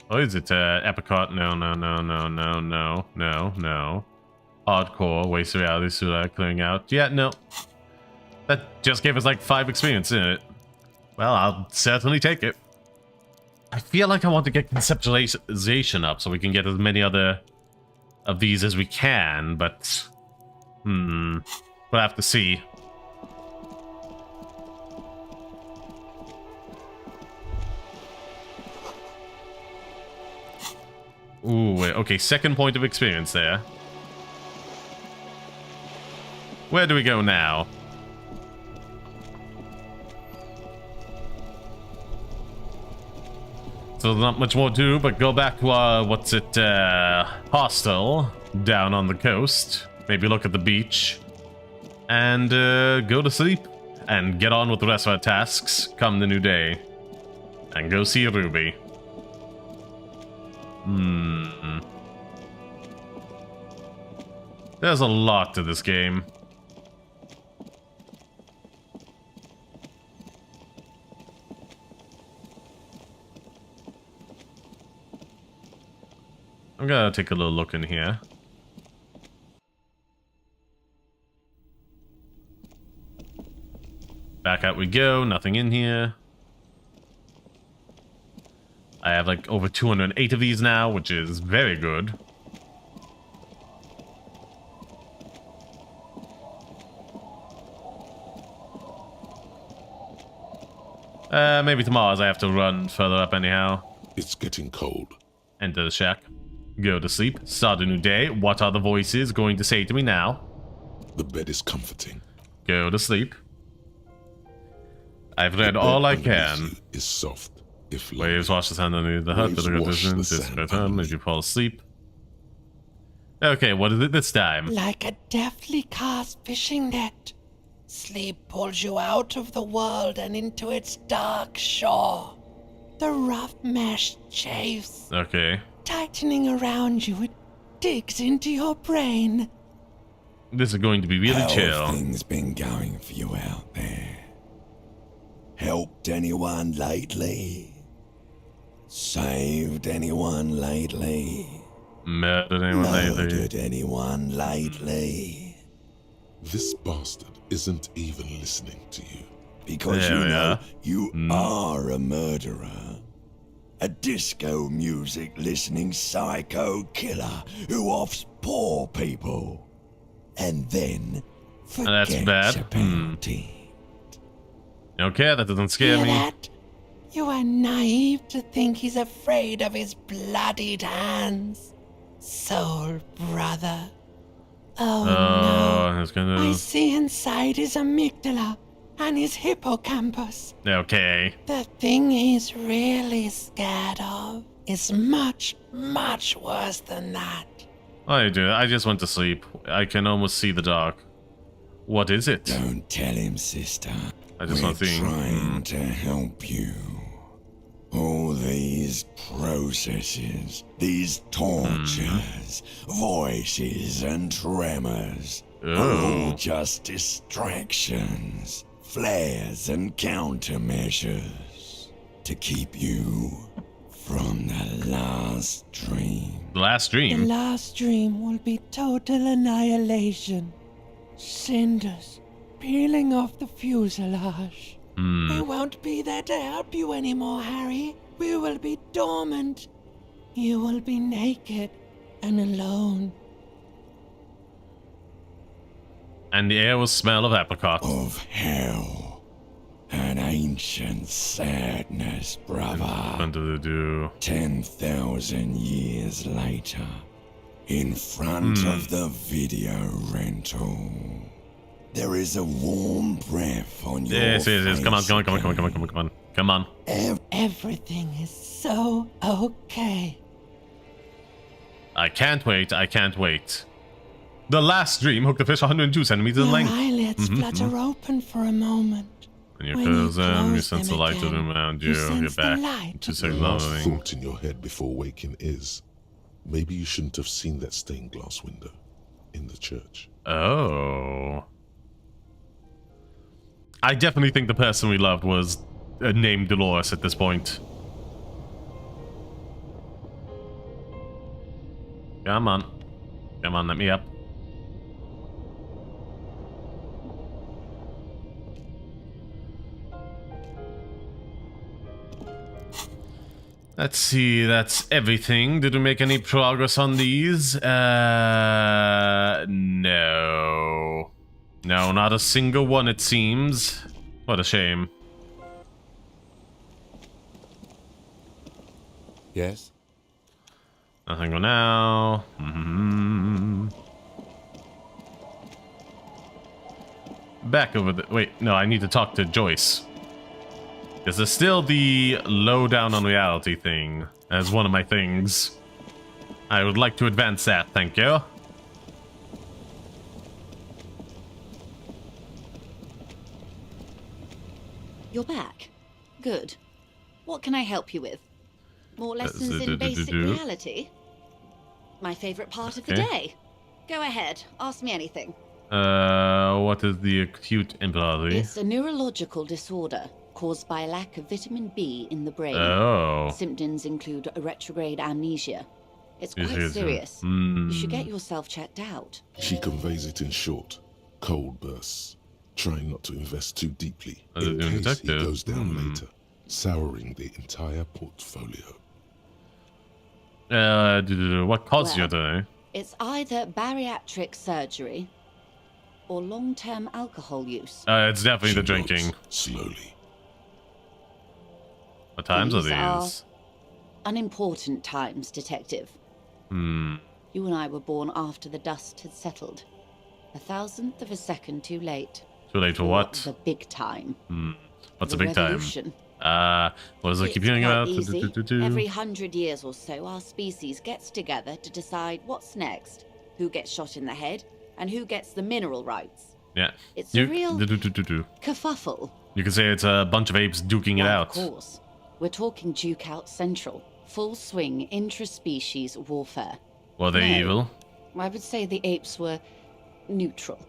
Oh, is it apricot? No. Hardcore, waste of reality, Sula, clearing out. Yeah, no. That just gave us like 5 experience, didn't it? Well, I'll certainly take it. I feel like I want to get conceptualization up so we can get as many other of these as we can, but... we'll have to see. Ooh, wait, okay, second point of experience there. Where do we go now? So not much more to do, but go back to hostel down on the coast. Maybe look at the beach. And go to sleep. And get on with the rest of our tasks come the new day. And go see Ruby. There's a lot to this game. I'm gonna take a little look in here. Back out we go, nothing in here. I have like over 208 of these now, which is very good. Maybe tomorrow as I have to run further up anyhow. It's getting cold. Enter the shack. Go to sleep. Start a new day. What are the voices going to say to me now? The bed is comforting. Go to sleep. I've read all I can. Is soft. If waves wash the sand underneath the hut, but a good distance is better as you fall asleep. Okay, what is it this time? Like a deftly cast fishing net, sleep pulls you out of the world and into its dark shore. The rough mesh chafes. Okay. Tightening around you, it digs into your brain. This is going to be really chill. How have things been going for you out there? Helped anyone lately? Saved anyone lately? Murdered anyone lately? Murdered anyone lately? This bastard isn't even listening to you. Because you know you are a murderer. A disco music listening psycho killer who offs poor people. And then forgets that's bad. about it. Okay, that doesn't scare Hear me. that? You are naive to think he's afraid of his bloodied hands. Soul brother. Oh no. It's gonna... I see inside his amygdala and his hippocampus. Okay. The thing he's really scared of is much, much worse than that. I do. I just went to sleep. I can almost see the dark. What is it? Don't tell him, sister. I just want to see. Trying to help you. All these processes, these tortures, voices and tremors, are all just distractions. flares and countermeasures to keep you from the last dream. The last dream? The last dream will be total annihilation. Cinders peeling off the fuselage. We won't be there to help you anymore, Harry. We will be dormant. You will be naked and alone. And the air will smell of apricots. Of hell. An ancient sadness, brother. 10,000 years later, in front of the video rental, there is a warm breath on your face. Yes. Come on. Everything is so okay. I can't wait. The last dream hooked the fish 102 centimeters in Your length. eyelids flutter open for a moment. When you close them, you sense the light of them around you. You're back to The last thought in your head before waking is, maybe you shouldn't have seen that stained glass window in the church. Oh. I definitely think the person we loved was named Dolores at this point. Come on, let me up. Let's see, that's everything. Did we make any progress on these? No. No, not a single one, it seems. What a shame. Yes? Nothing for now. Back over the... Wait, no, I need to talk to Joyce. Because there's still the lowdown on reality thing as one of my things. I would like to advance that, thank you. You're back. Good. What can I help you with? More lessons in basic reality? My favorite part of the day. Go ahead, ask me anything. What is the acute impulse? It's a neurological disorder caused by a lack of vitamin B in the brain. Oh. Symptoms include a retrograde amnesia. It's quite Yes, serious. You should get yourself checked out. She conveys it in short, cold bursts, trying not to invest too deeply in case he goes down later, souring the entire portfolio. What caused you today? It's either bariatric surgery or long-term alcohol use. It's definitely the She drinking. nods slowly. What times are These are these? unimportant times, Detective. You and I were born after the dust had settled. 1,000th of a second too late. Too late for what? The big time. What's The the big revolution. time? What does I keep hearing Quite about? easy. Every 100 years or so, our species gets together to decide what's next, who gets shot in the head, and who gets the mineral rights. Yeah. It's a real kerfuffle. You can say it's a bunch of apes duking it out. Of course. We're talking Duke Out Central. Full swing intraspecies warfare. Were they evil? I would say the apes were neutral.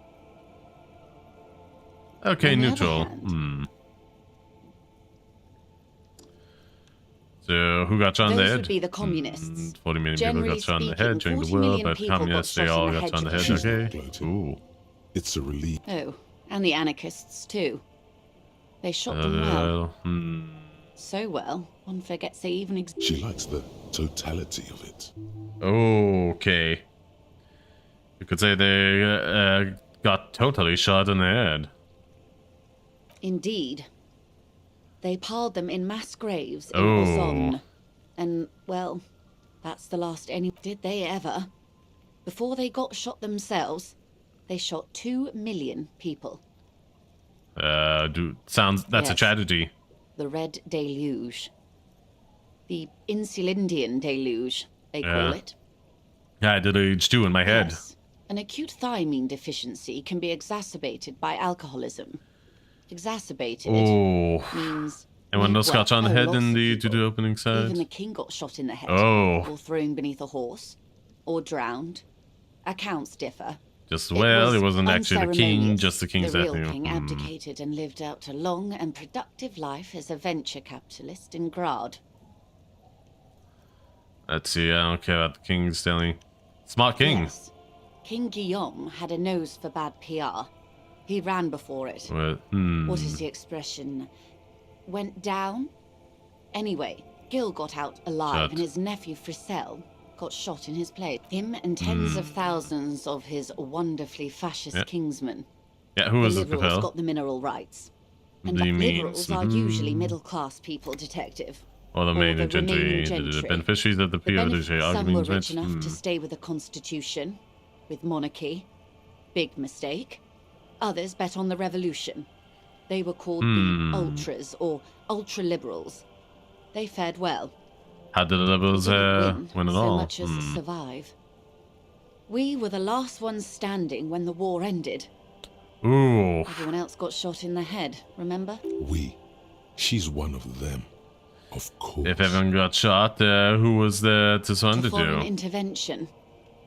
Okay, On the neutral. other So, who got shot in the Those head? would be the communists. 40 million people Generally got shot in the speaking, head during the 40 war, million but people got communists, they shot in all the got head shot in the during head, the okay? Ooh. It's a relief. Oh, and the anarchists too. They shot them well. So well, one forgets they even exist. She likes the totality of it. Okay. You could say they got totally shot in the head. Indeed. They piled them in mass graves in Oh. Elysium. And, well, that's the last any... Did they ever? Before they got shot themselves, they shot 2 million people. Dude, that's a Yes. tragedy. The Red Deluge. The Insulindian Deluge, they call it. Yeah, I did age 2 in my head. Yes. An acute thiamine deficiency can be exacerbated by alcoholism. Exacerbated Oh. means... Anyone else got shot in the a head lot in of the people. to-do opening side? Even the king got shot in the head. Oh. Or thrown beneath a horse. Or drowned. Accounts differ. Just well, it wasn't actually the king, just the king's The real nephew. king abdicated and lived out a long and productive life as a venture capitalist in Grad. Let's see, I don't care about the king's telling. Smart king. Yes. King Guillaume had a nose for bad PR. He ran before it. What is the expression? Went down? Anyway, Gil got out alive and his nephew Frisell got shot in his place. Him and tens of thousands of his wonderfully fascist kingsmen. Yeah, who was the it? liberals got the mineral rights. And liberals are usually middle-class people, detective. Or the main gentry, the beneficiaries of the POJ Some were rich enough to stay with the constitution, with monarchy. Big mistake. Others bet on the revolution. They were called the ultras or ultra-liberals. They fared well. How did the liberals win at all? So much as survive. We were the last ones standing when the war ended. Ooh. Everyone else got shot in the head, remember? She's one of them. Of course. If everyone got shot, who was there to surrender to? Foreign intervention.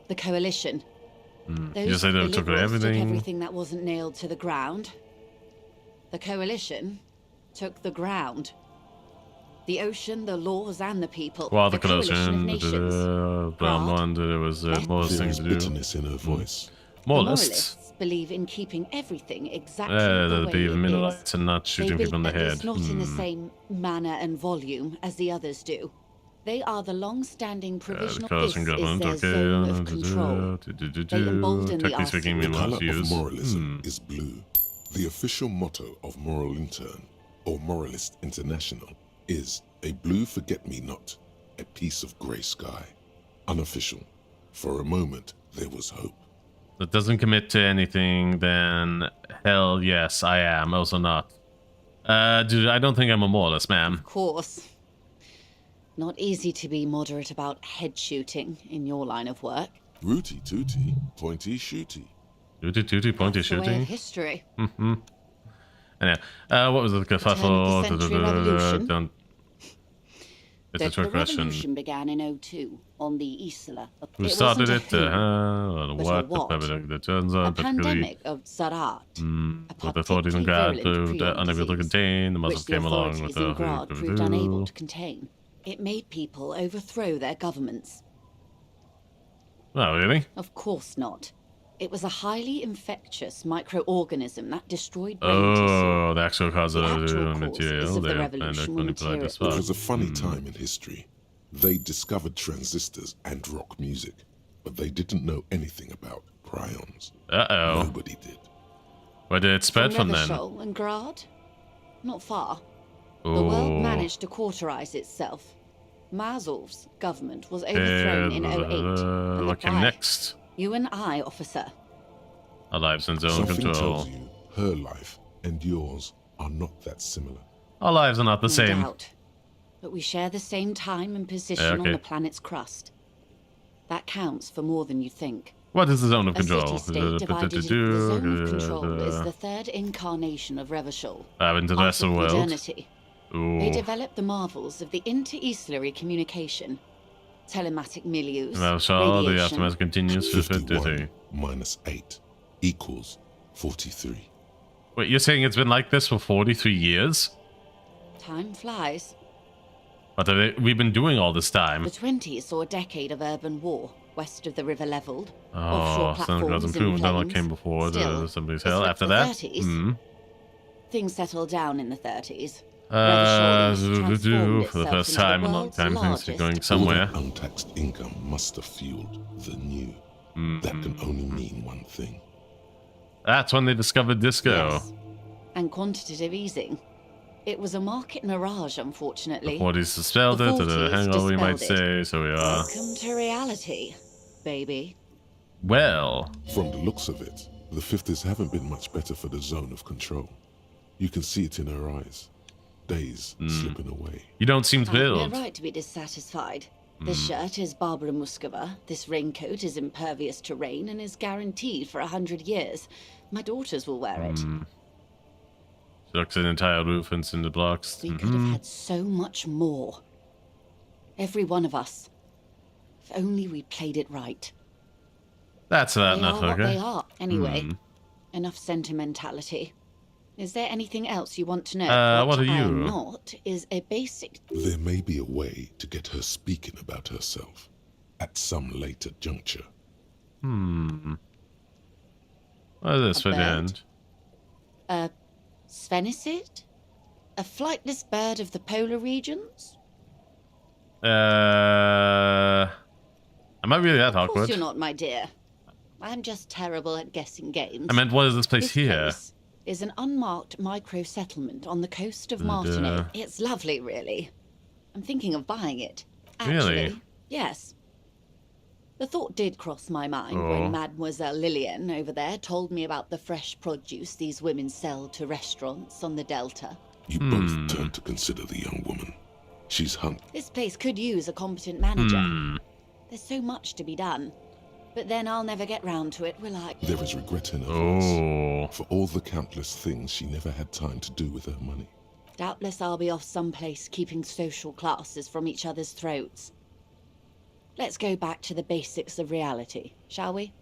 The coalition. You just say they took everything? Took everything that wasn't nailed to the ground. The coalition took the ground. The ocean, the laws, and the people. Well, the coalition, the brown one, there was more things to do. Bitterness in her voice. Moralists believe in keeping everything exactly the way it is. mineralites and not shooting people in the head. Not in the same manner and volume as the others do. They are the long-standing provisional. This is their zone of control. They embolden the arsenal. The colour of moralism is blue. The official motto of Moral Intern, or Moralist International, is a blue forget-me-not, a piece of grey sky. Unofficial. For a moment, there was hope. That doesn't commit to anything, then hell yes, I am. Also not. Dude, I don't think I'm a moralist, ma'am. Of course. Not easy to be moderate about head shooting in your line of work. Rooty tooty, pointy shooty. Rooty tooty, pointy That's the way shooting. of history. Anyway, what was the kerfuffle? Don't. It's a trick question. The revolution began in 02 on the Isla. Who started it? But What? The turns a out pandemic of Zarat. But the authorities in Grad proved unable to contain. The Muslims came along with the Grad proved unable to contain. It made people overthrow their governments. Oh, really? Of course not. It was a highly infectious microorganism that destroyed brain Oh, the actual cause of the of material. the revolution were material. It was a funny time in history. They discovered transistors and rock music, but they didn't know anything about prions. Uh-oh. Nobody did. Where did it spread from then? Revachol and Grad? Not far. The world managed to cauterize itself. Mazov's government was overthrown in 08. And What came next? You and I, officer. Our lives in zone Something control. tells you her life and yours are not that similar. Our lives are not the No same. doubt. But we share the same time and position on the planet's crust. That counts for more than you think. What is the zone of control? The zone of control is the third incarnation of Revachol. Into the rest of the world. Modernity. Ooh. They developed the marvels of the inter-easlary communication, telematic milieux, the aftermath continues for 51 minus 8 equals 43. Wait, you're saying it's been like this for 43 years? Time flies. What have we've been doing all this time? The 20s saw a decade of urban war, west of the river leveled. Oh, some God's improvement that one came before somebody's hell. After that? 30s, things settled down in the 30s. For the first time in a long time, things are going somewhere. All that untaxed income must have fueled the new. That can only mean one thing. That's when they discovered disco. Yes. And quantitative easing. It was a market mirage, unfortunately. The 40s dispelled it, the hangover, we might say, so we are. Welcome to reality, baby. Well. From the looks of it, the 50s haven't been much better for the zone of control. You can see it in her eyes. Days slipping away. You don't seem thrilled. I have no right to be dissatisfied. This shirt is Barbara Muscova. This raincoat is impervious to rain and is guaranteed for 100 years. My daughters will wear it. Looks an entire roof and cinder blocks. We could have had so much more. Every one of us. If only we played it right. That's about enough, They are okay? what they are, anyway. Enough sentimentality. Is there anything else you want to know? What are you? I'm not is a basic... There may be a way to get her speaking about herself at some later juncture. What is this for the end? A sphenicid? A flightless bird of the polar regions? Am I really that Of course awkward? you're not, my dear. I'm just terrible at guessing games. I meant, what is this place here? Place is an unmarked micro-settlement on the coast of Martinique. It's lovely, really. I'm thinking of buying it. Actually, Really? yes. The thought did cross my mind when Mademoiselle Lillian over there told me about the fresh produce these women sell to restaurants on the Delta. You both turn to consider the young woman. She's This place could use a competent manager. There's so much to be done. But then I'll never get round to it, will I? There is regret in her voice for all the countless things she never had time to do with her money. Doubtless I'll be off someplace keeping social classes from each other's throats. Let's go back to the basics of reality, shall we?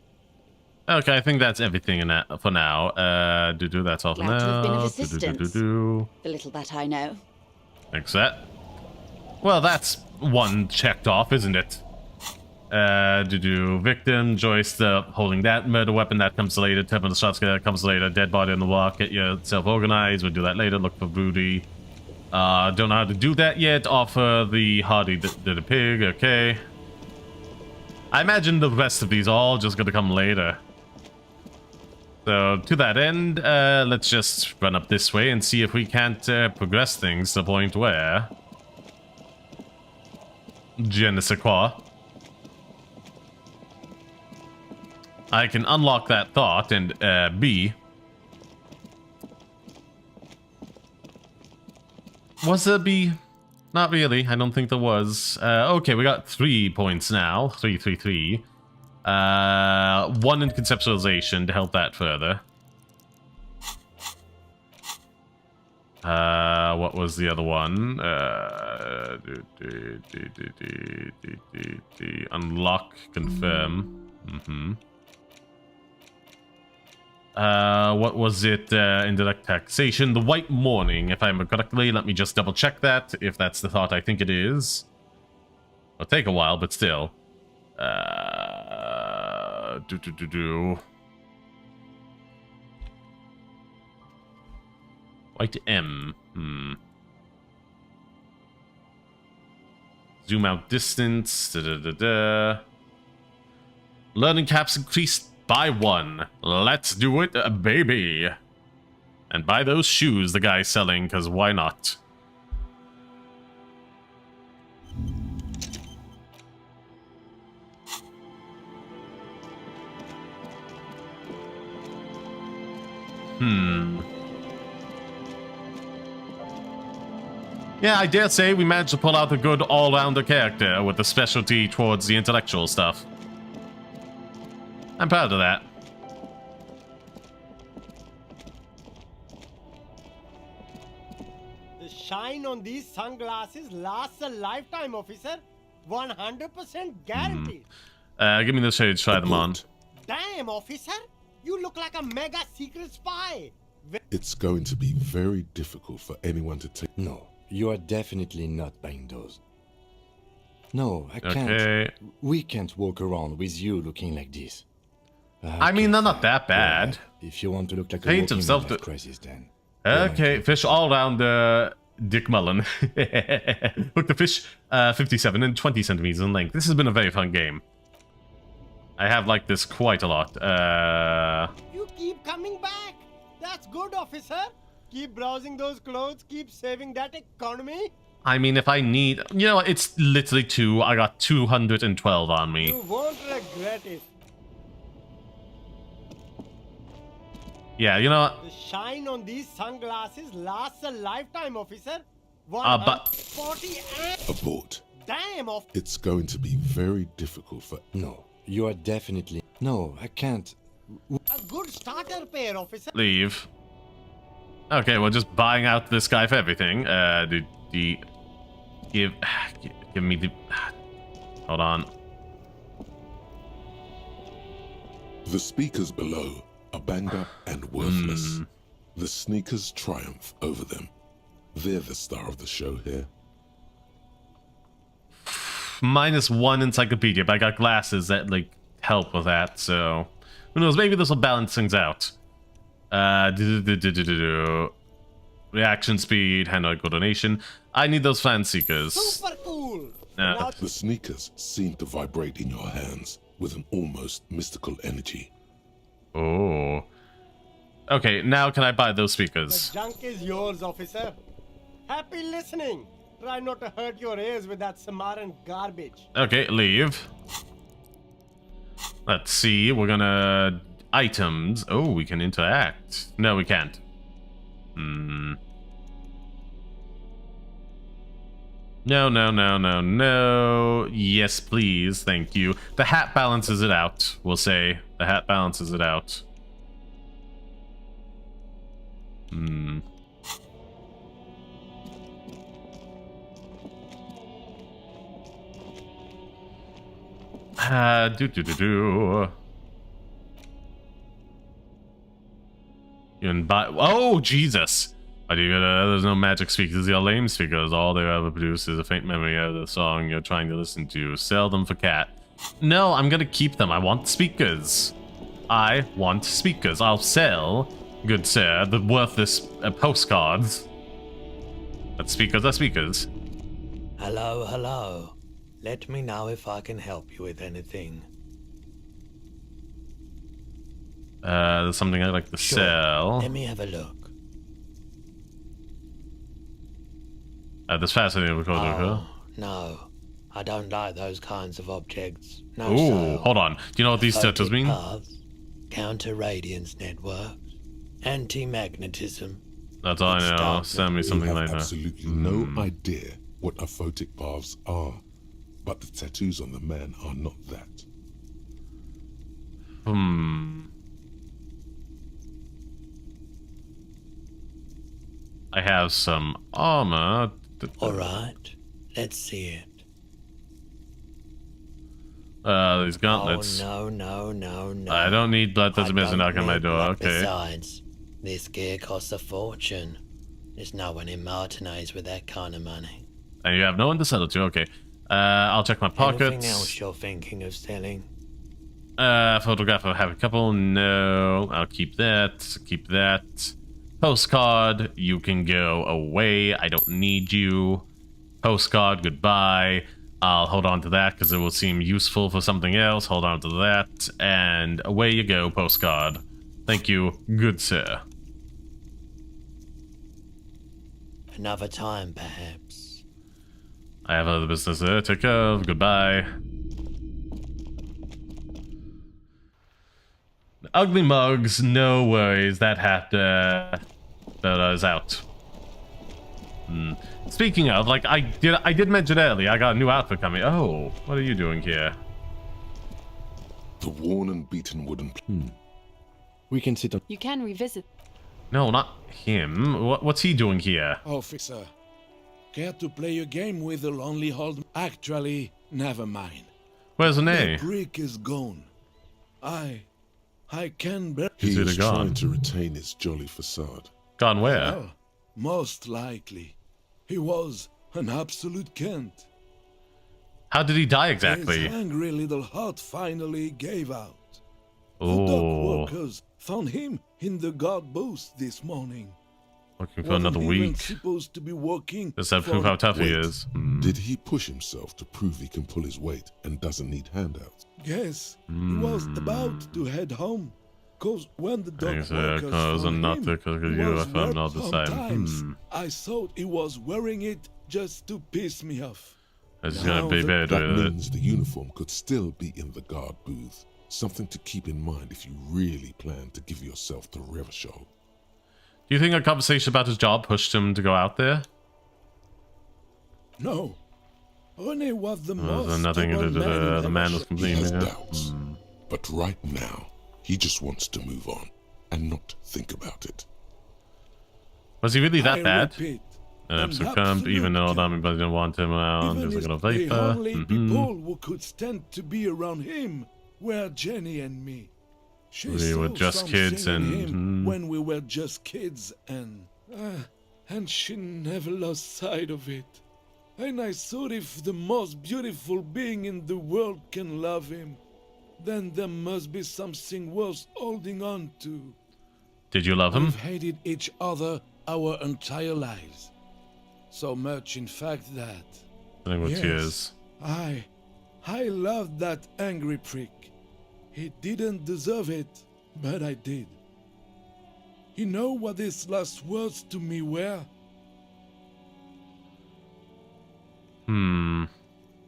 Okay, I think that's everything in that for now. That's all for Glad to have been of now. assistance. The little that I know. Thanks for that. Well, that's one checked off, isn't it? Victim, Joyce, holding that murder weapon, that comes later. Tap on the shots, that comes later. Dead body on the walk, get yourself organized. We'll do that later. Look for Rudy. Don't know how to do that yet. Offer the Hardy the pig, okay. I imagine the rest of these are all just gonna come later. So, to that end, let's just run up this way and see if we can't progress things to the point where... Je ne sais quoi. I can unlock that thought and, B... Was there B? Not really. I don't think there was. Okay, we got 3 points now. 3, 3, 3. 1 in conceptualization to help that further. What was the other one? Unlock, confirm. What was it? Indirect taxation. The White Morning, if I remember correctly. Let me just double check that, if that's the thought I think it is. It'll take a while, but still. White M. Zoom out distance. Learning caps increased by 1. Let's do it, baby. And buy those shoes the guy's selling, because why not? Yeah, I dare say we managed to pull out a good all-rounder character with a specialty towards the intellectual stuff. I'm proud of that. The shine on these sunglasses lasts a lifetime, officer. 100% guaranteed. Give me the shades, try them on. Damn, officer. You look like a mega secret spy. It's going to be very difficult for anyone to take... No, you are definitely not buying those. No, I can't. Okay. We can't walk around with you looking like this. I mean, they're not that bad. If you want to look like Paint a himself walking crisis, then. Okay, fish all around Dick Mullen. Hook the fish 57 and 20 centimeters in length. This has been a very fun game. I have liked this quite a lot. You keep coming back. That's good, officer. Keep browsing those clothes. Keep saving that economy. I mean, if I need... You know, it's literally 2. I got 212 on me. You won't regret it. Yeah, you know... The shine on these sunglasses lasts a lifetime, officer. but... 40 and... Abort. Damn, It's going to be very difficult for... No, you are definitely... No, I can't. A good starter pair, officer. Leave. Okay, we're just buying out this guy for everything. Give me the... Hold on. The speakers below are banged up and worthless. The sneakers triumph over them. They're the star of the show here. -1 encyclopedia, but I got glasses that like help with that, so who knows, maybe this will balance things out. Reaction speed, hand-eye coordination. I need those fan seekers. Super cool. The sneakers seem to vibrate in your hands with an almost mystical energy. Oh. Okay, now can I buy those speakers? The junk is yours, officer. Happy listening. Try not to hurt your ears with that Samaran garbage. Okay, leave. Let's see, we're gonna... Items. Oh, we can interact. No, we can't. No, no, no, no, no. Yes, please. Thank you. The hat balances it out, we'll say. The hat balances it out. You can buy... Oh, Jesus! There's no magic speakers. These are lame speakers. All they ever produce is a faint memory of the song you're trying to listen to. Sell them for cat. No, I'm gonna keep them. I want speakers. I want speakers. I'll sell, good sir, the worthless postcards. But speakers are speakers. Hello, hello. Let me know if I can help you with anything. There's something I'd like to sell. Let me have a look. This fascinating recorder. No, I don't like those kinds of objects. No. Ooh, hold on. Do you know what these turtles mean? Paths, counter radiance networks, anti-magnetism. That's all I know. Send me something you like have that. Absolutely no idea what aphotic paths are, but the tattoos on the man are not that. I have some armor. Alright, let's see it. These gauntlets. Oh, no. I don't need blood that's missing knock on my door. Okay. Besides, this gear costs a fortune. There's no one in Martinez with that kind of money. And you have no one to sell it to. Okay. I'll check my pockets. Anything else you're thinking of selling? Photograph. I have a couple. No. I'll keep that. Keep that. Postcard, you can go away. I don't need you. Postcard, goodbye. I'll hold on to that because it will seem useful for something else. Hold on to that. And away you go, postcard. Thank you, good sir. Another time, perhaps. I have other business to take care of. Goodbye. Ugly mugs, no worries. That hat, that is out. Speaking of, like, I did mention earlier, I got a new outfit coming. Oh, what are you doing here? The worn and beaten wooden... We can sit on... You can revisit. No, not him. What's he doing here? Officer, care to play a game with the lonely hold? Actually, never mind. Where's the The name? brick is gone. I can bear... He is gone? trying to retain his jolly facade. Gone where? Well, most likely. He was an absolute Kent. How did he die exactly? His angry little heart finally gave out. The Oh. dock workers found him in the guard booth this morning. Looking for another Wasn't even week. supposed to be working. Does that for- prove how tough he Wait, is? Did he push himself to prove he can pull his weight and doesn't need handouts? Yes, he was about to head home. Cause when the dock Thanks, workers cause found not him, because he you was if I'm not wet the same. sometimes. I thought he was wearing it just to piss me off. It's Now gonna be the- bad That with it. means the uniform could still be in the guard booth. Something to keep in mind if you really plan to give yourself to Revachol. Do you think a conversation about his job pushed him to go out there? No. René was the Well, most nothing. stubborn man in The man was Revachol. completely. He has Yeah. doubts. But right now, he just wants to move on and not think about it. Was he really that I bad? repeat, Succumbed, even though everybody didn't want him around. He was like a the vapor. only people who could stand to be around him were Jenny and me. She were saw just something kids in and him when we were just kids, and she never lost sight of it. And I thought if the most beautiful being in the world can love him, then there must be something worth holding on to. Did you love him? We've hated each other our entire lives. So much, in fact, that... I think with tears. I loved that angry prick. He didn't deserve it, but I did. You know what his last words to me were?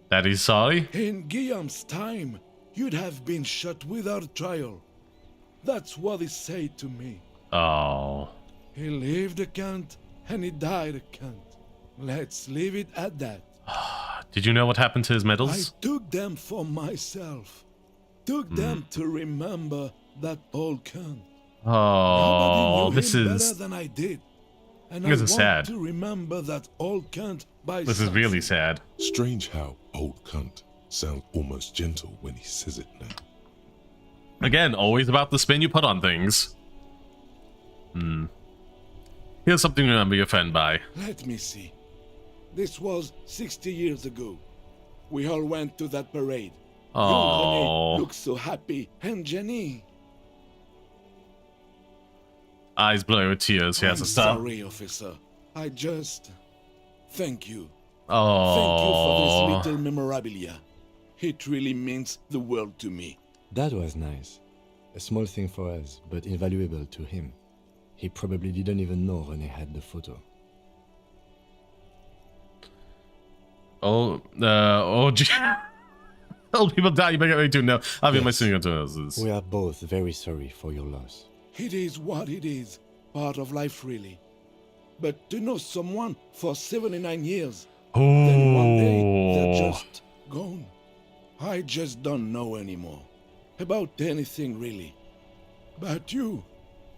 That he's sorry? In Guillaume's time, you'd have been shot without trial. That's what he said to me. Oh. He lived a cunt, and he died a cunt. Let's leave it at that. Did you know what happened to his medals? I took them for myself. Took them to remember that old cunt. Oh, Nobody knew him better than I did. And I want sad. to remember that old cunt by This is really sad. Strange how old cunt sounds almost gentle when he says it now. Again, always about the spin you put on things. Here's something to remember your friend by. Let me see. This was 60 years ago. We all went to that parade. Young René looked so happy, and Jenny. Eyes blurry with tears. He has to stop. Sorry, officer. I just... Thank you. Oh. Thank you for this little memorabilia. It really means the world to me. That was nice. A small thing for us, but invaluable to him. He probably didn't even know René had the photo. Old people die, you better get ready to know. I'll be my senior to this. We are both very sorry for your loss. It is what it is. Part of life, really. But to know someone for 79 years, then one day they're just gone. I just don't know anymore. About anything, really. But you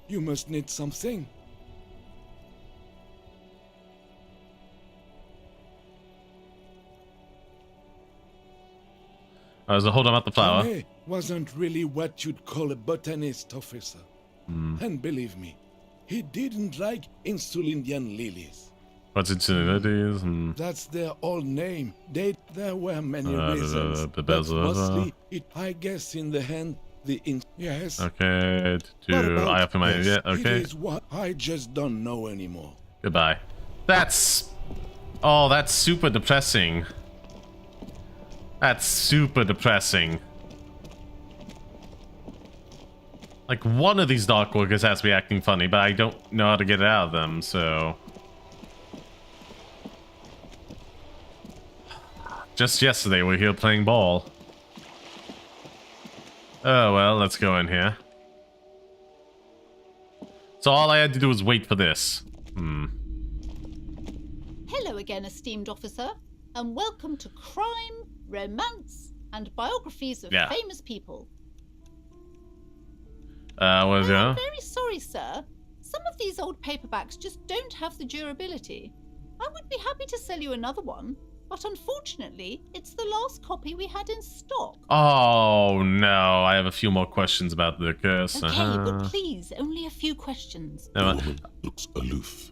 must need something. So hold on about the flower. René wasn't really what you'd call a botanist, officer. And believe me, he didn't like Insulindian lilies. What's Insulindian lilies? That's their old name. There were many reasons, but mostly, I guess in the end, yes. Okay, I open my... Yeah, okay. It is what I just don't know anymore. Goodbye. That's... Oh, that's super depressing. That's super depressing. Like, one of these dock workers has to be acting funny, but I don't know how to get it out of them, so... Just yesterday, we were here playing ball. Oh, well, let's go in here. So all I had to do was wait for this. Hello again, esteemed officer, and welcome to Crime, Romance, and Biographies of Famous People. What is I'm very sorry, sir. Some of these old paperbacks just don't have the durability. I would be happy to sell you another one, but unfortunately, it's the last copy we had in stock. Oh, no. I have a few more questions about the curse. Okay, but please, only a few questions. The woman looks aloof.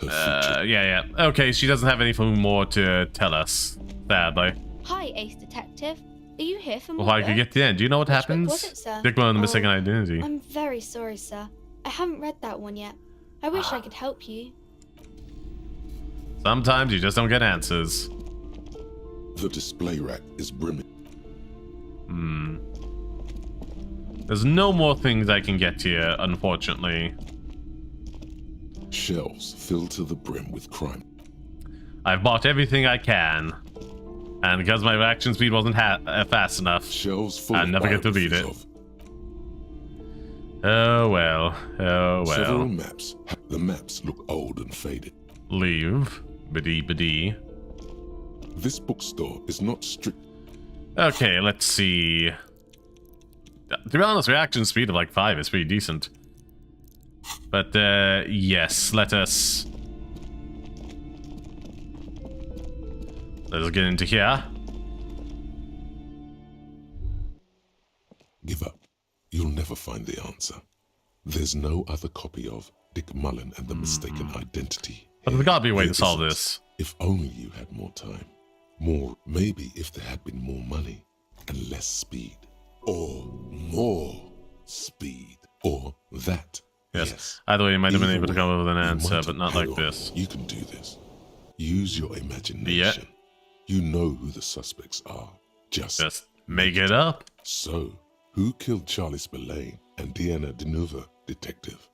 Yeah. Okay, she doesn't have anything more to tell us, sadly. Hi, Ace Detective. Are you here for more? Well, I could get to the end. Do you know what happens? Was it, sir? Dick on the missing identity. I'm very sorry, sir. I haven't read that one yet. I wish I could help you. Sometimes you just don't get answers. The display rack is brimming. There's no more things I can get here, unfortunately. Shelves filled to the brim with crime. I've bought everything I can. And because my reaction speed wasn't fast enough, shelves full I never get to read it. Oh well. Several maps. The maps look old and faded. Leave. Biddy. This bookstore is not strict. Okay, let's see. To be honest, reaction speed of like 5 is pretty decent. But yes, let us get into here. Give up. You'll never never find the answer. There's no other copy of Dick Mullen and the Mistaken Identity. But there's gotta be a way There to solve isn't. this. If only you had more time. More, maybe if there had been more money and less speed. Or more speed. Or that. Yes. Either way, you might have been Either able to way, come up with an you answer, might but not hang like on. this. You can do this. Use your imagination. You know who the suspects are. Just make it up. So, who killed Charlie Spillane and Deanna Deneuve, detective?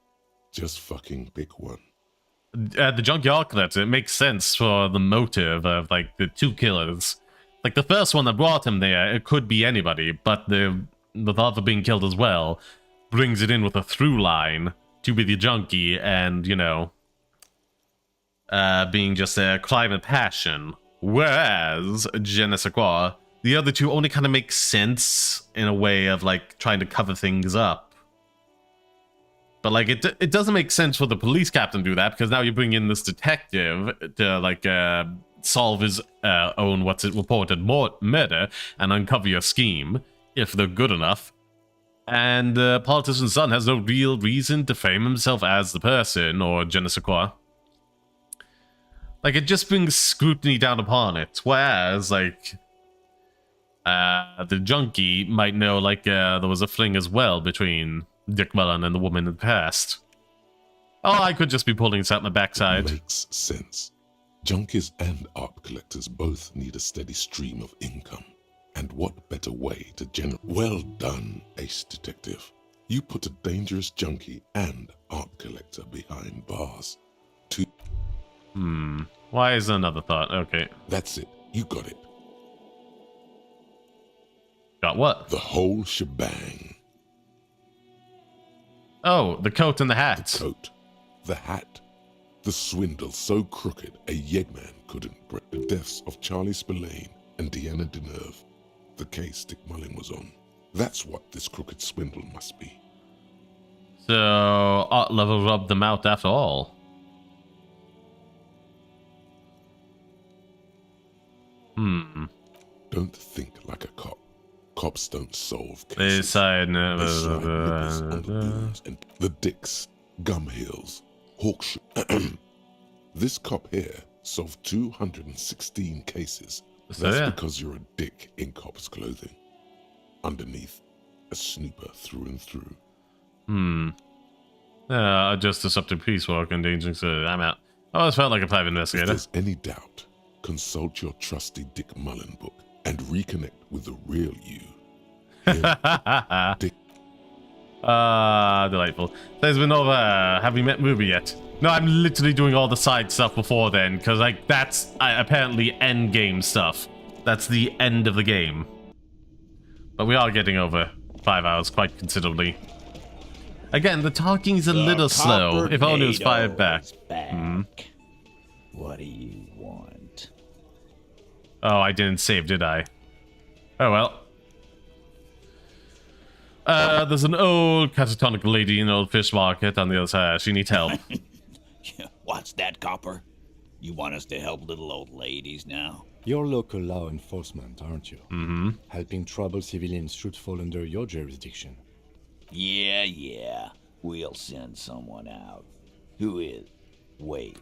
Just fucking pick one. The junkyard collector, it makes sense for the motive of, like, the two killers. Like, the first one that brought him there, it could be anybody, but the thought of being killed as well brings it in with a through line to be the junkie and, you know, being just a crime of passion. Whereas, je ne sais quoi, the other two only kind of make sense in a way of, like, trying to cover things up. But, like, it doesn't make sense for the police captain to do that, because now you bring in this detective to, like, solve his own, reported murder and uncover your scheme, if they're good enough. And the politician's son has no real reason to frame himself as the person, or je ne sais quoi. Like, it just brings scrutiny down upon it, whereas, like, the junkie might know, like, there was a fling as well between Dick Mullen and the woman in the past. Oh, I could just be pulling this out my backside. It makes sense. Junkies and art collectors both need a steady stream of income. And what better way to generate... Well done, ace detective. You put a dangerous junkie and art collector behind bars. Why is another thought? Okay. That's it. You got it. Got what? The whole shebang. Oh, the coat and the hat. The coat. The hat. The swindle so crooked a yeggman couldn't break. The deaths of Charlie Spillane and Deanna Deneuve. The case Dick Mullen was on. That's what this crooked swindle must be. So, art level rubbed them out after all. Don't think like a cop. Cops don't solve cases. They decide nipples on the booms and the dicks, gum heels, hawkshoe. This cop here solved 216 cases. That's because you're a dick in cop's clothing. Underneath, a snooper through and through. Just disrupting peace work, endangering so I'm out. I always felt like a private investigator. If there's any doubt, consult your trusty Dick Mullen book and reconnect with the real you. Dick. Delightful. There's been over. Have we met Movie yet? No, I'm literally doing all the side stuff before then, because, like, that's apparently end game stuff. That's the end of the game. But we are getting over 5 hours quite considerably. Again, the talking's a little slow. If only it was fired back. What do you want? Oh, I didn't save, did I? Oh well. There's an old catatonic lady in an old fish market on the other side. She needs help. What's that, copper? You want us to help little old ladies now? You're local law enforcement, aren't you? Mm-hmm. Helping troubled civilians should fall under your jurisdiction. Yeah. We'll send someone out. Who is? Wait.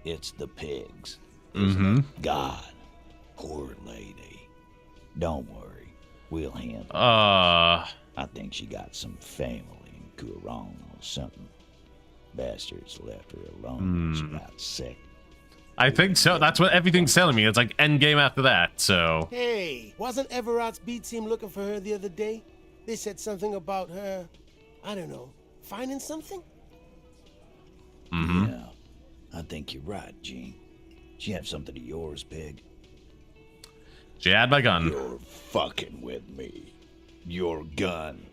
It's the pigs. Isn't it? God. Poor lady. Don't worry. We'll handle it. I think she got some family in Kurong or something. Bastards left her alone. She got sick. I think so. That's what everything's telling me. It's like end game after that, so... Hey, wasn't Everard's B team looking for her the other day? They said something about her, I don't know, finding something? Yeah, I think you're right, Gene. She have something of yours, pig. She had my gun. You're fucking with me. Your gun.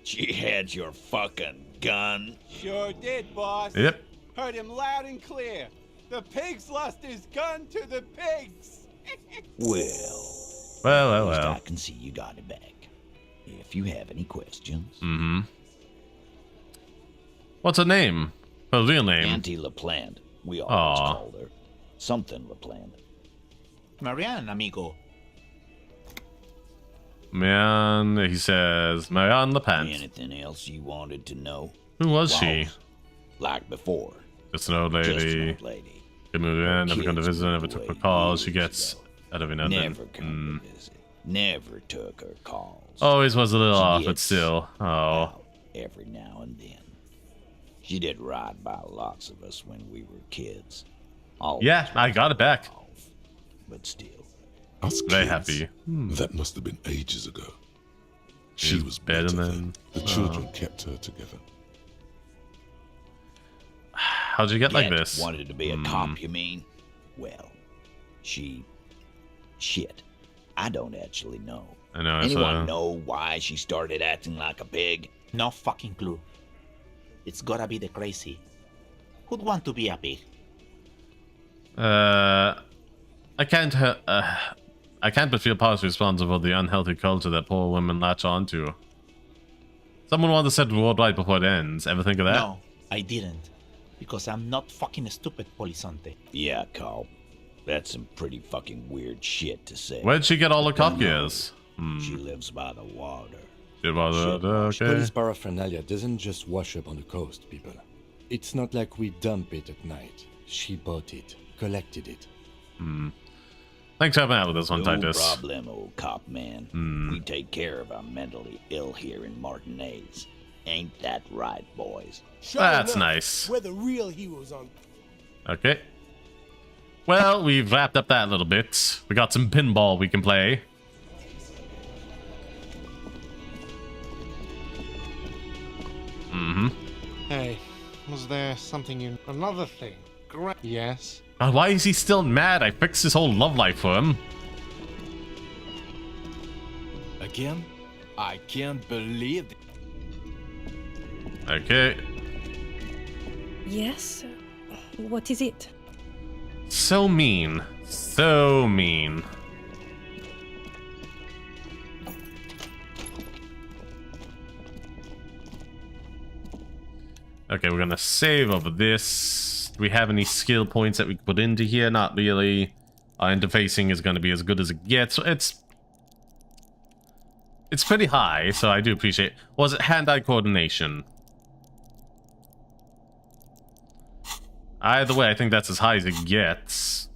She had your fucking gun. Sure did, boss. Yep. Heard him loud and clear. The pigs lost his gun to the pigs. Well. I can see you got it back. If you have any questions. What's her name? Her real name? Auntie LaPlante. We always called her. Something LaPlante. Marianne, amigo. Man, he says, Marianne LePant. Anything else you wanted to know? Who was she? Like before. Just an old lady. Just an old lady. Good mood, man. Never come to visit, never took her calls. She gets out of nothing. Never come to visit. Never took her calls. Always was a little She off, but gets still. Oh. out every now and then. She did ride by lots of us when we were kids. Always Yeah, I got it back. But still. Us Very kids, happy. That must have been ages ago. She Is was better better than- then. The children kept her together. How'd you get like this? Wanted to be a cop, you mean? Well, shit. I don't actually know. I know. Anyone know why she started acting like a pig? No fucking clue. It's gotta be the crazy. Who'd want to be a pig? I can't but feel partially responsible for the unhealthy culture that poor women latch onto. Someone wanted to set the world right before it ends. Ever think of that? No, I didn't. Because I'm not fucking stupid, Polizonte. Yeah, Carl. That's some pretty fucking weird shit to say. Where'd she get all the cop gears? She lives by the water. Okay. Police paraphernalia doesn't just wash up on the coast, people. It's not like we dump it at night. She bought it, collected it. Thanks for having out with this one, No Titus. problem, old cop man. We take care of our mentally ill here in Martinez. Ain't that right, boys? That's nice. We're the real heroes on. Okay. Well, we've wrapped up that little bit. We got some pinball we can play. Hey, was there something you... Another thing. Great. Yes. Why is he still mad? I fixed his whole love life for him. Again? I can't believe it. Okay. Yes? What is it? So mean. So mean. Okay, we're gonna save over this. Do we have any skill points that we can put into here? Not really. Our interfacing is gonna be as good as it gets. It's pretty high, so I do appreciate. Was it hand-eye coordination? Either way, I think that's as high as it gets.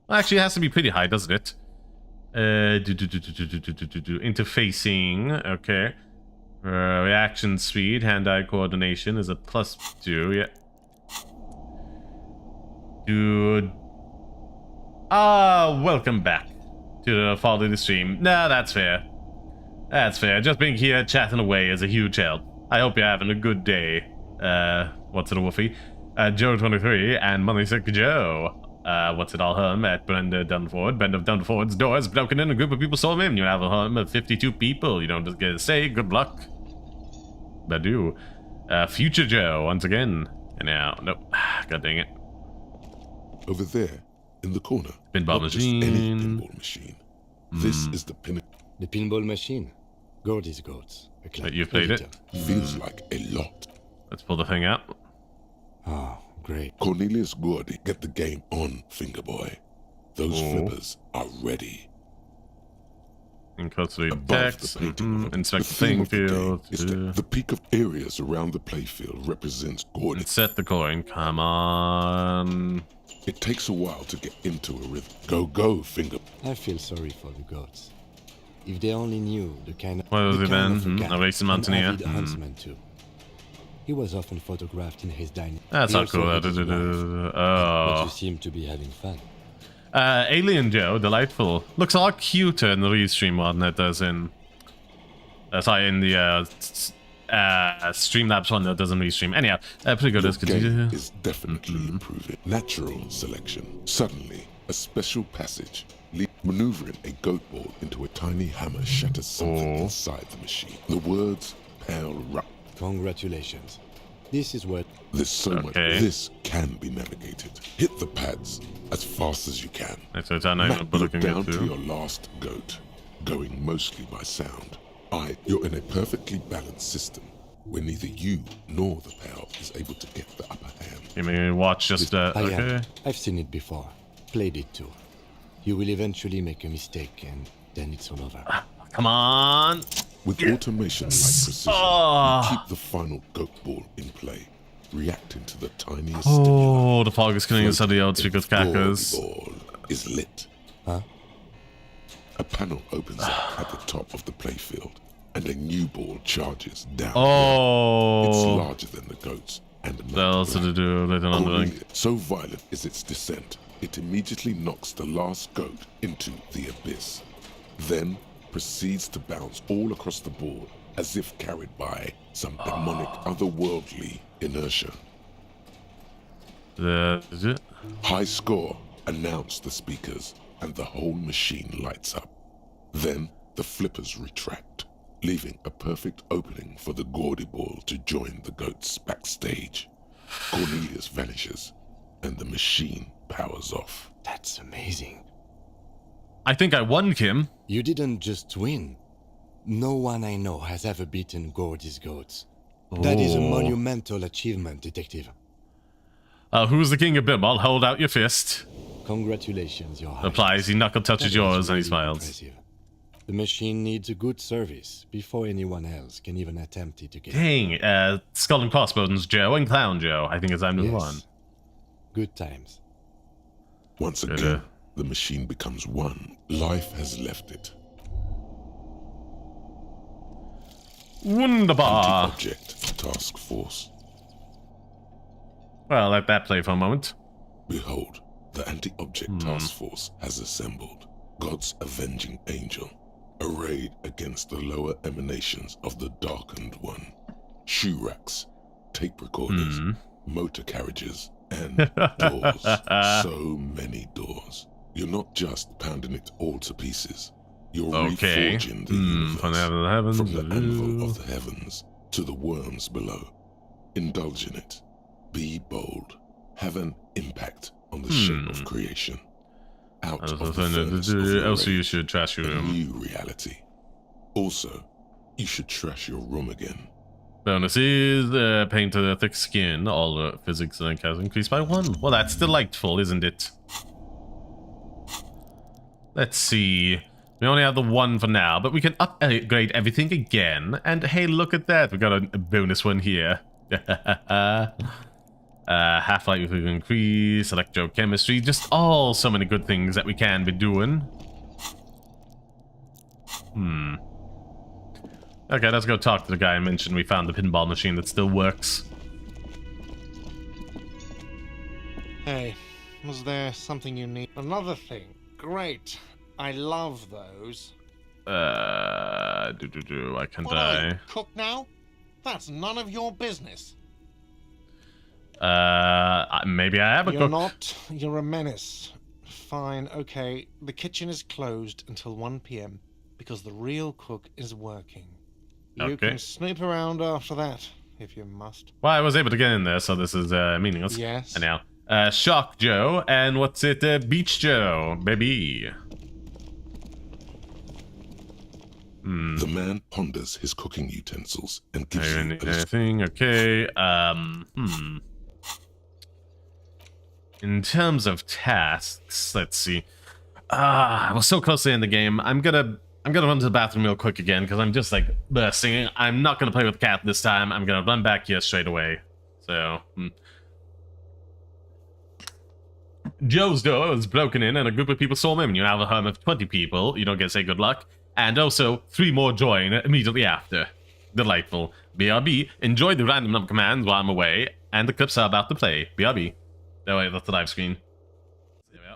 Well, actually, it has to be pretty high, doesn't it? Interfacing, okay. Reaction speed, hand-eye coordination is a +2, yeah. Dude. Welcome back to the Follow the Stream. Nah, that's fair. That's fair. Just being here chatting away is a huge help. I hope you're having a good day. What's it, Wolfie? Joe23 and Money Sick Joe. What's it all home at Brenda Dunford. Brenda Dunford's door is broken in. A group of people saw him. You have a home of 52 people. You don't just get to say good luck. Badu. Future Joe, once again. And now, nope. God dang it. Over there, in the corner. Pinball not just any machine. pinball machine. This is the pinnacle. The pinball machine. Gordy's goats. You played it? Feels like a lot. Let's pull the thing out. Oh, great. Cornelius Gordy, get the game on, finger boy. Those flippers are ready. Encode Above text. the painting Inspect the the playing theme of the game field. is that the peak of areas around the playfield represents Gordy. And set the coin. Come on. It takes a while to get into a rhythm. Go, finger. I feel sorry for the goats. If they only knew the kind of... What was it then? guy A racing an mountaineer? avid huntsman too. He was often photographed in his dining. That's He not also cool. had his wife, But Oh. you seem to be having fun. Alien Joe, delightful. Looks a lot cuter in the restream one than it does in... sorry, in the Streamlabs one that doesn't restream. Anyhow, pretty good. Let's continue. Is definitely improving. Natural selection. Suddenly, a special passage. Maneuvering a goat ball into a tiny hammer shatters something inside the machine. The words pale rap. Congratulations. This is what... There's so much. This can be navigated. Hit the pads as fast as you can. So it's not even looking down good to too. your last goat, going mostly by sound. You're in a perfectly balanced system where neither you nor the pal is able to get the upper hand. You mean watch just okay. I've seen it before. Played it too. You will eventually make a mistake and then it's all over. Come on. With automation like precision, you keep the final goat ball in play, reacting to the tiniest stimuli. The fog is killing us at the outspeak of crackers. The ball is lit. Huh? A panel opens up at the top of the playfield, and a new ball charges down. It's larger than the goats, and so violent is its descent, it immediately knocks the last goat into the abyss. Then proceeds to bounce all across the board as if carried by some demonic otherworldly inertia. High score, announce the speakers, and the whole machine lights up. Then the flippers retract, leaving a perfect opening for the gaudy ball to join the goats backstage. Cornelius vanishes, and the machine powers off. That's amazing. I think I won, Kim. You didn't just win. No one I know has ever beaten Gordy's goats. That is a monumental achievement, Detective. Who's the king of Bimble? Hold out your fist. Congratulations, Your Highness. Applies, he knuckle touches yours, and he smiles. Impressive. The machine needs a good service before anyone else can even attempt it again. Dang, Skull and Crossbones Joe and Clown Joe. I think it's time to move on. Good times. Once again, the machine becomes one. Life has left it. Wunderbar. Anti-object task force. Well, let that play for a moment. Behold, the anti-object task force has assembled. God's avenging angel. Arrayed against the lower emanations of the darkened one. Shoe racks, tape recorders, motor carriages, and doors. So many doors. You're not just pounding it all to pieces. You're reforging the universe from the anvil of the heavens to the worms below. Indulge in it. Be bold. Have an impact on the shape of creation. Out of the furnace of your also, you should trash your room. New reality. Also, you should trash your room again. Bonus is paint to the thick skin. All physics and has increased by 1. Well, that's delightful, isn't it? Let's see. We only have the 1 for now, but we can upgrade everything again. And hey, look at that. We got a bonus one here. Half-life we can increase, electrochemistry, just so many good things that we can be doing. Okay, let's go talk to the guy I mentioned. We found the pinball machine that still works. Hey, was there something you need? Another thing. Great. I love those. I can die. Cook now? That's none of your business. Maybe I am a cook. You're not. You're a menace. Fine, okay. The kitchen is closed until 1 p.m. because the real cook is working. You can snoop around after that, if you must. Well, I was able to get in there, so this is meaningless. Yes. Anyhow, Shock Joe, and what's it? Beach Joe, baby. The man ponders his cooking utensils and gives you anything. Okay. In terms of tasks, let's see. I was so close to the end of the game. I'm gonna run to the bathroom real quick again because I'm just like bursting. I'm not gonna play with the cat this time. I'm gonna run back here straight away. So Joe's door is broken in and a group of people storm in. You now have a harem of 20 people. You don't get to say good luck. And also 3 more join immediately after. Delightful. BRB, enjoy the random number commands while I'm away, and the clips are about to play. BRB. Oh wait, that's the live screen. There we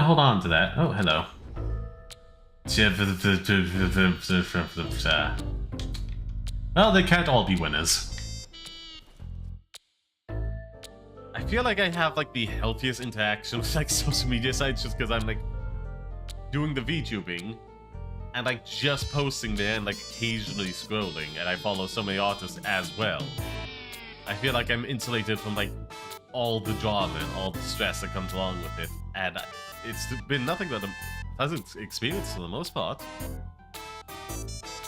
are. Hold on to that. Oh, hello. Well, they can't all be winners. I feel like I have like the healthiest interaction with like social media sites just because I'm like doing the VTubing and like just posting there and like occasionally scrolling, and I follow so many artists as well. I feel like I'm insulated from like all the drama and all the stress that comes along with it, and it's been nothing but a pleasant experience for the most part.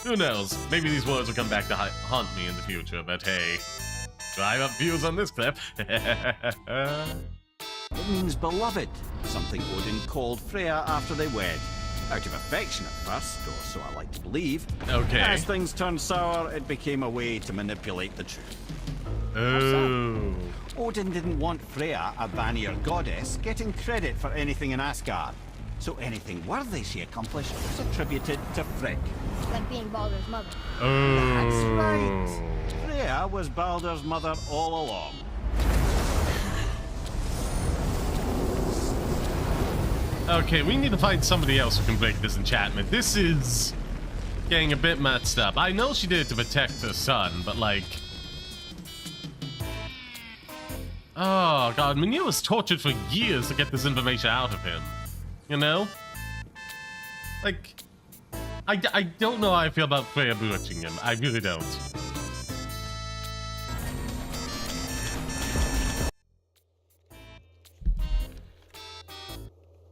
Who knows? Maybe these words will come back to haunt me in the future, but hey, drive up views on this clip. It means beloved, something Odin called Freya after they wed. Out of affection at first, or so I like to believe. Okay. As things turned sour, it became a way to manipulate the truth. Oh. Odin didn't want Freya, a Vanir goddess, getting credit for anything in Asgard. So anything worthy she accomplished was attributed to Frigg. Like being Baldur's mother. That's right. Freya was Baldur's mother all along. Okay, we need to find somebody else who can break this enchantment. This is getting a bit messed up. I know she did it to protect her son, but like... Oh, God, Meniere was tortured for years to get this information out of him. You know? Like... I don't know how I feel about Freya bewitching him. I really don't.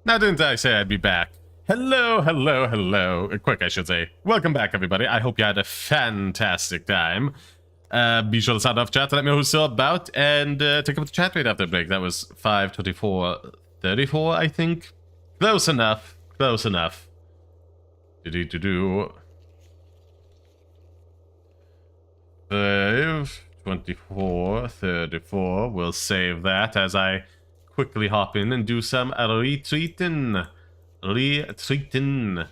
Now, didn't I say I'd be back? Hello, hello, hello. Quick, I should say. Welcome back, everybody. I hope you had a fantastic time. Be sure to sound off chat to let me know who's still about, and take up the chat rate after the break. That was 5:24:34, I think. Close enough. Close enough. Do-do-do-do. 5:24:34. We'll save that as I quickly hop in and do some retweeting. Retweeting.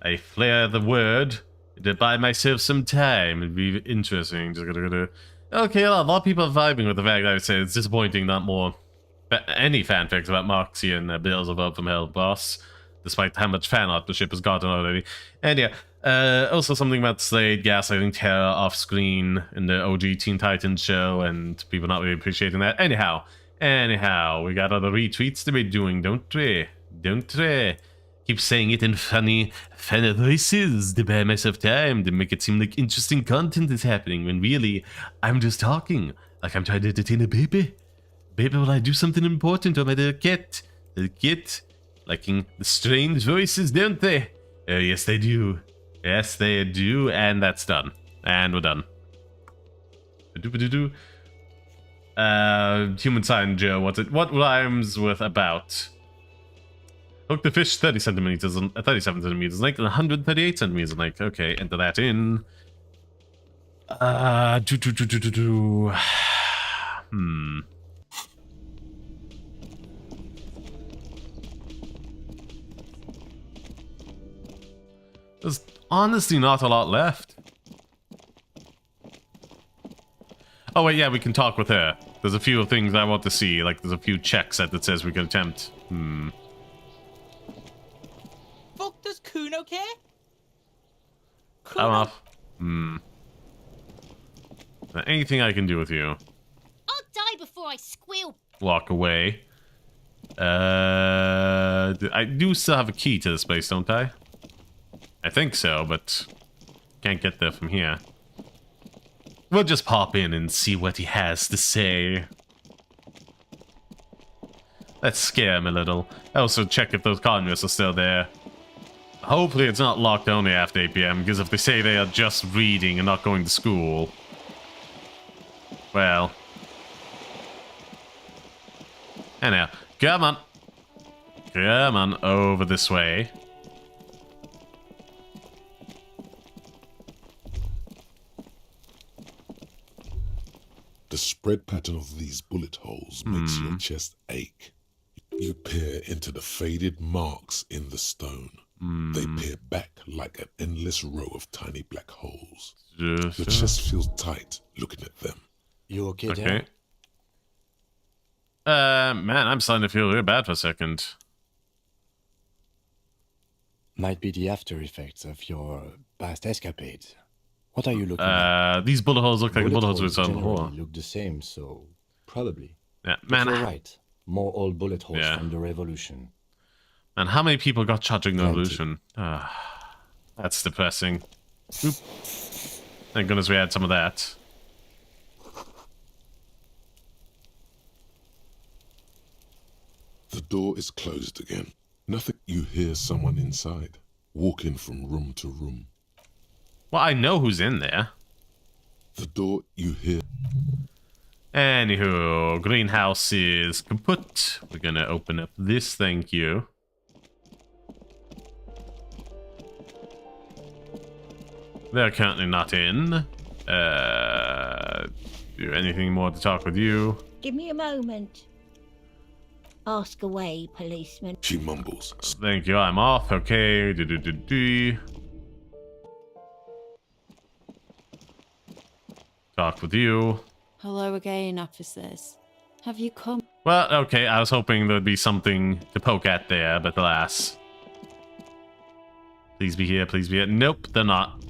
I flare the word to buy myself some time. It'd be interesting. Just gonna. Okay, a lot of people are vibing with the fact that I would say it's disappointing not more any fanfics about Moxie and Beelzebub from Hell Boss, despite how much fan art the ship has gotten already. And yeah, also something about Slade gaslighting Terra off screen in the OG Teen Titans show, and people not really appreciating that. Anyhow, we got other retweets to be doing, don't we? Don't we? Keep saying it in funny voices to buy myself time to make it seem like interesting content is happening, when really, I'm just talking like I'm trying to entertain a baby. Baby, will I do something important or my little cat? Little kid? Liking the strange voices, don't they? Oh, yes, they do. Yes, they do. And that's done. And we're done. Human sign, Joe. What rhymes with about? Hook the fish 30 centimeters and 37 centimeters length and 138 centimeters length. Okay, enter that in. There's honestly not a lot left. Oh wait, yeah, we can talk with her. There's a few things I want to see, like there's a few checks that says we can attempt. Fuck, does Kuno care? I'm off. Anything I can do with you? I'll die before I squeal. Walk away. I do still have a key to this place, don't I? I think so, but can't get there from here. We'll just pop in and see what he has to say. Let's scare him a little. I also check if those colonists are still there. Hopefully it's not locked only after 8 PM, because if they say they are just reading and not going to school... Well... Anyhow, come on. Come on, over this way. The spread pattern of these bullet holes makes your chest ache. You peer into the faded marks in the stone. They peer back like an endless row of tiny black holes. Your chest feels tight looking at them. You okay, okay. Man, I'm starting to feel really bad for a second. Might be the after effects of your past escapades. What are you looking at? These bullet holes look like the bullet holes we saw before. Look the same, so probably. Yeah, man. But you're right. More old bullet holes from the revolution. And how many people got shot during the revolution? That's depressing. Oop. Thank goodness we had some of that. The door is closed again. Nothing. You hear someone inside, walking from room to room. Well, I know who's in there. The door, you hear. Anywho, greenhouse is kaput. We're gonna open up this, thank you. They're currently not in. Do anything more to talk with you? Give me a moment. Ask away, policeman. She mumbles. Thank you, I'm off. Okay. Talk with you. Hello again, officers. Have you come? Well, okay, I was hoping there'd be something to poke at there, but alas. Please be here, please be here. Nope, they're not.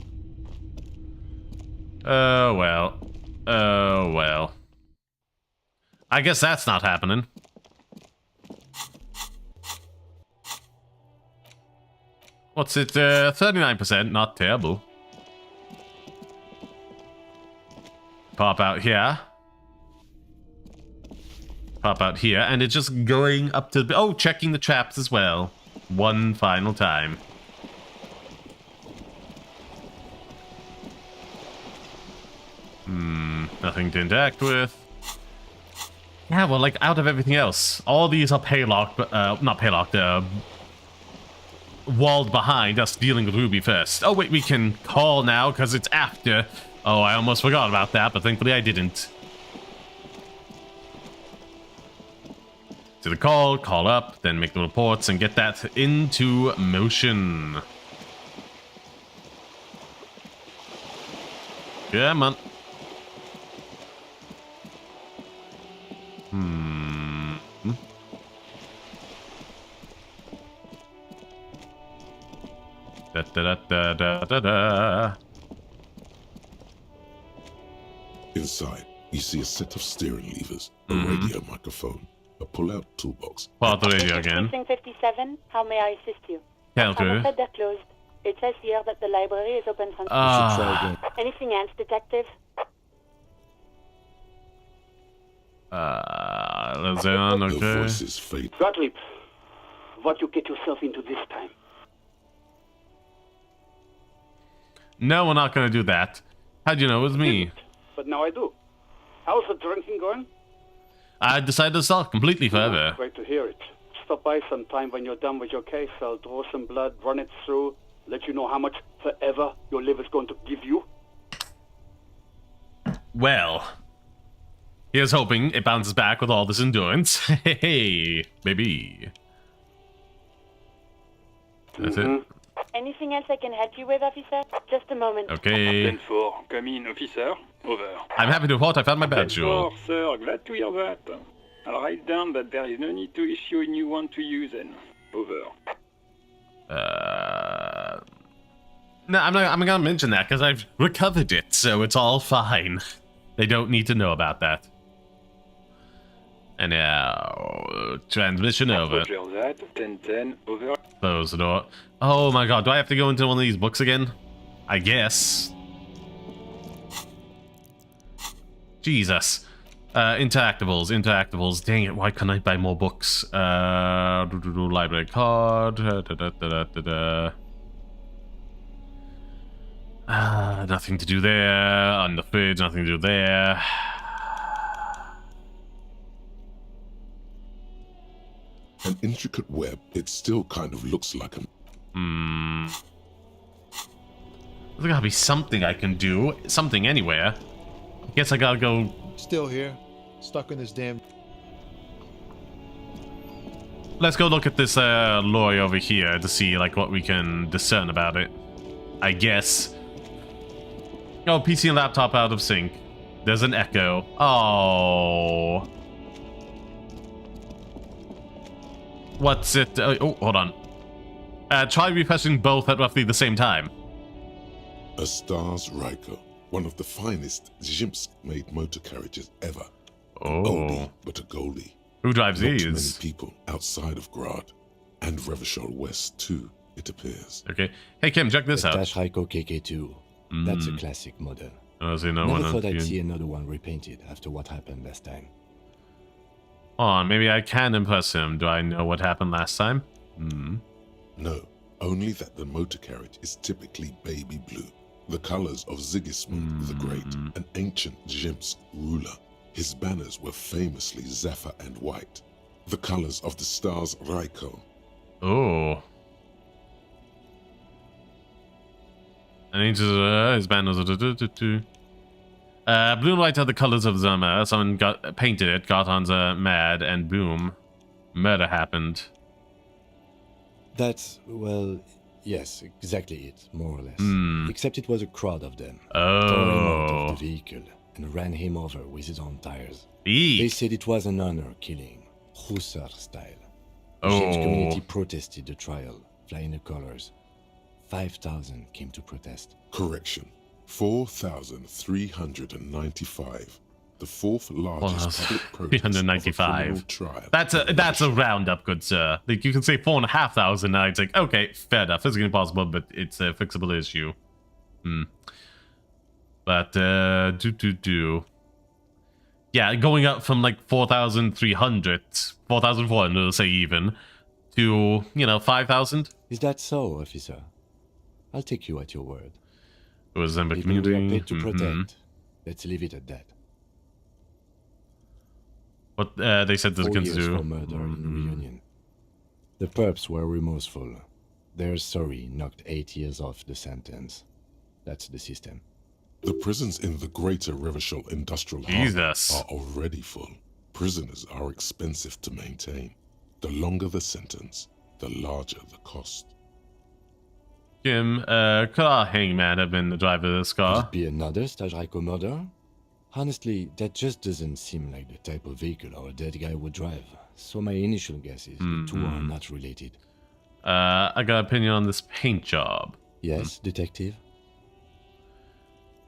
Oh, well. Oh, well. I guess that's not happening. What's it? 39%, not terrible. Pop out here. Pop out here, and it's just going up to... Oh, checking the traps as well. One final time. Nothing to interact with. Yeah, well, like, out of everything else, all these are paylocked, but, not paylocked, walled behind us dealing with Ruby first. Oh, wait, we can call now, because it's after. Oh, I almost forgot about that, but thankfully I didn't. To the call up, then make the reports, and get that into motion. Yeah, man. Inside, you see a set of steering levers, a radio microphone, a pull-out toolbox. Part the radio again. 57, how may I assist you? Can't do. I'm afraid they're closed. It says here that the library is open from... Anything else, detective? Leon, okay. The voices fade. Gottlieb, what you get yourself into this time? No, we're not gonna do that. How'd you know it was me? But now I do. How's the drinking going? I decided to stop completely forever. Great to hear it. Stop by sometime when you're done with your case. I'll draw some blood, run it through, let you know how much forever your liver's going to give you. Well, here's hoping it bounces back with all this endurance. Hey, baby. That's it. Anything else I can help you with, officer? Just a moment. Okay. 10-4, come in, officer. Over. I'm happy to report I found my badge. 10-4, sir, glad to hear that. I'll write down that there is no need to issue a new one to you then. Over. No, I'm gonna mention that because I've recovered it, so it's all fine. They don't need to know about that. And now, transmission over. Roger that. 10-10, over. Close the door. Oh my god, do I have to go into one of these books again? I guess. Jesus. Interactables. Dang it, why couldn't I buy more books? Library card. Nothing to do there. On the fridge, nothing to do there. An intricate web, it still kind of looks like a... There's gotta be something I can do. Something anywhere. I guess I gotta go... Still here. Stuck in this damn... Let's go look at this lorry over here to see like what we can discern about it. I guess. Oh, PC and laptop out of sync. There's an echo. Oh. What's it? Oh, hold on. Try refreshing both at roughly the same time. A Stars Ryko, one of the finest Zhimsk-made motor carriages ever. Oh. Oldie, but a goldie. Who drives Not these? many people outside of Grad. And Revachol West, too, it appears. Okay. Hey, Kim, check this out. Dash Ryko KK2. That's a classic model. Oh, so no Never one thought I'd see another one repainted after what happened last time. Oh, maybe I can impress him. Do I know what happened last time? No, only that the motor carriage is typically baby blue. The colors of Sigismund the Great, an ancient Zhimsk ruler. His banners were famously zephyr and white, the colors of the stars Raiko. Oh. And his banners are blue and white are the colors of Zama. Someone painted it, got on the mad, and boom, murder happened. That's, well, yes, exactly it, more or less. Except it was a crowd of them. Oh. Tore him out of the vehicle and ran him over with his own tires. Eek. They said it was an honor killing, Hussar style. The James community protested the trial, flying the colors. 5,000 came to protest. Correction. 4,395. The fourth largest public protest 395. trial. That's a roundup, good sir. Like, you can say 4,500 now. It's like, okay, fair enough. Physically impossible, but it's a fixable issue. But yeah, going up from like 4,300, 4,400, let's say even, to 5,000. Is that so, officer? I'll take you at your word. It was Zemba People we are community. paid to protect. Let's leave it at that. What they said this 4 can years do. for murder in reunion. The perps were remorseful. Their sorry knocked 8 years off the sentence. That's the system. The prisons in the greater Revachol industrial hub are already full. Prisoners are expensive to maintain. The longer the sentence, the larger the cost. Jim, could our hangman have been the driver of this car? Could it be another Stajraiko murder? Honestly, that just doesn't seem like the type of vehicle our dead guy would drive. So my initial guess is the two are not related. I got an opinion on this paint job. Yes, detective?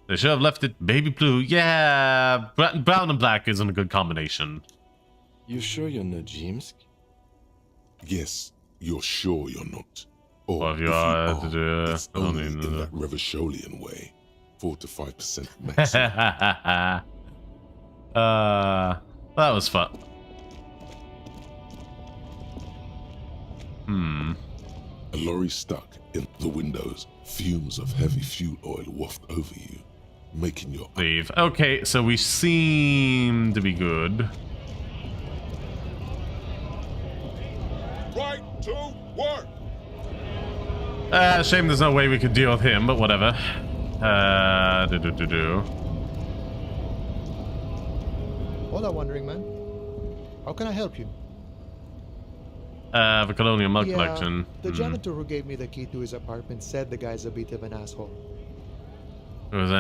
They should have left it baby blue. Yeah, brown and black isn't a good combination. You sure you're not Jimsk? Yes, you're sure you're not. Or well, if you if are, it's only in that Revacholian way. 4 to 5% maximum. That was fun. A lorry stuck in the windows. Fumes of heavy fuel oil waft over you, making your leave. Okay, so we seem to be good. Right to work. Shame there's no way we could deal with him, but whatever. Hola, wandering man. How can I help you? The colonial mug collection. The janitor who gave me the key to his apartment said the guy's a bit of an asshole. It was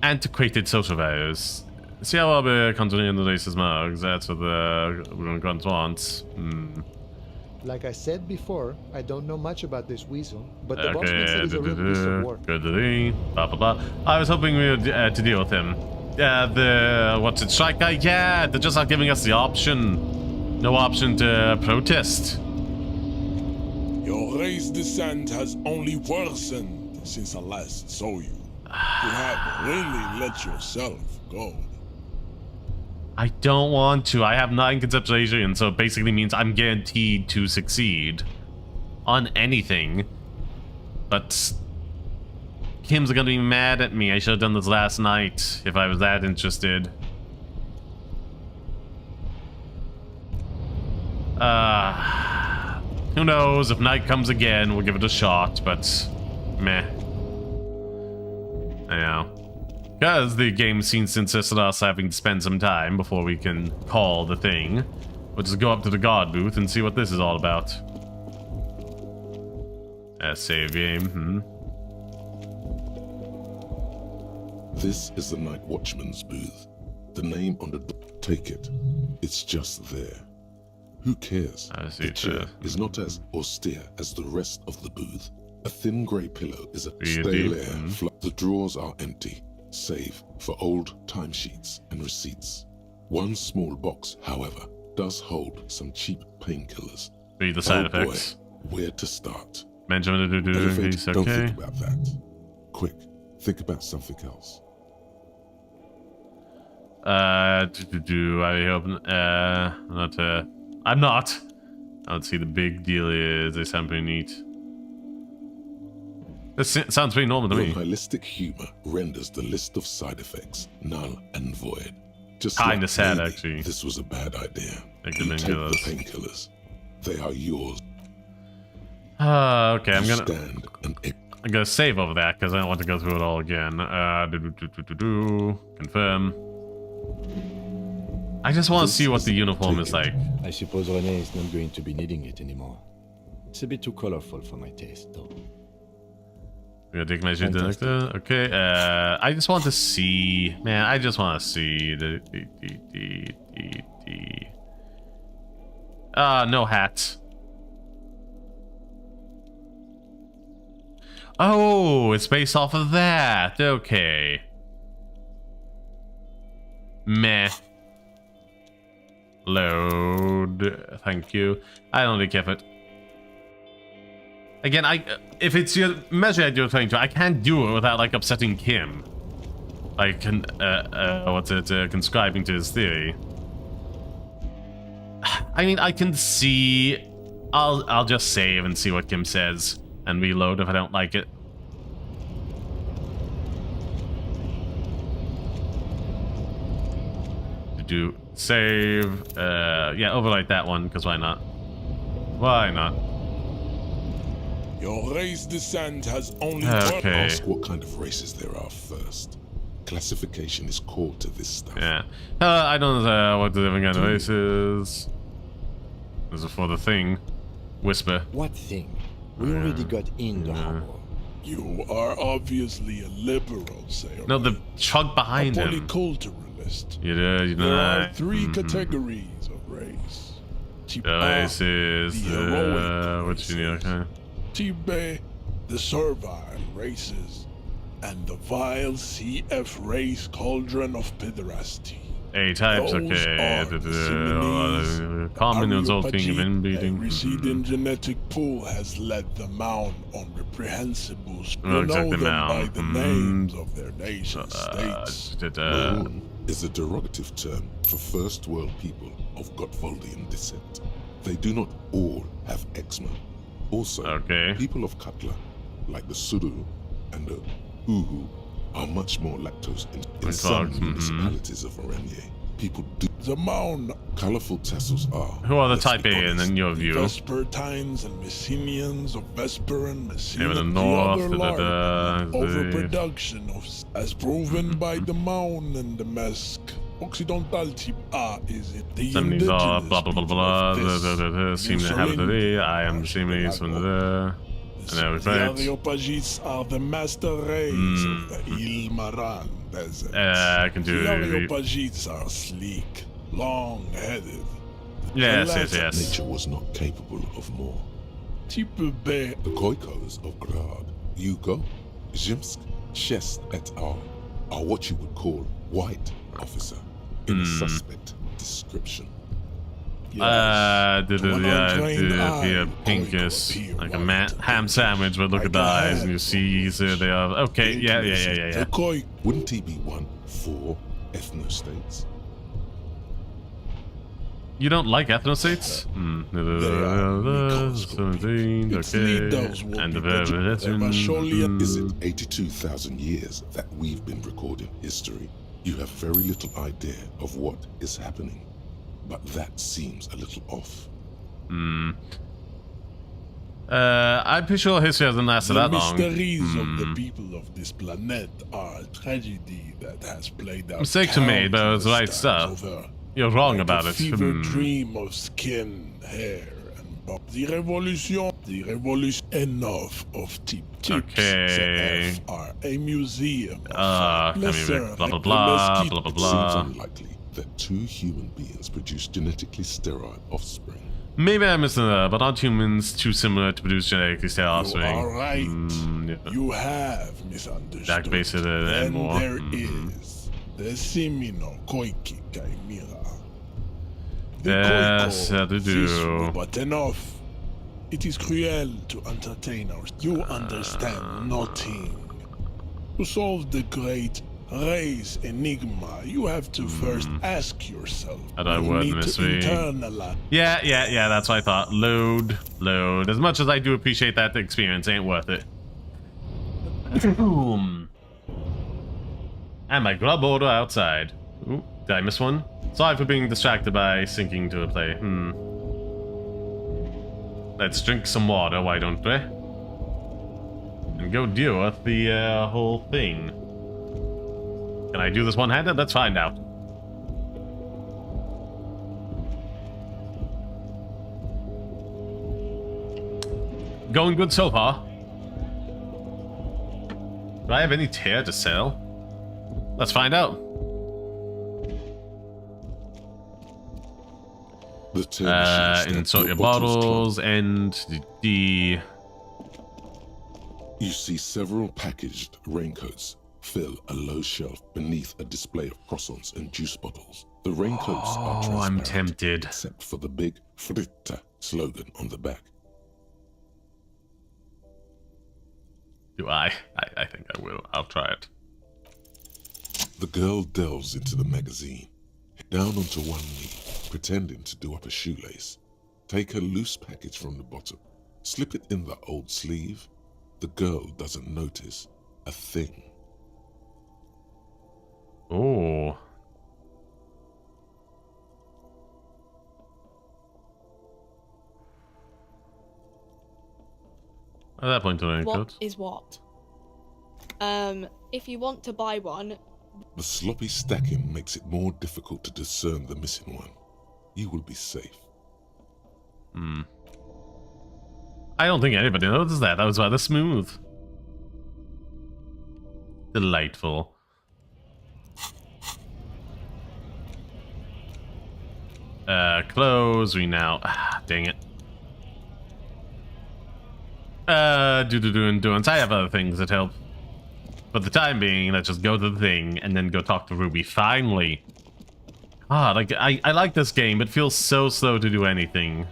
antiquated social values. See how I'll be continuing the racist mugs. That's what the grunt wants. Like I said before, I don't know much about this weasel, but the bossman said he's a real piece of work. Good to see. Blah blah blah. I was hoping we would to deal with him. The what's it, strike guy? Yeah, they're just not giving us the option. No option to protest. Your race descent has only worsened since I last saw you. You have really let yourself go. I don't want to. I have 9 conceptualization, so it basically means I'm guaranteed to succeed on anything. But Kim's gonna be mad at me. I should have done this last night if I was that interested. Who knows? If night comes again, we'll give it a shot, but meh. Yeah. Because the game seems to insist on us having to spend some time before we can call the thing. We'll just go up to the guard booth and see what this is all about. Save game, This is the night watchman's booth. The name on the take it. It's just there. Who cares? The chair is not as austere as the rest of the booth. A thin grey pillow is a stale air. The drawers are empty, save for old timesheets and receipts. One small box, however, does hold some cheap painkillers. Read the side effects. Boy, where to start? Benjamin, he's okay. Don't think about that. Quick, think about something else. I hope I'm not. I don't see the big deal is they sound pretty neat. This sounds pretty normal to me. Your nihilistic humor renders the list of side effects null and void. Just kind of sad, maybe actually. This was a bad idea. Take You the take the painkillers. painkillers. They are yours. Okay, I'm gonna save over that because I don't want to go through it all again. Confirm. I just want to see what the uniform is like. I suppose René is not going to be needing it anymore. It's a bit too colorful for my taste, though. I'm gonna take my shit detector. Okay, I just want to see. Man, I just want to see the. No hats. Oh, it's based off of that. Okay. Meh. Load. Thank you. I don't really care for it. Again, if it's your measure that you're trying to, I can't do it without like upsetting Kim. Like, conscribing to his theory. I mean, I can see. I'll just save and see what Kim says and reload if I don't like it. Do save. Yeah, overwrite that one because why not? Why not? Your race descent has only okay. Ask what kind of races there are first. Classification is core to this stuff. Yeah. I don't know what the different kind of races. This is for the thing. Whisper. What thing? We already got in the harbor. You are obviously a liberal, Sailor. No, the chug behind a him. Polyculturalist. You know. There are three categories of race. Races. What's you need? Okay. Tibe, the servile races, and the vile CF race cauldron of pederasty. A types, okay. Common resulting of inbreeding. Receding genetic pool has led the mound on reprehensibles Oh, exactly, them mound. by the names of their nation states. Maroon is a derogative term for first world people of Gotvaldian descent. They do not all have eczema. Also, people of Katla, like the Suru and the Uhu, are much more lactose in some municipalities of Oranje. People do. The mound. Colorful tassels are. Who are the type A in your view? Vespertines and Messenians of Vesper and Messina. In the north, overproduction of, as proven by the mound and the Mesk. Occidental type A is it the Some of these are blah blah blah blah. Seem to have it today. I am seemingly from there. And there we The Areopagites are the master race of the Ilmaran desert. I can do the it. Areopagites are sleek, long-headed. Yes. Nature was not capable of more. Type B. The Khoikhos of Grad, Yugo, Zhimsk, Chest et al. Are what you would call white, officer, in a suspect description. Pinkish, like a ham sandwich, but look at the eyes and you see they are okay. Yeah. Wouldn't he be one for ethnostates? You don't like ethnostates? 17, okay. And the Is it 82,000 years that we've been recording history? You have very little idea of what is happening. But that seems a little off. I'm pretty sure history hasn't lasted that long. The mysteries of the people of this planet are a tragedy that has played out. Mistakes are made, but it's the right stuff. You're wrong about it. Fever dream of skin, hair, and bone. The revolution. Enough of type. Okay. Are a museum. Blah blah blah. It seems unlikely that two human beings produce genetically sterile offspring. Maybe I'm missing that, but aren't humans too similar to produce genetically sterile offspring? You are right. You have misunderstood. That base it and more. There is the Semino Koiki Kaimira. Yes, I do. But enough. It is cruel to entertain us. You understand nothing. To solve the great race enigma, you have to first ask yourself. How do I word mystery? Yeah, that's what I thought. Load. As much as I do appreciate that, the experience ain't worth it. Boom. And my grub order outside. Ooh. Did I miss one? Sorry for being distracted by sinking to a play. Let's drink some water, why don't we? And go deal with the whole thing. Can I do this one-handed? Let's find out. Going good so far. Do I have any tear to sell? Let's find out. Insert your bottles and the... You see several packaged raincoats fill a low shelf beneath a display of croissants and juice bottles. The raincoats are transparent, I'm tempted. except for the big Fritta slogan on the back. Do I? I think I will. I'll try it. The girl delves into the magazine, down onto one knee, pretending to do up a shoelace. Take a loose package from the bottom, slip it in the old sleeve. The girl doesn't notice a thing. Oh. At that point, what is what? If you want to buy one... The sloppy stacking makes it more difficult to discern the missing one. You will be safe. I don't think anybody noticed that. That was rather smooth. Delightful. Close. We now... dang it. Endurance. I have other things that help. For the time being, let's just go to the thing and then go talk to Ruby. Finally. Like I like this game. It feels so slow to do anything.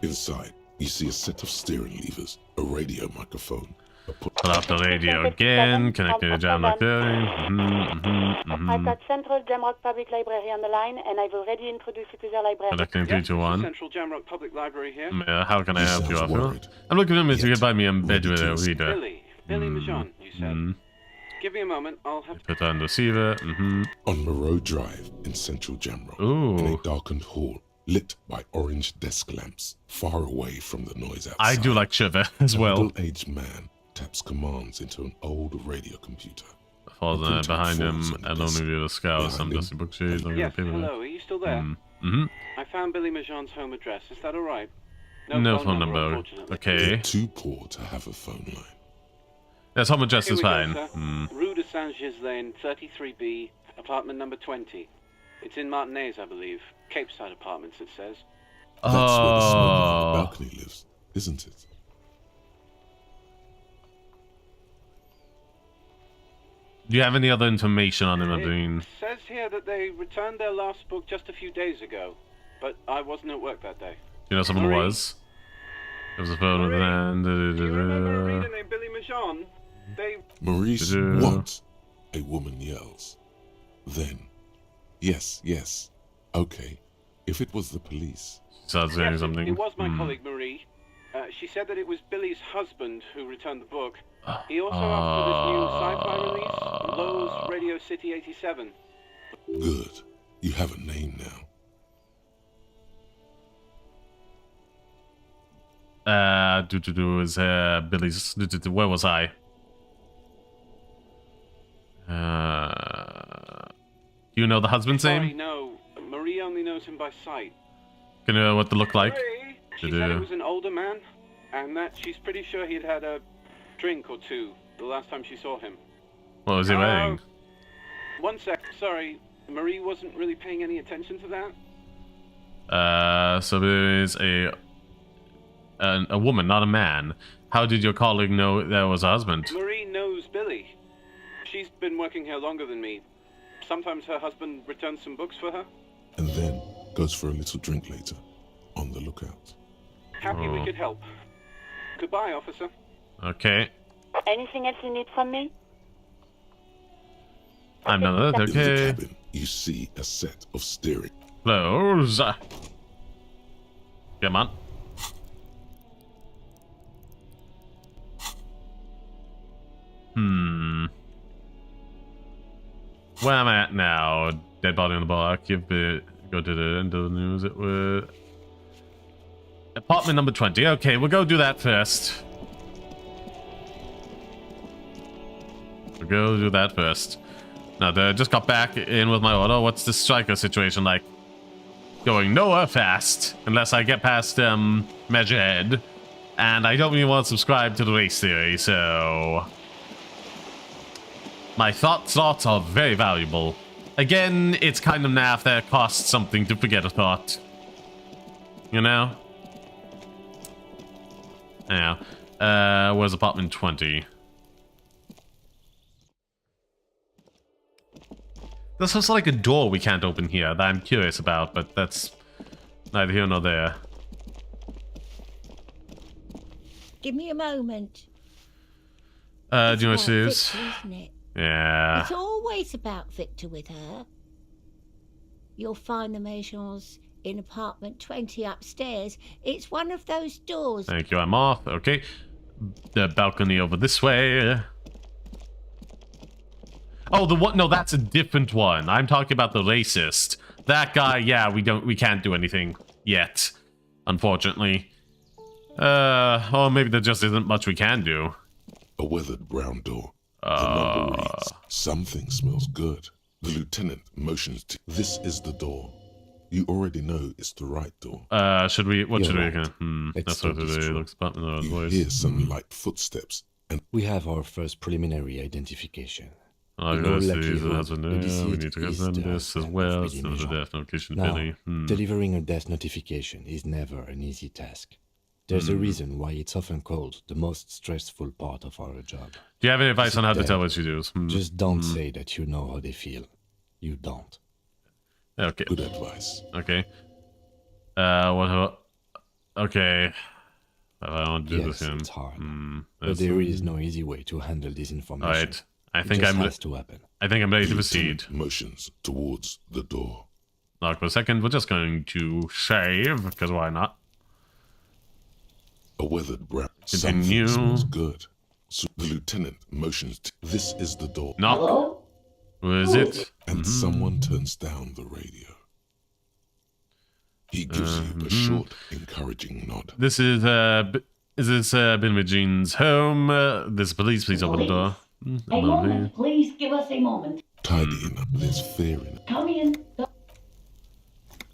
Inside, you see a set of steering levers, a radio microphone. Pull out the radio again. Connecting to Jam Rock there. I've got Central Jamrock Public Library on the line, and I've already introduced you to the library. Connecting 3 to 1. Central Jamrock Public Library here. How can I help you, Arthur? I'm looking for him to get by me a bedroom reader. Billy Majon, you said. Give me a moment, I'll have to... Put on the receiver. On Moreau Drive in Central Jamrock, in a darkened hall, lit by orange desk lamps, far away from the noise outside. I do like Shiver as well. A middle-aged man taps commands into an old radio computer. Falls behind him, and only the scout, some dusty bookshades. Yes, hello, are you still there? I found Billy Majon's home address, is that alright? No phone number. Okay. You're too poor to have a phone line. Yes, home address is fine. Rue de Saint-Ghislain, 33B, apartment number 20. It's in Martinez, I believe. Cape Side Apartments, it says. That's where the smoker on the balcony lives, isn't it? Do you have any other information on him, Adeline? It says here that they returned their last book just a few days ago, but I wasn't at work that day. You know someone was? There was a phone with an... Do you remember a reader named Billy Majon? Maurice, what? A woman yells. Then, yes, okay. If it was the police. Starts saying something. It was my colleague Marie. She said that it was Billy's husband who returned the book. He also asked for this new sci-fi release, Lowe's Radio City 87. Good. You have a name now. Is Billy's... Where was I? Do you know the husband's name? No. Marie only knows him by sight. Can you know what they look like? Marie, she said he was an older man, and that she's pretty sure he'd had a drink or two the last time she saw him. What was he wearing? One sec, sorry. Marie wasn't really paying any attention to that. So there is a woman, not a man. How did your colleague know there was a husband? Marie knows Billy. She's been working here longer than me. Sometimes her husband returns some books for her. And then goes for a little drink later. On the lookout. Happy we could help. Goodbye, officer. Okay. Anything else you need from me? I'm not okay. In the cabin, you see a set of steering. Close. Come on. Where am I at now? dead body on the block. Go to the end of the news. It was apartment number 20. Okay, we'll go do that first. Now, I just got back in with my order. What's the striker situation like? Going nowhere fast, unless I get past Measurehead. And I don't really want to subscribe to the race theory, so... My thoughts are very valuable. Again, it's kind of naff that it costs something to forget a thought. You know? Yeah. Where's apartment 20? There's also like a door we can't open here that I'm curious about, but that's neither here nor there. Give me a moment. Do you want to see? Yeah. It's always about Victor with her. You'll find the Maisons in apartment 20 upstairs. It's one of those doors. Thank you, I'm off. Okay. The balcony over this way. Oh, the one? No, that's a different one. I'm talking about the racist. That guy, yeah, we can't do anything yet, unfortunately. Or maybe there just isn't much we can do. A weathered brown door. The number reads, something smells good. The lieutenant motions to... This is the door. You already know it's the right door. Should we... What should right. we... That's what it looks about. You hear some light footsteps, and... We have our first preliminary identification. We need to get this as well. So the death notification. Now, delivering a death notification is never an easy task. There's a reason why it's often called the most stressful part of our job. Do you have any advice on how to tell what you do? Just don't say that you know how they feel. You don't. Okay. Good advice. Okay. What? Okay. I want to do this in. It's hard. But there is no easy way to handle this information. All right. I think I'm ready to proceed. Motions towards the door. Now, for a second, we're just going to save, because why not? A weathered brown. Continue. Something smells good. So the lieutenant motions to... This is the door. Knock. Hello? Who is it? And someone turns down the radio. He gives you a short, encouraging nod. This is Benjamin's home. This police, please open the door. A moment, please give us a moment. Tidying up, there's fear in it. Come in.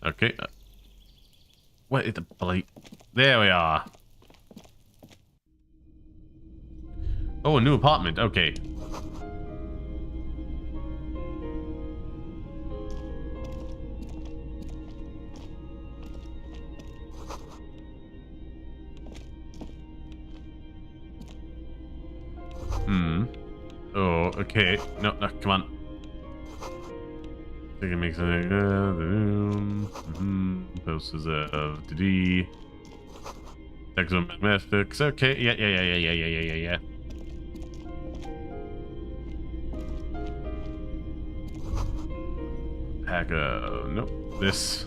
Okay. What is the police? There we are. Oh, a new apartment. Okay. Oh, okay. No, come on. I think it makes the room. Posters of DD. Excellent mathematics. Okay. Yeah. Hacker. Nope. This.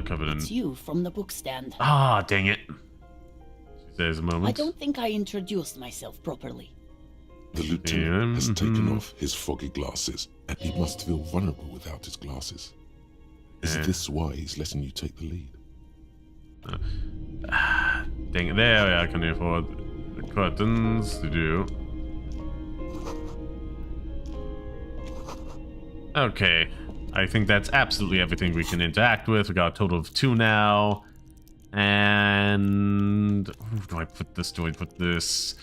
Covenant. It's you from the bookstand. Ah, dang it. She says a moment. I don't think I introduced myself properly. The lieutenant has taken off his foggy glasses, and he must feel vulnerable without his glasses. Is this why he's letting you take the lead? Dang it. There we are. Can you afford the curtains to do? Okay. I think that's absolutely everything we can interact with. We got a total of 2 now. And... do I put this? Do I put this?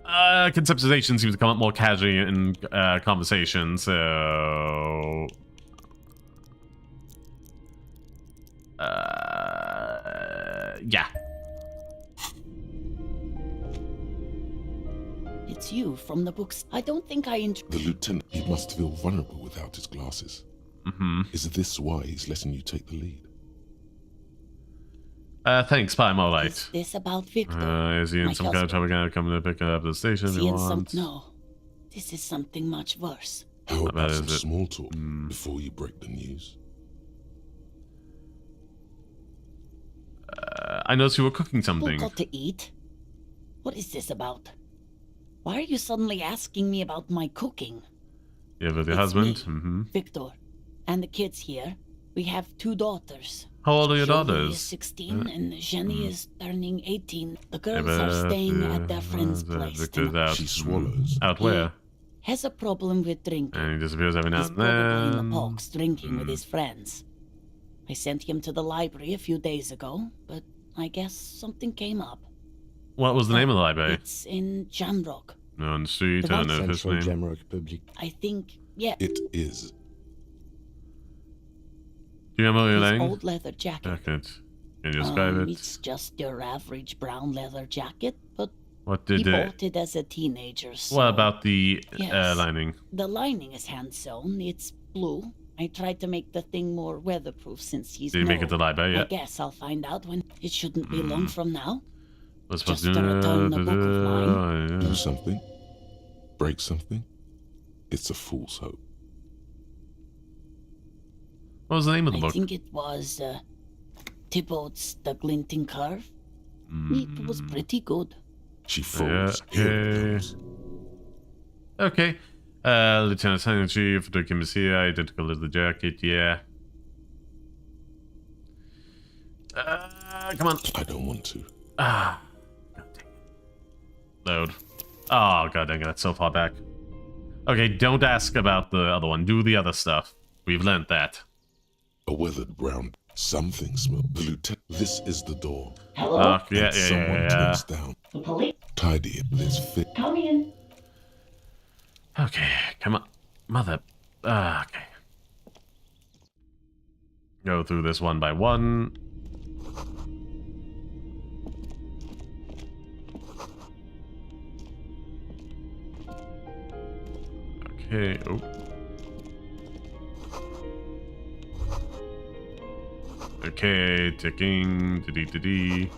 Conceptualization seems to come up more casually in conversation, so... yeah. It's you from the books. I don't think I The lieutenant, he must feel vulnerable without his glasses. Is this why he's letting you take the lead? Thanks, I'm alright. Is this about Victor? Is he in some kind of trouble? Gonna come to pick up the station if he wants? No. This is something much worse. How about some small talk before you break the news? I noticed you were cooking something. Who got to eat? What is this about? Why are you suddenly asking me about my cooking? Yeah, with your It's husband? me, Victor, and the kids here. We have 2 daughters. How old are your Jolie daughters? is 16 and Jenny is turning 18. The girls are staying at their friend's place tonight. She swallows. Out where? Has a problem with drinking. And he disappears every now He's and probably in then. the parks drinking with his friends. I sent him to the library a few days ago, but I guess something came up. What was the name of the library? It's in Jamrock. No, on the street, I don't know his Central name. Jamrock Public. I think, yeah. It is. Do you remember what you're His laying? old leather jacket. Can you describe it? It's just your average brown leather jacket, but What he did bought it as a teenager. So What about the Yes. lining? The lining is hand sewn. It's blue. I tried to make the thing more weatherproof since he's Did you make it no. to the library I yet? guess I'll find out when. It shouldn't be long from now. What's Just to return the book of mine. Do something. Break something. It's a fool's hope. What was the name of the I book? think it was Thibaut's The Glinting Curve. It was pretty good. She folds. Here it comes. Okay. Lieutenant Sergeant Chief, Dr. Messiah, identical as the jacket, yeah. Come on. I don't want to. God dang it. Load. Oh, god dang it, that's so far back. Okay, don't ask about the other one. Do the other stuff. We've learnt that. A weathered brown. Something smells. The lieutenant. This is the door. Hello? Yeah, And someone turns down. The police? Tidy it. This fit. Come in. Okay, come on. Mother. Okay. Go through this one by one. Okay, oh. Okay, ticking, dee.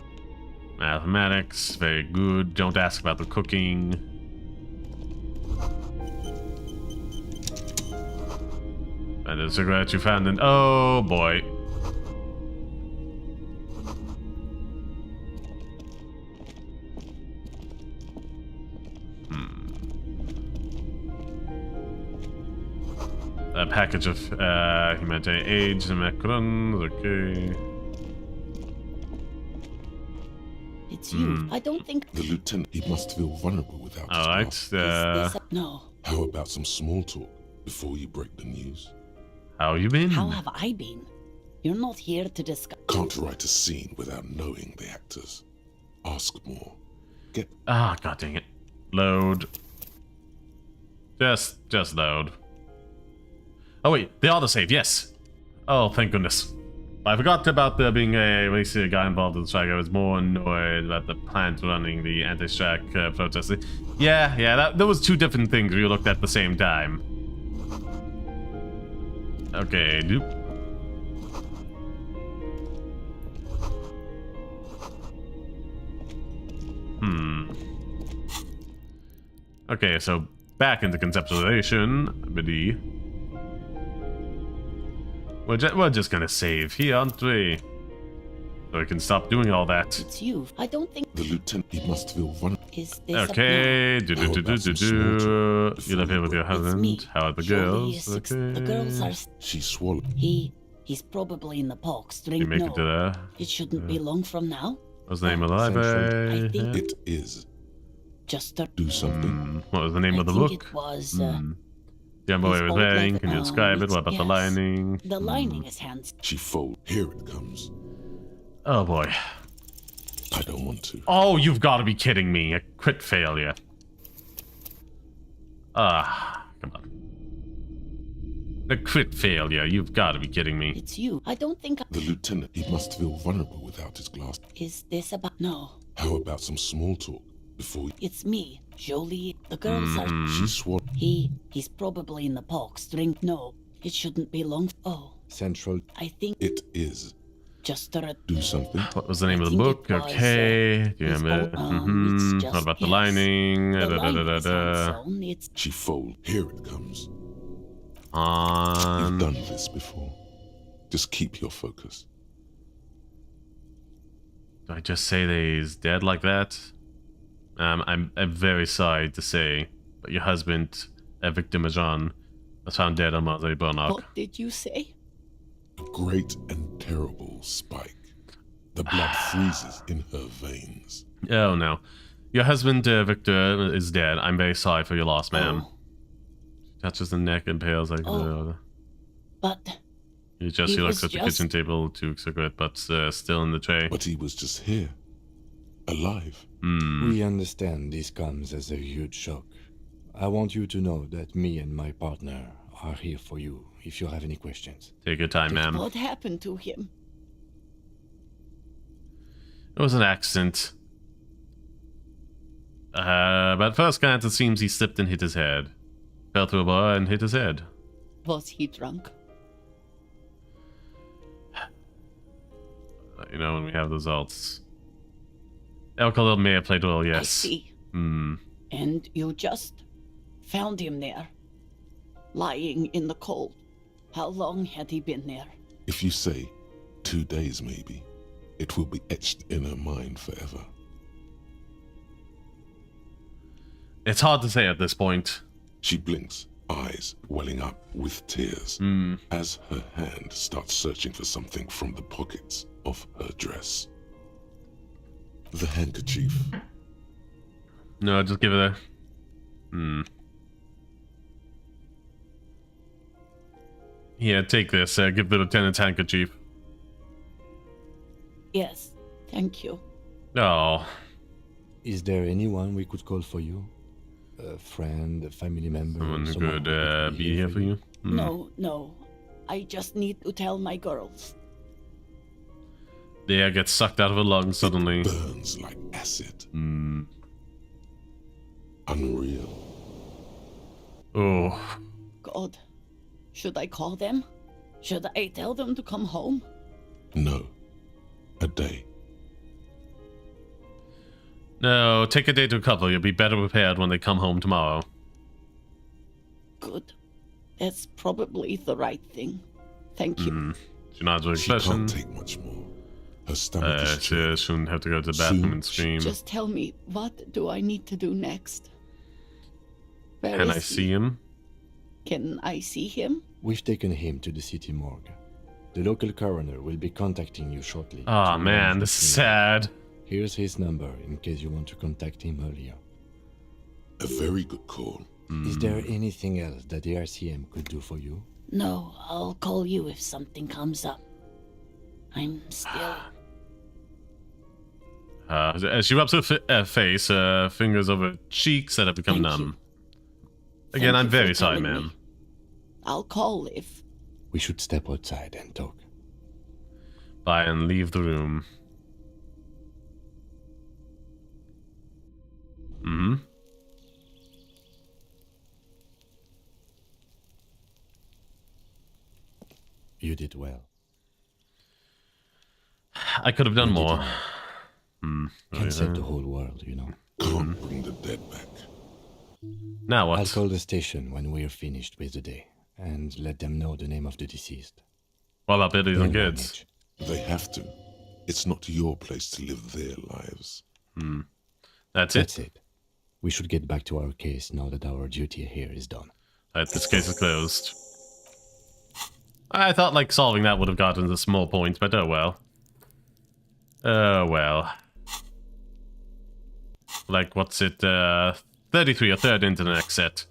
Mathematics, very good. Don't ask about the cooking. And the cigarette you found in... Oh, boy. A package of humanitarian aid and macarons, okay. It's you. I don't think. The lieutenant, he must feel vulnerable without his Alright, glasses. No. How about some small talk before you break the news? How you been? How have I been? You're not here to discuss. Can't write a scene without knowing the actors. Ask more. Get. Ah, god dang it. Load. Just load. Oh wait, they are the save, yes. Oh, thank goodness. I forgot about there being a racist guy involved in the strike. I was more annoyed about the plant running the anti-strike protest. Yeah, that was two different things we looked at the same time. Okay, doop. Okay, so back into conceptualization, buddy. We're just gonna save here, aren't we? So we can stop doing all that. It's you. I don't think. The lieutenant, he must feel vulnerable. Is this okay, do. You live here with your me. husband. How are the girls? Okay. The girls are. She swallowed. He's probably in the parks. Drink You make it to there. It shouldn't be long from now. What's the name of the library? I think It is. just to Do something. What was the name of the think book? it was. The umbrella his was old wearing. leather- Can you describe it? What about the yes. lining? The lining is hands. She fold. Here it comes. Oh boy. I don't want to. Oh, you've got to be kidding me. A crit failure. Come on. A crit failure. You've got to be kidding me. It's you. I don't think. The lieutenant, he must feel vulnerable without his glass. Is this about? No. How about some small talk before It's me, Jolie. The girls are. she swallowed? He's probably in the parks. Drink. No. It shouldn't be long. Oh. Central. I think It is. just to. Do something. What was the name I of the think book? it was, Okay. Do you his remember? old- it's What just- about the yes. lining? The lining is Da-da-da-da-da. hand sewn. It's She fold. Here it comes. On. You've done this before. Just keep your focus. Do I just say that he's dead like that? I'm very sorry to say, but your husband, Victor Majan, was found dead on Mother Bonok. What did you say? A great and terrible spike. The blood freezes in her veins. Oh no. Your husband, Victor, is dead. I'm very sorry for your loss, ma'am. Oh. She touches the neck and pales like... But... He looks at the kitchen table, took a cigarette, but still in the tray. But he was just here. Alive. We understand this comes as a huge shock. I want you to know that me and my partner are here for you if you have any questions. Take your time, ma'am. What happened to him? It was an accident. But at first glance, it seems he slipped and hit his head. Fell through a bar and hit his head. Was he drunk? You know, when we have the results. Alcohol may have played a role, yes. I see. Hmm. And you just found him there, lying in the cold. How long had he been there? If you say 2 days maybe, it will be etched in her mind forever. It's hard to say at this point. She blinks, eyes welling up with tears, as her hand starts searching for something from the pockets of her dress. The handkerchief. No, just give it a... Here, take this. Give the lieutenant's handkerchief. Yes, thank you. Oh. Is there anyone we could call for you? A friend, a family member? Someone who could be here for you? No. I just need to tell my girls. The air gets sucked out of her lungs suddenly. It burns like acid. Unreal. Oh. God. Should I call them? Should I tell them to come home? No. A day. No, take a day to recover. You'll be better prepared when they come home tomorrow. Good. That's probably the right thing. Thank you. She nods with She expression. can't take much more. Her stomach is She shouldn't have to go to the bathroom and scream. Just tell me, what do I need to do next? Where Can is I see him? Can I see him? We've taken him to the city morgue. The local coroner will be contacting you shortly. Oh man, this is sad. Here's his number in case you want to contact him earlier. A very good call. Is there anything else that the RCM could do for you? No, I'll call you if something comes up. I'm still... As she rubs her face, fingers over her cheeks that have become numb. Again, I'm very sorry, ma'am. I'll call if... We should step outside and talk. Bye and leave the room. You did well. I could have done more. Can't save the whole world, you know. Can't bring the dead back. Now what? I'll call the station when we're finished with the day and let them know the name of the deceased. What about Billy and kids? They have to. It's not your place to live their lives. That's it. We should get back to our case now that our duty here is done. This case is closed. I thought like solving that would have gotten to small points, but oh well. Oh well. Like, what's it, 33, a third into the next set.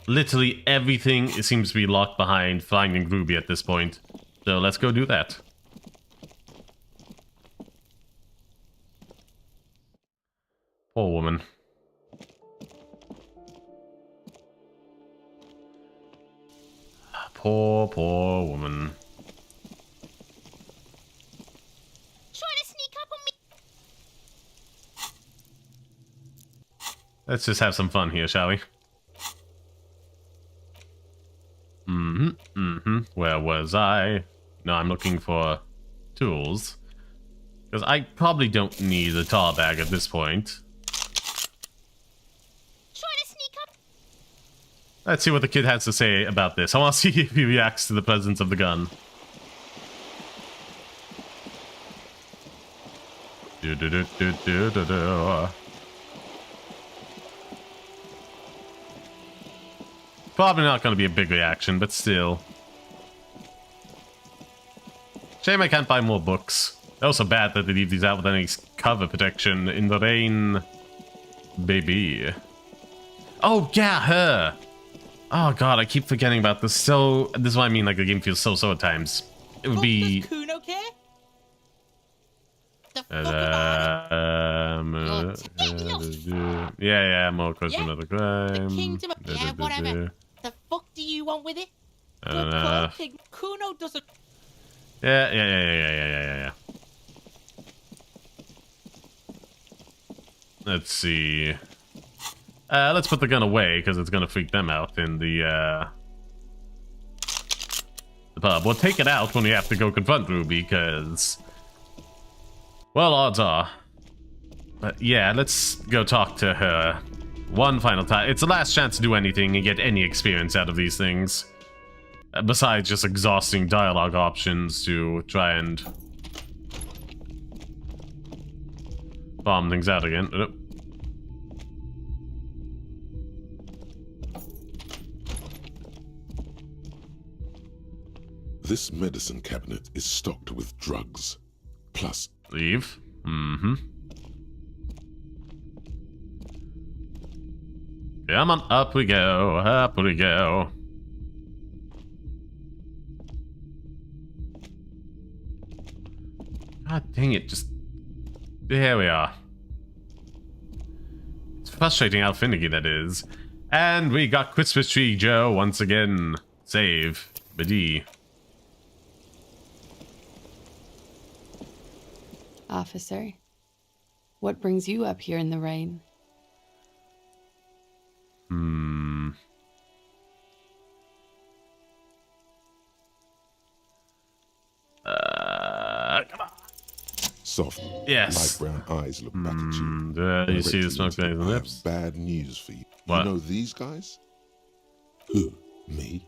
Literally everything seems to be locked behind finding Ruby at this point. So let's go do that. Poor woman. Poor woman. Let's just have some fun here, shall we? Where was I? No, I'm looking for tools. Because I probably don't need a tar bag at this point. Let's see what the kid has to say about this. I want to see if he reacts to the presence of the gun. Probably not going to be a big reaction, but still. Shame I can't buy more books. Also bad that they leave these out without any cover protection in the rain. Baby. Oh, yeah, her! Oh god, I keep forgetting about this. So, this is what I mean, like, the game feels so at times. It would be... Does Kuno care? Yeah, more question of the crime. The kingdom of... Yeah, whatever. The fuck do you want with it? Kuno doesn't... Yeah. Let's see. Let's put the gun away, because it's going to freak them out in the pub. We'll take it out when we have to go confront Ruby, because... Well, odds are. But yeah, let's go talk to her one final time. It's the last chance to do anything and get any experience out of these things. Besides just exhausting dialogue options to try and... bomb things out again. This medicine cabinet is stocked with drugs. Plus... Leave? Mm-hmm. Come on, up we go, up we go. God dang it, just... There we are. It's frustrating how finicky that is. And we got Christmas Tree Joe once again. Save. Biddy. Officer, what brings you up here in the rain? Come on. Soft, yes. light brown eyes look back at you. You see the smoke on the lips? Bad news for you. What? You know these guys? Who? Me?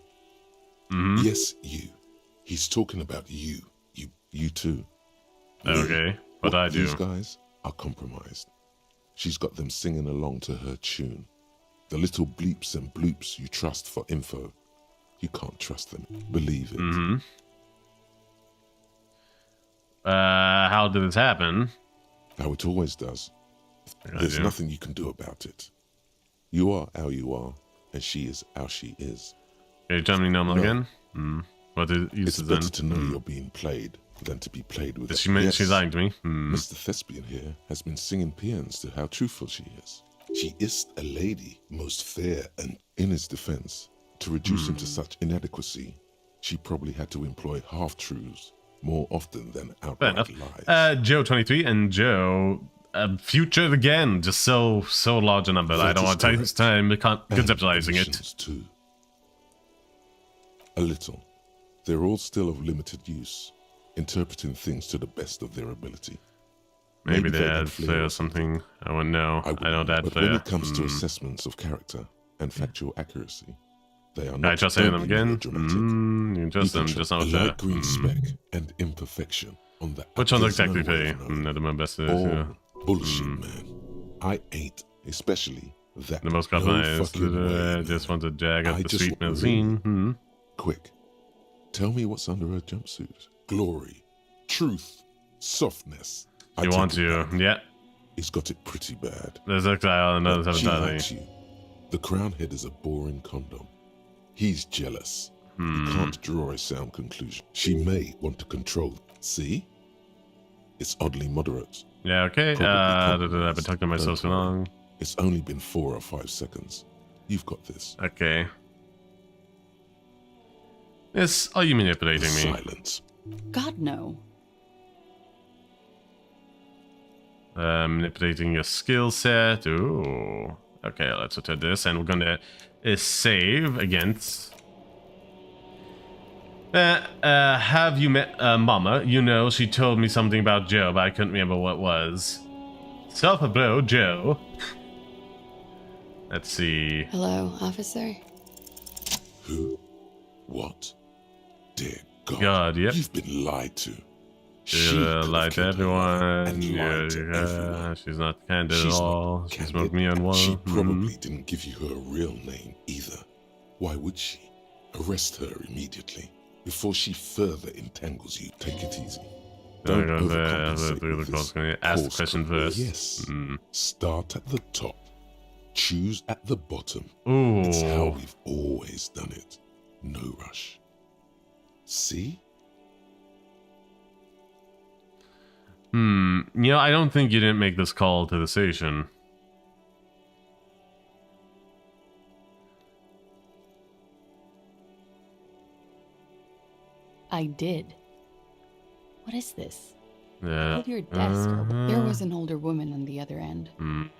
Mm-hmm. Yes, you. He's talking about you. You too. Okay, what I do? These guys are compromised. She's got them singing along to her tune. The little bleeps and bloops you trust for info. You can't trust them. Believe it. Mm-hmm. How did this happen? How it always does. There's nothing you can do about it. You are how you are, and she is how she is. Are you telling me normal again? What is it's better to know you're being played than to be played with. She's lying to me. Mr. Thespian here has been singing paeans to how truthful she is. She is a lady, most fair, and in his defense, to reduce him to such inadequacy, she probably had to employ half-truths more often than outright lies. Joe 23 and Joe future again, just so large a number. I don't want to take this time conceptualizing it. Too. A little. They're all still of limited use, interpreting things to the best of their ability. Maybe they add flair or something. I wouldn't know. I don't add flair. When it comes to assessments of character and factual accuracy, they are not. I trust them again. You can trust them, just not a light green speck and imperfection on the. Which one's exactly fair? Not my best. Bullshit, man. I ain't, especially that. The most compromised. Just want to jag up the sweet magazine. Quick, tell me what's under her jumpsuit. Glory, truth, softness. You want to, yeah. He's got it pretty bad. There's exile and others haven't done you. The crown head is a boring condom. He's jealous. You can't draw a sound conclusion. She may want to control. See? It's oddly moderate. Yeah, okay. I've been talking to myself so long. It's only been 4 or 5 seconds. You've got this. Okay. Yes, are you manipulating me? Silence. God, no. Manipulating your skill set. Ooh. Okay, let's return this, and we're gonna save against. Have you met Mama? You know, she told me something about Joe, but I couldn't remember what it was. Self bro, Joe. Let's see. Hello, officer. Who? What? Dear God. God, yep. You've been lied to. She lied to everyone. Yeah, she's not candid at all. She smoked me on one. She probably didn't give you her real name either. Why would she? Arrest her immediately before she further entangles you. Take it easy. Don't overcompensate with this. Ask the question first. Yes. Start at the top. Choose at the bottom. Ooh. It's how we've always done it. No rush. See? You know, I don't think you didn't make this call to the station. I did. What is this? Yeah. Hold your desk. There was an older woman on the other end.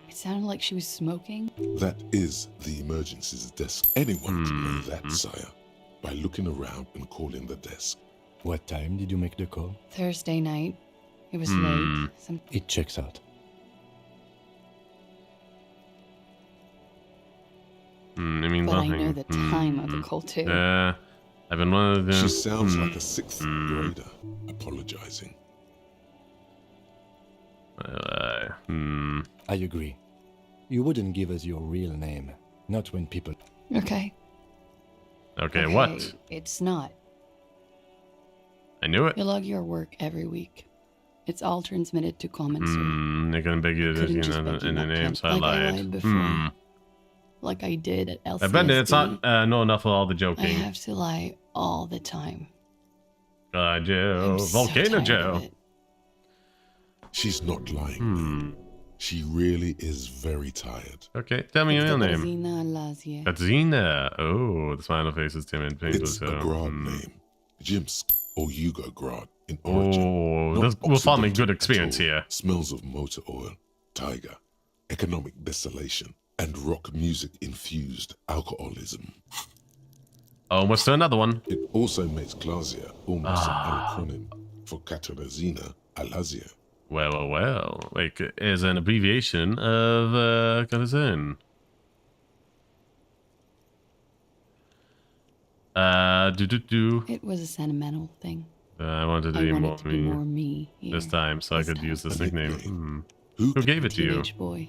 It sounded like she was smoking. That is the emergencies desk. Anyone can know that, sire, by looking around and calling the desk. What time did you make the call? Thursday night. It was late. It checks out. I mean, but nothing. I know the time of the call too. Yeah, I've been one of them. She sounds like a 6th grader, apologizing. I agree. You wouldn't give us your real name. Not when people... Okay. Okay, what? It's not. I knew it. You log your work every week. It's all transmitted to comments. They can beg you to, you know, in the name, so I lied. Before. Like I did at LCSD. I bet it's not know enough of all the joking. I have to lie all the time. Joe. Volcano Joe. She's not lying. She really is very tired. Okay, tell me your real name. Katarzyna. Katarzyna. Oh, the smile face is Tim and Painful. It's a Grad name. Jimsk or Hugo Grad in origin. We'll find a good experience here. Smells of motor oil, tiger, economic desolation, and rock music infused alcoholism. Almost to another one. It also makes Klasia almost an acronym for Katarzyna Alazia. Well. Like, is an abbreviation of Katarzyna. It was a sentimental thing. I wanted to be more me this time, so I could use this nickname. Who gave it to you? Teenage boy.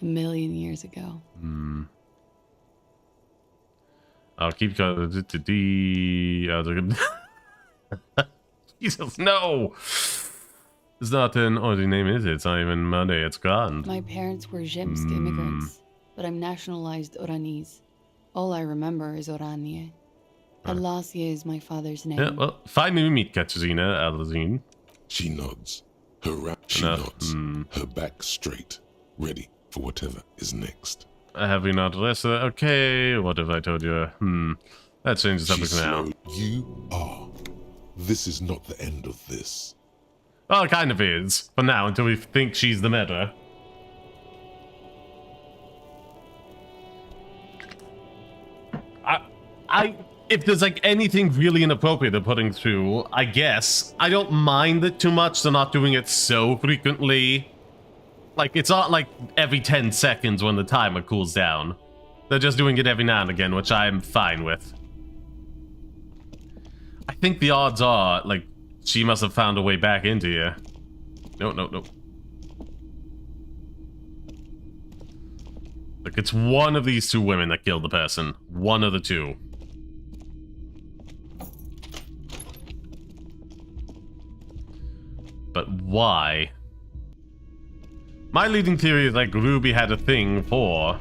1,000,000 years ago. I'll keep going. Jesus, no! It's not an ordinary name, is it? It's not even Monday, it's gone. My parents were Zemsk immigrants, but I'm nationalized Oranese. All I remember is Oranje. Alasia is my father's name. Yeah, well, finally we meet Katarzyna Alazine. She nods. Her back straight, ready for whatever is next. Have you not arrested her? Okay, what have I told you? That changes the subject now. You are. This is not the end of this. Well, it kind of is. For now, until we think she's the murderer. If there's like anything really inappropriate they're putting through, I guess. I don't mind it too much. They're not doing it so frequently. Like, it's not like every 10 seconds when the timer cools down. They're just doing it every now and again, which I'm fine with. I think the odds are, like, she must have found a way back into here. No. Look, it's one of these two women that killed the person. One of the two. But why? My leading theory is like Ruby had a thing for...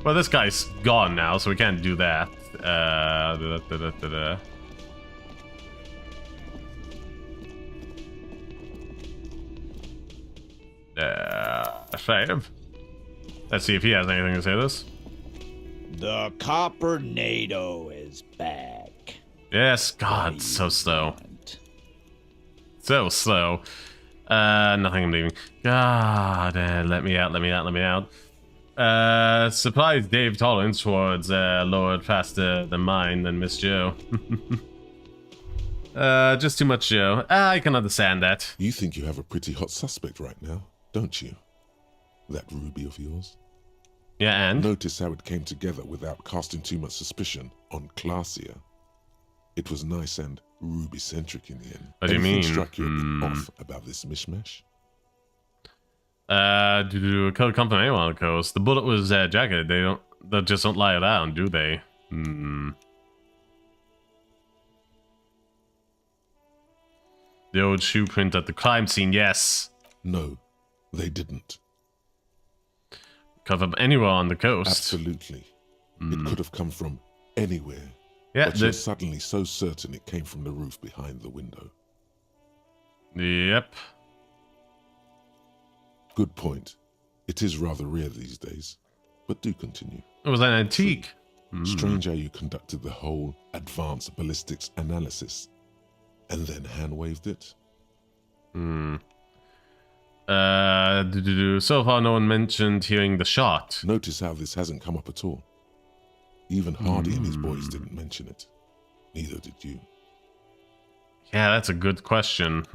Well, this guy's gone now, so we can't do that. Fave. Let's see if he has anything to say to this. The Coppernado is back. Yes, God, so slow. So slow. Nothing, I'm leaving. God, let me out. Surprise Dave tolerance towards lowered faster than mine than Miss Joe. Just too much Joe. I can understand that. You think you have a pretty hot suspect right now, don't you? That Ruby of yours? Yeah, and? Notice how it came together without casting too much suspicion on Klasia. It was nice and Ruby-centric in the end. What do you mean? Anything struck you a bit off about this mishmash? To come from anyone on the coast. The bullet was jagged. They just don't lie around, do they? The old shoe print at the crime scene, yes. No, they didn't. Come from anywhere on the coast. Absolutely. It could have come from anywhere. Yeah, but you're suddenly so certain it came from the roof behind the window. Yep. Good point. It is rather rare these days, but do continue. It was an antique. Strange how you conducted the whole advanced ballistics analysis and then hand-waved it. So far no one mentioned hearing the shot. Notice how this hasn't come up at all. Even Hardy and his boys didn't mention it. Neither did you. Yeah, that's a good question.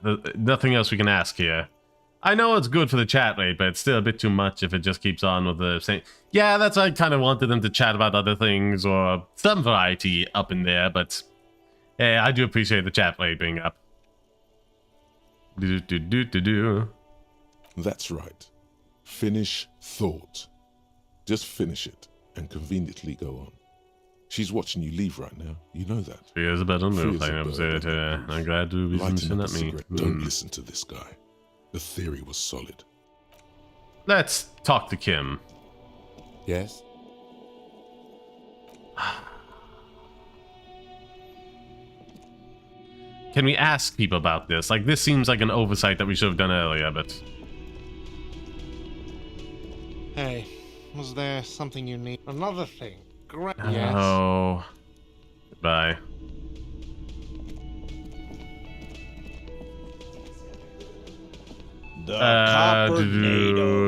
Nothing else we can ask here. I know it's good for the chat rate, but it's still a bit too much if it just keeps on with the same... Yeah, that's why I kind of wanted them to chat about other things or some variety up in there, but... Yeah, I do appreciate the chat rate being up. That's right. Finish thought. Just finish it and conveniently go on. She's watching you leave right now. You know that. She is a better move. I'm glad to be lighting up at a me. cigarette. Don't listen to this guy. The theory was solid. Let's talk to Kim. Yes? Can we ask people about this? Like, this seems like an oversight that we should have done earlier, but... Hey, was there something you need? Another thing. Great. Oh. Goodbye.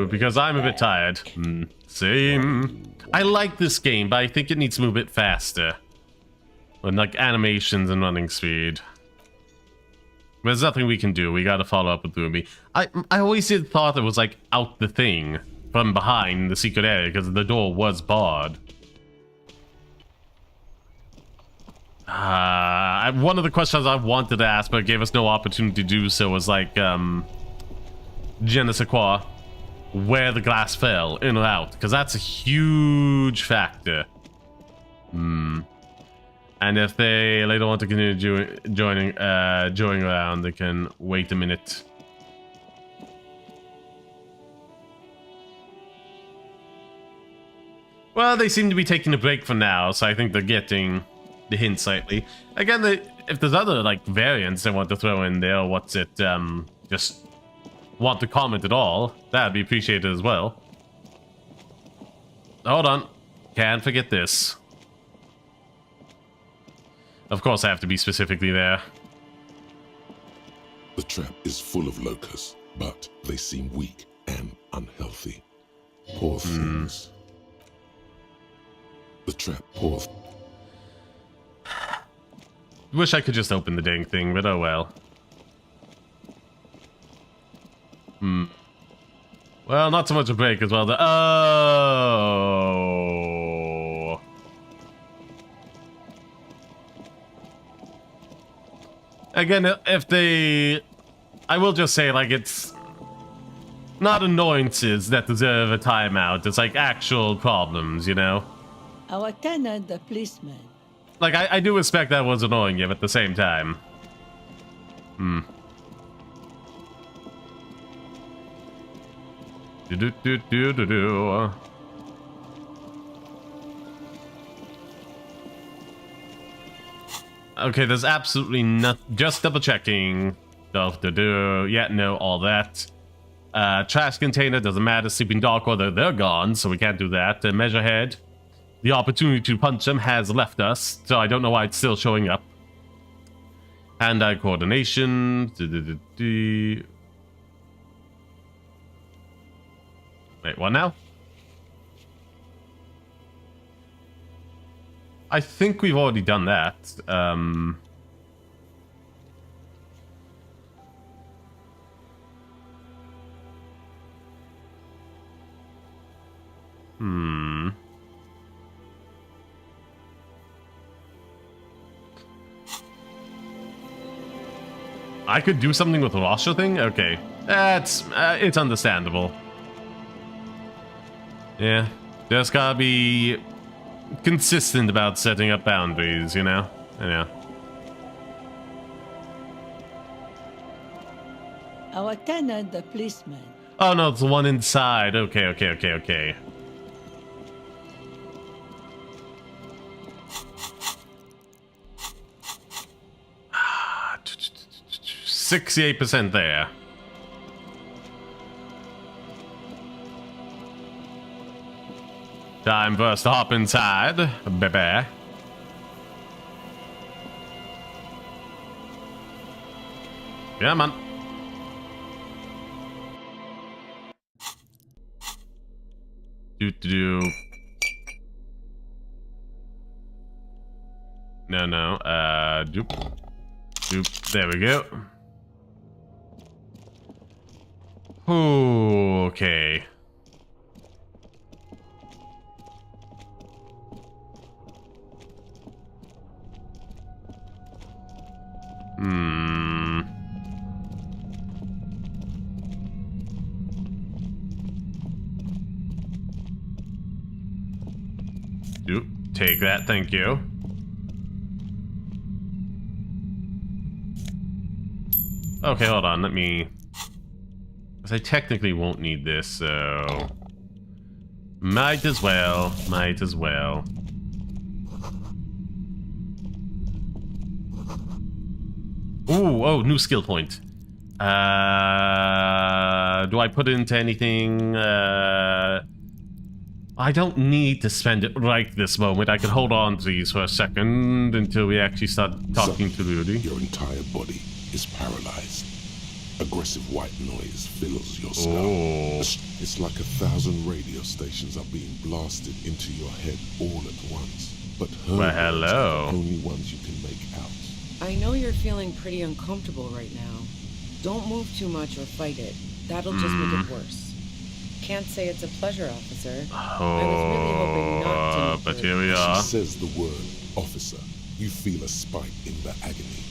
Because I'm a bit tired. Same. I like this game, but I think it needs to move a bit faster. With, like, animations and running speed. There's nothing we can do. We gotta follow up with Ruby. I always thought it was, like, out the thing. From behind the secret area, because the door was barred. One of the questions I wanted to ask, but gave us no opportunity to do so, was like, je ne sais quoi, where the glass fell, in or out, because that's a huge factor. And if they later want to continue joining around, they can wait a minute. Well, they seem to be taking a break for now, so I think they're getting the hint slightly. Again, if there's other, like, variants they want to throw in there, or what's it, just want to comment at all, that'd be appreciated as well. Hold on. Can't forget this. Of course I have to be specifically there. The trap is full of locusts, but they seem weak and unhealthy. Poor things. The trap, poor... Wish I could just open the dang thing, but oh well. Well, not so much a break as well. Oh. Again, if they... I will just say, like, it's not annoyances that deserve a timeout. It's, like, actual problems, you know? Our tenant, the policeman. Like, I do respect that was annoying you, but at the same time. Okay, there's absolutely nothing. Just double checking. Yeah, no, all that. Trash container, doesn't matter. Sleeping dog, well, they're gone, so we can't do that. Measurehead. The opportunity to punch them has left us, so I don't know why it's still showing up. Hand-eye coordination. Wait, what now? I think we've already done that. I could do something with the Rasha thing? Okay. It's understandable. Yeah. Just gotta be consistent about setting up boundaries, you know? Yeah. Our tenant, the policeman. Oh no, it's the one inside. Okay. 68% there. Time for us to hop inside, baby. Yeah, man. Do. No. Doop. There we go. Okay. Take that, thank you. Okay, hold on, let me... Because I technically won't need this, so... Might as well. Ooh, oh, new skill point. Do I put it into anything? I don't need to spend it right this moment. I can hold on to these for a second until we actually start talking to Rudy. Your entire body is paralyzed. Aggressive white noise fills your skull. Oh. It's like 1,000 radio stations are being blasted into your head all at once. But her words are the only ones you can make out. I know you're feeling pretty uncomfortable right now. Don't move too much or fight it. That'll just make it worse. Can't say it's a pleasure, officer. I was really hoping not to. But here we are. She says the word, officer. You feel a spike in the agony.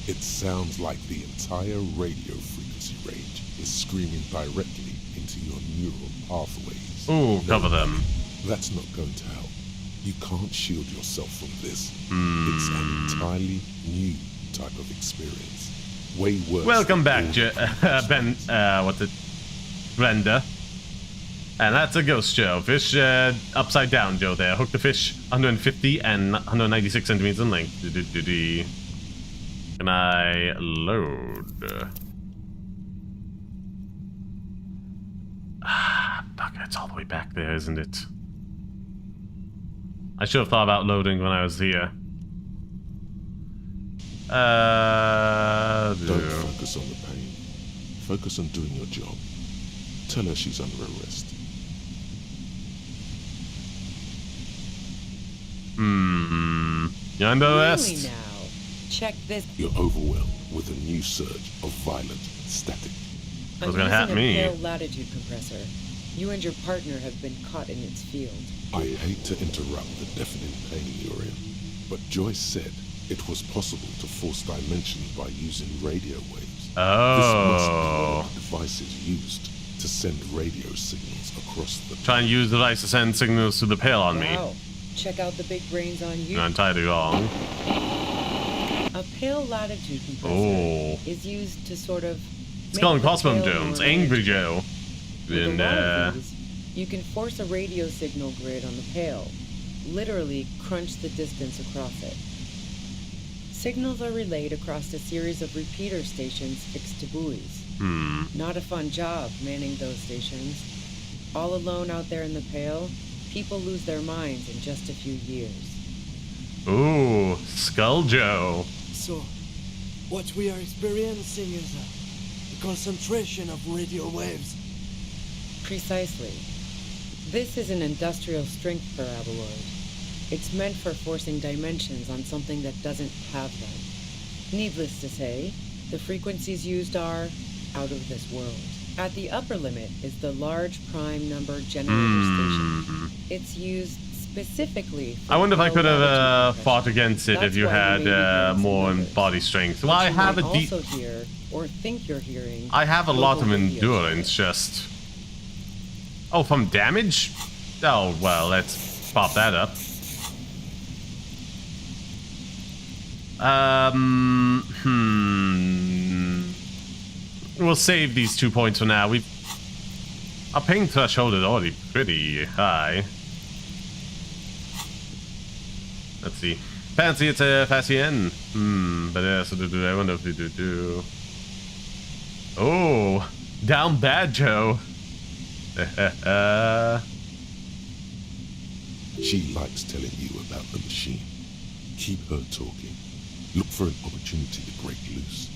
It sounds like the entire radio frequency range is screaming directly into your neural pathways. Ooh, cover them. That's not going to help. You can't shield yourself from this. It's an entirely new type of experience. Way worse. Welcome back, Brenda. And that's a ghost Joe. Fish upside down Joe there. Hook the fish 150 and 196 centimeters in length. Can I load? Fuck, it's all the way back there, isn't it? I should have thought about loading when I was here. Don't focus on the pain. Focus on doing your job. Tell her she's under arrest. You're under arrest? Really now? Check this. You're overwhelmed with a new surge of violent static. It was gonna happen me. I'm using a pale latitude compressor. You and your partner have been caught in its field. I hate to interrupt the deafening pain you're in, but Joyce said it was possible to force dimensions by using radio waves. This must be one of the devices used to send radio signals across the... Try and use the device to send signals to the pale on me. Wow. Check out the big brains on you. You're entirely wrong. A pale latitude compressor is used to sort of... Skull and Crossbone Jones, Angry Joe. And you can force a radio signal grid on the pale. Literally crunch the distance across it. Signals are relayed across a series of repeater stations fixed to buoys. Not a fun job manning those stations. All alone out there in the pale, people lose their minds in just a few years. Ooh, Skull Joe. So, what we are experiencing is a concentration of radio waves. Precisely. This is an industrial strength paraboloid. It's meant for forcing dimensions on something that doesn't have them. Needless to say, the frequencies used are out of this world. At the upper limit is the large prime number generator station. It's used Specifically. I wonder if I could have fought against it if you had more body strength. Well, I have a also hear or think you're hearing. I have a lot of endurance, just. Oh, from damage? Oh, well, let's pop that up. We'll save these 2 points for now. Our pain threshold is already pretty high. Let's see. Fancy it's a Fascien. But yes, I wonder if we do. Oh, down bad, Joe. She likes telling you about the machine. Keep her talking. Look for an opportunity to break loose.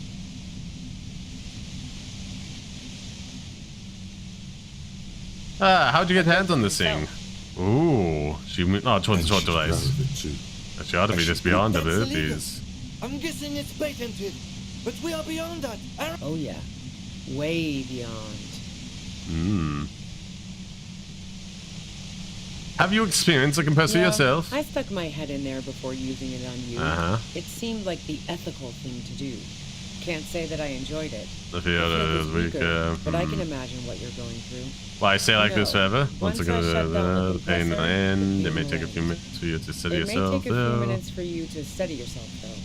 How'd you get hands on this thing? Ooh, she moved. Oh, towards the short device. She ought to be just beyond abilities. I'm guessing it's patented, but we are beyond that. Oh yeah, way beyond. Have you experienced a compressor yourself? I stuck my head in there before using it on you. It seemed like the ethical thing to do. Can't say that I enjoyed it. I feel weaker, but I can imagine what you're going through. Why stay like this forever? Once again, the pain will end. It may take a few minutes for you to steady yourself. It may take a few minutes for you to steady yourself, though.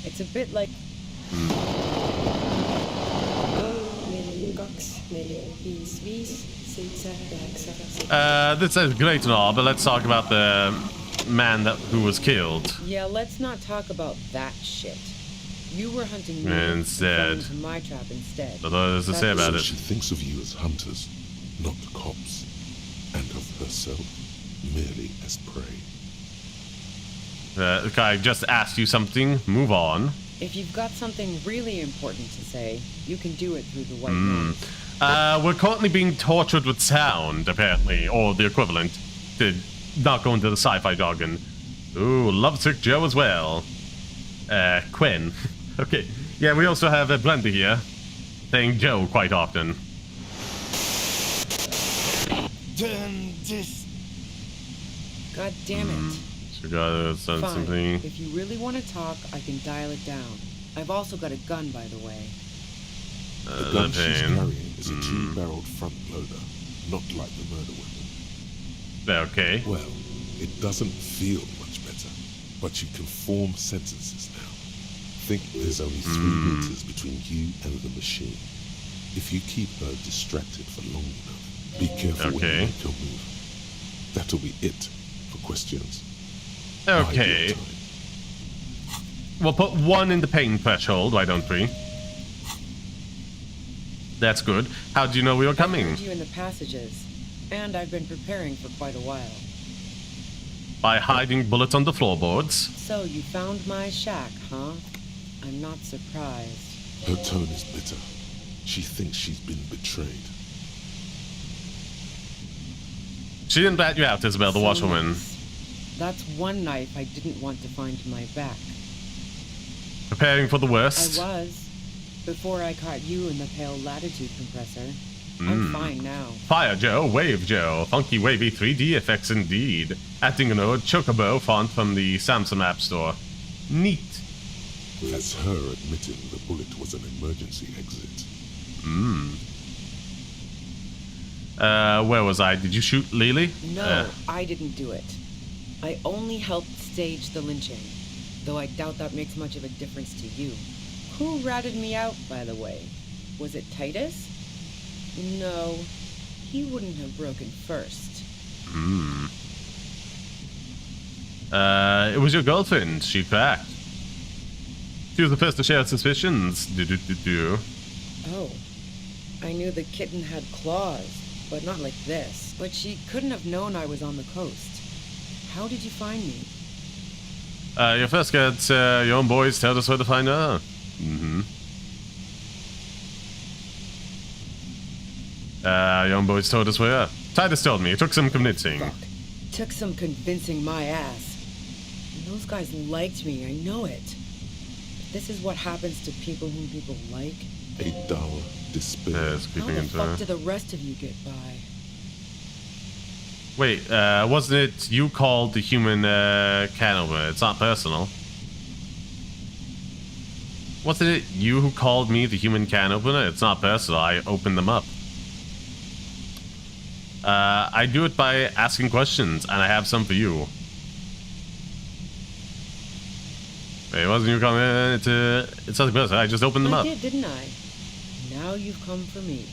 It's a bit like. This is great and all, but let's talk about the man who was killed. Yeah, let's not talk about that shit. You were hunting me instead. Into my trap instead. That's all there's to say about it. She thinks of you as hunters, not cops, and of herself merely as prey. The guy just asked you something. Move on. If you've got something really important to say, you can do it through the white noise. We're currently being tortured with sound, apparently, or the equivalent, to not go into the sci-fi jargon. Ooh, lovesick Joe as well. Quinn. Okay. Yeah, we also have Blender here, saying Joe quite often. Done this. God damn it. She got something. If you really want to talk, I can dial it down. I've also got a gun, by the way. The gun she's carrying is a 2-barreled front loader, not like the murder weapon. Okay. Well, it doesn't feel much better, but you can form sentences now. Think there's only 3 meters between you and the machine. If you keep her distracted for long enough, be careful when you make your move. That'll be it for questions. Okay. We'll put 1 in the pain threshold, why don't we? That's good. How do you know we were coming? I heard you in the passages, and I've been preparing for quite a while. By hiding bullets on the floorboards. So you found my shack, huh? I'm not surprised. Her tone is bitter. She thinks she's been betrayed. She didn't bat you out, Isabel, the washerwoman. That's one knife I didn't want to find in my back. Preparing for the worst? I was. Before I caught you in the pale latitude compressor. I'm fine now. Fire Joe, Wave Joe. Funky wavy 3D effects indeed. Acting an old Chocobo font from the Samsung App Store. Neat. That's her admitting the bullet was an emergency exit. Where was I? Did you shoot Lily? No, I didn't do it. I only helped stage the lynching, though I doubt that makes much of a difference to you. Who ratted me out, by the way? Was it Titus? No, he wouldn't have broken first. It was your girlfriend. She cracked. She was the first to share suspicions. Oh, I knew the kitten had claws, but not like this. But she couldn't have known I was on the coast. How did you find me? You first got your own boys tell us where to find her. Your own boys told us where. Titus told me. It took some convincing. Fuck. Took some convincing my ass. And those guys liked me, I know it. But this is what happens to people whom people like. A dull despair. Yes, How the fuck do the rest of you get by? Wait, wasn't it you called the human can opener? It's not personal. Wasn't it you who called me the human can opener? It's not personal. I opened them up. I do it by asking questions, and I have some for you. Wait, wasn't you coming? It's nothing personal. I just opened them up. I did, didn't I? Now you've come for me.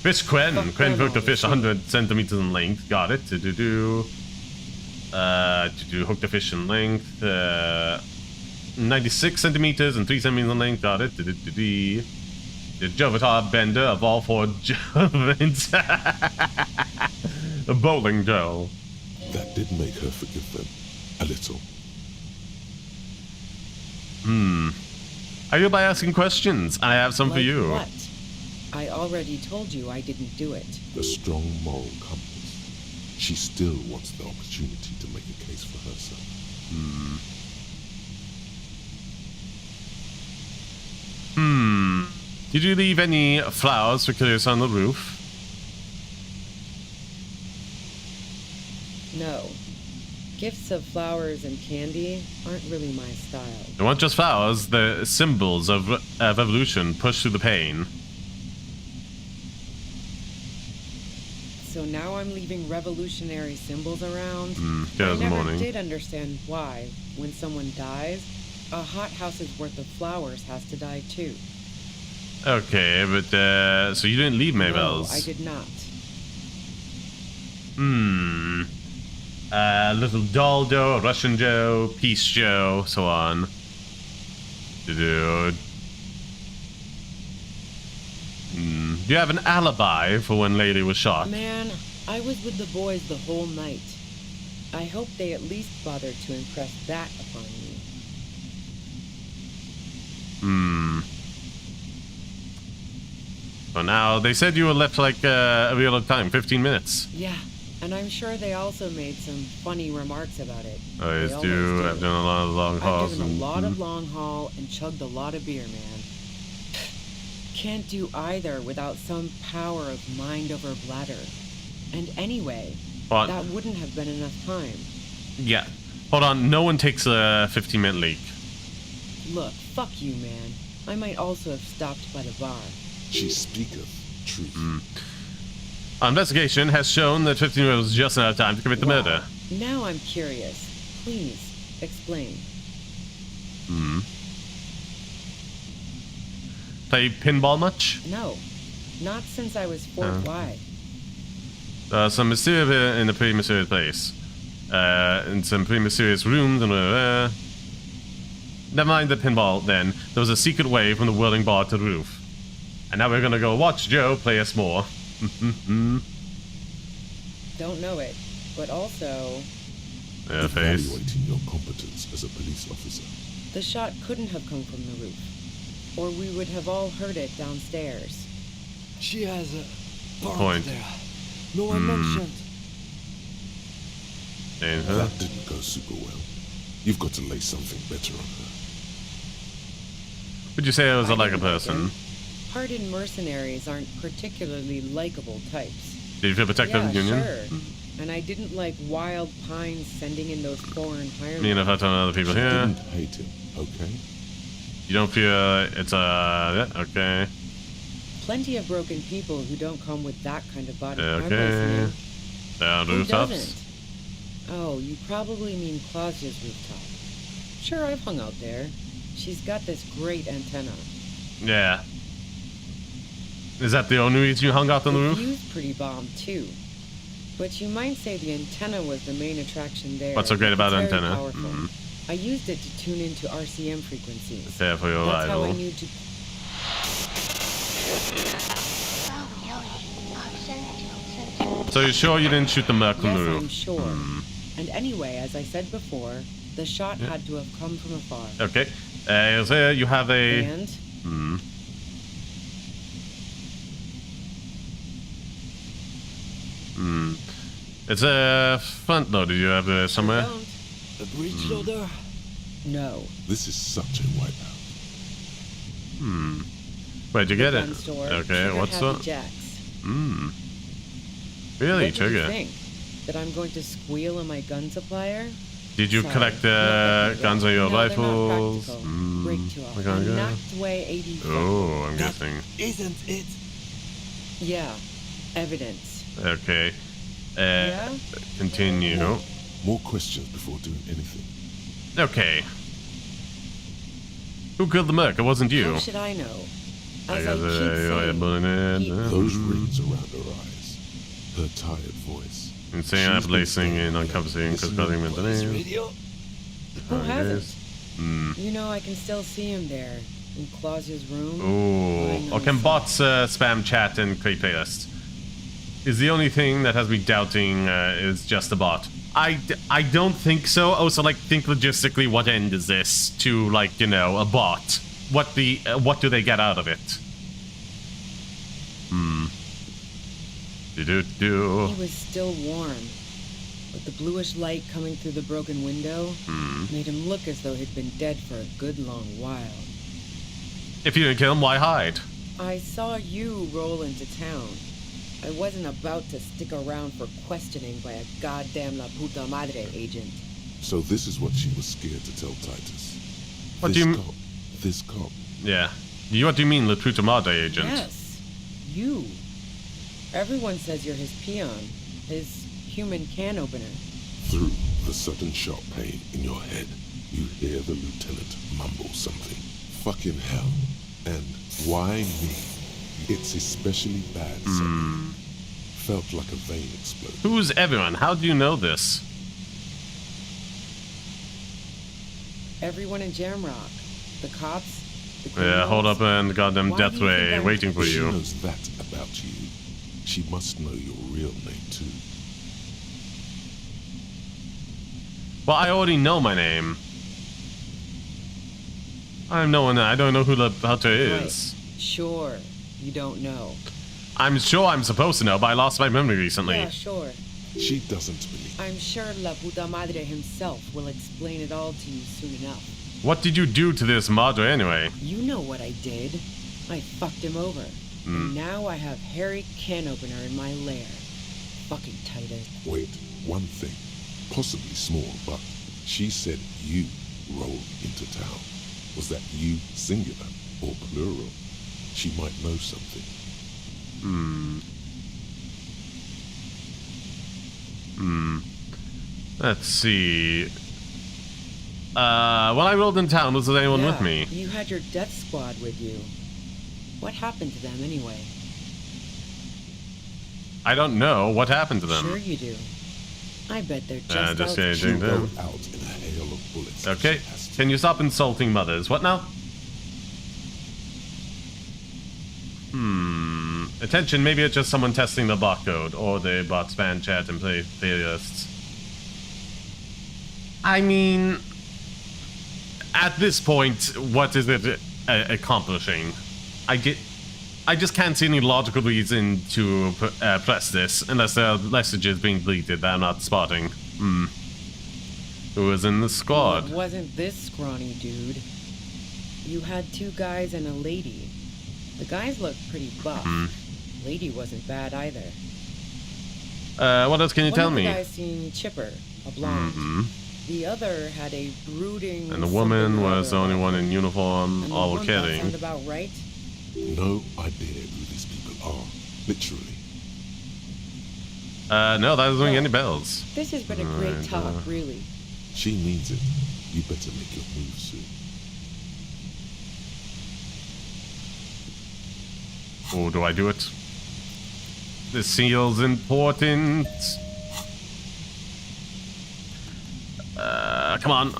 Fish Quen. Quen hooked a fish 100 centimeters in length. Got it. Hooked a fish in length. 96 centimeters and 3 centimeters in length. Got it. The Jovatar bender of all 4 Jovans. A bowling doll. That did make her forgive them. A little. Are you by asking questions? I have some for you. What? I already told you I didn't do it. The strong moral compass. She still wants the opportunity to make a case for herself. Did you leave any flowers for Curious on the roof? No. Gifts of flowers and candy aren't really my style. They weren't just flowers, the symbols of evolution pushed through the pain. So now I'm leaving revolutionary symbols around? Good I never morning. did understand why, when someone dies, a hothouse's worth of flowers has to die too. Okay, but so you didn't leave Maybells? No, I did not. Little doll Joe, Russian Joe, Peace Joe, so on. Do you have an alibi for when Lady was shot? Man, I was with the boys the whole night. I hope they at least bothered to impress that upon me. So now, they said you were left like a real long time, 15 minutes. Yeah, and I'm sure they also made some funny remarks about it. Oh, yes, do. I've done a lot of long hauls. I've driven a lot of long haul and chugged a lot of beer, man. Can't do either without some power of mind over bladder. And anyway, What? that wouldn't have been enough time. Yeah. Hold on, no one takes a 15-minute leak. Look, fuck you, man. I might also have stopped by the bar. She speaketh truth. Our investigation has shown that 15 minutes was just enough time to commit the murder. Now I'm curious. Please, explain. Play pinball much? No, not since I was 4th. Why? Some mysterious in a pretty mysterious place. In some pretty mysterious rooms and never mind the pinball then. There was a secret way from the whirling bar to the roof. And now we're gonna go watch Joe play us more. Don't know it, but also... Yeah, face. Evaluating your competence as a police officer. The shot couldn't have come from the roof. Or we would have all heard it downstairs. She has a Point. there. No one mentioned. That didn't go super well. You've got to lay something better on her. Would you say I was like a person? Hardened mercenaries aren't particularly likable types. Did you feel protective of the Union? Sure. And I didn't like Wild Pines sending in those foreign hiremen. Me and I've had to other people here. Didn't hate him, okay? You don't feel it's yeah, okay. Plenty of broken people who don't come with that kind of body. Okay. Down Who rooftops. doesn't? Oh, you probably mean Claudia's rooftop. Sure, I've hung out there. She's got this great antenna. Yeah. Is that the only reason you hung out on the roof? The view's pretty bomb too. But you might say the antenna was the main attraction there. What's so great about the It's very antenna? powerful. I used it to tune into RCM frequencies. There for your That's how I rival. knew to... So you're sure you didn't shoot the merc on Yes, the roof? I'm sure. And anyway, as I said before, the shot Yeah. had to have come from afar. Okay. So you have a... And? It's a front loader. You have somewhere? A breech loader? No. This is such a wipeout. Where'd you get it? Gun store. Okay, Trigger what's had the that? jacks. Really, What did you Trigger? think? That I'm going to squeal on my gun supplier? Did you Sorry, collect guns on your rifles? Break too off. I knocked away 80. Oh, I'm guessing. Isn't it? Yeah, evidence. Okay. Yeah? Continue. More questions before doing anything. Okay. Who killed the merc? It wasn't you. How should I know? Those rings around her eyes. Her tired voice. Insane ablacing in uncovering because causing mental Who hasn't? You know, I can still see him there in Claus's room. Ooh. Or can bots spam chat and create playlists? Is the only thing that has me doubting is just a bot. I don't think so. Also, like, think logistically, what end is this to, like, you know, a bot? What do they get out of it? He was still warm, but the bluish light coming through the broken window made him look as though he'd been dead for a good long while. If you didn't kill him, why hide? I saw you roll into town. I wasn't about to stick around for questioning by a goddamn La Puta Madre agent. So this is what she was scared to tell Titus. What do you... This cop. Yeah. What do you mean, La Puta Madre agent? Yes. You. Everyone says you're his peon. His human can opener. Through the sudden sharp pain in your head, you hear the lieutenant mumble something. Fucking hell. And why me? It's especially bad, something. Felt like a vein exploded. Who's everyone? How do you know this? Everyone in Jamrock. The cops, the yeah, hold up and goddamn death ray waiting for you. She knows that about you. She must know your real name too. Well, I already know my name. I don't know who the Hunter is. Right. Sure, you don't know. I'm sure I'm supposed to know, but I lost my memory recently. Yeah, sure. She doesn't believe. I'm sure La Puta Madre himself will explain it all to you soon enough. What did you do to this Madre anyway? You know what I did. I fucked him over. And now I have Harry Can Opener in my lair. Fucking Titus. Wait, one thing. Possibly small, but she said you rolled into town. Was that you singular or plural? She might know something. Let's see. When I rolled in town, was there anyone with me? You had your death squad with you. What happened to them anyway? I don't know. What happened to them? Sure you do. I bet they're just out in a hail of bullets. Okay. Can you stop insulting mothers? What now? Attention, maybe it's just someone testing the bot code, or the bot span chat and play playlists. I mean, at this point, what is it accomplishing? I just can't see any logical reason to press this, unless there are messages being deleted that I'm not spotting. Who was in the squad? Well, it wasn't this scrawny dude. You had two guys and a lady. The guys looked pretty buff. Lady wasn't bad either. What else can you tell me? One of the guys seemed chipper, a blonde. The other had a brooding... And the woman was the only one in uniform, all kidding. Sound about right? No idea who these people are, literally. No, that doesn't ring any bells. This has been a great talk, really. She means it. You better make your move soon. Oh, do I do it? The seal's important. Come on.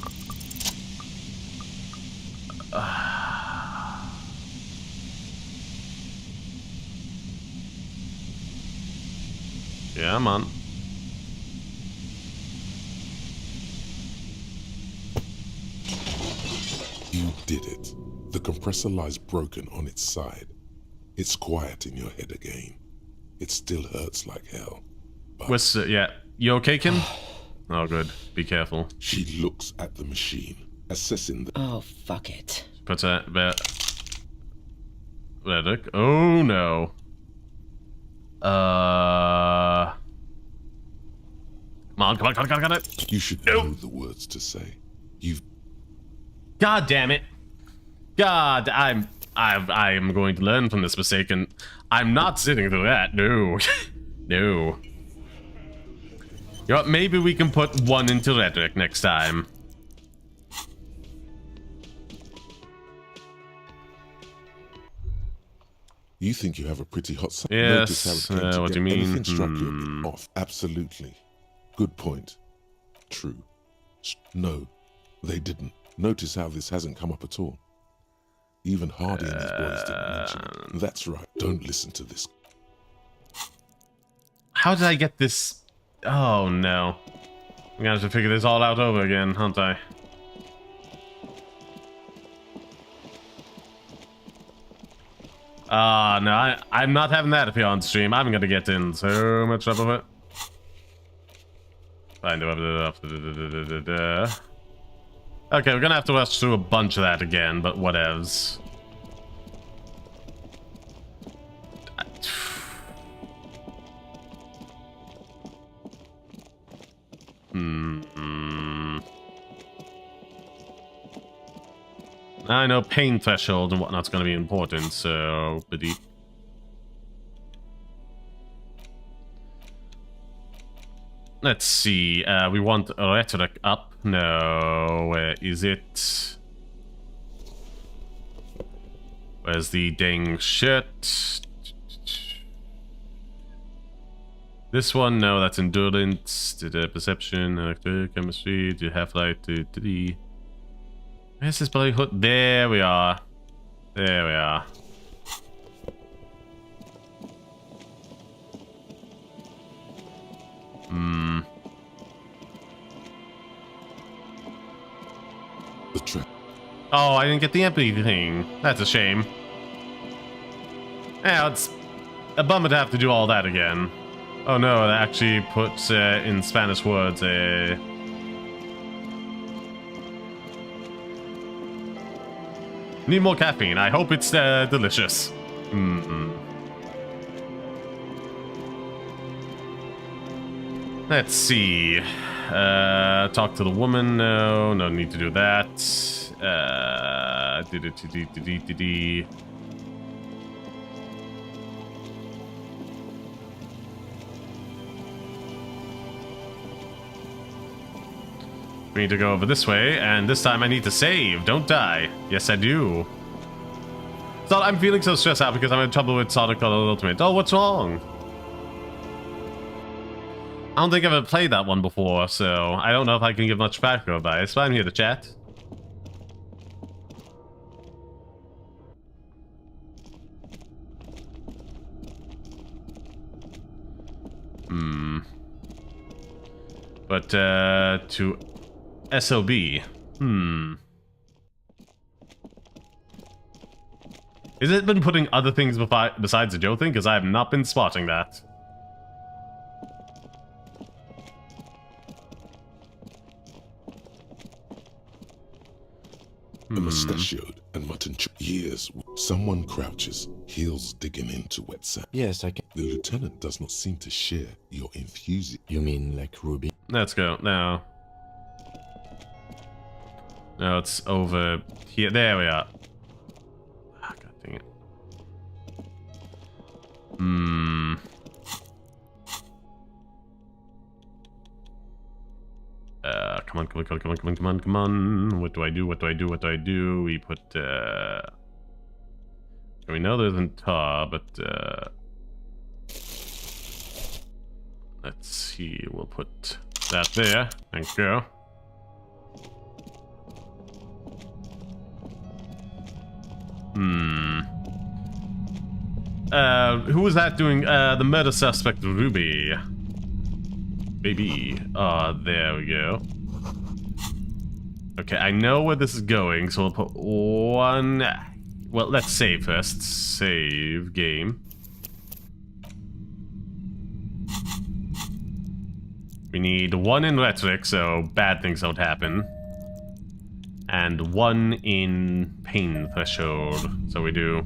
Yeah, man. You did it. The compressor lies broken on its side. It's quiet in your head again. It still hurts like hell. Yeah. You okay, Kim? Oh, good. Be careful. She looks at the machine, assessing the... Oh, fuck it. Put a... Oh, no. Come on. You should know the words to say. You've... God damn it. God, I am going to learn from this mistake, and I'm not sitting through that. No. No. You know what, maybe we can put one into rhetoric next time. You think you have a pretty hot side. Yes, what do you mean? Anything struck you off. Absolutely. Good point. True. No, they didn't. Notice how this hasn't come up at all. Even Hardy and his boys didn't mention it. That's right. Don't listen to this. How did I get this? Oh no. I'm gonna have to figure this all out over again, aren't I? No, I'm not having that appear on stream. I'm gonna get in so much trouble with it. Fine, okay, we're gonna have to rush through a bunch of that again, but whatevs. I know pain threshold and whatnot's going to be important, so... Let's see, we want rhetoric up. No, where is it? Where's the dang shit? This one, no, that's endurance, perception, chemistry, half-life, where's this bloody hood? There we are. There we are. Oh, I didn't get the empathy thing. That's a shame. Yeah, it's a bummer to have to do all that again. Oh no, that actually puts in Spanish words Need more caffeine. I hope it's delicious. Let's see. Talk to the woman. No need to do that. We need to go over this way, and this time I need to save. Don't die. Yes, I do. So I'm feeling so stressed out because I'm in trouble with Sonic Color Ultimate. Oh, what's wrong? I don't think I've ever played that one before, so I don't know if I can give much practical advice, but I'm here to chat. But, to SOB. Has it been putting other things besides the Joe thing? Because I have not been spotting that. The mustachioed and mutton years. Someone crouches, heels digging into wet sand. Yes, I can. The lieutenant does not seem to share your enthusiasm. You mean like Ruby? Let's go now. No, it's over here. There we are. Ah, God dang it. Come on. What do I do? We put, we know there's a tar, but, let's see, we'll put that there. Thank you. Who was that doing, the murder suspect, Ruby? Baby. There we go. Okay, I know where this is going, so we'll put one... Well, let's save first. Save game. We need one in rhetoric, so bad things don't happen. And one in pain threshold, so we do...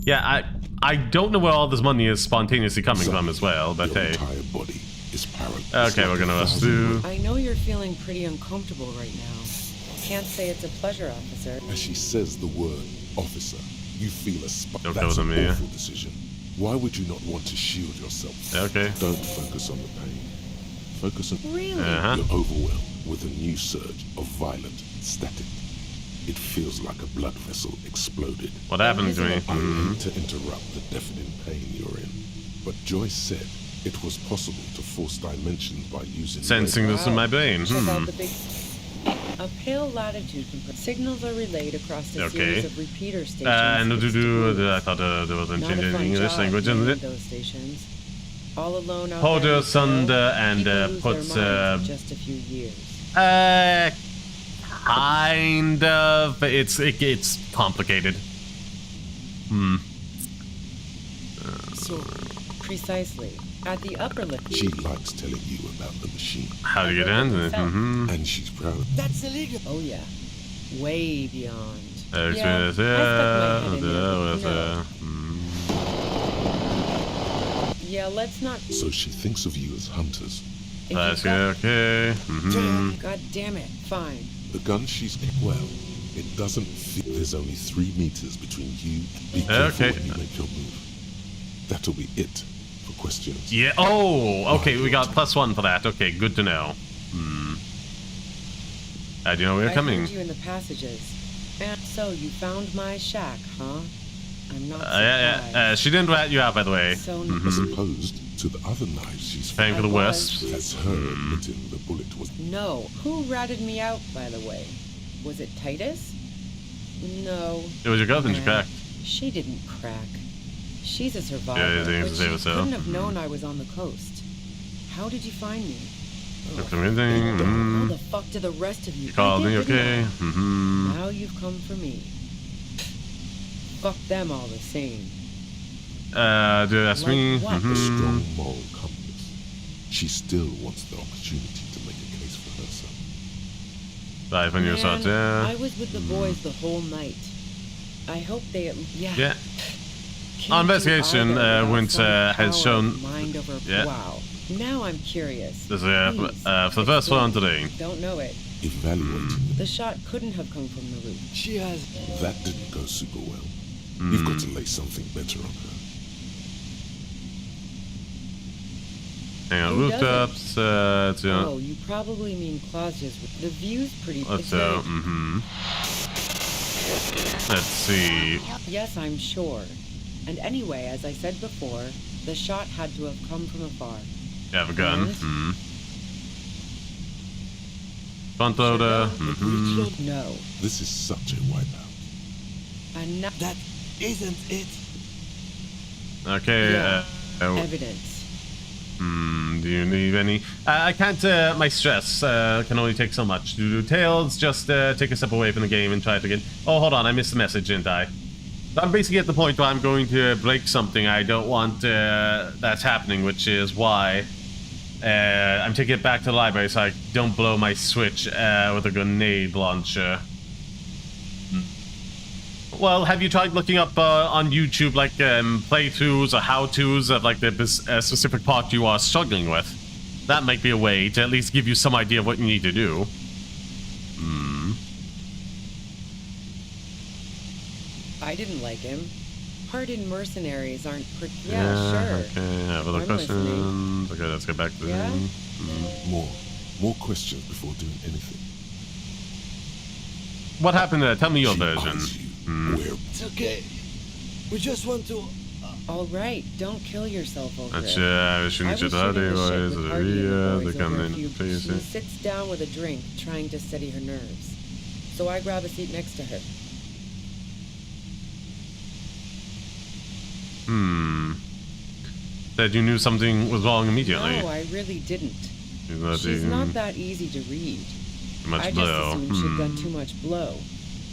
Yeah, I don't know where all this money is spontaneously coming from as well, but hey. Entire body is paralyzed. Okay, we're gonna do. I know you're feeling pretty uncomfortable right now. Can't say it's a pleasure, officer. As she says the word officer, you feel a spot. Don't That's go an to me. awful decision. Why would you not want to shield yourself? Okay. Don't focus on the pain. Focus on Really? You're overwhelmed with a new surge of violent static. It feels like a blood vessel exploded. What happened to me? I hate to interrupt the deafening pain you're in, but Joyce said it was possible to force dimensions by using Sensing this in my brain. Check out the big... A pale latitude signals are relayed across a series of repeater stations. And I thought there was a change in English language in it. Those stations. All alone out Hoders under and puts just a few years. Kind of. It's complicated. So precisely. At the upper lift. She likes telling you about the machine. How to get in it. And she's proud. That's illegal. Oh yeah. Way beyond. Yeah, let's not. So she thinks of you as hunters. Okay. God damn it. Fine. The gun she's well, it doesn't fit. There's only 3 meters between you. Be careful when you make your move. That'll be it for questions. Yeah. Oh, okay. We got +1 for that. Okay, good to know. How do you know we're coming? I heard you in the passages. And so you found my shack, huh? I'm not surprised. She didn't rat you out, by the way. So As opposed to the other knives she's paying for the worst. That's her admitting the bullet was. No. Who ratted me out, by the way? Was it Titus? No. It was your girlfriend you cracked. She didn't crack. She's a survivor. Yeah, but she couldn't have known I was on the coast. How did you find me? How the fuck did the rest of you called me, okay? Now you've come for me. Fuck them all the same. Dude, that's me. A strong moral compass. She still wants the opportunity to make a case for herself. 5 on your side, yeah. I was with the boys the whole night. I hope they Yeah. Our investigation has shown. Yeah. Wow. Now I'm curious. This is for the first one today. Don't know it. Evaluate. The shot couldn't have come from the roof. She has. That didn't go super well. You've got to lay something better on her. Hang on, rooftops. Oh, you probably mean Claudia's. The view's pretty. So, Let's see. Yes, I'm sure. And anyway, as I said before, the shot had to have come from afar. You have a gun. Front loader. No. This is such a wipeout. And that isn't it. Okay. Evidence. Do you need any? I can't. My stress can only take so much. Tails, just take a step away from the game and try it again. Oh, hold on. I missed the message, didn't I? I'm basically at the point where I'm going to break something I don't want that's happening, which is why I'm taking it back to the library so I don't blow my Switch with a grenade launcher. Well, have you tried looking up on YouTube like playthroughs or how-tos of like the specific part you are struggling with? That might be a way to at least give you some idea of what you need to do. I didn't like him. Hardened mercenaries aren't pretty. Yeah, sure. Okay, have other questions. Okay, let's get back to them. More questions before doing anything. What happened there? Tell me your version. It's okay. We just want to. All right, don't kill yourself over it. She sits down with a drink, trying to steady her nerves. So I grab a seat next to her. That you knew something was wrong immediately. No, I really didn't. She's not that easy to read. I just assumed she'd done too much blow.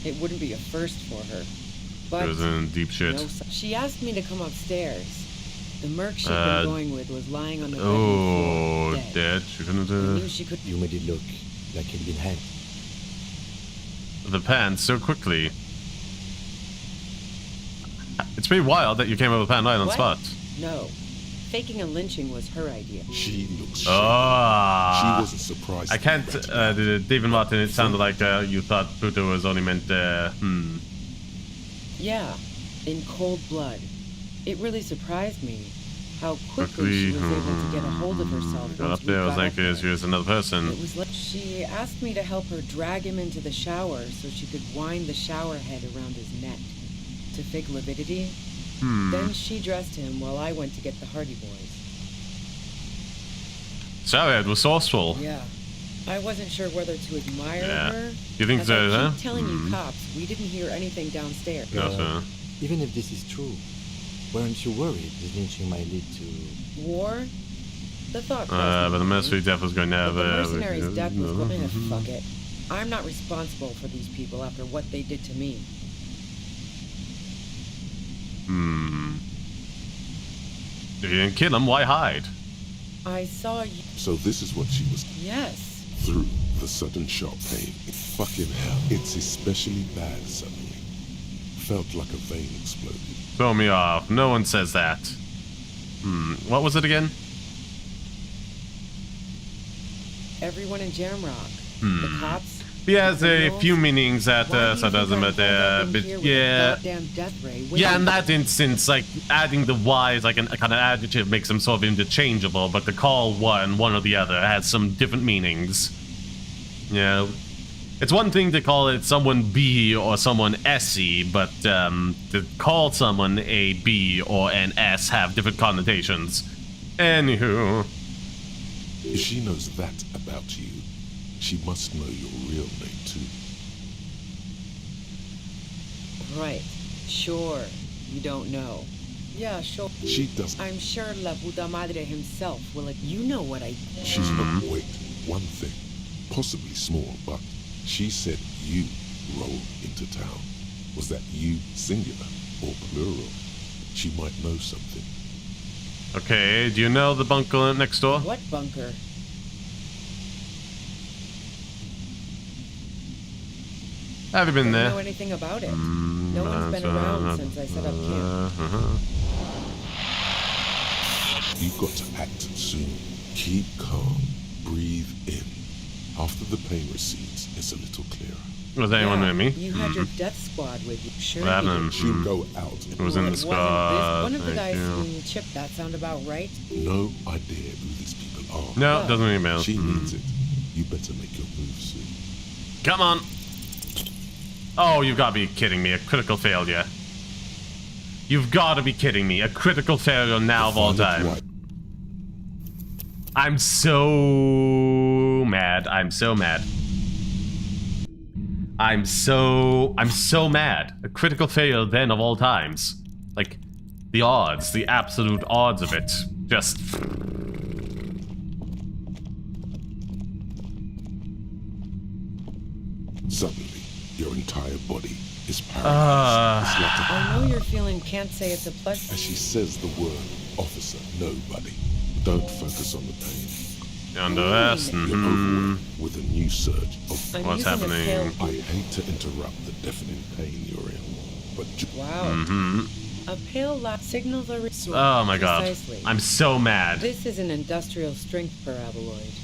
It wouldn't be a first for her. But she was in deep shit. No, she asked me to come upstairs. The merc she'd been going with was lying on the floor, dead. She couldn't knew she could. You made it look like he'd been hanged. The pants so quickly. It's pretty wild that you came up with Pan Island What? spot. No. Faking a lynching was her idea. She looks Ah. She wasn't surprised. I can't, David Martin, it sounded like you thought Pluto was only meant, Yeah, in cold blood. It really surprised me how quickly she was able to get a hold of herself. Got up there, I was like, she was another person. It was like she asked me to help her drag him into the shower so she could wind the shower head around his neck to fake lividity. Then she dressed him while I went to get the Hardy Boys. Showerhead was forceful. Yeah. I wasn't sure whether to admire her. You think As so, I huh? keep telling you cops, we didn't hear anything downstairs. No, sir. Even if this is true, weren't you worried the lynching might lead to War? The thought But the mercenary death was going to have the mercenary's death was going to fuck it. I'm not responsible for these people after what they did to me. If you didn't kill him, why hide? I saw you. So this is what she was Yes. through the sudden sharp pain. Fucking hell. It's especially bad suddenly. Felt like a vein exploded. Throw me off. No one says that. What was it again? Everyone in Jamrock. The cops. He has a few meanings that sarcasm, but yeah. Goddamn death ray. Yeah, in that instance, like adding the Y is like a kind of adjective makes them sort of interchangeable, but to call one or the other has some different meanings. Yeah. It's one thing to call it someone B or someone SE, but to call someone a B or an S have different connotations. Anywho. If she knows that about you, she must know your real name too. Right. Sure. You don't know. Yeah, sure. She doesn't. I'm sure La Puta Madre himself will like, you know what I... She's not. Wait, one thing. Possibly small, but she said you rolled into town. Was that you singular or plural? She might know something. Okay, do you know the bunker next door? What bunker? Have you been I there? don't know anything about it. No one's been around since I set up camp. You've got to act soon. Keep calm. Breathe in. After the pain recedes, it's a little clearer. Was anyone with me? You had your death squad with you. Sure. What happened? She'll go out. It was in the squad. One of the guys Thank named Chip, that sound about right? No idea who these people are. No, doesn't ring a bell. She needs it. You better make your move soon. Come on. Oh, you've got to be kidding me. A critical failure. You've got to be kidding me. A critical failure now of all time. I'm so mad. I'm so mad. I'm so mad. A critical failure then of all times. Like, the odds, the absolute odds of it. Just... Suddenly, your entire body is paralyzed. It's like a... I know you're feeling can't say it's a pleasure. As she says the word, officer, nobody. Don't focus on the pain. Under us. You're overwhelmed with a new surge of... What's happening? I hate to interrupt the deafening pain you're in, but... Wow. A pale light signals are... Oh my god. Precisely. I'm so mad. This is an industrial strength paraboloid.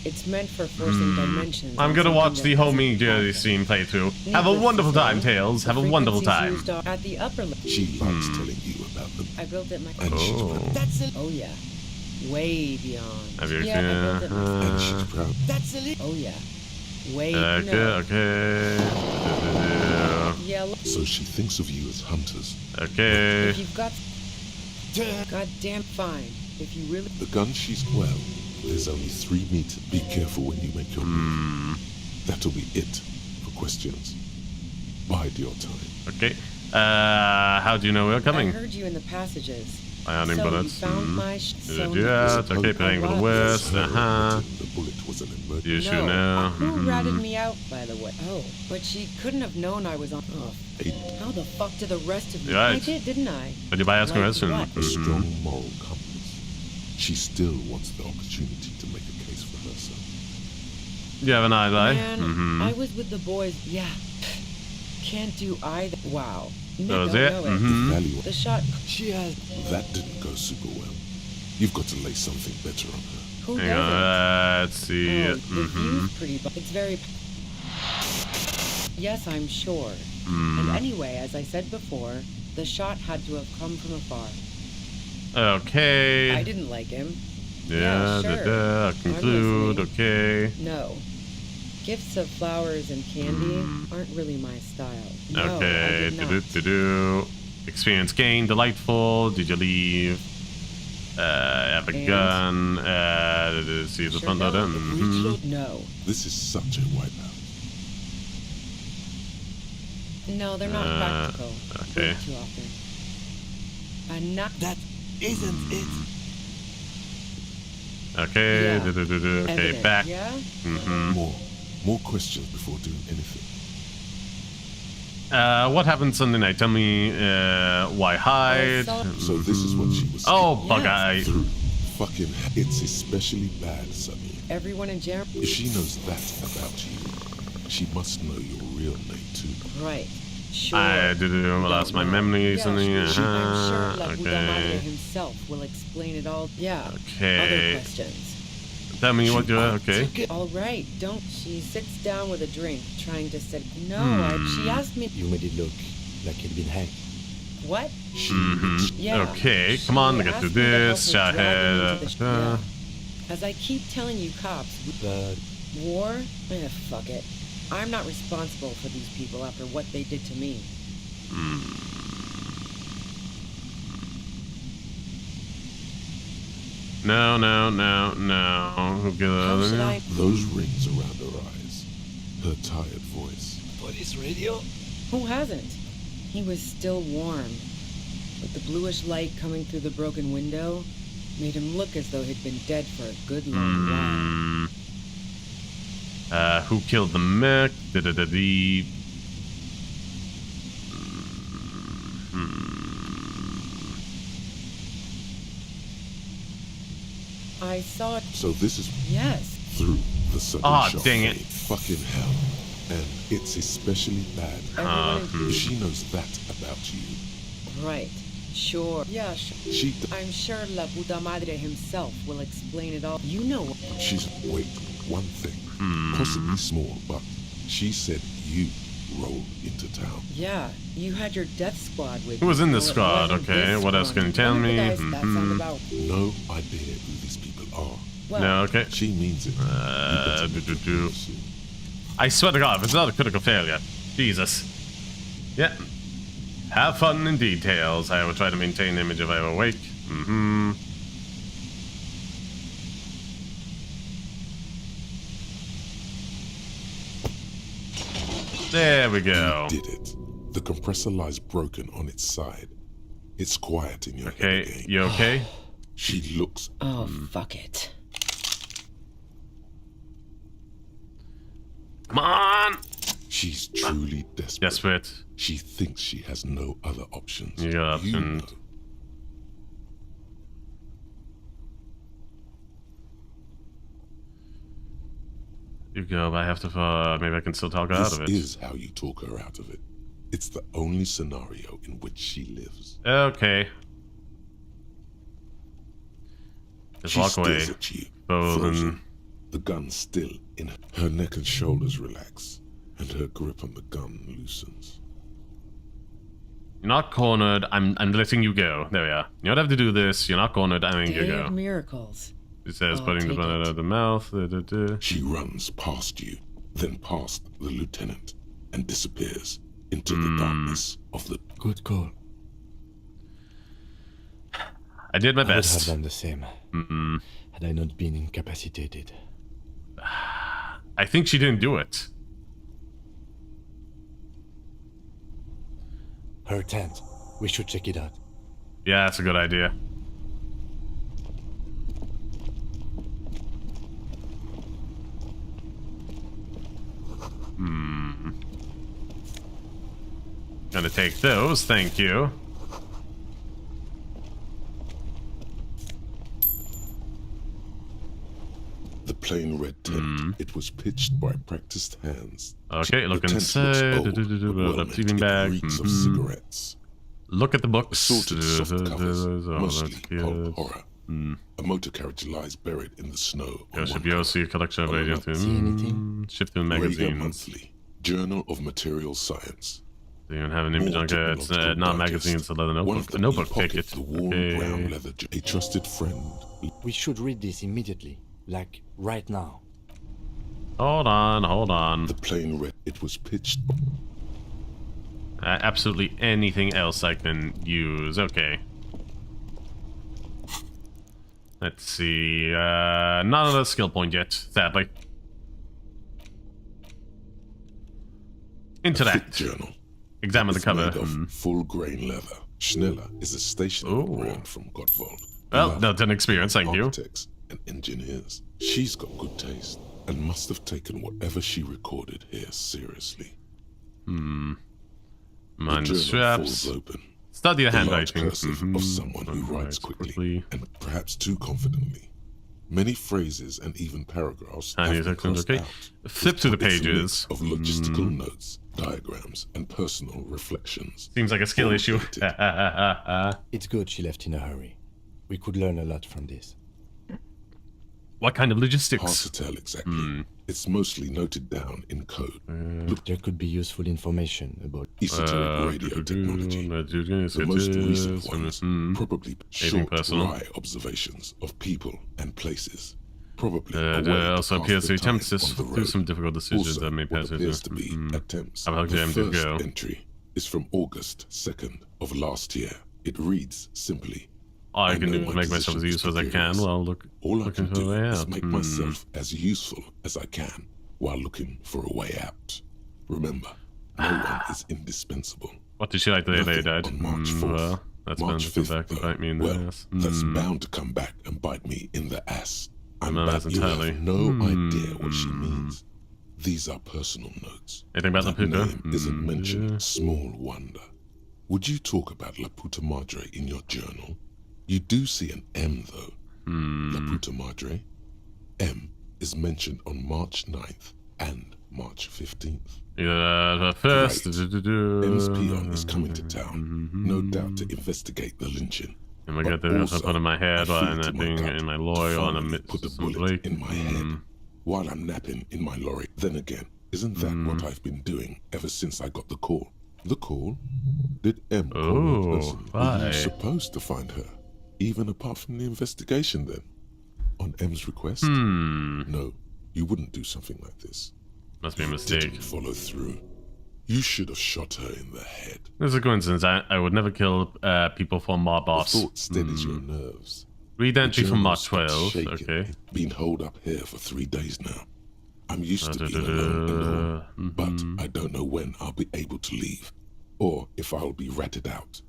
It's meant for forcing dimensions. I'm gonna watch the homie Jerry stream playthrough. Have a wonderful time, Tails. Have a wonderful time. At the upper She likes telling you about them. I built it myself. And she's proud. That's it. Oh yeah. Way beyond. Have you Yeah, I built it myself. And she's proud. That's it. Oh yeah. Way Okay. Yeah. So she thinks of you as hunters. Okay. If you've got... Goddamn fine. If you really... The gun she's well, there's only 3 meters. Be careful when you make your move. That'll be it for questions. Bide your time. Okay. How do you know we're coming? I heard you in the passages. Ironing So bullets. you found my Yeah, it's okay, playing for the West. The bullet was an emergency. You should know. Who ratted me out, by the way? Oh, but she couldn't have known I was on... Oh. How the fuck did the rest of you... Right. I did, didn't I? But you buy asking Like question. what? A strong moral compass. She still wants the opportunity to make a case for herself. You have an eye, Man, I was with the boys... Yeah. can't do either. Wow. That was it? Mm-hmm. The shot. She has. That didn't go super well. You've got to lay something better on her. Who Hang on, doesn't? let's see. Oh, the view's pretty, but it's very. Yes, I'm sure. And anyway, as I said before, the shot had to have come from afar. Okay. I didn't like him. Yeah, sure. Conclude, okay. No. Gifts of flowers and candy aren't really my style. No, Okay, I did not. Experience gained, delightful. Did you leave? Have a gun. See the front door. No. This is such a wipeout. No, they're not practical. Okay. Way too often. I'm not. That isn't it. Okay, Yeah. okay, Evident, back. yeah? More questions before doing anything. What happened Sunday night? Tell me why hide. So this is what she was. Oh, bug eye. Fucking, it's especially bad, Sonny. Everyone in Jeremy. If she knows that about you, she must know your real name too. Right. Sure. I lost my memory. Yeah, Something. I'm sure La Okay. Puta Madre himself will explain it all. Yeah. Okay. Other questions. Tell me what you. Okay. All right. Don't. She sits down with a drink, trying to sit. No, she asked me. You made it look like he'd been hacked. What? Yeah. Okay, come on, let's do this. Shot head. As I keep telling you, cops. But War? Fuck it. I'm not responsible for these people after what they did to me. No. Those rings around her eyes. Her tired voice. Police radio? Who hasn't? He was still warm, but the bluish light coming through the broken window made him look as though he'd been dead for a good long while. Who killed the mech? I saw it. So this is Yes. through the sudden shock. Dang it. Fucking hell. And it's especially bad. She knows that about you. Right. Sure. Yeah, sure. I'm sure La Puta Madre himself will explain it all. You know what? Wait, one thing. Possibly small, but she said you rolled into town. Yeah, you had your death squad with Who was in this you, squad? Okay, what else can you tell me? No idea who these people are. Well, No, okay. She means it. I swear to God, if it's not a critical failure. Jesus. Yeah. Have fun in details. I will try to maintain the image if I am awake. There we go. You did it. The compressor lies broken on its side. It's quiet in your head again. You okay? She looks. Oh, fuck it. Come on! She's truly desperate. She thinks she has no other options. You got options. You go, but I have to, maybe I can still talk her out of it. This is how you talk her out of it. It's the only scenario in which she lives. Okay. Just walk away. Stares at you, Frozen. frozen. The gun still in her neck and shoulders relax, and her grip on the gun loosens. You're not cornered. I'm letting you go. There we are. You don't have to do this. You're not cornered. I'm letting you Day go. of miracles. It says I'll putting the take blood out of the mouth. She runs past you, then past the lieutenant, and disappears into the darkness of the... Good call. I did my best. I would have done the same. Had I not been incapacitated. I think she didn't do it. Her tent. We should check it out. Yeah, that's a good idea. Gonna take those, thank you. The plain red tent. It was pitched by practiced hands. Okay, look The tent inside. looks old, but well Sleeping it bag. reeks of cigarettes. Look at the books. Assorted soft covers, mostly that's pulp good. horror. A motor carriage lies buried in the snow. on Should one you see a collection of radio shifting Raider magazines. Monthly, Journal of Material Science. They even have an image on it. It's not magazine, it's a leather notebook. A notebook ticket. The worn brown leather, a trusted friend. We should read this immediately, like right now. Hold on. The plain red. It was pitched. Absolutely anything else I can use. Okay. Let's see. Not on a skill point yet, sadly. Interact. Journal. Examine the It's cover. made of full grain leather. Schneller is a stationary brand from Gottwald. Well, that's an experience, thank you. Architects and engineers. She's got good taste and must have taken whatever she recorded here seriously. Mind the straps. journal falls open. Study the large handwriting. cursive of someone who writes quickly and perhaps too confidently. Many phrases and even paragraphs Tiny have been sections, crossed okay. out, Flip with to the its pages. mix of logistical notes, diagrams, and personal reflections. Seems like a skill issue. It's good she left in a hurry. We could learn a lot from this. What kind of logistics? Hard to tell exactly. It's mostly noted down in code. There could be useful information about esoteric radio technology. The most recent ones probably short, dry observations of people and places. Probably there also appears to be attempts to do some difficult decisions that may pass appears to be attempts. The first entry is from August 2nd of last year. It reads simply, all I can do is make myself as useful as I can while looking for a way out. Make myself as useful as I can while looking for a way out. Remember, no one is indispensable. What did she like the day they died? On March 4th. Well, that's bound to come back and bite me in the ass. That's bound to come back and bite me in the ass. I'm no, that's entirely. You have no idea what she means. These are personal notes. Anything about that La Puta? Name isn't mentioned. Small wonder. Would you talk about La Puta Madre in your journal? You do see an M though. La Puta Madre. M is mentioned on March 9th and March 15th. Yeah, first. M's peon is coming to town, no doubt to investigate the lynching. Am I got the put in my head while I'm napping in my lorry on a put a bullet in my head while I'm napping in my lorry. Then again, isn't that what I've been doing ever since I got the call? The call? Did M call a person? Were you supposed to find her? Even apart from the investigation then? On M's request? No, you wouldn't do something like this. Must be a mistake. Didn't follow through. You should have shot her in the head. There's a coincidence. I would never kill people for mob boss. The thought steadies your nerves. Read entry from March 12th. Okay. Been holed up here for 3 days now. I'm used to being alone and all, but I don't know when I'll be able to leave, or if I'll be ratted out.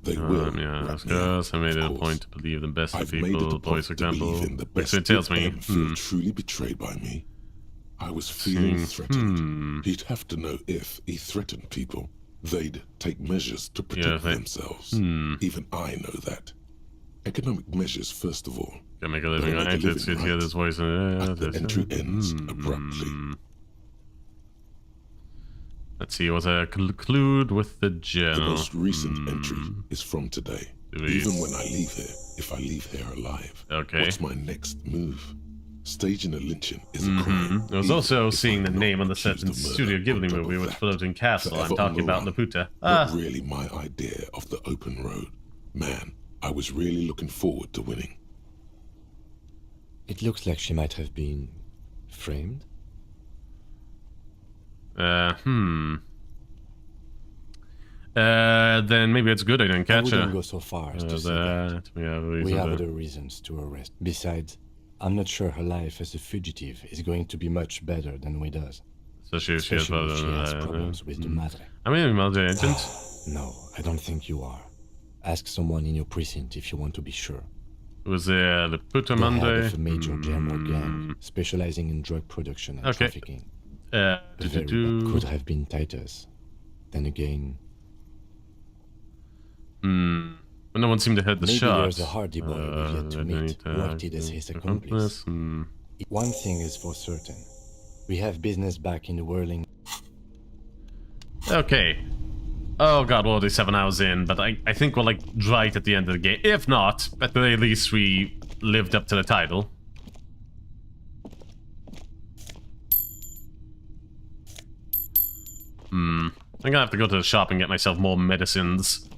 They will. Yeah, of course. I made it a point to believe the best of people. Boys, for example. Which it tells me. Feel truly betrayed by me. I was feeling threatened. He'd have to know if he threatened people, they'd take measures to protect themselves. Even I know that. Economic measures, first of all. Can make a living on it. It's good to hear this voice. The entry ends abruptly. Let's see what I conclude with the journal. The most recent entry is from today. Even when I leave here, if I leave here alive, what's my next move? Staging a lynching is a crime. I was also seeing the name on the certain Studio Ghibli movie with Floating Castle. I'm talking about Laputa. Not really my idea of the open road. Man, I was really looking forward to winning. It looks like she might have been framed. Then maybe it's good I didn't catch her. I wouldn't go so far as to say that. We have other reasons to arrest. Besides, I'm not sure her life as a fugitive is going to be much better than with us. So she has problems with the Madre. I mean, Madre agent? No, I don't think you are. Ask someone in your precinct if you want to be sure. Was there the Puta Madre? A major general gang specializing in drug production and trafficking. Could have been Titus. Then again... But no one seemed to head the shot. Maybe there's a Hardy boy we've yet to meet, who acted as his accomplice. One thing is for certain. We have business back in the whirling. Okay. Oh god, we're already 7 hours in, but I think we're like right at the end of the game. If not, at the very least we lived up to the title. I'm gonna have to go to the shop and get myself more medicines.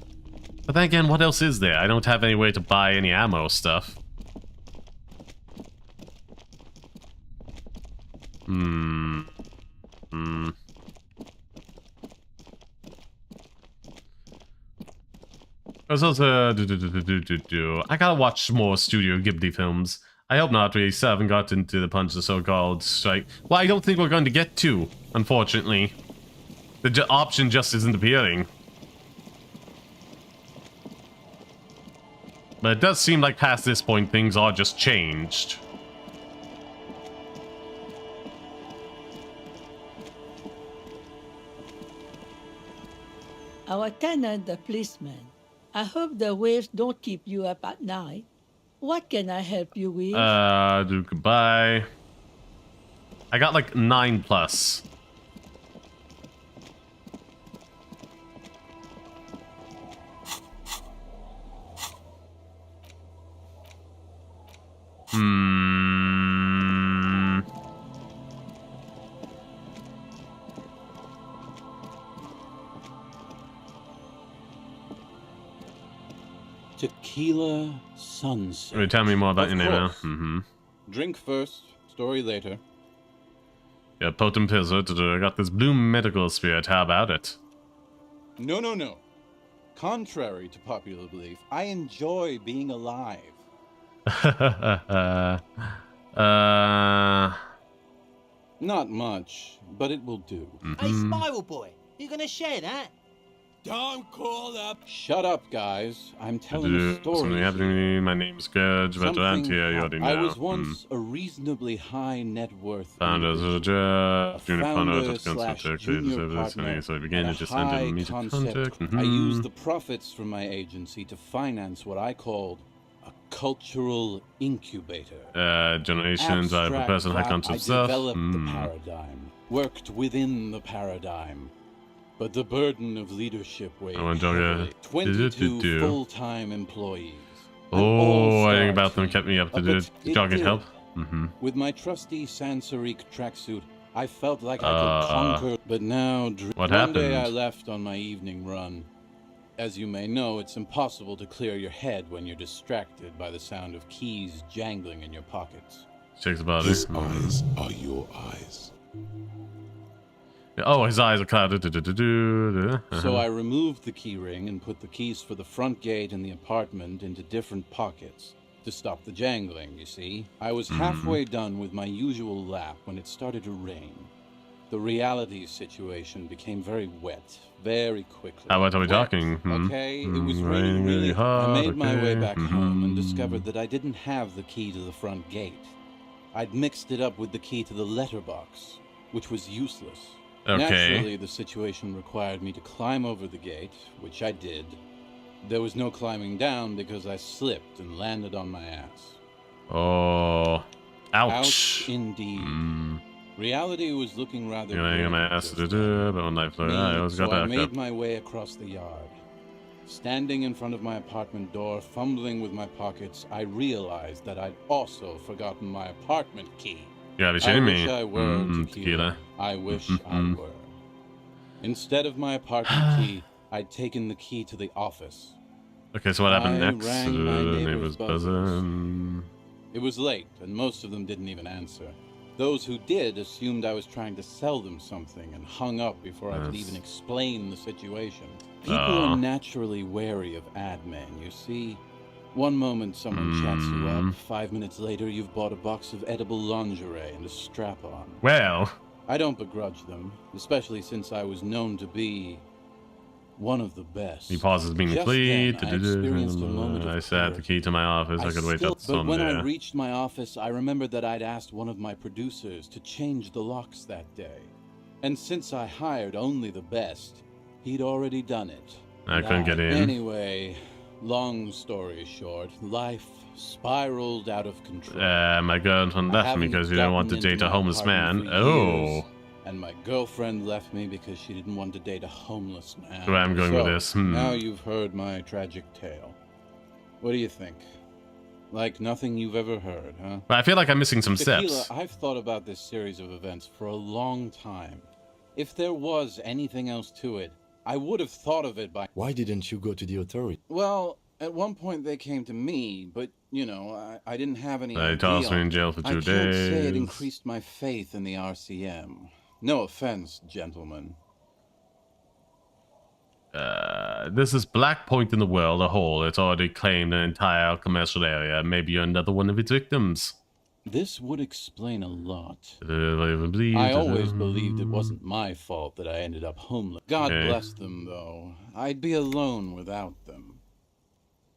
But then again, what else is there? I don't have any way to buy any ammo stuff. There's also... I gotta watch more Studio Ghibli films. I hope not, we still haven't gotten to the punch of the so-called strike. Well, I don't think we're going to get to, unfortunately. The option just isn't appearing. But it does seem like past this point, things are just changed. Our tenant, the policeman. I hope the waves don't keep you up at night. What can I help you with? Do goodbye. I got like 9+. Tequila Sunset. Tell me more about Of your name now. course. Drink first, story later. Yeah, potent pizard. I got this blue medical spirit. How about it? No, no, no. Contrary to popular belief, I enjoy being alive. Not much, but it will do. Hey, Spyro boy, you gonna share that? Don't call up. Shut up, guys. I'm telling a story. Something happening to me. My name's Scourge, but around here you already know. I was once a reasonably high net worth Founders of the job, junior partner, junior partner, so I began to just high enter me to concept. contact. I used the profits from my agency to finance what I called a cultural incubator. Generations, I have a person high concept stuff. I developed the paradigm, worked within the paradigm. But the burden of leadership weighed heavily. 22 full-time employees. Oh, I think about them kept me up to do jogging help. With my trusty Sansaric tracksuit, I felt like I could conquer. But now, one day I left on my evening run. As you may know, it's impossible to clear your head when you're distracted by the sound of keys jangling in your pockets. Shakes about it. His eyes are your eyes. Oh, his eyes are clouded. So I removed the key ring and put the keys for the front gate and the apartment into different pockets to stop the jangling, you see. I was halfway done with my usual lap when it started to rain. The reality situation became very wet, very quickly. How wet are we talking? Okay, it was raining really hard. I made my way back home and discovered that I didn't have the key to the front gate. I'd mixed it up with the key to the letterbox, which was useless. Okay. Naturally, the situation required me to climb over the gate, which I did. There was no climbing down because I slipped and landed on my ass. Oh, ouch. Ouch, indeed. Reality was looking rather grim. My ass but when I flew, I made my way across the yard. Standing in front of my apartment door, fumbling with my pockets, I realized that I'd also forgotten my apartment key. You gotta be shitting me. I wish I were tequila. I wish I were. Instead of my apartment key, I'd taken the key to the office. Okay, so what happened next? Rang my neighbor's buzzing. It was late, and most of them didn't even answer. Those who did assumed I was trying to sell them something and hung up before I could even explain the situation. People are naturally wary of ad men, you see. One moment someone chats you up, 5 minutes later you've bought a box of edible lingerie and a strap-on. Well, I don't begrudge them, especially since I was known to be one of the best. He pauses being clean. I sat the key to my office. I could wait till But when I reached my office, I remembered that I'd asked one of my producers to change the locks that day. And since I hired only the best, he'd already done it. I couldn't get in. Anyway, long story short, life spiraled out of control. My girlfriend left me because you don't want to date a homeless man. Oh. And my girlfriend left me because she didn't want to date a homeless man. Where I'm going with this. Now you've heard my tragic tale. What do you think? Like nothing you've ever heard, huh? I feel like I'm missing some Tequila, steps. I've thought about this series of events for a long time. If there was anything else to it, I would have thought of it by... Why didn't you go to the authority? Well, at one point they came to me, but, you know, I didn't have any idea. They tossed me in jail for 2 days. I can't say it increased my faith in the RCM. No offense, gentlemen. This is black point in the world, a whole. It's already claimed an entire commercial area. Maybe you're another one of its victims. This would explain a lot. I always believed it wasn't my fault that I ended up homeless. God bless them, though. I'd be alone without them.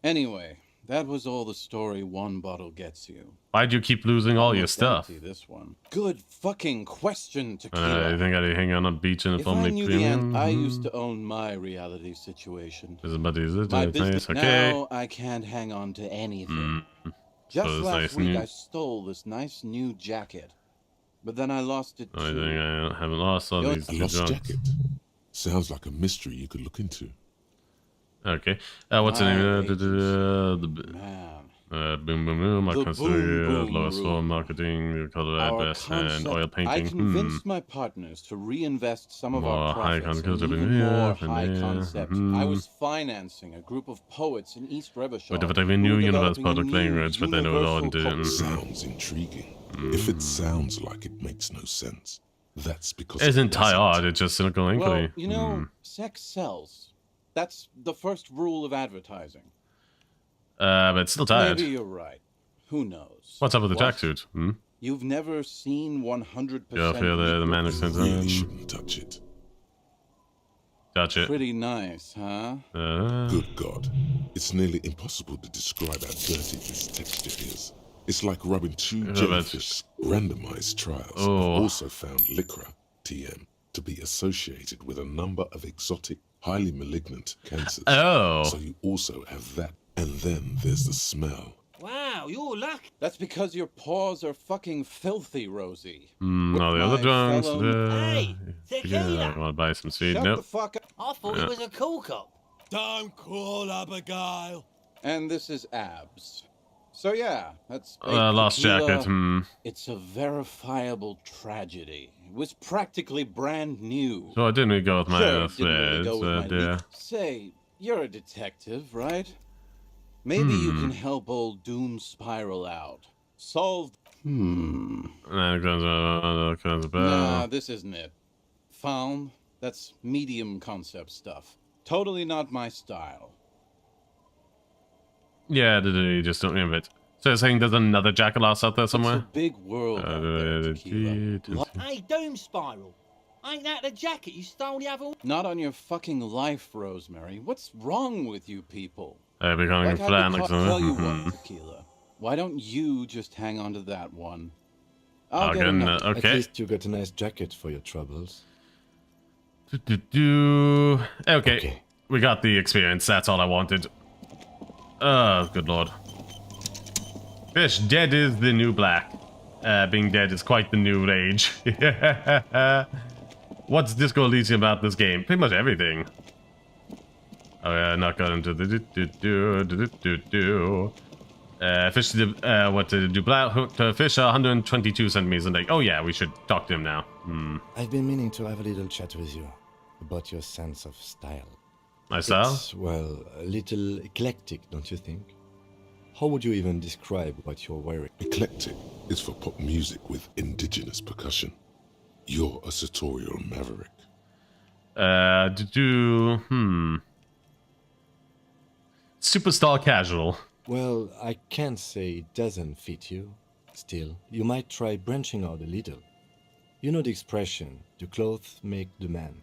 Anyway, that was all the story one bottle gets you. Why'd you keep losing all your stuff? This one. Good fucking question, Tequila. You think I'd hang on a beach in a If I family knew the end, I used to own my reality situation. My business now, I can't hang on to anything. Just last week, I stole this nice new jacket, but then I lost it too. I think I haven't lost all these. A lost jacket. Sounds like a mystery you could look into. Okay. What's the name? Boom Boom Boom. I consider lowest floor marketing, color address, and oil painting. I convinced my partners to reinvest some of our profits in even more high concept. I was financing a group of poets in East Revachol. Whatever they new universe product language, but they know it all didn't. Sounds intriguing. If it sounds like it makes no sense, that's because it's entire art. It's just cynical Well, inquiry. you know, sex sells. That's the first rule of advertising. But it's still tired. Maybe you're right. Who knows? What's up with the tracksuit? You've never seen 100%. Yeah, I feel the man extends really shouldn't touch it. Touch it. Pretty nice, huh? Good God. It's nearly impossible to describe how dirty this texture is. It's like rubbing 2 jellyfish. Randomized trials have also found lycra, TM, to be associated with a number of exotic, highly malignant cancers. So you also have that. And then there's the smell. Wow, you're lucky. That's because your paws are fucking filthy, Rosie. All the other drunks. Hey, I want to buy some seed. Shut Nope. the fuck up. I thought Yeah. it was a cool cop. Don't call Abigail. And this is Abs. So yeah, that's lost jacket. It's a verifiable tragedy. It was practically brand new. So I didn't really go with my Sure, it didn't really threads, go with but my yeah. lead. Say, you're a detective, right? Maybe you can help old Doom Spiral out. Solve... Nah, this isn't it. Found? That's medium concept stuff. Totally not my style. Yeah, you just don't remember it. So you're saying there's another jacket lost out there somewhere? It's a big world out there, Tequila. Hey, Doom Spiral. Ain't that the jacket you stole the other... Not on your fucking life, Rosemary. What's wrong with you people? Becoming Like flat like tell you something. what, Tequila. Why don't you just hang on to that one? Again, At okay. least you got a nice jacket for your troubles. Okay. We got the experience. That's all I wanted. Oh, good lord. Fish, dead is the new black. Being dead is quite the new rage. What's Disco Elysium about this game? Pretty much everything. Oh yeah, not got into the fish what to do? Black hook to fish 122 centimeters and like, oh yeah, we should talk to him now. I've been meaning to have a little chat with you about your sense of style. My style? It's, well, a little eclectic, don't you think? How would you even describe what you're wearing? Eclectic is for pop music with indigenous percussion. You're a sartorial maverick. Superstar casual. Well, I can't say it doesn't fit you. Still, you might try branching out a little. You know the expression, the clothes make the man.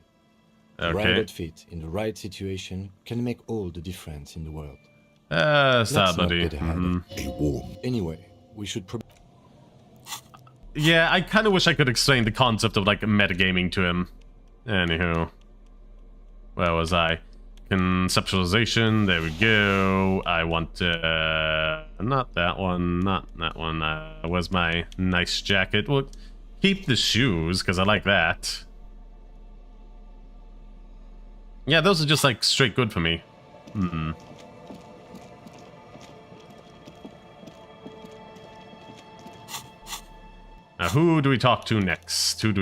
The right Okay. outfit in the right situation can make all the difference in the world. Sad Let's not buddy. get ahead of- A warm. Anyway, we should probably... Yeah, I kind of wish I could explain the concept of like metagaming to him. Anywho, where was I? Conceptualization, there we go. I want, not that one, not that one. Where's my nice jacket? Well, keep the shoes, because I like that. Yeah, those are just, like, straight good for me. Now, who do we talk to next? Turn to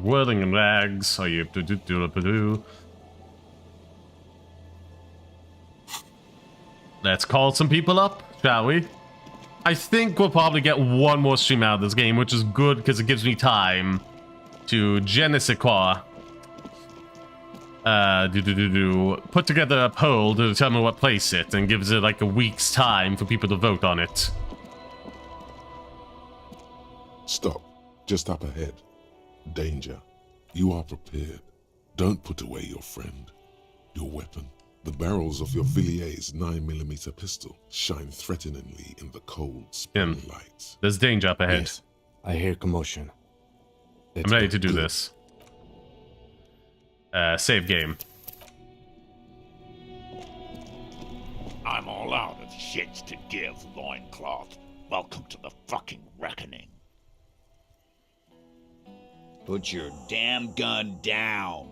whirling in rags. Are you Let's call some people up, shall we? I think we'll probably get one more stream out of this game, which is good because it gives me time to put together a poll to determine what place it, and gives it like a week's time for people to vote on it. Stop. Just up ahead. Danger. You are prepared. Don't put away your friend. Your weapon. The barrels of your Villier's 9mm pistol shine threateningly in the cold spring lights. There's danger up ahead. Yes, I hear commotion. I'm ready to do this. Save game. I'm all out of shits to give, loincloth. Welcome to the fucking reckoning. Put your damn gun down.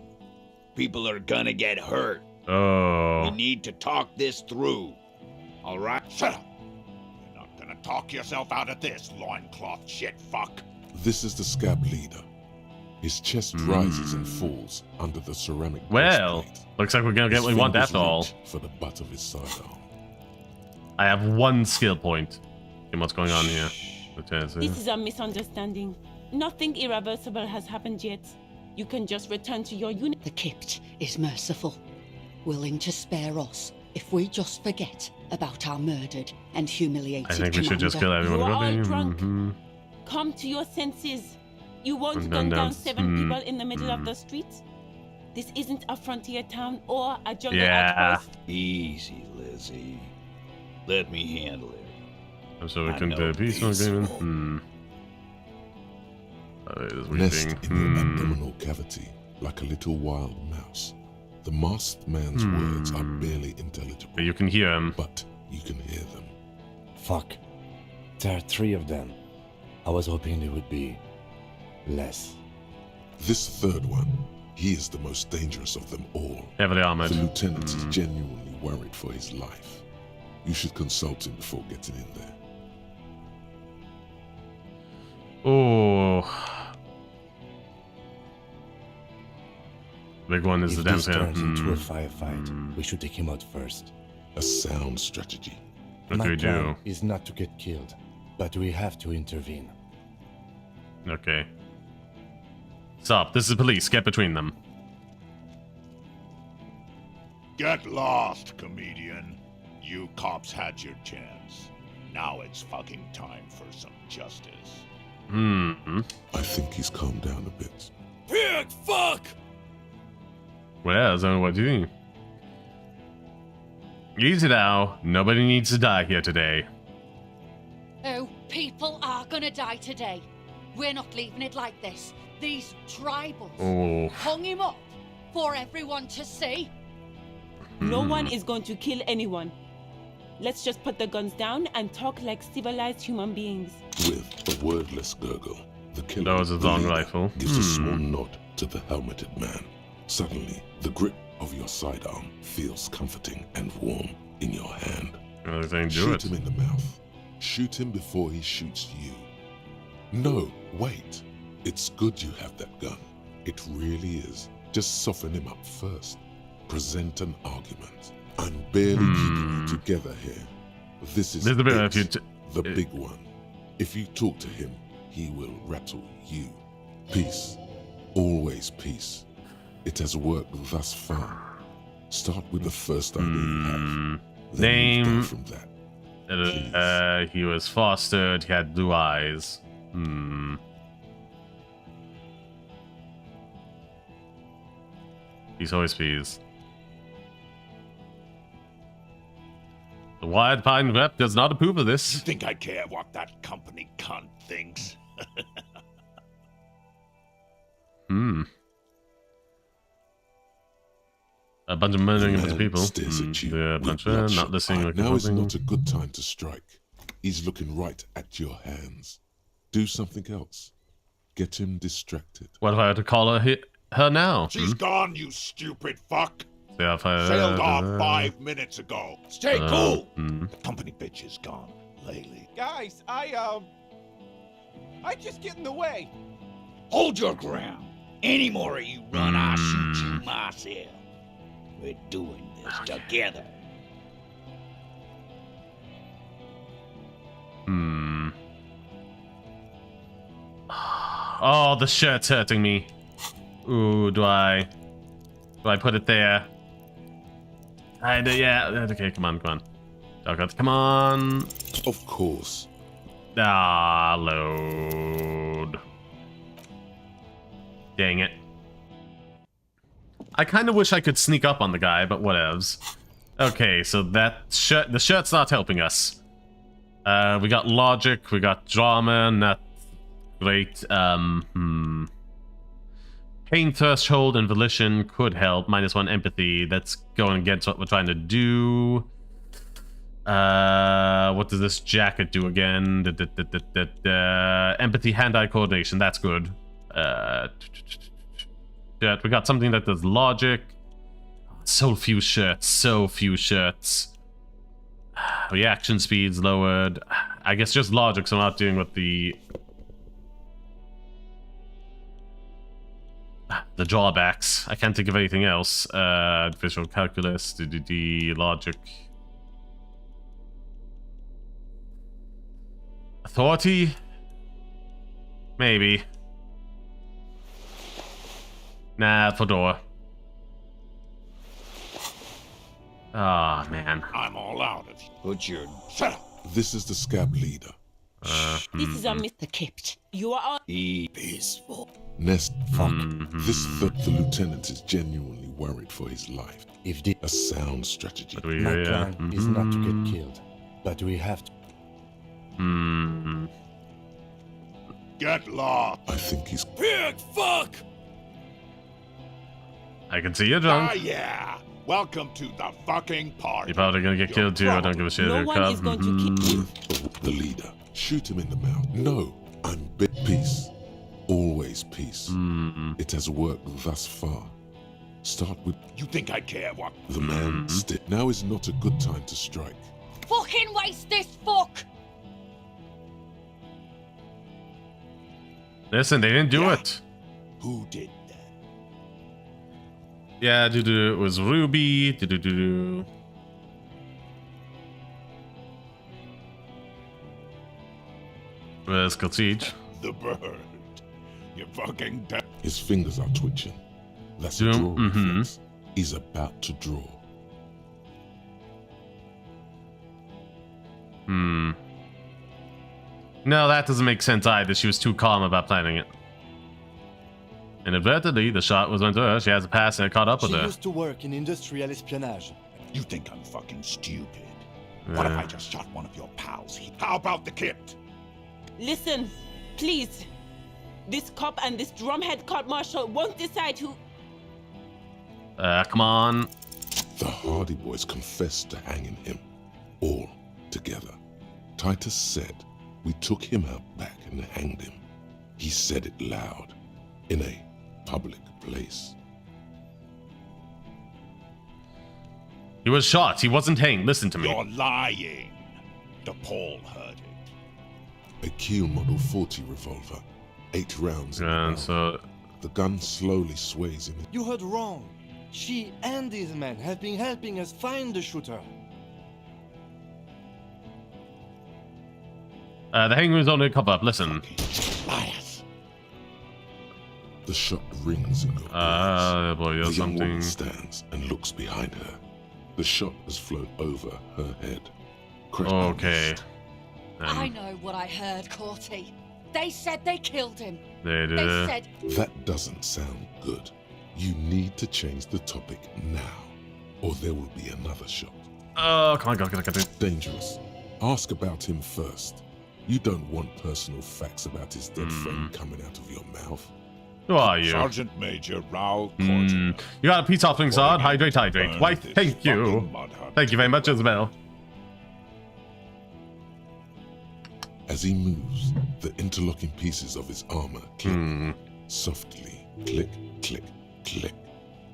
People are gonna get hurt. Oh. We need to talk this through. All right? Shut up. You're not gonna talk yourself out of this, loincloth shit fuck. This is the scab leader. His chest rises and falls under the ceramic. Well, looks like we're gonna get what we want after all. For the butt of his sidearm. I have one skill point. And what's going on here? This is a misunderstanding. Nothing irreversible has happened yet. You can just return to your unit. The Kipt is merciful, willing to spare us if we just forget about our murdered and humiliated I think we should just kill everyone. You are all drunk. Come to your senses. You won't gun down 7 people in the middle of the street. This isn't a frontier town or a jungle outpost. Easy, Lizzie. Let me handle it. So we can do a peaceful agreement. Nest in your abdominal cavity like a little wild mouse. The masked man's words are barely intelligible. But you can hear him. But you can hear them. Fuck. There are 3 of them. I was hoping there would be less. This third one, he is the most dangerous of them all. Heavily armored. The lieutenant is genuinely worried for his life. You should consult him before getting in there. Oh. Big one is If the damn this turns thing. into a firefight, we should take him out first. A sound strategy. What My do we plan do? is not to get killed, but we have to intervene. Okay. Stop. This is police. Get between them. Get lost, comedian. You cops had your chance. Now it's fucking time for some justice. I think he's calmed down a bit. Pig, fuck! Well, so what do you think? Easy now. Nobody needs to die here today. Oh, people are gonna die today. We're not leaving it like this. These tribals hung him up for everyone to see. No one is going to kill anyone. Let's just put the guns down and talk like civilized human beings. With a wordless gurgle, the killer That was a long rifle. gives a small nod to the helmeted man. Suddenly, the grip of your sidearm feels comforting and warm in your hand. Shoot him in the mouth. Shoot him before he shoots you. No, wait. It's good you have that gun. It really is. Just soften him up first. Present an argument. I'm barely keeping you together here. This is There's a bit of the big one. If you talk to him, he will rattle you. Peace. Always peace. It has worked thus far. Start with the first idea you have. Name. From that. He was fostered. He had blue eyes. He's always peas. The Wide Pine rep does not approve of this. You think I care what that company cunt thinks? A bunch of murdering a bunch of people. Stares at you Yeah, a with bunch of bloodshot not listening. eye. Like Now is not a good time to strike. He's looking right at your hands. Do something else. Get him distracted. What if I had to call her now? She's gone, you stupid fuck. Yeah, if I, Sailed off 5 minutes ago. Stay cool. Hmm. The company bitch is gone lately. Guys, I just get in the way. Hold your ground. Any more of you run, I'll shoot you myself. We're doing this together. Oh, the shirt's hurting me. Ooh, do I put it there? Yeah. Okay, come on. Okay, come on. Of course. Ah, load. Dang it. I kind of wish I could sneak up on the guy, but whatevs. Okay, so the shirt's not helping us. We got logic, we got drama, not great. Pain threshold and volition could help. -1 empathy. That's going against what we're trying to do. What does this jacket do again? Empathy, hand-eye coordination. That's good. We got something that does logic. So few shirts. Reaction speed's lowered. I guess just logic, so I'm not doing what the drawbacks. I can't think of anything else. Visual calculus, logic. Authority? Maybe. Nah, Fedora. Ah, man. I'm all out of you. Put your... Shut up. This is the scab leader. This is a Mr. Kipt. You are peaceful. Nest, fuck. The lieutenant is genuinely worried for his life. If the a sound strategy. my plan is not to get killed, but we have to. Get lost. I think he's Pig fuck. I can see you're drunk. Yeah. Welcome to the fucking party. You're probably gonna get killed too. I don't give a shit. No one is going to keep the leader. Shoot him in the mouth. No, I'm peace. Always peace. It has worked thus far. Start with. You think I care what? The man stick. Now is not a good time to strike. Fucking waste this fuck! Listen, they didn't do it. Who did? Yeah, it was Ruby. Where's Kotsich? The bird. You fucking dead. His fingers are twitching. That's a draw reflex. He's about to draw. No, that doesn't make sense either. She was too calm about planning it. Inadvertently, the shot was onto her. She has a pass and it caught up with her. She used to work in industrial espionage. You think I'm fucking stupid? What if I just shot one of your pals? How about the Kipt? Listen, please. This cop and this drumhead court marshal won't decide who. Come on. The Hardy Boys confessed to hanging him. All together. Titus said, we took him out back and hanged him. He said it loud. In a public place. He was shot. He wasn't hanged. Listen to me. You're lying. DePaul heard it. A Kiel Model 40 revolver. 8 rounds. And so the gun slowly sways in. You heard wrong. She and these men have been helping us find the shooter. The hanging was only a cover-up. Listen. The shot rings in your boy, the young something. woman stands and looks behind her. The shot has flown over her head. Okay. I know what I heard, Corty. They said they killed him. They did. They said... That doesn't sound good. You need to change the topic now, or there will be another shot. Oh, come on, go. Dangerous. Ask about him first. You don't want personal facts about his dead friend coming out of your mouth. Who are you? Sergeant Major Raoul. You got a peace offering sword? Hydrate, hydrate. Why, thank you. Thank you very much, Isabel. As he moves, the interlocking pieces of his armor click. Softly, click, click, click.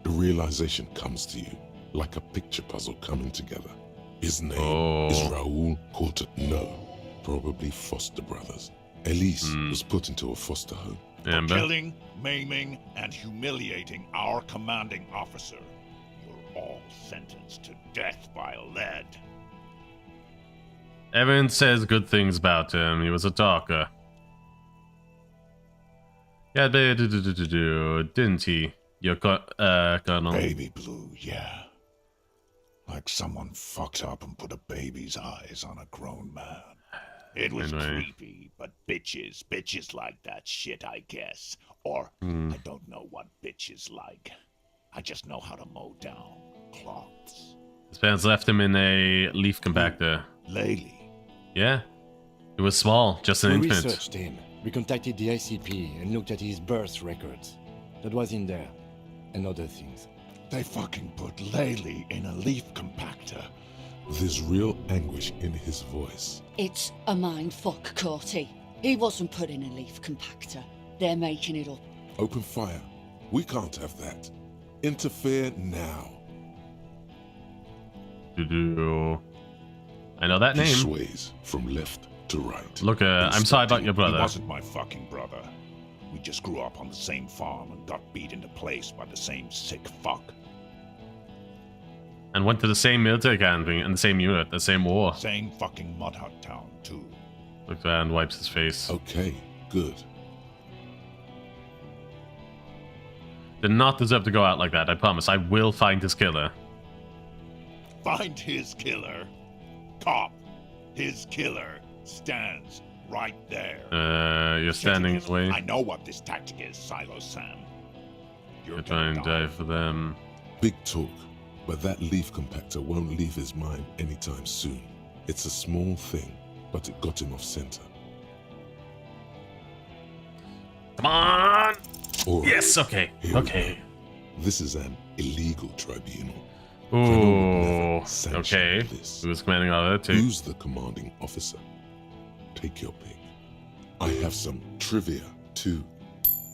The realization comes to you, like a picture puzzle coming together. His name is Raoul Courtney, probably foster brothers. Elise was put into a foster home. For killing, maiming, and humiliating our commanding officer. You're all sentenced to death by lead. Everyone says good things about him. He was a talker. Yeah, didn't he? Your Colonel. Baby blue, yeah. Like someone fucked up and put a baby's eyes on a grown man. It was creepy, but bitches like that shit, I guess. Or, I don't know what bitches like. I just know how to mow down cloths. His parents left him in a leaf compactor. Laylee. Yeah. It was small, just an infant. We researched him. We contacted the ICP and looked at his birth records. That was in there. And other things. They fucking put Laylee in a leaf compactor. There's real anguish in his voice. It's a mindfuck, Corty. He wasn't put in a leaf compactor. They're making it up. Open fire. We can't have that. Interfere now. I know that name. He sways from left to right. Look, I'm sorry about your brother. He wasn't my fucking brother. We just grew up on the same farm and got beat into place by the same sick fuck. And went to the same military academy and the same unit, the same war. Same fucking mud hut town, too. Looks around, wipes his face. Okay, good. Did not deserve to go out like that, I promise. I will find his killer. Find his killer. Cop. His killer stands right there. You're standing in the way. I know what this tactic is, Silo Sam. You're trying to die for them. Big talk, but that leaf compactor won't leave his mind anytime soon. It's a small thing, but it got him off center. Come on! Right. Yes, okay. Okay. This is an illegal tribunal. Ooh, okay. Who's commanding all that too? Who's the commanding officer? Take your pick. I have some trivia too.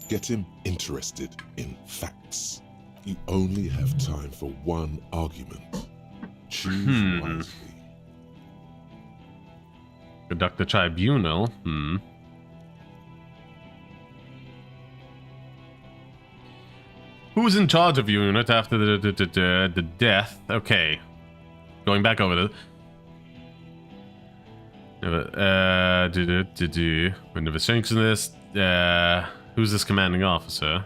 Get him interested in facts. You only have time for one argument. Choose wisely. Conduct the tribunal. Who's in charge of your unit after the death? Okay. Going back over the... When the strengths in this... who's this commanding officer?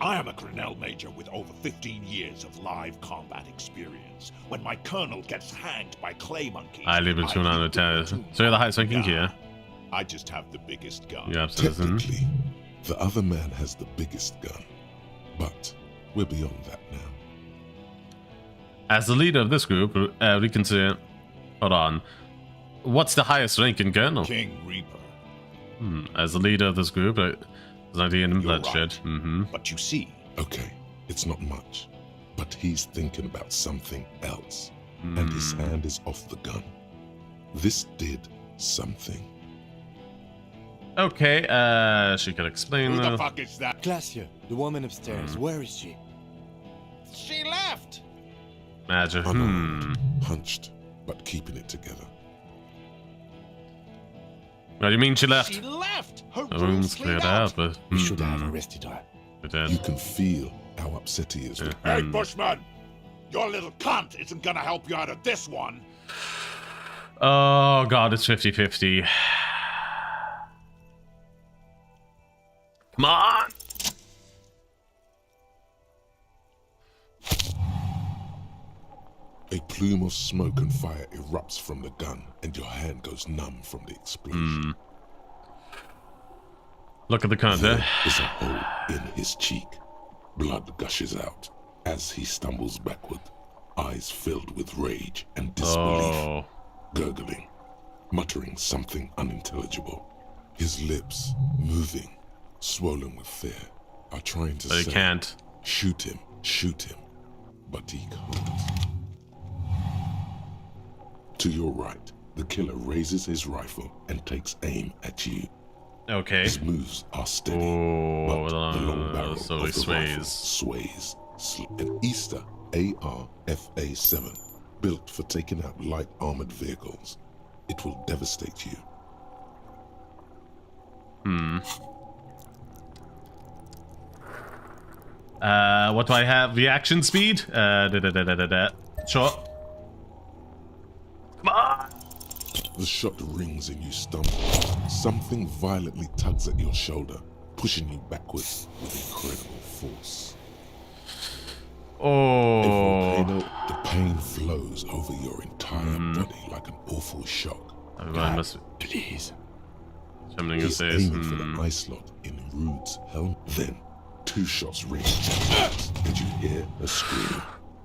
I am a Grinnell Major with over 15 years of live combat experience. When my colonel gets hanged by clay monkeys... I live in 210. So you're the highest ranking here. I just have the biggest gun. Yeah, technically, the other man has the biggest gun. But we're beyond that now. As the leader of this group, reconsider... Hold on. What's the highest ranking colonel? King Reaper. As the leader of this group, there's no idea in bloodshed. Right. But you see... Okay, it's not much. But he's thinking about something else. And his hand is off the gun. This did something. Okay, she can explain. Who the fuck is that? Glacia, the woman upstairs. Where is she? She left! Magic. Hunched, but keeping it together. What do you mean she left? She left! Her room's cleared out, but... We should have arrested her. You can feel how upset he is. Hey, Bushman! Your little cunt isn't gonna help you out of this one! Oh god, it's 50-50. Come on! A plume of smoke and fire erupts from the gun, and your hand goes numb from the explosion. Look at the cunt there. Is a hole in his cheek. Blood gushes out as he stumbles backward, eyes filled with rage and disbelief, gurgling. muttering something unintelligible. His lips, moving, swollen with fear, are trying to say, he can't. Shoot him, but he can't. To your right, the killer raises his rifle and takes aim at you. Okay. His moves are steady, but the long barrel of the rifle sways. An Easter AR-FA7, built for taking out light armored vehicles. It will devastate you. What do I have? Reaction speed? Sure. Come on! The shot rings and you stumble. Something violently tugs at your shoulder, pushing you backwards with incredible force. Oh. A volcano, the pain flows over your entire body like an awful shock. God, please. Something He's says, aiming for the eye slot in Rude's helmet. Then, 2 shots ring and you hear a scream.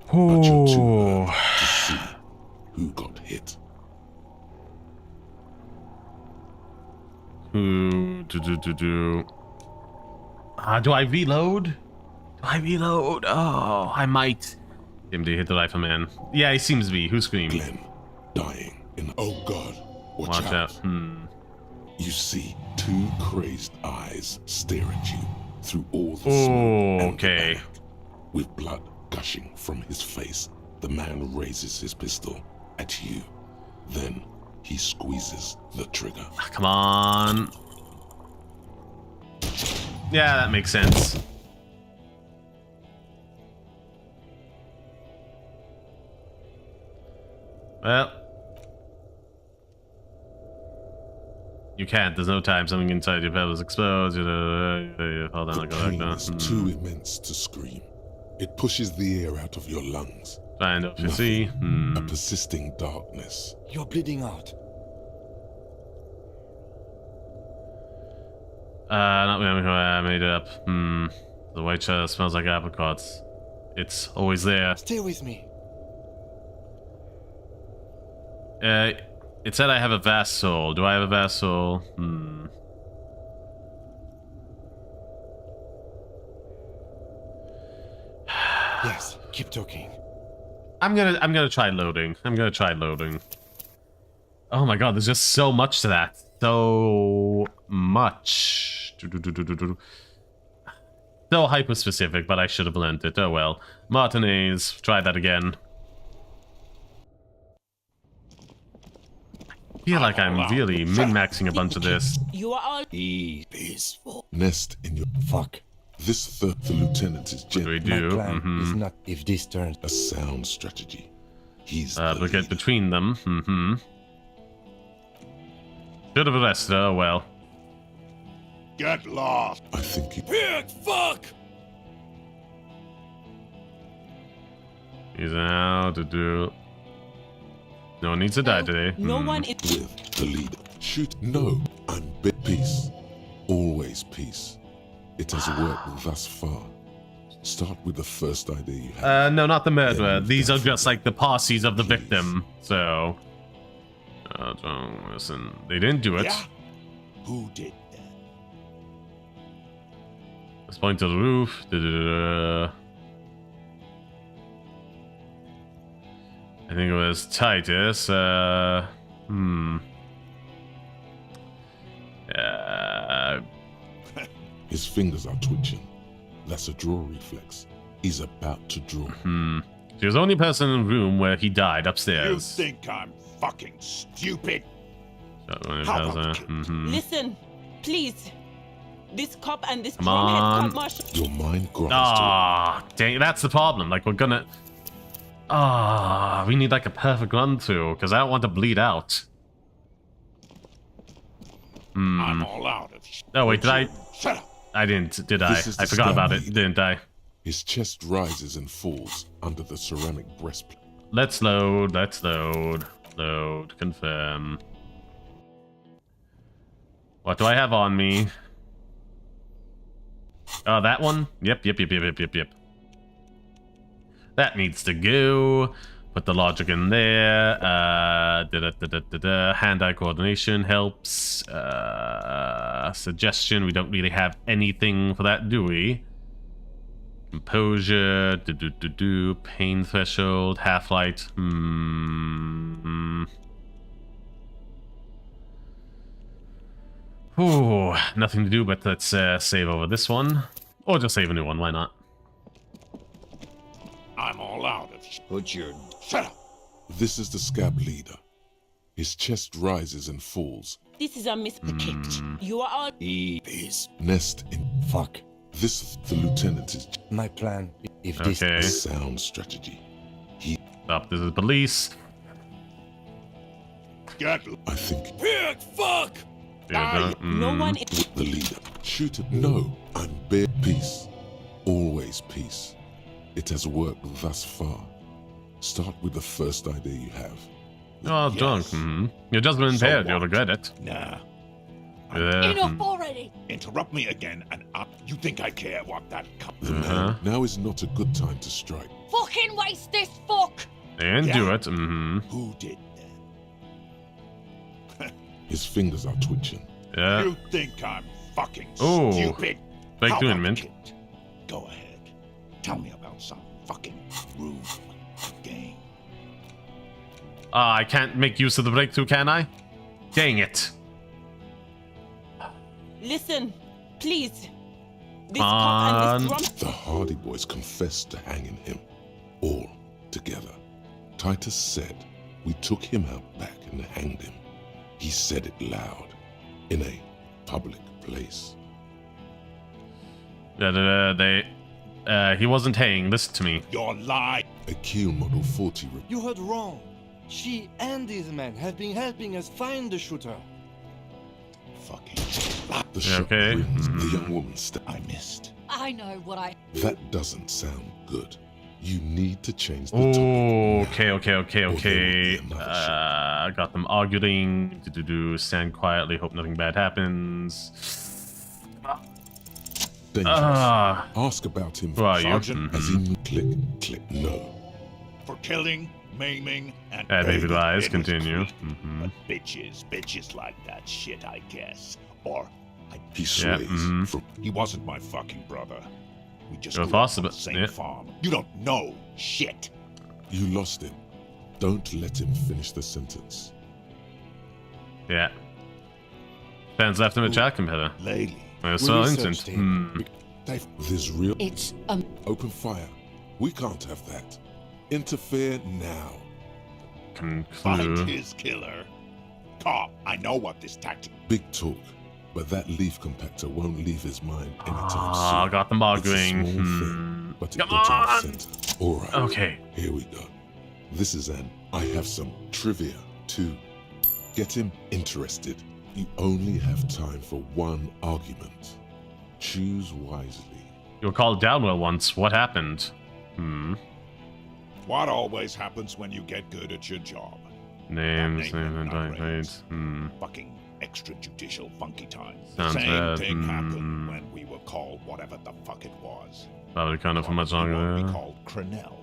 But you're too early to see who got hit. Do I reload? Oh, I might. Him to hit the rifleman. Yeah, he seems to be. Who screamed? Glenn, dying in. Oh God! Watch out! You see 2 crazed eyes stare at you through all the smoke and the barrel. With blood gushing from his face, the man raises his pistol at you. Then he squeezes the trigger. Come on. Yeah, that makes sense. Well, you can't. There's no time. Something inside your pelvis explodes. Hold on, I go back now. It's too immense to scream. It pushes the air out of your lungs. Find out if you see. A persisting darkness. You're bleeding out. Not me. I made it up. The white shirt smells like apricots. It's always there. Stay with me. It said I have a vast soul. Do I have a vast soul? Yes, keep talking. I'm gonna try loading. Oh my god, there's just so much to that. So much. So hyper specific, but I should have learned it. Oh well. Martinez, try that again. I feel like I'm really min-maxing a bunch of this. You are all peaceful. Nest in your fuck. This the lieutenant is What do we do? Is not if this turns a sound strategy. He's but get between them. Should have arrested her. Oh well. Get lost. I think he. Pig, fuck. He's out to do. No one needs to die today. No one is with the leader. Shoot. No, I'm peace. Always peace. It has worked thus far. Start with the first idea you have. No, not the murderer. These are just like the parties of the victim. So, don't listen. They didn't do it. Yeah. Who did that? Let's point to the roof. I think it was Titus. His fingers are twitching. That's a draw reflex. He's about to draw. She was the only person in the room where he died upstairs. You think I'm fucking stupid? Listen, please. This cop and this Come on. has court-martial. Your mind grinds dang, that's the problem. Like, we're gonna... we need like a perfect run through, because I don't want to bleed out. I'm all out of shit. Oh, wait, did I... Shut up. I didn't, did I? I forgot about it, didn't I? His chest rises and falls under the ceramic breastplate. Let's load, Load, confirm. What do I have on me? Oh, that one? Yep. That needs to go. Put the logic in there. Hand-eye coordination helps. Suggestion. We don't really have anything for that, do we? Composure. Pain threshold. Half-light. Ooh, nothing to do, but let's save over this one. Or just save a new one, why not? I'm all out of Put your... Shut up! This is the scab leader. His chest rises and falls. This is a mispredict. You are all... His nest in... Fuck. This, the lieutenant is... My plan, if Okay. This is a sound strategy. He... Stop, this is police. Get... I think... Pig, fuck! No one... The leader. Shoot it. No, I'm bare peace. Always peace. It has worked thus far. Start with the first idea you have. Oh, drunk. Your judgment impaired, you'll regret it. Nah. Enough already! Interrupt me again, and you think I care what that The man, now is not a good time to strike. Fucking waste this fuck! And do it. Who did His fingers are twitching. Yeah. You think I'm fucking Oh, stupid? fake How doing, about man. kid? Go ahead. Tell me about some fucking rule game. I can't make use of the breakthrough, can I? Dang it. Listen, please. This cop and this drum... The Hardy Boys confessed to hanging him. All together. Titus said, we took him out back and hanged him. He said it loud. In a public place. He wasn't hanging. Listen to me. You're lying. A Kiel Model 40... You heard wrong. She and these men have been helping us find the shooter. Fucking The shot okay. rings. The young woman I missed. I know what I... That doesn't sound good. You need to change the Oh, topic. okay. Got them arguing. Stand quietly. Hope nothing bad happens. Dangerous. Ah. Ask about him. Who are you? As in click, no. For killing, maiming, and Maybe lies. it was Continue. But bitches like that shit, I guess. Or He sways. he wasn't my fucking brother. We just You're grew up on possible. the same Yeah. farm. You don't know shit. You lost him. Don't let him finish the sentence. Yeah. Fans left him a chat competitor. Lady. So instant. This real... It's, Open fire. We can't have that. Interfere now. Find his killer. Cop, I know what this tactic... Big talk. But that leaf compactor won't leave his mind anytime soon. Ah, got them arguing. It's a small thing, but it Come got on! him center. Alright. Okay. Here we go. This is an... I have some trivia to get him interested. You only have time for one argument. Choose wisely. You were called Downwell once. What happened? What always happens when you get good at your job? Names, names. Fucking extrajudicial funky time. Sounds Same bad. thing happened when we were called whatever the fuck it was. Probably kind of for much We won't longer be there. called Crenell.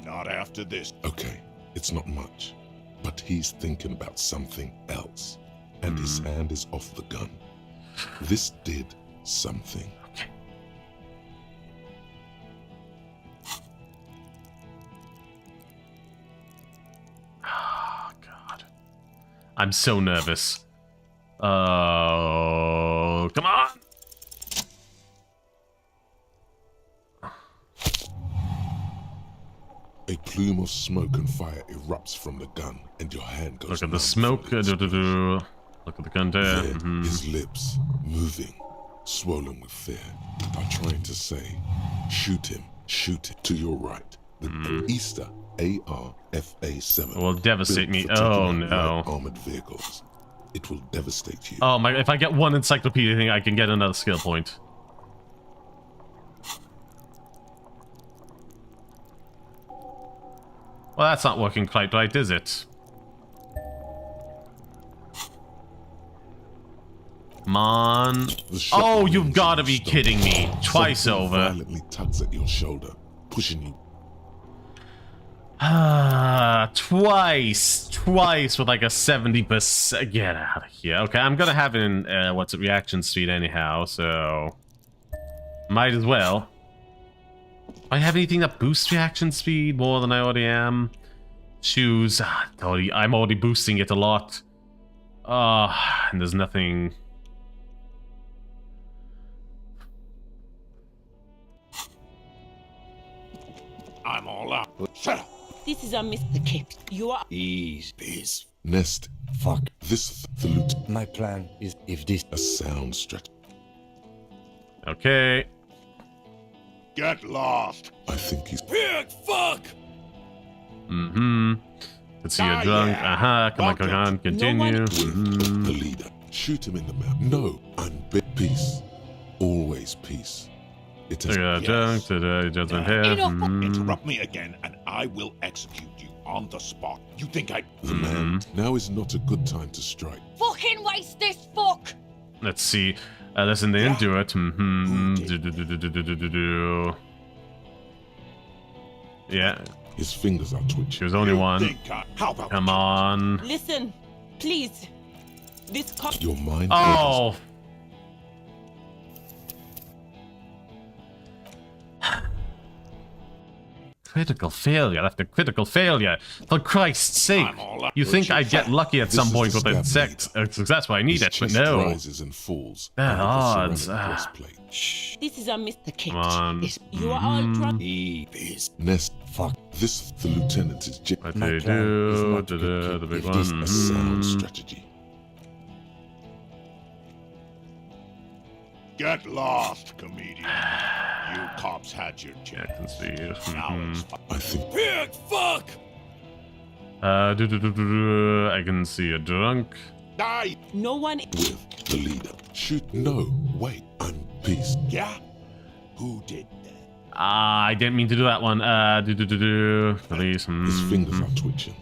Not after this. Okay, it's not much. But he's thinking about something else. And his hand is off the gun. This did something. Okay. Oh, God. I'm so nervous. Oh, come on! A plume of smoke and fire erupts from the gun, and your hand goes. Look at the smoke. Look at the gun there. Then his lips, moving, swollen with fear, are trying to say, shoot him, to your right. The Easter AR-FA7 It will devastate me. built for taking Oh, out no. light armored vehicles. It will devastate you. Oh my, if I get one encyclopedia thing, I can get another skill point. Well, that's not working quite right, is it? Come on. Oh, you've got to be kidding me. Twice Something over. violently tugs at your shoulder, pushing you. Twice with like a 70%. Get out of here. Okay, I'm gonna have it in reaction speed anyhow, so might as well. Do I have anything that boosts reaction speed more than I already am? Shoes. I'm already boosting it a lot. And there's nothing. I'm all up. Shut up. This is a Mr. Kip. You are. Ease. Peace. Nest. Fuck. This the My plan is if this a sound strategy. Okay. Get lost. I think he's pig. Fuck. Let's see you're drunk. Yeah. Come on. Continue. The leader. Shoot him in the mouth. No, I'm peace. Always peace. It is drunk today. Judgment here. Interrupt me again, and I will execute you on the spot. You think I? The man. Now is not a good time to strike. Fucking waste this fuck! Let's see. Listen, they didn't do it. Yeah. His fingers are twitching. There's only one. Come on. Listen, please. This cop. Your mind. Oh. Critical failure after critical failure. For Christ's sake. You think I'd get lucky at some point with a success why I need it, but no. Rises and falls. Bad odds. This is a Mr. Kip. Come on. You are all drunk. Nest. Fuck. This the lieutenant is. What do you do? The big one. This a sound strategy. Get lost, comedian. You cops had your chance. I can see it. I think. Pig, fuck! I can see you're drunk. Die! No one. With the leader. Shoot. No. Wait. I'm peace. Yeah? Who did that? I didn't mean to do that one. Police. His fingers are twitching.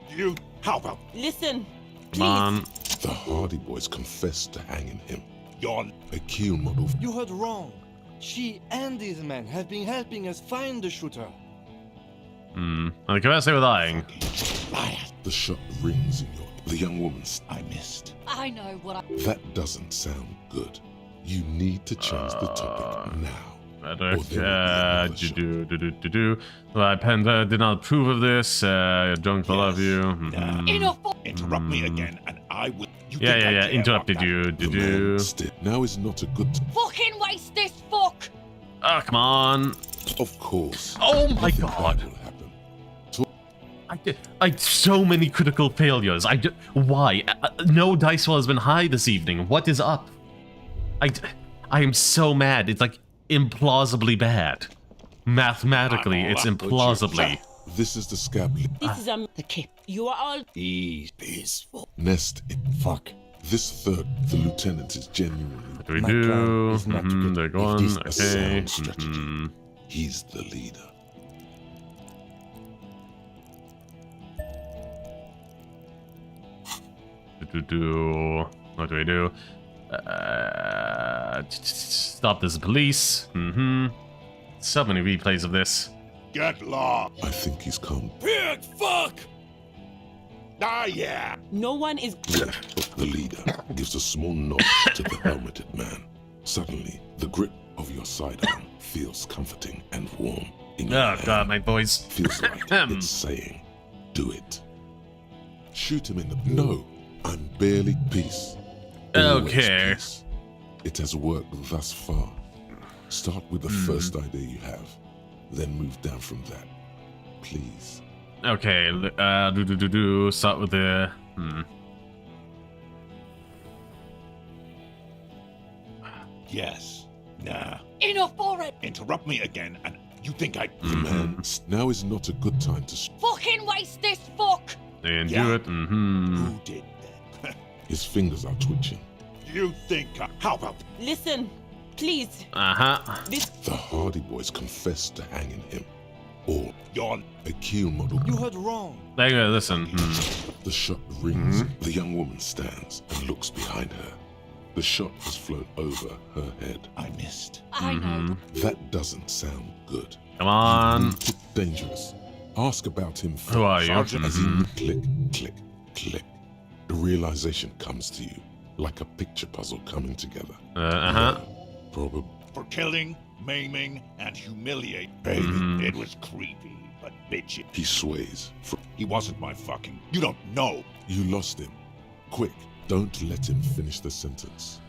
You. How about? Listen. Come on. The Hardy Boys confessed to hanging him. You're a kill model. You heard wrong. She and these men have been helping us find the shooter. I can say we're lying. The shot rings in your. The young woman's. I missed. I know what I. That doesn't sound good. You need to change the topic now. I did not approve of this. You're drunk, I love you. Interrupt me again, and I will. Yeah. Interrupted you. Now is not a good. Fucking waste this fuck! Oh, come on. Of course. Oh my god. I so many critical failures. Why? No dice roll has been high this evening. What is up? I am so mad. It's like implausibly bad. Mathematically, it's implausibly. This is the scab. This is the Kip. You are all peaceful. Nest. Fuck. This third, the lieutenant is genuinely. What do we do? They're gone. Okay. He's the leader. What do we do? Stop this police. So many replays of this. Get lost. I think he's come. Pig, fuck! Yeah. No one is. The leader gives a small nod to the helmeted man. Suddenly, the grip of your sidearm feels comforting and warm. Oh god, my boys. Feels like it's saying, "Do it." Shoot him in the. No, I'm barely peace. Okay. Peace. It has worked thus far. Start with the first idea you have, then move down from that, please. Okay, start with the. Yes. Nah. Enough already! Interrupt me again, and you think I. Man, now is not a good time to. Fucking waste this fuck! They didn't do it. Who did that? His fingers are twitching. You think? How about? Listen, please. The Hardy Boys confessed to hanging him. Or you're a kill model. You heard wrong. There you go, listen. The shot rings. The young woman stands and looks behind her. The shot has flown over her head. I missed. I know. That doesn't sound good. Come on. Dangerous. Ask about him first. Who are you? As he click, click, click. The realization comes to you like a picture puzzle coming together. Probably. For killing, maiming, and humiliating. Baby, it was creepy, but bitchy. He sways. He wasn't my fucking... You don't know. You lost him. Quick, don't let him finish the sentence.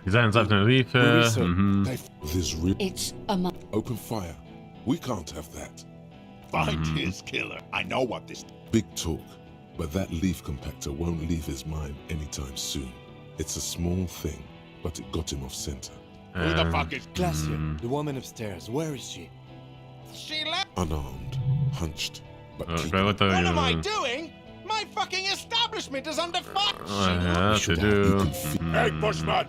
His hands up in the reef. This real... It's a Open fire. We can't have that. Find his killer. I know what this... Big talk, but that leaf compactor won't leave his mind anytime soon. It's a small thing, but it got him off center. Who the fuck is... Glacier, the woman upstairs, where is she? She left... Unarmed, hunched, but What am I doing? My fucking establishment is under fire! Hey, Bushman!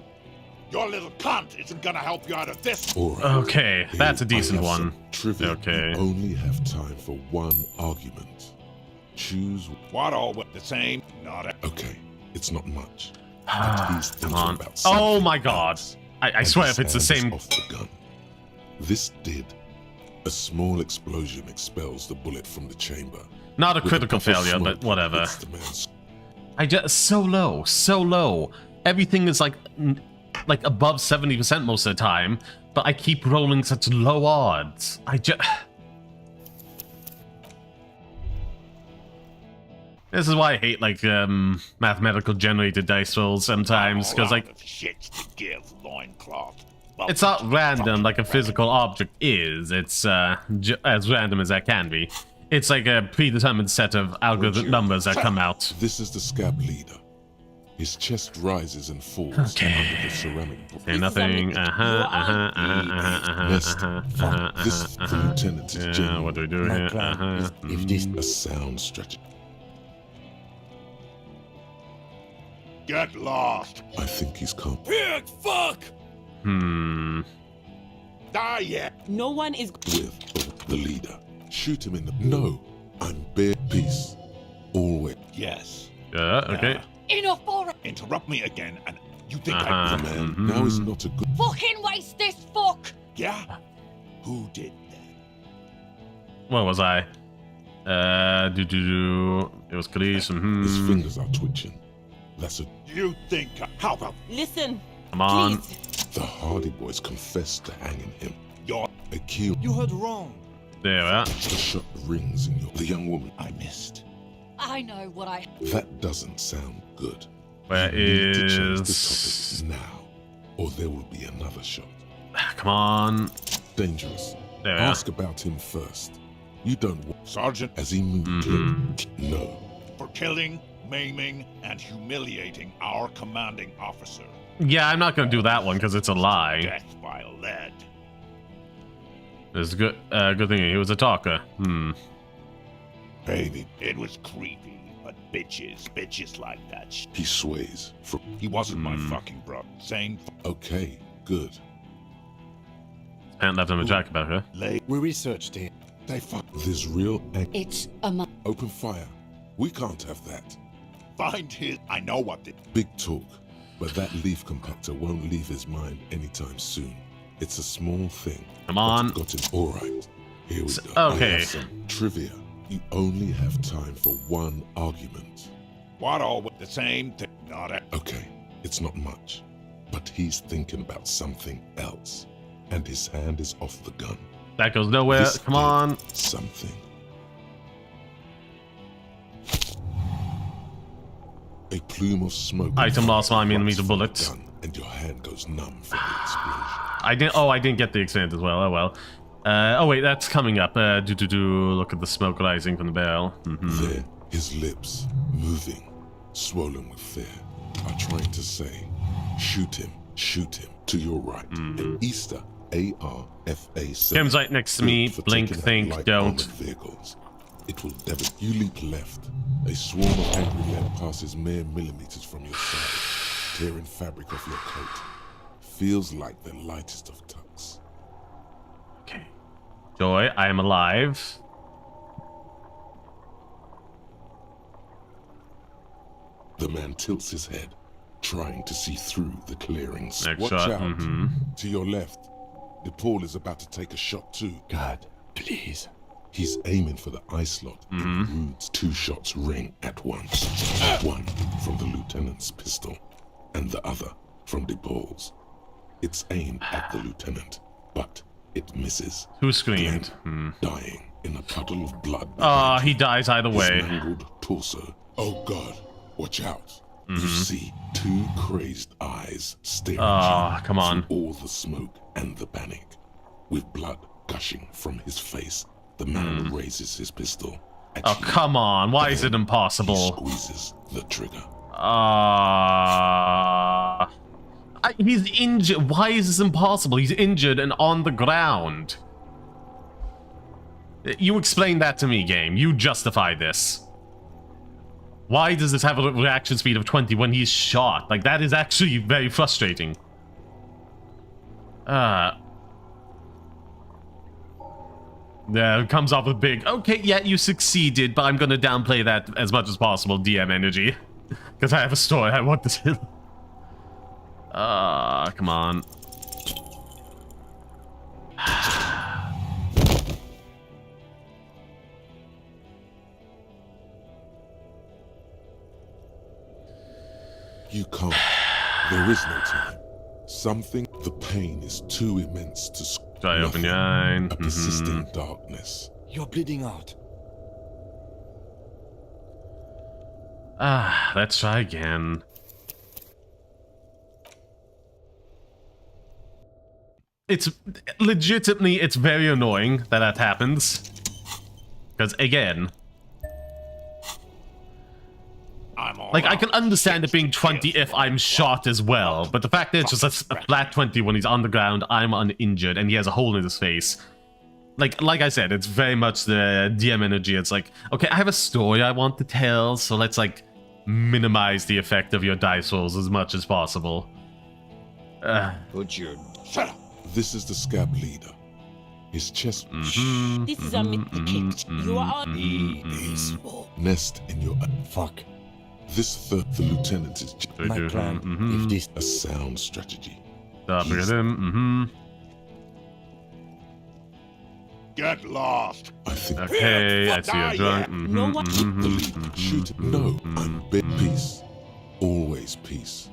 Your little cunt isn't gonna help you out of this! Okay, that's a decent one. Trivia. Okay. You only have time for one argument. Choose... What all the same? Not a... Okay, it's not much. But he's Come on. about Oh my god. I swear if it's the same... Off the gun. This did. A small explosion expels the bullet from the chamber. Not a With critical puff of failure, smoke, but whatever. hits the man's... I just... So low. Everything is like above 70% most of the time, but I keep rolling such low odds. This is why I hate like mathematical generated dice rolls sometimes, because like shit to give, loincloth. it's not random like a physical object is. It's as random as that can be. It's like a predetermined set of algorithm numbers that come out. This is the scab leader. His chest rises and falls under the ceramic. Say nothing. This lieutenant is genuine. What do we do here? If this a sound stretch. Get lost. I think he's come. Pig fuck! Die yet. No one is... With the leader. Shoot him in the... No. I'm bare peace. Always. Yes. Okay. Enough already! Interrupt me again and you think The man now is not a good... Fucking waste this fuck! Yeah? Who did What was I? It was Chris. His fingers are twitching. That's a... You think... How about... Listen. Come on. Please. The Hardy Boys confessed to hanging him. You're... A kill. You heard wrong. There we are. The shot rings in your... The young woman I missed. I know what I... That doesn't sound good. Where you need to change is... the topic now, or there will be another shot. Come on. Dangerous. There we Ask about him first. You don't want... Sergeant. As he moved No. For killing, maiming, and humiliating our commanding officer. Yeah, I'm not gonna do that one because it's a lie. Death by lead. It's good. Good thing he was a talker. Baby, it was creepy, but bitches like that He sways. He wasn't my fucking brother. Same. Okay, good. And left him a jack about her. We researched it. They fuck. There's real. It's a Open fire. We can't have that. Find his. I know what the. Big talk, but that leaf compactor won't leave his mind anytime soon. It's a small thing. Come on. Got him. All right. Here we go. Okay. I have some trivia. You only have time for one argument. What all with the same thing? Not a... Okay, it's not much, but he's thinking about something else, and his hand is off the gun. That goes nowhere. This Come on. Something. A plume of smoke. Item lost 9mm bullets. And your hand goes numb from the explosion. I didn't get the experience as well. Oh well. Oh wait, that's coming up. Look at the smoke rising from the barrel. There, his lips moving, swollen with fear, are trying to say, "Shoot him, to your right." An Easter AR-FA7. Kim's right next to me. Blink, think, don't. Vehicles. It will devastate. You leap left. A swarm of angry lead passes mere millimeters from your side, tearing fabric off your coat. Feels like the lightest of tucks. Okay. Joy, I am alive. The man tilts his head, trying to see through the clearings. Next Watch shot. out. To your left. The Paul is about to take a shot too. God, please. He's aiming for the eye slot in Rude's 2 shots ring at once. One from the lieutenant's pistol, and the other from DePaul's. It's aimed at the lieutenant, but it misses. Who screamed? Dying in a puddle of blood. Ah, he dies either way. His mangled torso. Oh God, watch out. You see 2 crazed eyes staring at you come on. through all the smoke and the panic. With blood gushing from his face, the man raises his pistol at you. Come on. Why is it impossible? He squeezes the trigger. He's injured. Why is this impossible? He's injured and on the ground. You explain that to me, game. You justify this. Why does this have a reaction speed of 20 when he's shot? Like, that is actually very frustrating. Yeah, it comes off with big, okay, yeah, you succeeded, but I'm gonna downplay that as much as possible, DM energy. Because I have a story I want to tell. Come on. You can't. There is no time. Something, the pain is too immense to try open your eye. A persistent darkness. You're bleeding out. Let's try again. It's legitimately, it's very annoying that that happens. Because again, like, I can understand it being 20 if I'm shot as well, but the fact that it's just a flat 20 when he's on the ground, I'm uninjured, and he has a hole in his face. Like I said, it's very much the DM energy. It's like, okay, I have a story I want to tell, so let's, like, minimize the effect of your dice rolls as much as possible. Put your... Shut up! This is the scab leader. His chest... This is a kid. You are... peaceful. Nest in your... Fuck. This the lieutenant is... My plan, if this... A sound strategy. Stop at him. Get lost. I think... Okay, I see you're drunk. No one... Shoot him. No, I'm bit peace. Always peace.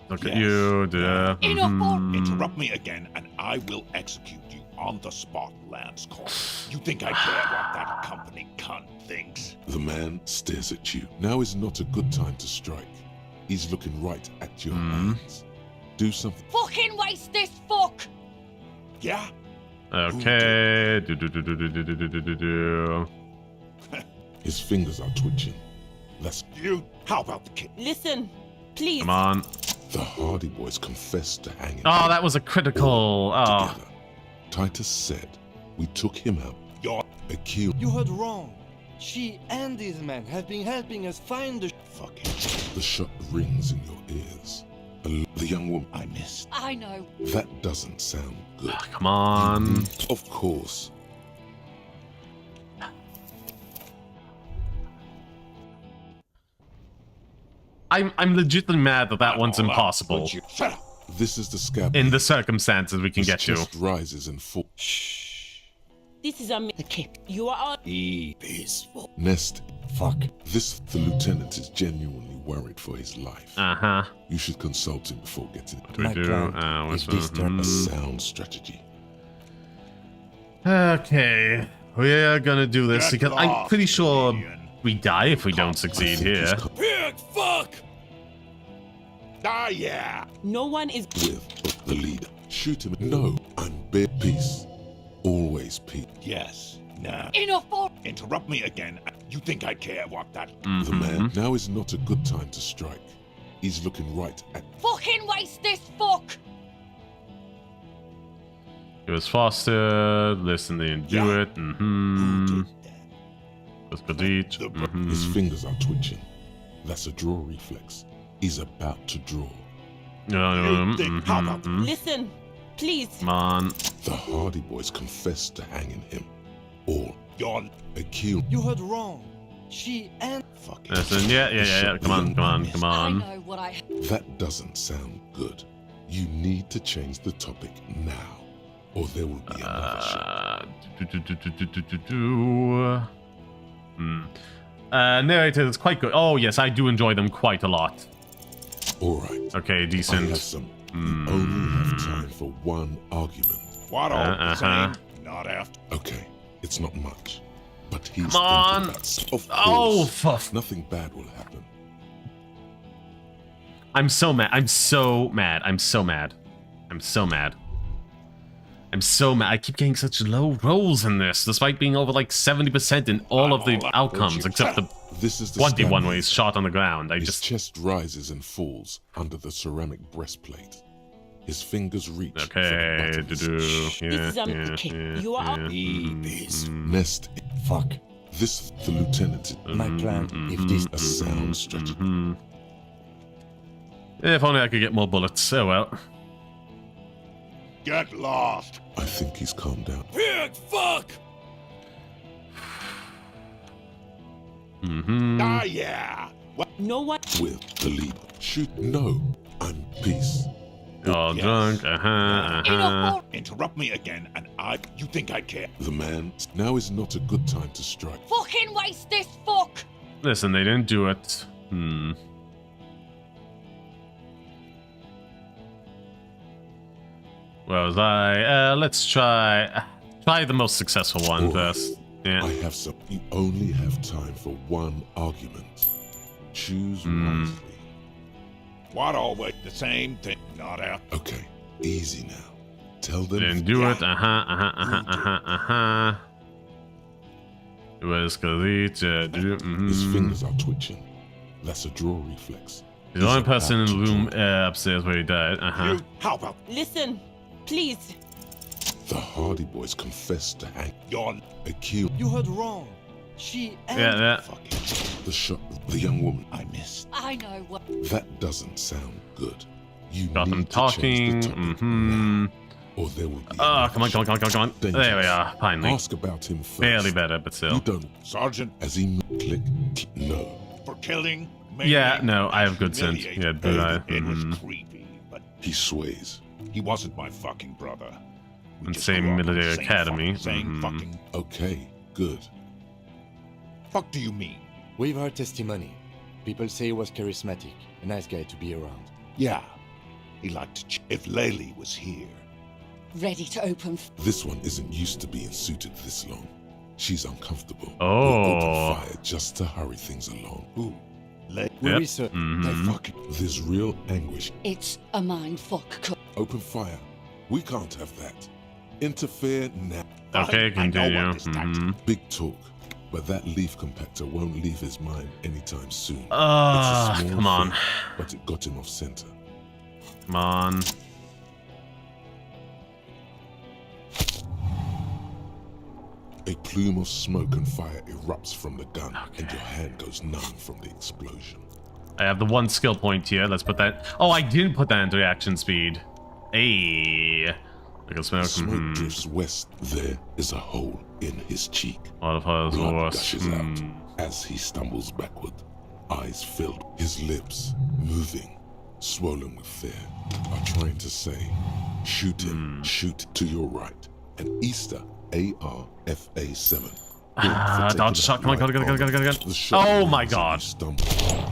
Look at you, dear. Interrupt me again, and I will execute you on the spot, Lance Cole. You think I care what that company cunt thinks? The man stares at you. Now is not a good time to strike. He's looking right at your eyes. Do something. Fucking waste this fuck! Yeah? Okay. His fingers are twitching. Let's... You? How about the kid? Listen, please. Come on. The Hardy Boys confessed to hanging. Oh, that was a critical. Together. Titus said, we took him out. You're... Akil. You heard wrong. She and these men have been helping us find the... Fucking... The shot rings in your ears. The young woman I missed. I know. That doesn't sound good. Come on. Of course. I'm legitimately mad that that one's impossible. Shut up. This is the scab. In the circumstances we can get to. Chest rises and falls. Shh. This is a kid. You are... peaceful. Nest. Fuck. The lieutenant is genuinely worried for his life. You should consult him before getting... What do we do? Is this a sound strategy? Okay. We are gonna do this because I'm pretty sure we die if we don't succeed here. Pig, fuck! Ah, yeah. No one is... With the leader. Shoot him. No, I'm bare peace. Always peace. Yes. Nah. Enough for... Interrupt me again. You think I care what that... The man, now is not a good time to strike. He's looking right at... Fucking waste this fuck! He was fostered, listen, they didn't do it. Let's go eat. His fingers are twitching. That's a draw reflex. He's about to draw. Listen, please. Come on. The Hardy Boys confessed to hanging him. All. Akil. You heard wrong. She and... Fuck. Listen, yeah. Come on. I know what I... That doesn't sound good. You need to change the topic now. or there will be another shot. Narrator is quite good. Oh yes, I do enjoy them quite a lot. All right. Okay, I decent. have some. You only have time for one argument. What all the same? Not after. Okay, it's not much, but he's Come on. Of Oh, course, fuck. nothing bad will happen. I'm so mad. I'm so mad. I'm so mad. I'm so mad. I'm so mad. I keep getting such low rolls in this, despite being over like 70% in all of the outcomes, except the This is the 21 where he's shot on the ground. His chest rises and falls under the ceramic breastplate. His fingers reach. Okay, for the you are nest. Fuck. This the lieutenant. My plan. If this a sound stretcher. If only I could get more bullets. Oh well. Get lost. I think he's calmed down. Pig, fuck! Ah, yeah. What? No one. With the lead. Shoot. No. I'm peace. All drunk. Interrupt me again, and you think I care? The man. Now is not a good time to strike. Fucking waste this fuck! Listen, they didn't do it. Where was I? Let's try the most successful one first. Yeah. I have some. You only have time for one argument. Choose wisely. What always the same thing? Not after. Okay, easy now. Tell them. Didn't do it. It was His fingers are twitching. That's a draw reflex. He's the only person in the room upstairs where he died. How about? Listen, please. The Hardy Boys confessed to hang. You're accused. You heard wrong. She. Yeah. The shot. The young woman I missed. I know what. That doesn't sound good. You got them need talking. to change the topic now, or there will be. Oh, come on. There we are. Finally. Ask about him first. Barely better, but still. You don't, Sergeant. As he click. No. For killing. Yeah, no, I have good sense. Yeah, blue eye. It was creepy, but he sways. He wasn't my fucking brother. And same military academy. Same fucking. Okay, good. Fuck do you mean? We've heard testimony. People say he was charismatic, a nice guy to be around. Yeah, he liked to. If Laylee was here. Ready to open. This one isn't used to being suited this long. She's uncomfortable. Oh. We'll open fire just to hurry things along. Who? There's real anguish. It's a mind fuck. Open fire. We can't have that. Interfere now. Okay, continue. Big talk, but that leaf compactor won't leave his mind anytime soon. Come on. Thing, but it got him off center. Come on. A plume of smoke and fire erupts from the gun, and your hand goes numb from the explosion. I have the one skill point here. Let's put that. Oh, I didn't put that into reaction speed. Hey. Smoke drifts west. There is a hole in his cheek. Blood gushes out as he stumbles backward. Eyes filled. His lips moving, swollen with fear, are trying to say, "Shoot him. Shoot to your right." An Easter AR-FA7. Dodge shot. Come on, go. Oh my god.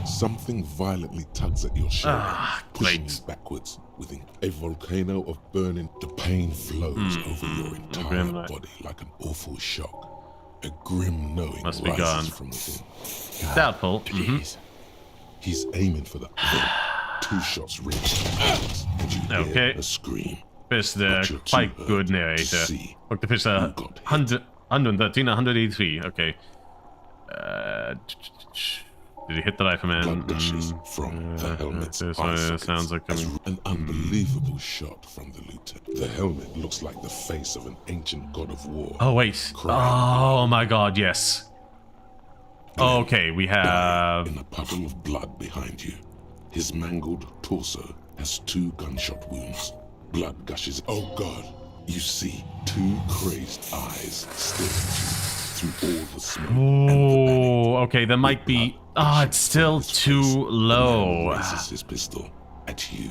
Something violently tugs at your shoulder, pushing you backwards. Within a volcano of burning, the pain flows over your entire body like an awful shock. A grim knowing must be rises gone. From within. Doubtful. Please. He's aiming for the 2 shots ring, and you hear a scream. Fish there, quite good narrator. Look, the fish are 113, 183. Okay. Did he hit the rifleman? Blood gushes from the helmet's sounds like an unbelievable shot from the lieutenant. The helmet looks like the face of an ancient god of war. Oh wait. Oh my god, yes. Okay, we have in a puddle of blood behind you. His mangled torso has 2 gunshot wounds. Blood gushes. Oh god. You see 2 crazed eyes staring at you through all the smoke. Oh, okay, there might be. Ah, it's still too low. He raises his pistol at you.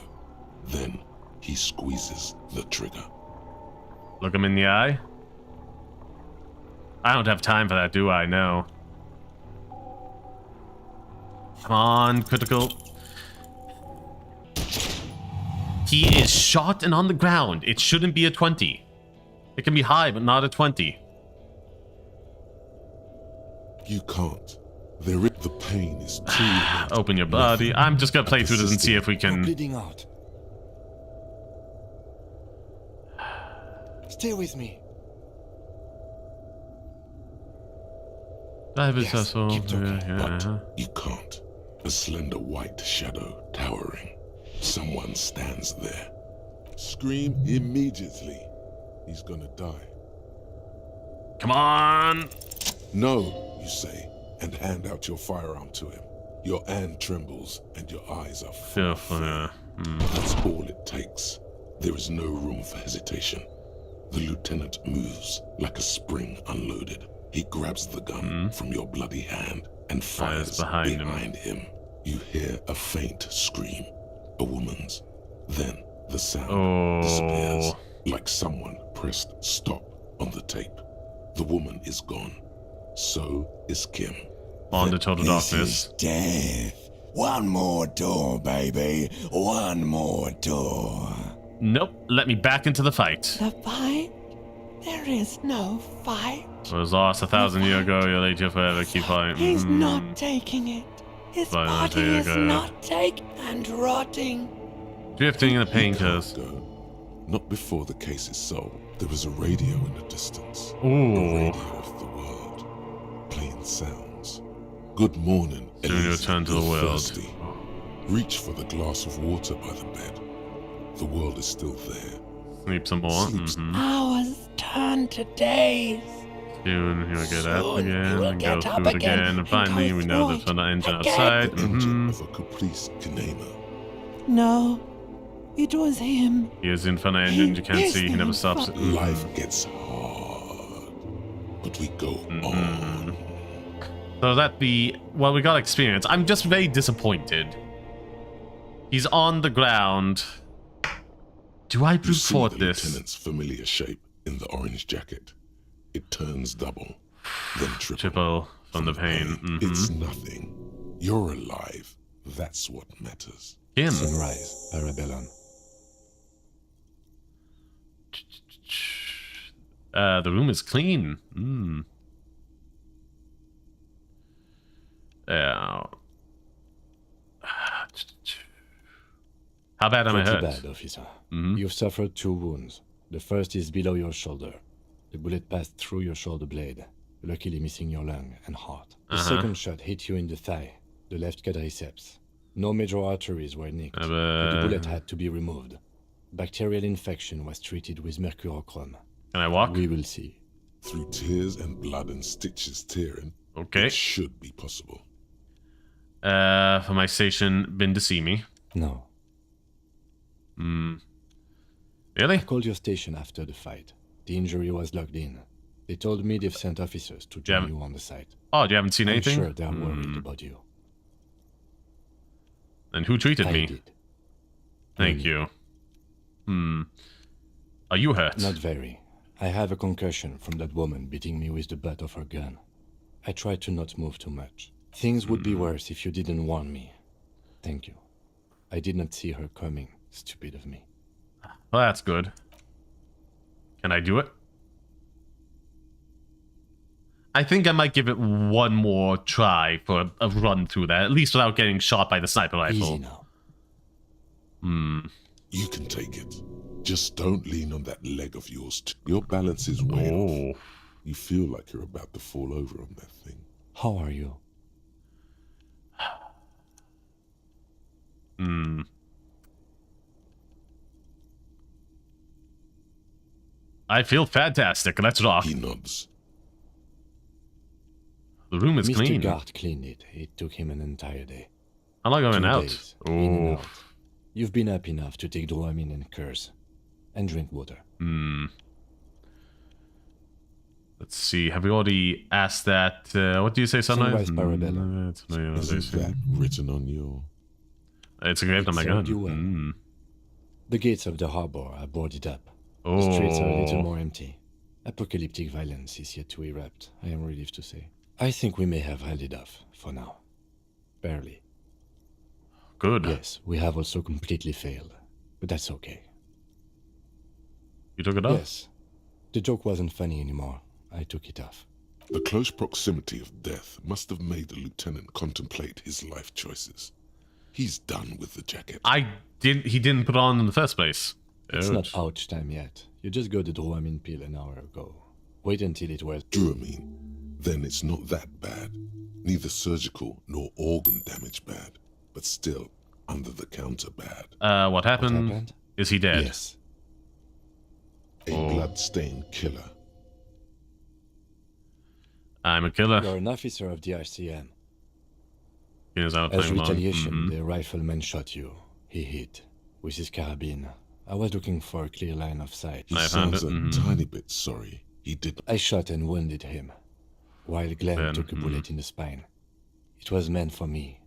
Then he squeezes the trigger. Look him in the eye. I don't have time for that, do I? No. Come on, critical. He is shot and on the ground. It shouldn't be a 20. It can be high, but not a 20. You can't. The pain is too Open your body. I'm just gonna play through this and see if we can... Bleeding out. Stay with me. Yes, keep talking. But you can't. A slender white shadow towering. Someone stands there. Scream immediately. He's gonna die. Come on! No, you say, and hand out your firearm to him. Your hand trembles and your eyes are full of fear. That's all it takes. There is no room for hesitation. The lieutenant moves like a spring unloaded. He grabs the gun from your bloody hand and fires behind him. You hear a faint scream, a woman's. Then the sound disappears, like someone pressed stop on the tape. The woman is gone. So is Kim. On the total darkness. Death. One more door, baby. One more door. Nope. Let me back into the fight. The fight? There is no fight. It was lost 1,000 years ago. You're late here forever. Keep fighting. He's not taking it. His body is not taken and rotting. Drifting in the painkillers. Not before the case is solved. There was a radio in the distance. Ooh. A radio of the world. Playing sounds. Good morning, Soon you return to the world. Thirsty. Reach for the glass of water by the bed. The world is still there. Sleep some more. Hours turn to days. Soon you'll get up again and go through it again. And finally, we know there's another engine outside. Engine of a caprice Kanema. No, it was him. He is in front of the engine. You can't see. He never stops it. Life gets hard, but we go on. So that well, we got experience. I'm just very disappointed. He's on the ground. Do I brute force this? Lieutenant's familiar shape in the orange jacket. It turns double, then triple. From the pain. It's nothing. You're alive. That's what matters. Him. Sunrise, Parabellum. The room is clean. Yeah. How bad am I hurt? Pretty bad, officer. You've suffered 2 wounds. The first is below your shoulder. The bullet passed through your shoulder blade, luckily missing your lung and heart. The second shot hit you in the thigh, the left quadriceps. No major arteries were nicked, but the bullet had to be removed. Bacterial infection was treated with mercurochrome. Can I walk? We will see. Through tears and blood and stitches tearing, okay. It should be possible. For my station, been to see me? No. Really? I called your station after the fight. The injury was logged in. They told me they've sent officers to join you on the site. Oh, you haven't seen anything? I'm sure they're worried about you. And who treated I me? did. Thank you. Are you hurt? Not very. I have a concussion from that woman beating me with the butt of her gun. I tried to not move too much. Things would be worse if you didn't warn me. Thank you. I did not see her coming. Stupid of me. Well, that's good. Can I do it? I think I might give it one more try for a run through that, at least without getting shot by the sniper rifle. Easy now. You can take it. Just don't lean on that leg of yours. Your balance is way off. You feel like you're about to fall over on that thing. How are you? I feel fantastic. Let's rock. He nods. The room is clean. Mr. Gart cleaned it. It took him an entire day. How long have I been 2 out? days, in and out. You've been up enough to take Dramamine and curse. And drink water. Let's see. Have we already asked that? What do you say, Sunrise? Parabellum. Isn't that written on your... It's engraved on my gun. The gates of the harbor are boarded up. The streets are a little more empty. Apocalyptic violence is yet to erupt, I am relieved to say. I think we may have held it off, for now. Barely. Good. Yes, we have also completely failed. But that's okay. You took it off? Yes. The joke wasn't funny anymore. I took it off. The close proximity of death must have made the lieutenant contemplate his life choices. He's done with the jacket. He didn't put it on in the first place. It's not ouch time yet. You just got the Dramamine pill an hour ago. Wait until it wears... Dramamine? Then it's not that bad. Neither surgical nor organ damage bad. But still, under the counter bad. What happened? Is he dead? Yes. A blood-stained killer. I'm a killer. You're an officer of the RCM. As retaliation, the rifleman shot you. He hit with his carabine. I was looking for a clear line of sight. He sounds a tiny bit sorry. He did. I shot and wounded him, while Glenn took a bullet in the spine. It was meant for me.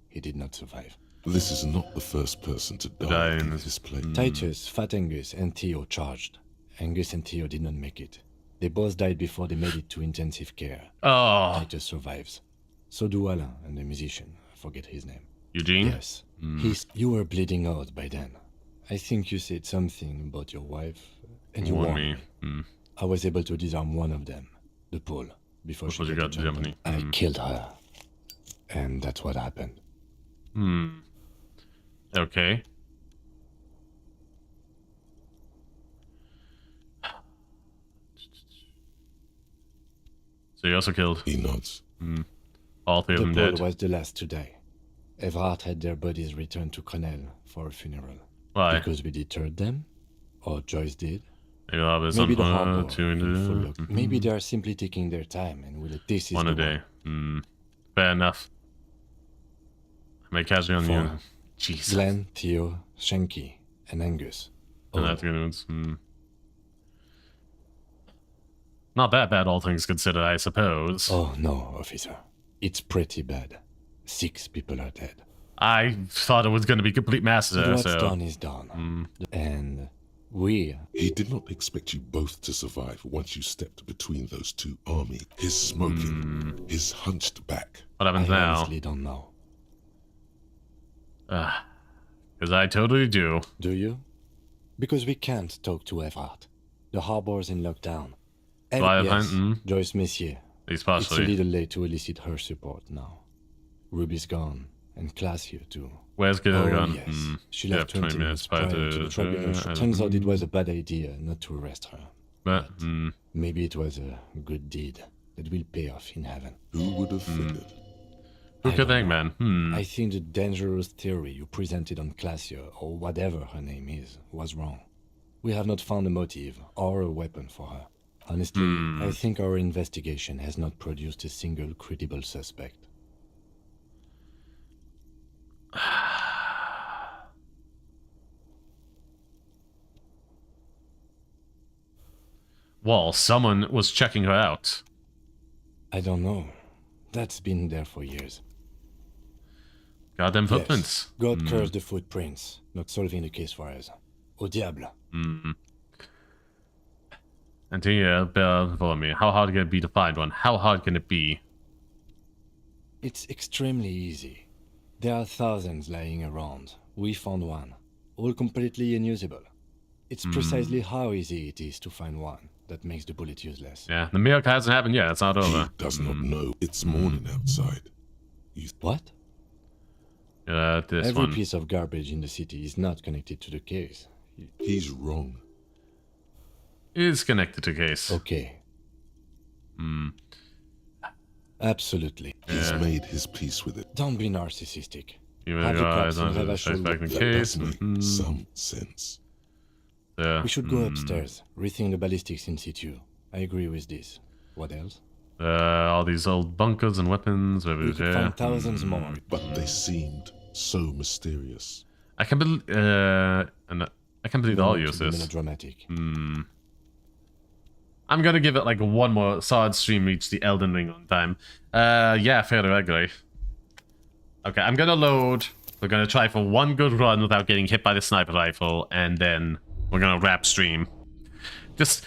He did not survive. This is not the first person to die in this place. Titus, Fat Angus, and Theo charged. Angus and Theo did not make it. They both died before they made it to intensive care. Titus survives. So do Alain and the musician. I forget his name. Eugene? Yes. You were bleeding out by then. I think you said something about your wife, and you warned me. I was able to disarm one of them, the Pole, before she got to Germany. I killed her. And that's what happened. Okay. So you also killed? He nods. All three of them dead. The Pole was the last to die. Everard had their bodies returned to Connell for a funeral. Why? Because we deterred them? Or Joyce did? Maybe the harbor. Maybe they are simply taking their time and will this is one a day. Fair enough. Make casual on you. Jesus. Glenn, Theo, Shanky, and Angus. And that's good. Not that bad, all things considered, I suppose. Oh no, officer. It's pretty bad. 6 people are dead. I thought it was going to be complete massacre. What's done is done. And we... He did not expect you both to survive once you stepped between those two armies. His smoking, his hunched back. What happens now? I honestly don't know. Because I totally do. Do you? Because we can't talk to Everard. The harbor's in lockdown. And yes, Joyce Messier. It's a little late to elicit her support now. Ruby's gone, and Class here too. Where's Gideon gone? Yes. She left 20 minutes prior to the tribunal. Turns out it was a bad idea not to arrest her. But maybe it was a good deed that will pay off in heaven. Who would have figured? Who could think, man? I think the dangerous theory you presented on Classia, or whatever her name is, was wrong. We have not found a motive or a weapon for her. Honestly, I think our investigation has not produced a single credible suspect. Well, someone was checking her out. I don't know. That's been there for years. Goddamn footprints. Yes. God curse the footprints, not solving the case for us. Au diable. And here, follow me. How hard can it be to find one? How hard can it be? It's extremely easy. There are thousands lying around. We found one. All completely unusable. It's precisely how easy it is to find one that makes the bullet useless. Yeah, the miracle hasn't happened yet. It's not over. He does not know it's morning outside. What? This Every one. piece of garbage in the city is not connected to the case. He's wrong. Is connected to case. Okay. Absolutely. He's made his peace with it. Don't be narcissistic. Even have your eyes on the suspecting case. That does make some sense. Yeah. We should go upstairs, rethink the ballistics in situ. I agree with this. What else? All these old bunkers and weapons. We could find thousands more. But they seemed so mysterious. I can believe, I can believe they'll use this. Melodramatic. I'm gonna give it like one more solid stream reach the Elden Ring on time. Yeah, fairly regularly. Okay, I'm gonna load. We're gonna try for one good run without getting hit by the sniper rifle, and then we're gonna wrap stream. Just,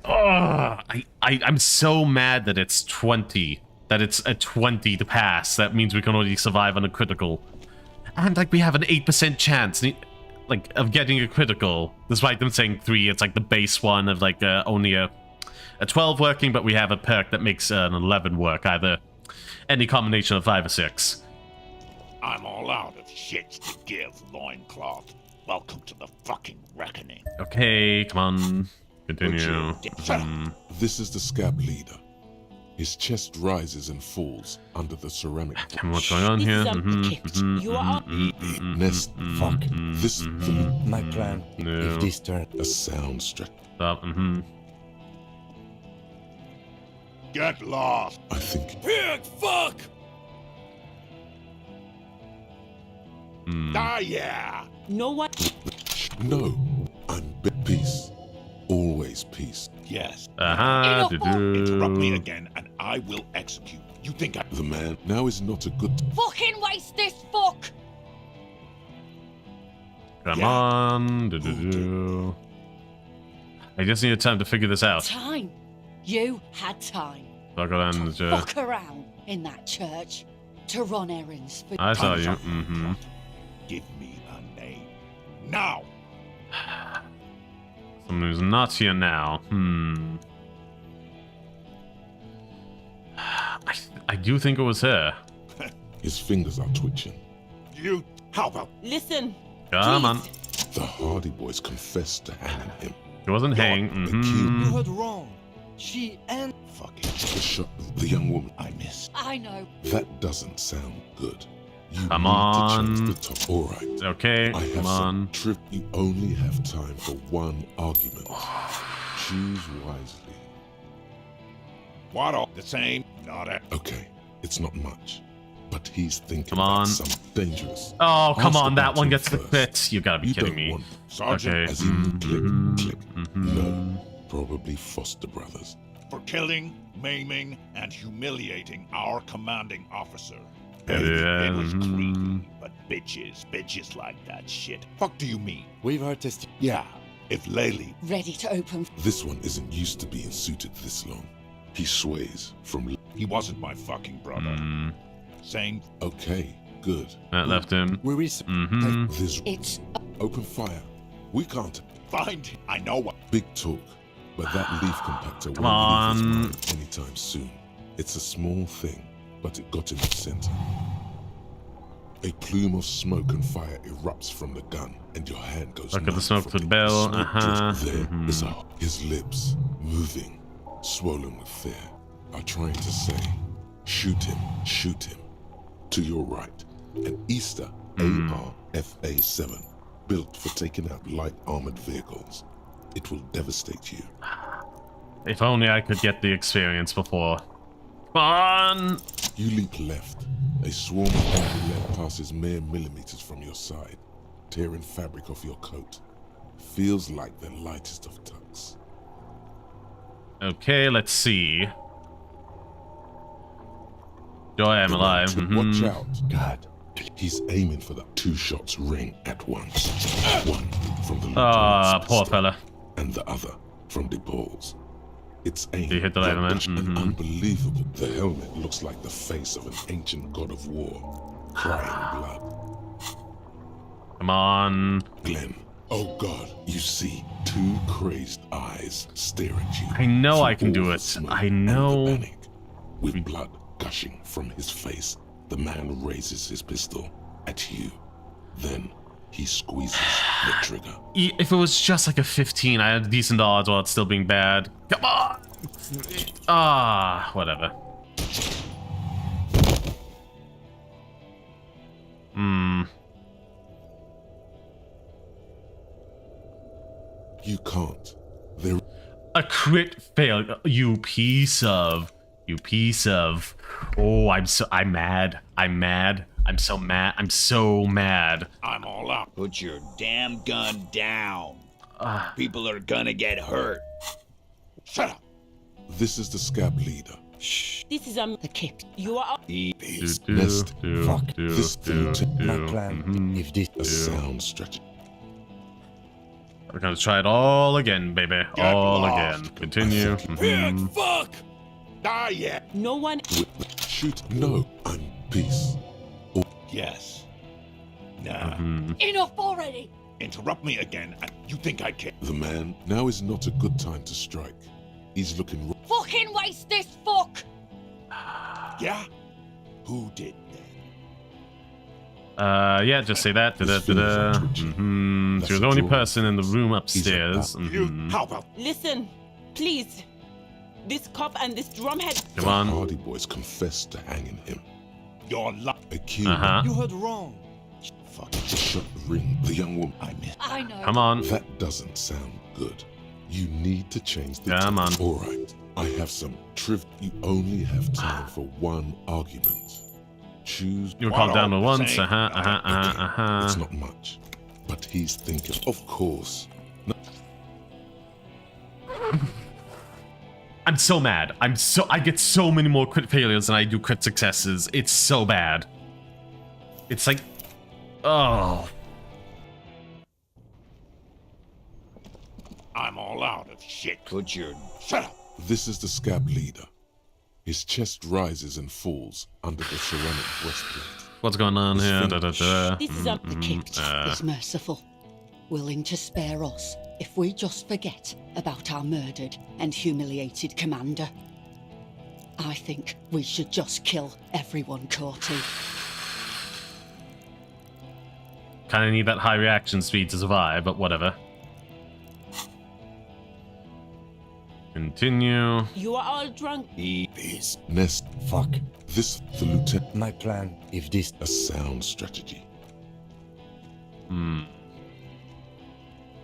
I'm so mad that it's 20. That it's a 20 to pass. That means we can only survive on a critical. And, like, we have an 8% chance, like, of getting a critical. Despite them saying 3, it's, like, the base one of, like, only a 12 working, but we have a perk that makes an 11 work. Either any combination of 5 or 6. I'm all out of shits to give, loincloth. Welcome to the fucking reckoning. Okay, come on. Continue. This is the scab leader. His chest rises and falls under the ceramic. What's going on here? Nest. Fuck. This. My plan. No. If this turn. A sound stretch. Stop. Get lost. I think. Pig, fuck! Ah, yeah. No one. No. I'm peace. Always peace. Yes. Interrupt me again, and I will execute. You think I... The man now is not a good... Fucking waste this fuck! Come on. I just need time to figure this out. Time. You had time. Fuck around, Fuck around in that church to run errands for. I saw you. Give me a name. Now! Someone who's not here now. I do think it was her. His fingers are twitching. You... How about... Listen. Come on. The Hardy Boys confessed to hanging him. He wasn't hanging. You heard wrong. She and... Fucking the shot of the young woman I missed. I know. That doesn't sound good. You come need on. To change the top. All right. Okay. I have come on. Trip. You only have time for one argument. Choose wisely. What all the same? Not a... Okay. It's not much. But he's thinking come on. about something dangerous. Oh, come on. That one gets the crit. You gotta be kidding me. Sergeant, okay. As in click. No. Probably foster brothers. For killing, maiming, and humiliating our commanding officer. It was creepy, but bitches like that shit. Fuck do you mean? We've heard this. Yeah, if Laylee... Ready to open. This one isn't used to being suited this long. He sways from... He wasn't my fucking brother. Same. Okay, good. That left him. Where is... This... It's... Open fire. We can't... Find him. I know what... Big talk. But that leaf compactor come won't leave on. his mind anytime soon. It's a small thing, but it got in the center. A plume of smoke and fire erupts from the gun, and your hand goes. Look at the smoke to the bell. There is his lips, moving, swollen with fear, are trying to say, shoot him, shoot him. To your right, an Easter AR-FA-7, built for taking out light armored vehicles. It will devastate you. If only I could get the experience before. Come on! You leap left. A swarm of angry lead passes mere millimeters from your side, tearing fabric off your coat. Feels like the lightest of tucks. Okay, let's see. Joy, I'm alive. Watch out. God. He's aiming for the 2 shots ring at once. One from the Ah, poor fella. And the other from the balls. Its aim he hit the lighter, man. and unbelievable. The helmet looks like the face of an ancient god of war, crying blood. Come on. Glenn. Oh God, you see 2 crazed eyes stare at you. I know I can do it. I know. With blood gushing from his face, the man raises his pistol at you. Then he squeezes the trigger. If it was just like a 15, I had decent odds while it's still being bad. Come on! Ah, whatever. You can't. There. A crit failure. You piece of. You piece of. Oh, I'm mad. I'm mad. I'm so mad. I'm so mad. I'm all up. Put your damn gun down. People are gonna get hurt. Shut up. This is the scab leader. Shh. This is the kid. You are up. Nest. Fuck. This thing. My plan. If this. A sound stretch. We're gonna try it all again, baby. All again. Continue. Fuck! Die yet! No one. Shoot. No, I'm peace. Yes. Nah. Enough already! Interrupt me again, and you think I care? The man, now is not a good time to strike. He's looking. Fucking waste this fuck! Yeah? Who did Yeah, just say that. You're the only person in the room upstairs. How about? Listen, please. This cop and this drumhead. Come on. The Hardy Boys confessed to hanging him. You're accused. You heard wrong. Fucking shut the ring. The young woman. I know. Come on. That doesn't sound good. You need to change the. Come on. All right. I have some You only have time for one argument. Choose. You were called down to once. It's not much, but he's thinking. Of course. No. I'm so mad. I get so many more crit failures than I do crit successes. It's so bad. It's like, oh. I'm all out of shit. Shut up. This is the scab leader. His chest rises and falls under the ceramic breastplate. What's going on here? This is up the kicked is merciful, willing to spare us if we just forget about our murdered and humiliated commander. I think we should just kill everyone, Corty. Kinda need that high reaction speed to survive, but whatever. Continue. You are all drunk. Peace. Nest. Fuck. This, the lieutenant. My plan, if this. A sound strategy.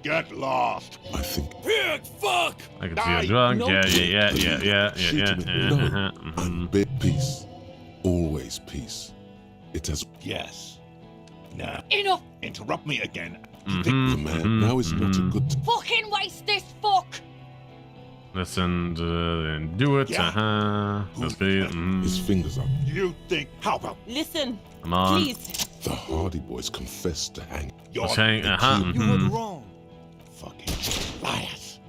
Get lost. I think. Pig, fuck! I can see a drunk. No. No. I'm peace. Always peace. It has. Yes. Nah. Enough! Interrupt me again. The man now is not a good. Fucking waste this fuck! Listen, and do it. Let's be. His fingers up. You think? How about? Listen. Come on. Please. The Hardy Boys confessed to hang. You're hang. You heard wrong. Fucking liars.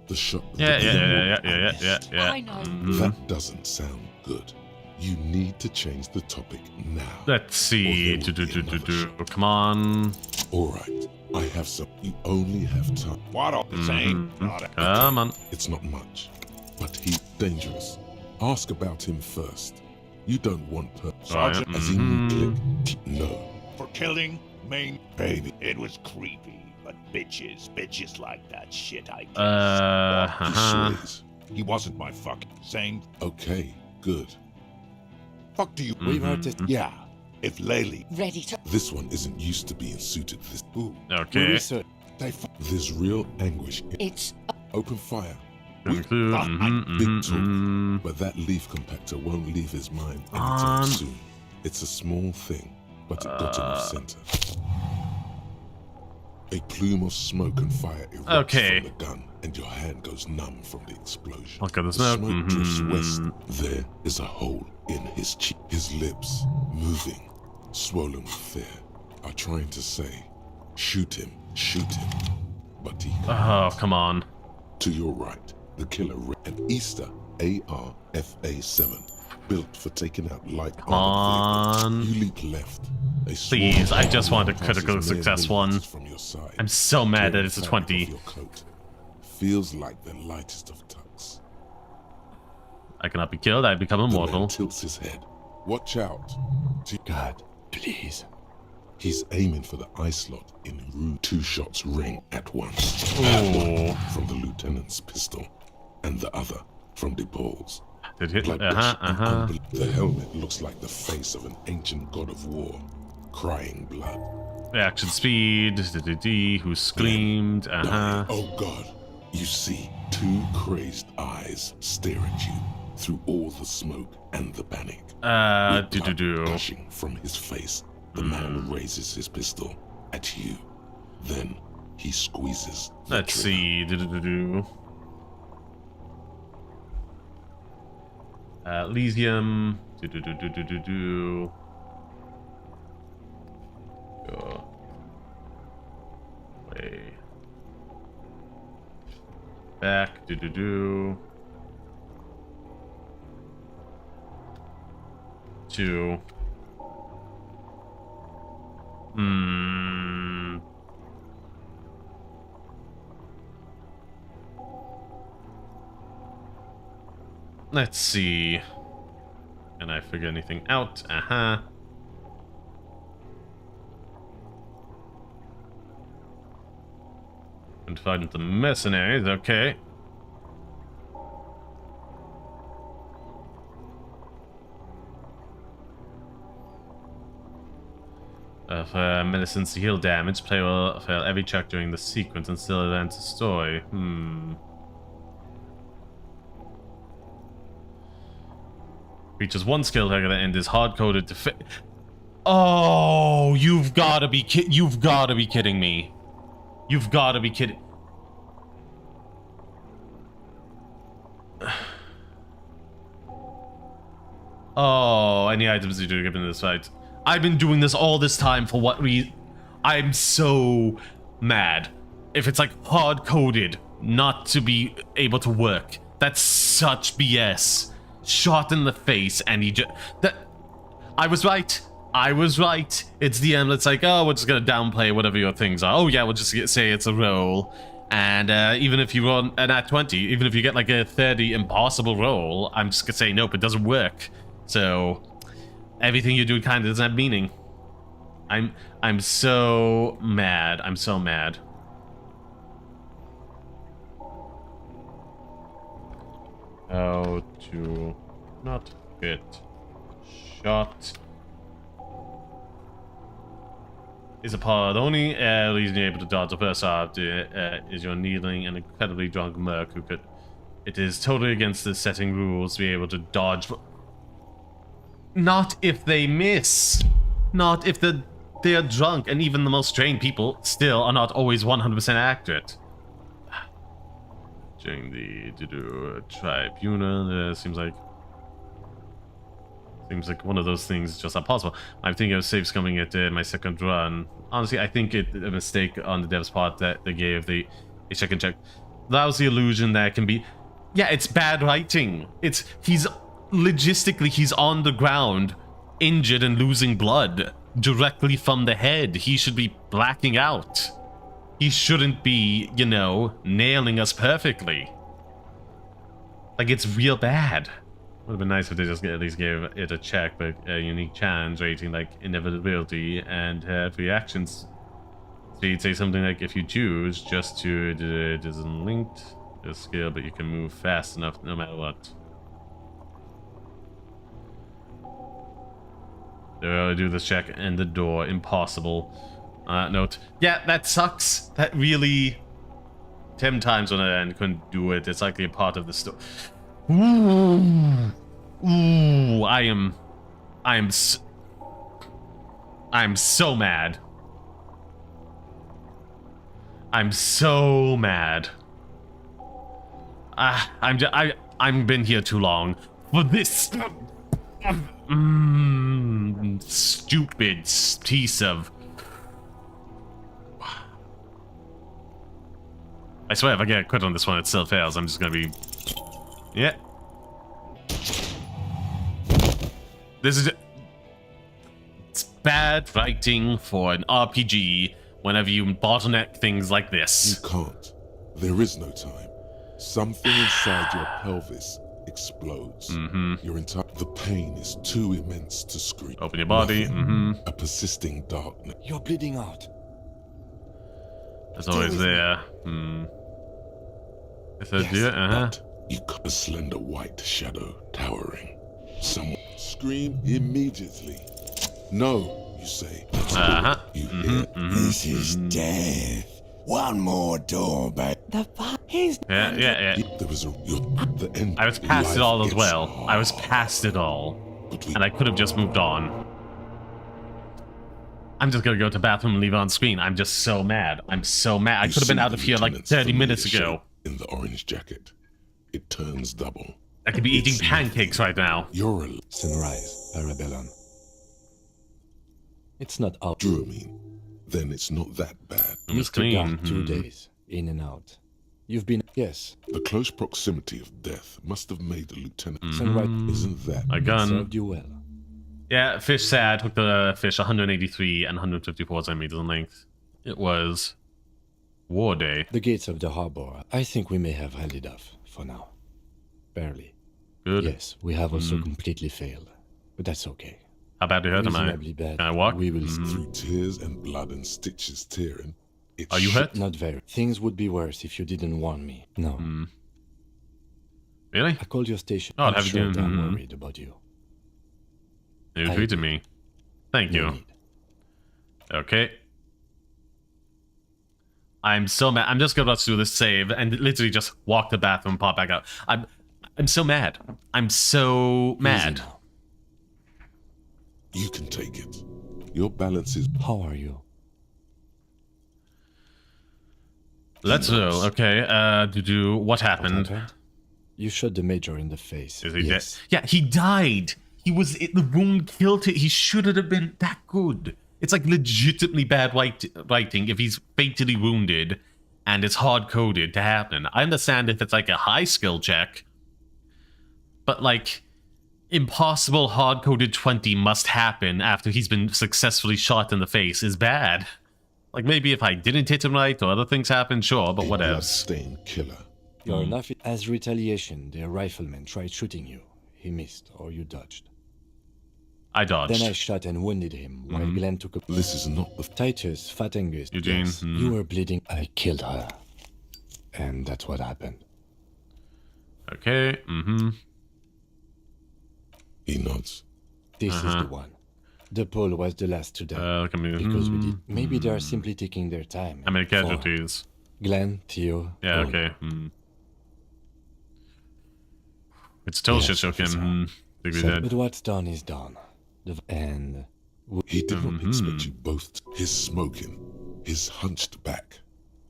The shot. Yeah. I know. That doesn't sound good. You need to change the topic now. Let's see. Come on. All right. I have some. You only have time. What are you saying? Come on. It's not much, but he's dangerous. Ask about him first. You don't want Sergeant. As in click. No. For killing main baby. It was creepy, but bitches like that shit. I guess. He He wasn't my fucking saying. Okay. Good. Fuck do you? We've heard it. Yeah. If Laylee. Ready to. This one isn't used to being suited this. Ooh. Okay. There's real anguish. It's. Open fire. Big talk, but that leaf compactor won't leave his mind anytime soon. It's a small thing, but it got in the center. A plume of smoke and fire erupts from the gun, and your hand goes numb from the explosion. Look at the smoke. smoke. Drifts west. There is a hole in his cheek. His lips, moving, swollen with fear, are trying to say, shoot him, but he... Oh, come on. To your right, the killer, an Easter AR-FA-7, built for taking out light armored vehicles. You leap left. Please, I just want a critical success one. I'm so mad that it's a 20. Feels like the lightest of tucks. I cannot be killed, I become immortal. The man tilts his head. Watch out. God, please. He's aiming for the eye slot in room. 2 shots ring at once. One from the lieutenant's pistol, and the other from the balls. Did hit? The helmet looks like the face of an ancient god of war, crying blood. Reaction speed. Who screamed? Oh God! You see 2 crazed eyes stare at you through all the smoke and the panic. Gushing from his face. The man raises his pistol at you. Then he squeezes. Let's see. Elysium. Go. Way. Two. Let's see. Can I figure anything out? And find the mercenaries, okay. For medicines to heal damage, player will fail every check during the sequence and still advance the story. Features one skill target and is hard-coded to fit. Oh, you've got to be kidding me. You've got to be kidding. Oh, any items you do given in this fight. I've been doing this all this time for what reason? I'm so mad. If it's like hard-coded not to be able to work, that's such BS. Shot in the face and he just... I was right. I was right. It's the end. It's like, oh, we're just gonna downplay whatever your things are. Oh yeah, we'll just say it's a roll. And even if you roll an at 20, even if you get like a 30 impossible roll, I'm just gonna say nope, it doesn't work. So everything you do kind of doesn't have meaning. I'm so mad. I'm so mad. How to not get shot is a part. The only reason you're able to dodge the first off is your kneeling an incredibly drunk merc who could. It is totally against the setting rules to be able to dodge. Not if they miss. Not if they are drunk, and even the most trained people still are not always 100% accurate. During the tribunal, seems like one of those things is just not possible. I'm thinking of saves coming at my second run. Honestly, I think it's a mistake on the dev's part that they gave a second check. That was the illusion that can be. Yeah, it's bad writing. He's on the ground, injured and losing blood directly from the head. He should be blacking out. He shouldn't be, you know, nailing us perfectly. Like, it's real bad. Would have been nice if they just at least gave it a check, but a unique chance rating like inevitability and have reactions. So you'd say something like, if you choose just to, it isn't linked to a skill, but you can move fast enough no matter what. They will do this check and the door. Impossible. Note. Yeah, that sucks. That really... 10 times on the end couldn't do it. It's likely a part of the story. Ooh. Ooh, I'm so mad. I'm so mad. I'm been here too long for this stupid piece of. I swear, if I get quit on this one, it still fails. I'm just gonna be. Yeah. This is. It's bad writing for an RPG whenever you bottleneck things like this. You can't. There is no time. Something inside your pelvis explodes. Your entire. The pain is too immense to scream. Open your body. A persisting darkness. You're bleeding out. It's always there. It's a deer. But you got a slender white shadow towering. Someone scream immediately. No, you say. You hear. This is death. One more door, but the fuck is. Yeah. There was the end. I was past it all as well. I was past it all, and I could have just moved on. I'm just gonna go to the bathroom and leave it on screen. I'm just so mad. I'm so mad. I could have been out of here like 30 minutes ago. In the orange jacket, it turns double. I could be eating pancakes right now. You're a Sunrise, Parabellum. It's not out. Then it's not that bad. Mr. Guard, 2 days, in and out. You've been... Yes. The close proximity of death must have made the lieutenant... Isn't that... A gun. Served you well. Yeah, fish sad. Hooked the fish 183 and 154 centimeters in length. It was war day. The gates of the harbor. I think we may have held it off for now. Barely. Good. Yes, we have also completely failed. But that's okay. How badly hurt am I? Reasonably bad. Can I walk? We will Through tears and blood and stitches tearing. Are you hurt? Not very. Things would be worse if you didn't warn me. No. Really? I called your station. Oh, I'm have sure you they're worried about you. You tweeted me. Thank you. Okay. I'm so mad. I'm just about to do this save and literally just walk to the bathroom, pop back out. I'm so mad. I'm so mad. You can take it. Your balance is... How are you? Let's go. Okay. What happened? You shot the major in the face. Is he dead? Yeah, he died. The wound killed him. He shouldn't have been that good. It's like legitimately bad writing if he's fatally wounded and it's hard-coded to happen. I understand if it's like a high skill check, but like impossible hard-coded 20 must happen after he's been successfully shot in the face is bad. Like maybe if I didn't hit him right or other things happen, sure, but what else? Blood-stained killer. You're enough. As retaliation, the rifleman tried shooting you. He missed, or you dodged. I dodged. Then I shot and wounded him, while Glenn took a... This is not the... Titus, Fat Angus. Eugene. Yes, you were bleeding. I killed her. And that's what happened. Okay, He nods. This is the one. The pole was the last to die. Because we did. Maybe they are simply taking their time. How many casualties? Glenn, Theo. Yeah, Paul. okay. It's still shit joking. But what's done is done. And... He did not expect you both. His smoking, his hunched back.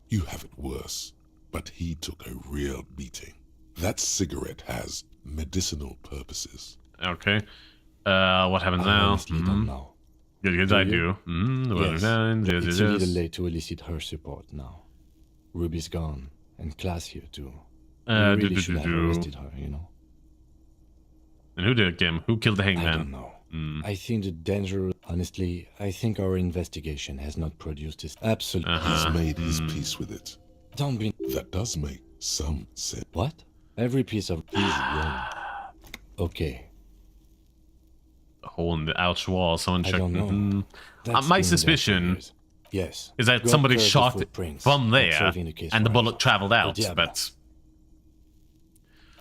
You have it worse. But he took a real beating. That cigarette has medicinal purposes. Okay. What happens now? Honestly don't know. Good, I do. Yes. It's a little late to elicit her support now. Ruby's gone, and Class here too. We really should have arrested her, you know. And who did Kim? Who killed the hangman? I don't know. I think the danger... Honestly, I think our investigation has not produced this absolute... He's made his peace with it. Don't be... That does make some sense. What? Every piece of... Easy, yeah. Okay. A hole in the ouch wall. Someone checked. I don't know. My suspicion yes. is that somebody shot from there and the bullet traveled out, but...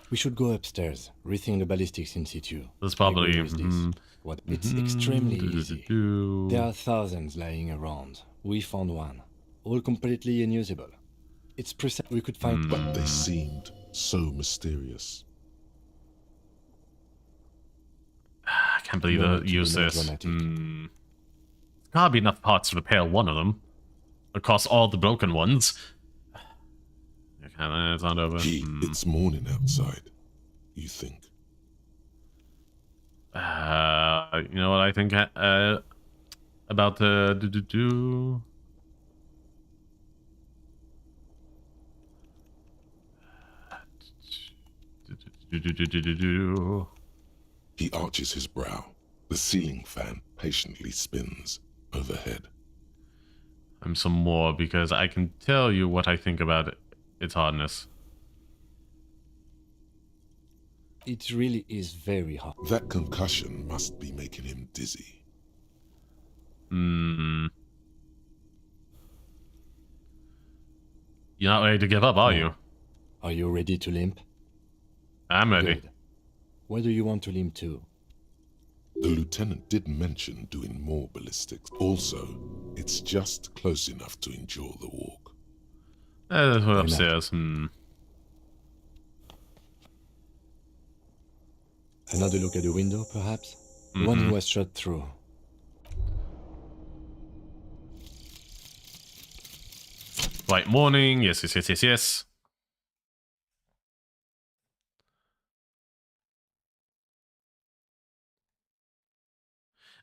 We should go upstairs, rethink the ballistics in situ. That's probably... It's extremely easy. There are thousands lying around. We found one. All completely unusable. It's precise. We could find... But they seemed so mysterious. I can't believe they use this. Gotta be enough parts to repair one of them. Across all the broken ones. Okay, it's not over. It's morning outside. You think? You know what I think about the He arches his brow. The ceiling fan patiently spins overhead. I'm some more because I can tell you what I think about its hardness. It really is very hard. That concussion must be making him dizzy. You're not ready to give up, are you? Are you ready to limp? I'm ready. Good. Where do you want to limp to? The lieutenant did mention doing more ballistics. Also, it's just close enough to endure the walk. Upstairs. Another look at the window, perhaps? The one who was shot through. Right, morning. Yes.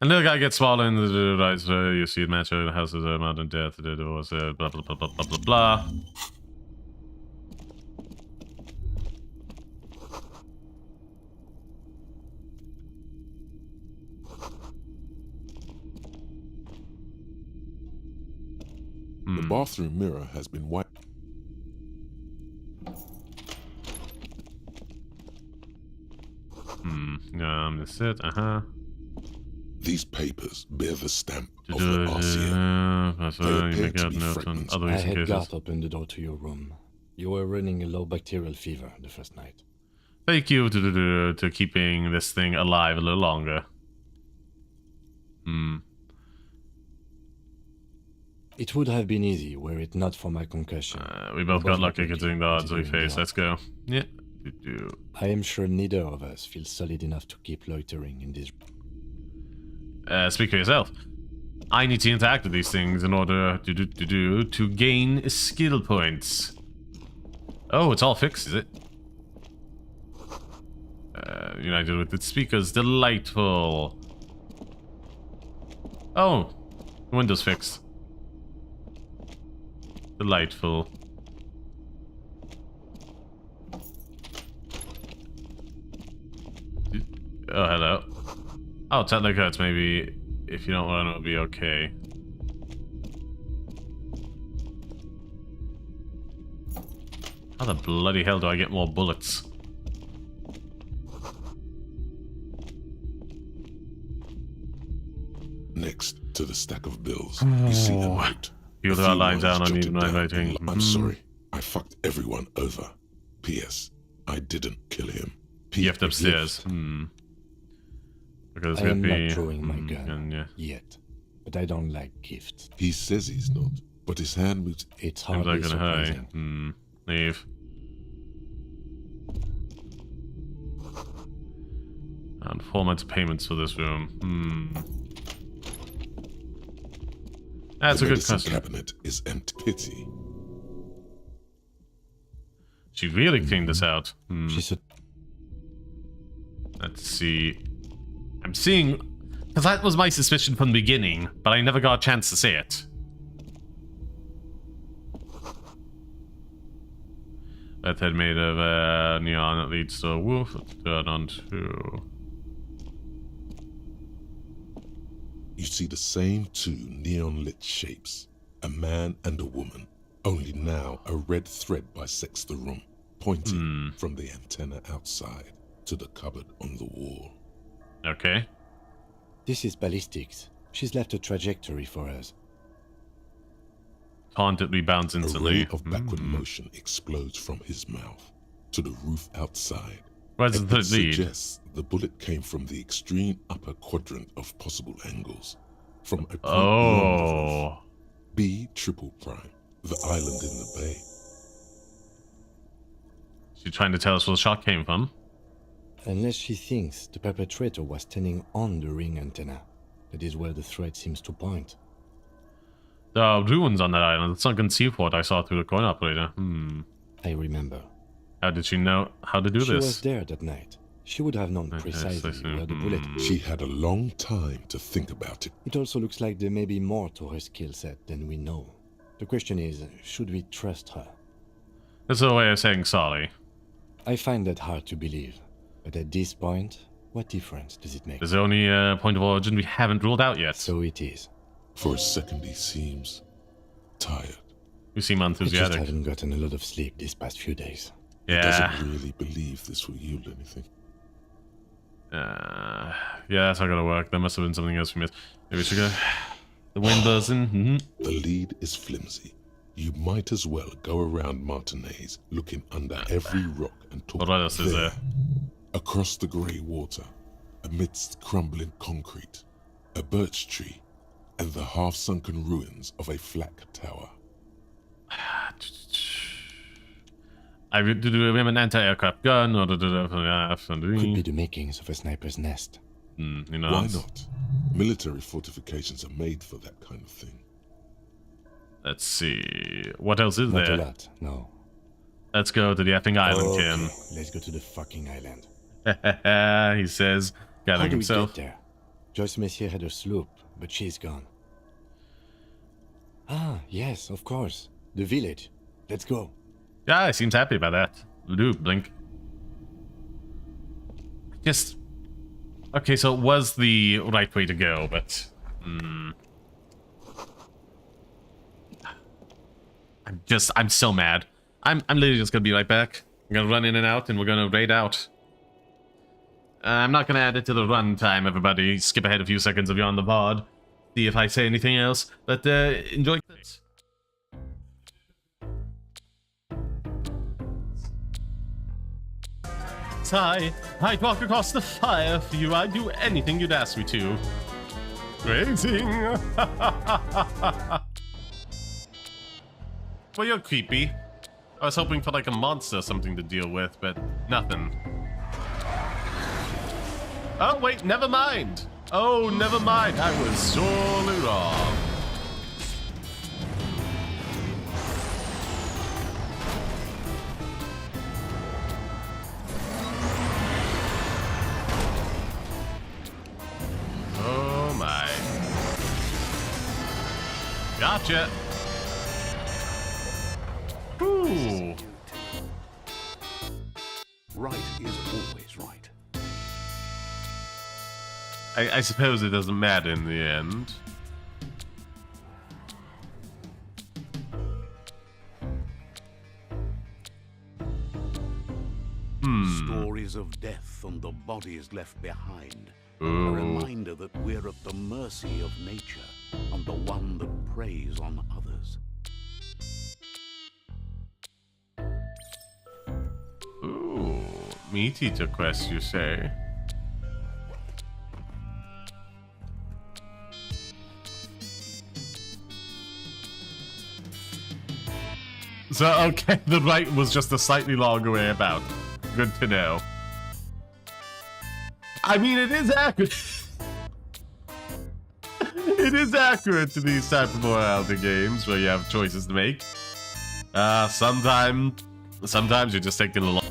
And the guy gets swallowed in the right, you see it match the houses, mountain death, the divorce, blah blah blah blah blah blah blah. The bathroom mirror has been wiped. That's it. These papers bear the stamp of the RCM. They appear to be fragments. I had Garth open the door to your room. You were running a low bacterial fever the first night. Thank you to keeping this thing alive a little longer. It would have been easy were it not for my concussion. We both got lucky considering the odds we face. Let's go. Yeah. I am sure neither of us feels solid enough to keep loitering in this. Speak for yourself. I need to interact with these things in order to gain skill points. Oh, it's all fixed, is it? United with its speakers, delightful. Oh, the window's fixed. Delightful. Oh, hello. Oh, technically hurts. Maybe if you don't run, it'll be okay. How the bloody hell do I get more bullets? Next to the stack of bills, you see a note. You are lying down on you writing. I'm sorry. I fucked everyone over. P.S. I didn't kill him. Gift upstairs. I am not drawing my gun yet, but I don't like gifts. He says he's not, but his hand moves. It's hardly surprising. Leave. And 4 months payments for this room. That's a good question. The cabinet is empty. Pity. She really cleaned this out. She said. Let's see. I'm seeing... Because that was my suspicion from the beginning, but I never got a chance to say it. That head made of neon that leads to a wolf. Let's turn on to... You see the same two neon-lit shapes. A man and a woman. Only now a red thread bisects the room, pointing from the antenna outside to the cupboard on the wall. Okay. This is ballistics. She's left a trajectory for us. Can't it rebounds instantly? A ray of backward motion explodes from his mouth to the roof outside. Where does it lead? Suggests the bullet came from the extreme upper quadrant of possible angles. From a B triple prime, the island in the bay. She's trying to tell us where the shot came from. Unless she thinks the perpetrator was standing on the ring antenna. That is where the thread seems to point. There are ruins on that island. The sunken seaport I saw through the coin operator. I remember. How did she know how to do this? She was there that night. She would have known precisely where the bullet... She had a long time to think about it. It also looks like there may be more to her skill set than we know. The question is, should we trust her? That's a way of saying sorry. I find that hard to believe. But at this point, what difference does it make? There's only a point of origin we haven't ruled out yet. So it is. For a second he seems tired. You seem enthusiastic. I just haven't gotten a lot of sleep these past few days. Yeah. He doesn't really believe this will yield anything. Yeah, that's not gonna work. There must have been something else we missed. Maybe we should go. The wind buzzing. The lead is flimsy. You might as well go around Martinez, looking under every rock and talk. What else is there? Across the grey water, amidst crumbling concrete, a birch tree, and the half-sunken ruins of a flak tower. Do we have an anti-aircraft gun, or Could be the makings of a sniper's nest. Why not? Military fortifications are made for that kind of thing. Let's see. What else is Not there? a lot, no. Let's go to the effing island, Kim. Let's go to the fucking island. He says, gathering himself. How do we get there? Joyce Messier had a sloop, but she's gone. Ah, yes, of course. The village. Let's go. Yeah, he seems happy about that. Do blink. Just... Okay, so it was the right way to go, but... I'm so mad. I'm literally just gonna be right back. I'm gonna run in and out, and we're gonna raid out. I'm not gonna add it to the run time, everybody. Skip ahead a few seconds if you're on the pod. See if I say anything else. But enjoy this. I'd walk across the fire for you. I'd do anything you'd ask me to. Raising. Well, you're creepy. I was hoping for like a monster or something to deal with, but nothing. Oh, wait, never mind. Oh, never mind. I was sorely wrong. Oh, my. Gotcha. Ooh. Right is always right. I suppose it doesn't matter in the end. Stories of death and the bodies left behind. Ooh. A reminder that we're at the mercy of nature and the one that preys on others. Ooh, meat eater quest, you say? So, okay, the right was just a slightly longer way about. Good to know. I mean, it is accurate. It is accurate to these type of morality games where you have choices to make. Sometimes you're just taking a long.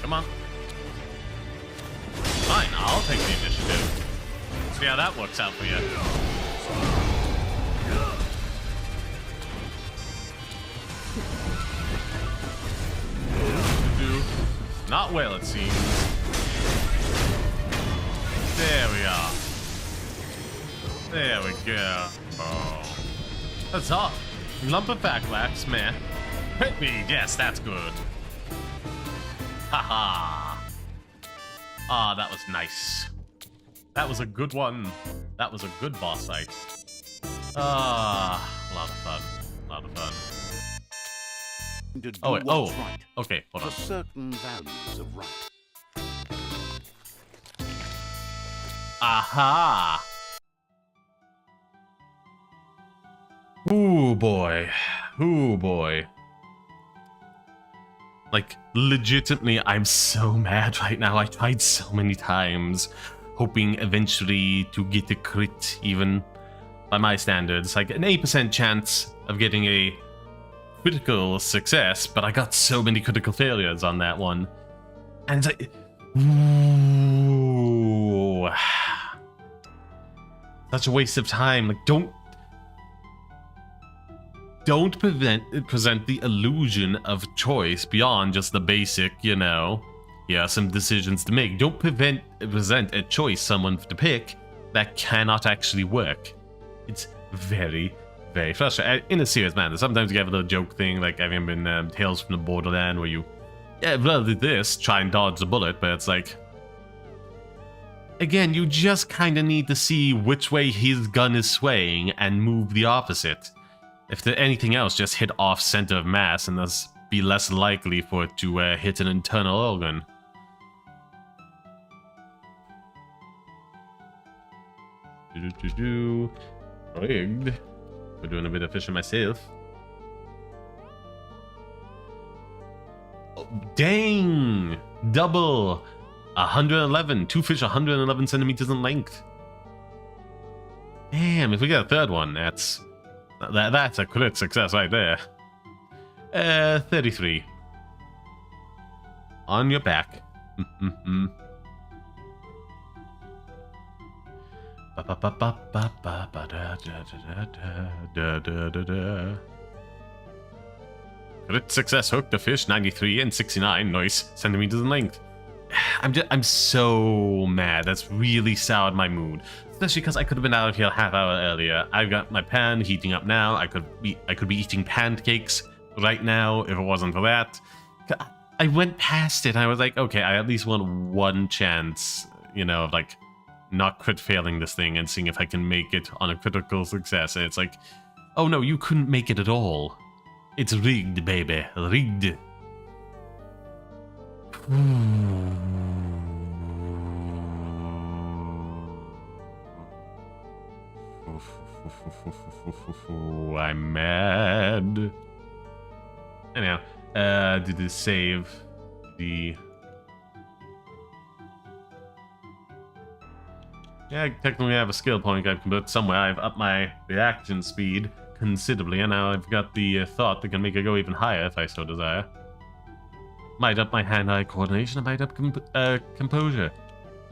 Come on. Fine, I'll take the initiative. See how that works out for you. Not well, it seems. There we are. There we go. Oh. That's all. Lump of backlash, man. Hit me. Yes, that's good. Haha. Ah, that was nice. That was a good one. That was a good boss fight. Ah, a lot of fun. A lot of fun. Oh, wait. Oh, right okay. Hold on. for certain values of right. Aha! Ooh, boy. Ooh, boy. Like, legitimately, I'm so mad right now. I tried so many times, hoping eventually to get a crit, even by my standards. Like, an 8% chance of getting a critical success, but I got so many critical failures on that one. And it's like... Ooh. Such a waste of time. Like, don't present the illusion of choice beyond just the basic, you know, here are some decisions to make. Don't present a choice someone to pick that cannot actually work. It's very, very frustrating. In a serious manner, sometimes you have a little joke thing, like having been Tales from the Borderland, where you, yeah, rather do this, try and dodge the bullet, but it's like, again, you just kind of need to see which way his gun is swaying and move the opposite. If there's anything else, just hit off center of mass and thus be less likely for it to hit an internal organ. Rigged. We're doing a bit of fishing myself. Oh, dang! Double! 111. Two fish 111 centimeters in length. Damn, if we get a third one, that's a crit success right there. 33. On your back. Crit success hooked a fish 93 and 69 nice centimeters in length. I'm so mad. That's really soured my mood. Especially because I could have been out of here a half hour earlier. I've got my pan heating up now. I could be eating pancakes right now if it wasn't for that. I went past it and I was like, okay, I at least want one chance, you know, of like not crit failing this thing and seeing if I can make it on a critical success. And it's like, oh no, you couldn't make it at all. It's rigged, baby. Rigged. I'm mad. Anyhow, did this save the... Yeah, I technically have a skill point I can put somewhere. I've upped my reaction speed considerably, and now I've got the thought that can make it go even higher if I so desire. Might up my hand-eye coordination, I might up composure.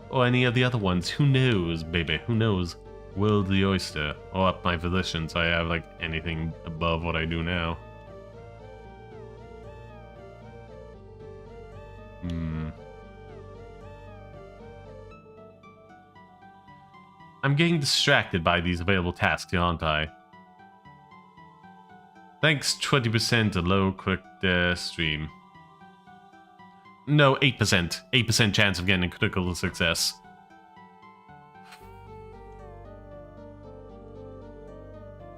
Or any of the other ones. Who knows, baby? Who knows? World the oyster. Or up my volition so I have, like, anything above what I do now. I'm getting distracted by these available tasks, aren't I? Thanks 20% to low quick stream. No, 8%. 8% chance of getting a critical success.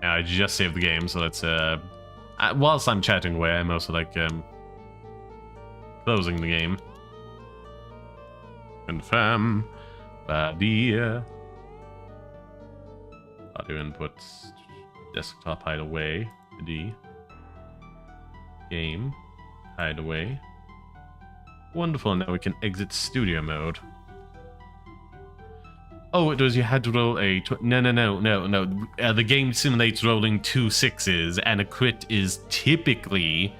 Yeah, I just saved the game, so let's whilst I'm chatting away, I'm also like closing the game. Confirm. Audio input. Desktop hide away. D. Game. Hide away. Wonderful, now we can exit studio mode. Oh, it was you had to roll a... No. The game simulates rolling 2 6s, and a crit is typically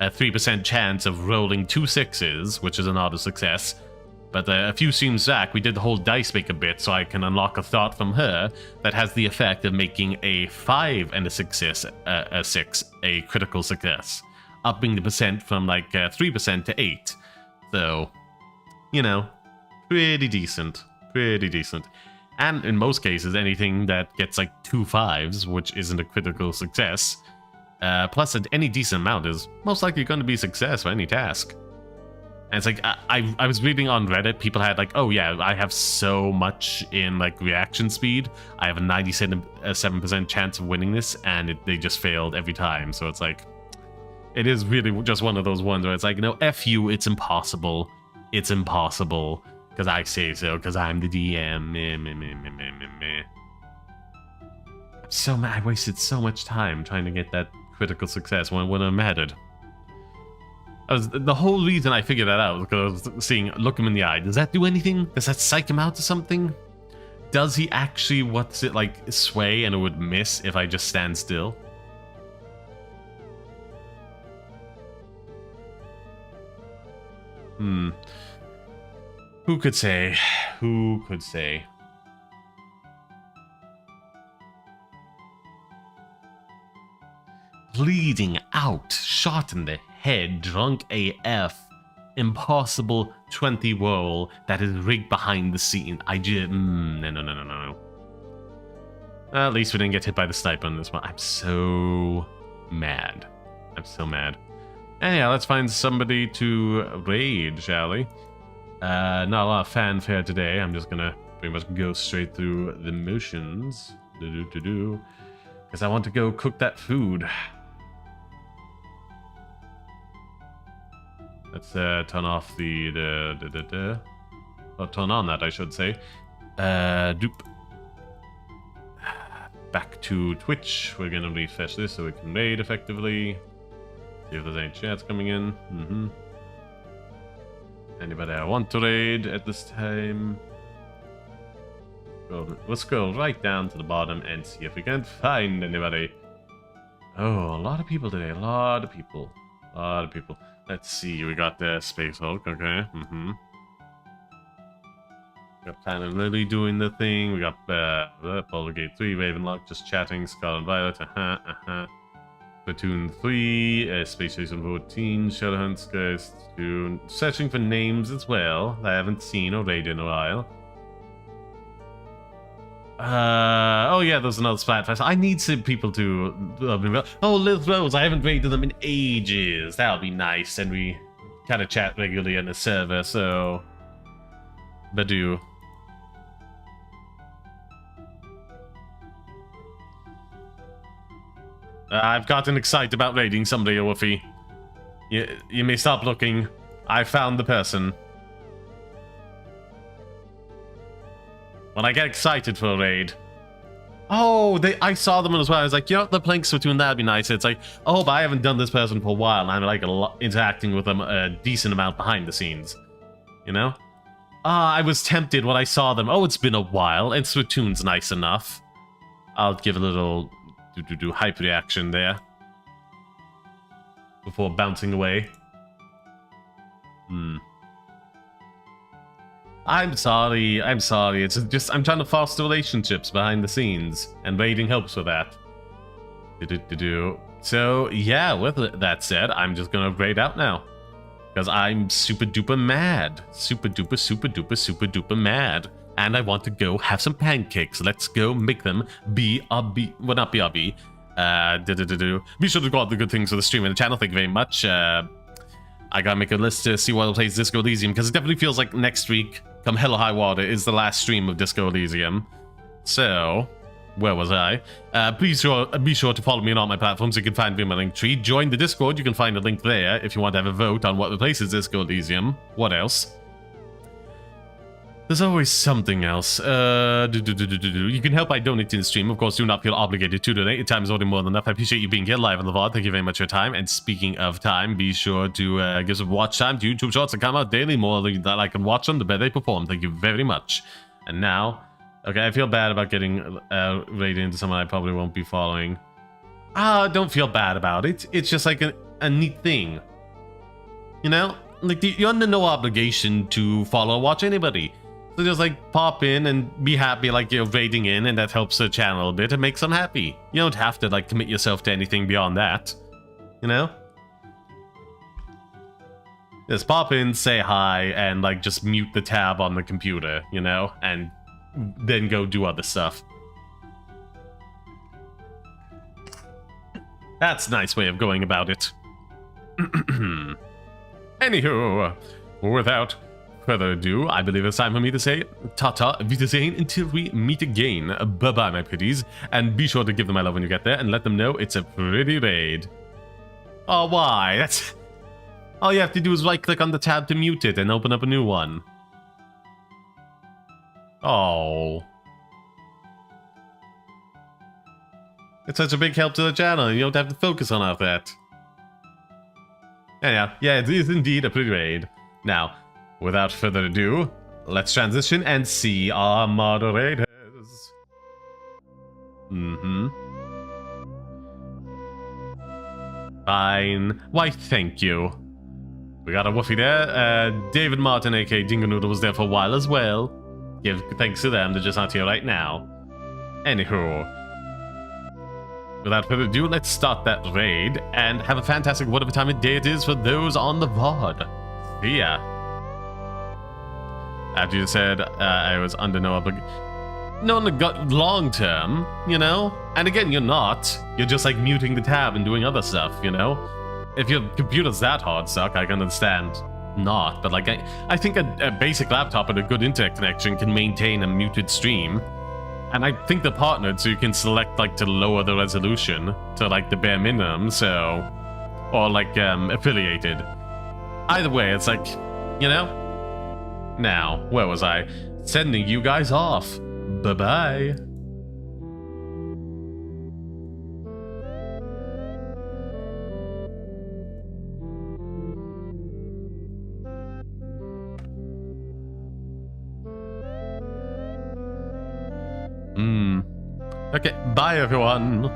a 3% chance of rolling 2 6s, which is an auto success. But a few streams back, we did the whole dice maker bit, so I can unlock a thought from her that has the effect of making a 5 and a 6 a critical success, upping the percent from like 3% to 8. So, you know, pretty decent. Pretty decent. And in most cases, anything that gets like 2 5s, which isn't a critical success, plus any decent amount is most likely going to be a success for any task. And it's like, I was reading on Reddit, people had like, oh yeah, I have so much in like reaction speed, I have a 97% chance of winning this, and they just failed every time. So it's like, it is really just one of those ones where it's like, no, F you, it's impossible. It's impossible. Because I say so, because I'm the DM. I'm so mad, I wasted so much time trying to get that critical success when I'm headed. The whole reason I figured that out was because I was seeing, look him in the eye. Does that do anything? Does that psych him out to something? Does he actually, what's it like, sway and it would miss if I just stand still? Who could say? Who could say? Bleeding out, shot in the head, drunk AF, impossible 20 roll that is rigged behind the scene. I just... No. At least we didn't get hit by the sniper on this one. I'm so mad. I'm so mad. Anyhow, let's find somebody to raid, shall we? Not a lot of fanfare today. I'm just gonna pretty much go straight through the motions. Because I want to go cook that food. Let's turn off the or turn on that, I should say. Back to Twitch. We're gonna refresh this so we can raid effectively. See if there's any chats coming in. Anybody I want to raid at this time? Let's go right down to the bottom and see if we can find anybody. Oh, a lot of people today. A lot of people. Let's see. We got the Space Hulk. Okay. We got Planet Lily doing the thing. We got Polygate 3, Ravenlock just chatting, Scarlet Violet, Platoon 3, Space Station 14, Shadowhunt, Skies 2, searching for names as well. I haven't seen or raided in a while. Oh yeah, there's another Splatfest. I need some people to... Oh, Lilith Rose, I haven't raided them in ages. That'll be nice, and we kind of chat regularly on the server, so... Badoo. I've gotten excited about raiding somebody, Wolfie. You may stop looking. I found the person. When I get excited for a raid. Oh, I saw them as well. I was like, you know, the playing Splatoon, that'd be nice. It's like, oh, but I haven't done this person for a while, and I'm like interacting with them a decent amount behind the scenes. You know? I was tempted when I saw them. Oh, it's been a while, and Splatoon's nice enough. I'll give a little hype reaction there before bouncing away. I'm sorry. It's just I'm trying to foster relationships behind the scenes, and raiding helps with that. So yeah, with that said, I'm just gonna raid out now because I'm super duper mad, super duper mad. And I want to go have some pancakes. Let's go make them BRB. Well, not BRB. Be sure to go out the good things for the stream and the channel. Thank you very much. I gotta make a list to see what plays Disco Elysium, because it definitely feels like next week, come hell or high water, is the last stream of Disco Elysium. So, where was I? Be sure to follow me on all my platforms. You can find me in my link tree. Join the Discord. You can find a link there if you want to have a vote on what replaces Disco Elysium. What else? There's always something else. You can help by donating to the stream. Of course, do not feel obligated to donate. Your time is already more than enough. I appreciate you being here live on the VOD. Thank you very much for your time. And speaking of time, be sure to give some watch time to YouTube shorts that come out daily. More that I can watch them, the better they perform. Thank you very much. And now, okay, I feel bad about getting raided into someone I probably won't be following. Don't feel bad about it. It's just like a neat thing. You know? Like, you're under no obligation to follow or watch anybody. So just like pop in and be happy like you're raiding in, and that helps the channel a bit and makes them happy. You don't have to like commit yourself to anything beyond that. You know? Just pop in, say hi, and like just mute the tab on the computer, you know? And then go do other stuff. That's a nice way of going about it. Anywho, without further ado, I believe it's time for me to say ta-ta, Wiedersehen, until we meet again. Bye-bye, my pretties. And be sure to give them my love when you get there, and let them know it's a pretty raid. Oh, why? That's... all you have to do is right-click on the tab to mute it and open up a new one. Oh. It's such a big help to the channel, you don't have to focus on all that. Anyhow, yeah, it is indeed a pretty raid. Now, without further ado, let's transition and see our moderators. Fine. Why, thank you. We got a woofie there. David Martin, aka Dingo Noodle, was there for a while as well. Give thanks to them, they're just not here right now. Anywho, without further ado, let's start that raid and have a fantastic whatever time of day it is for those on the VOD. See ya. After you said I was under no obligation. No, long term, you know? And again, you're not. You're just like muting the tab and doing other stuff, you know? If your computer's that hard suck, I can understand not. But like, I think a basic laptop with a good internet connection can maintain a muted stream. And I think they're partnered, so you can select like to lower the resolution to like the bare minimum, so... or like affiliated. Either way, it's like, you know? Now, where was I? Sending you guys off. Bye-bye. Okay, bye everyone.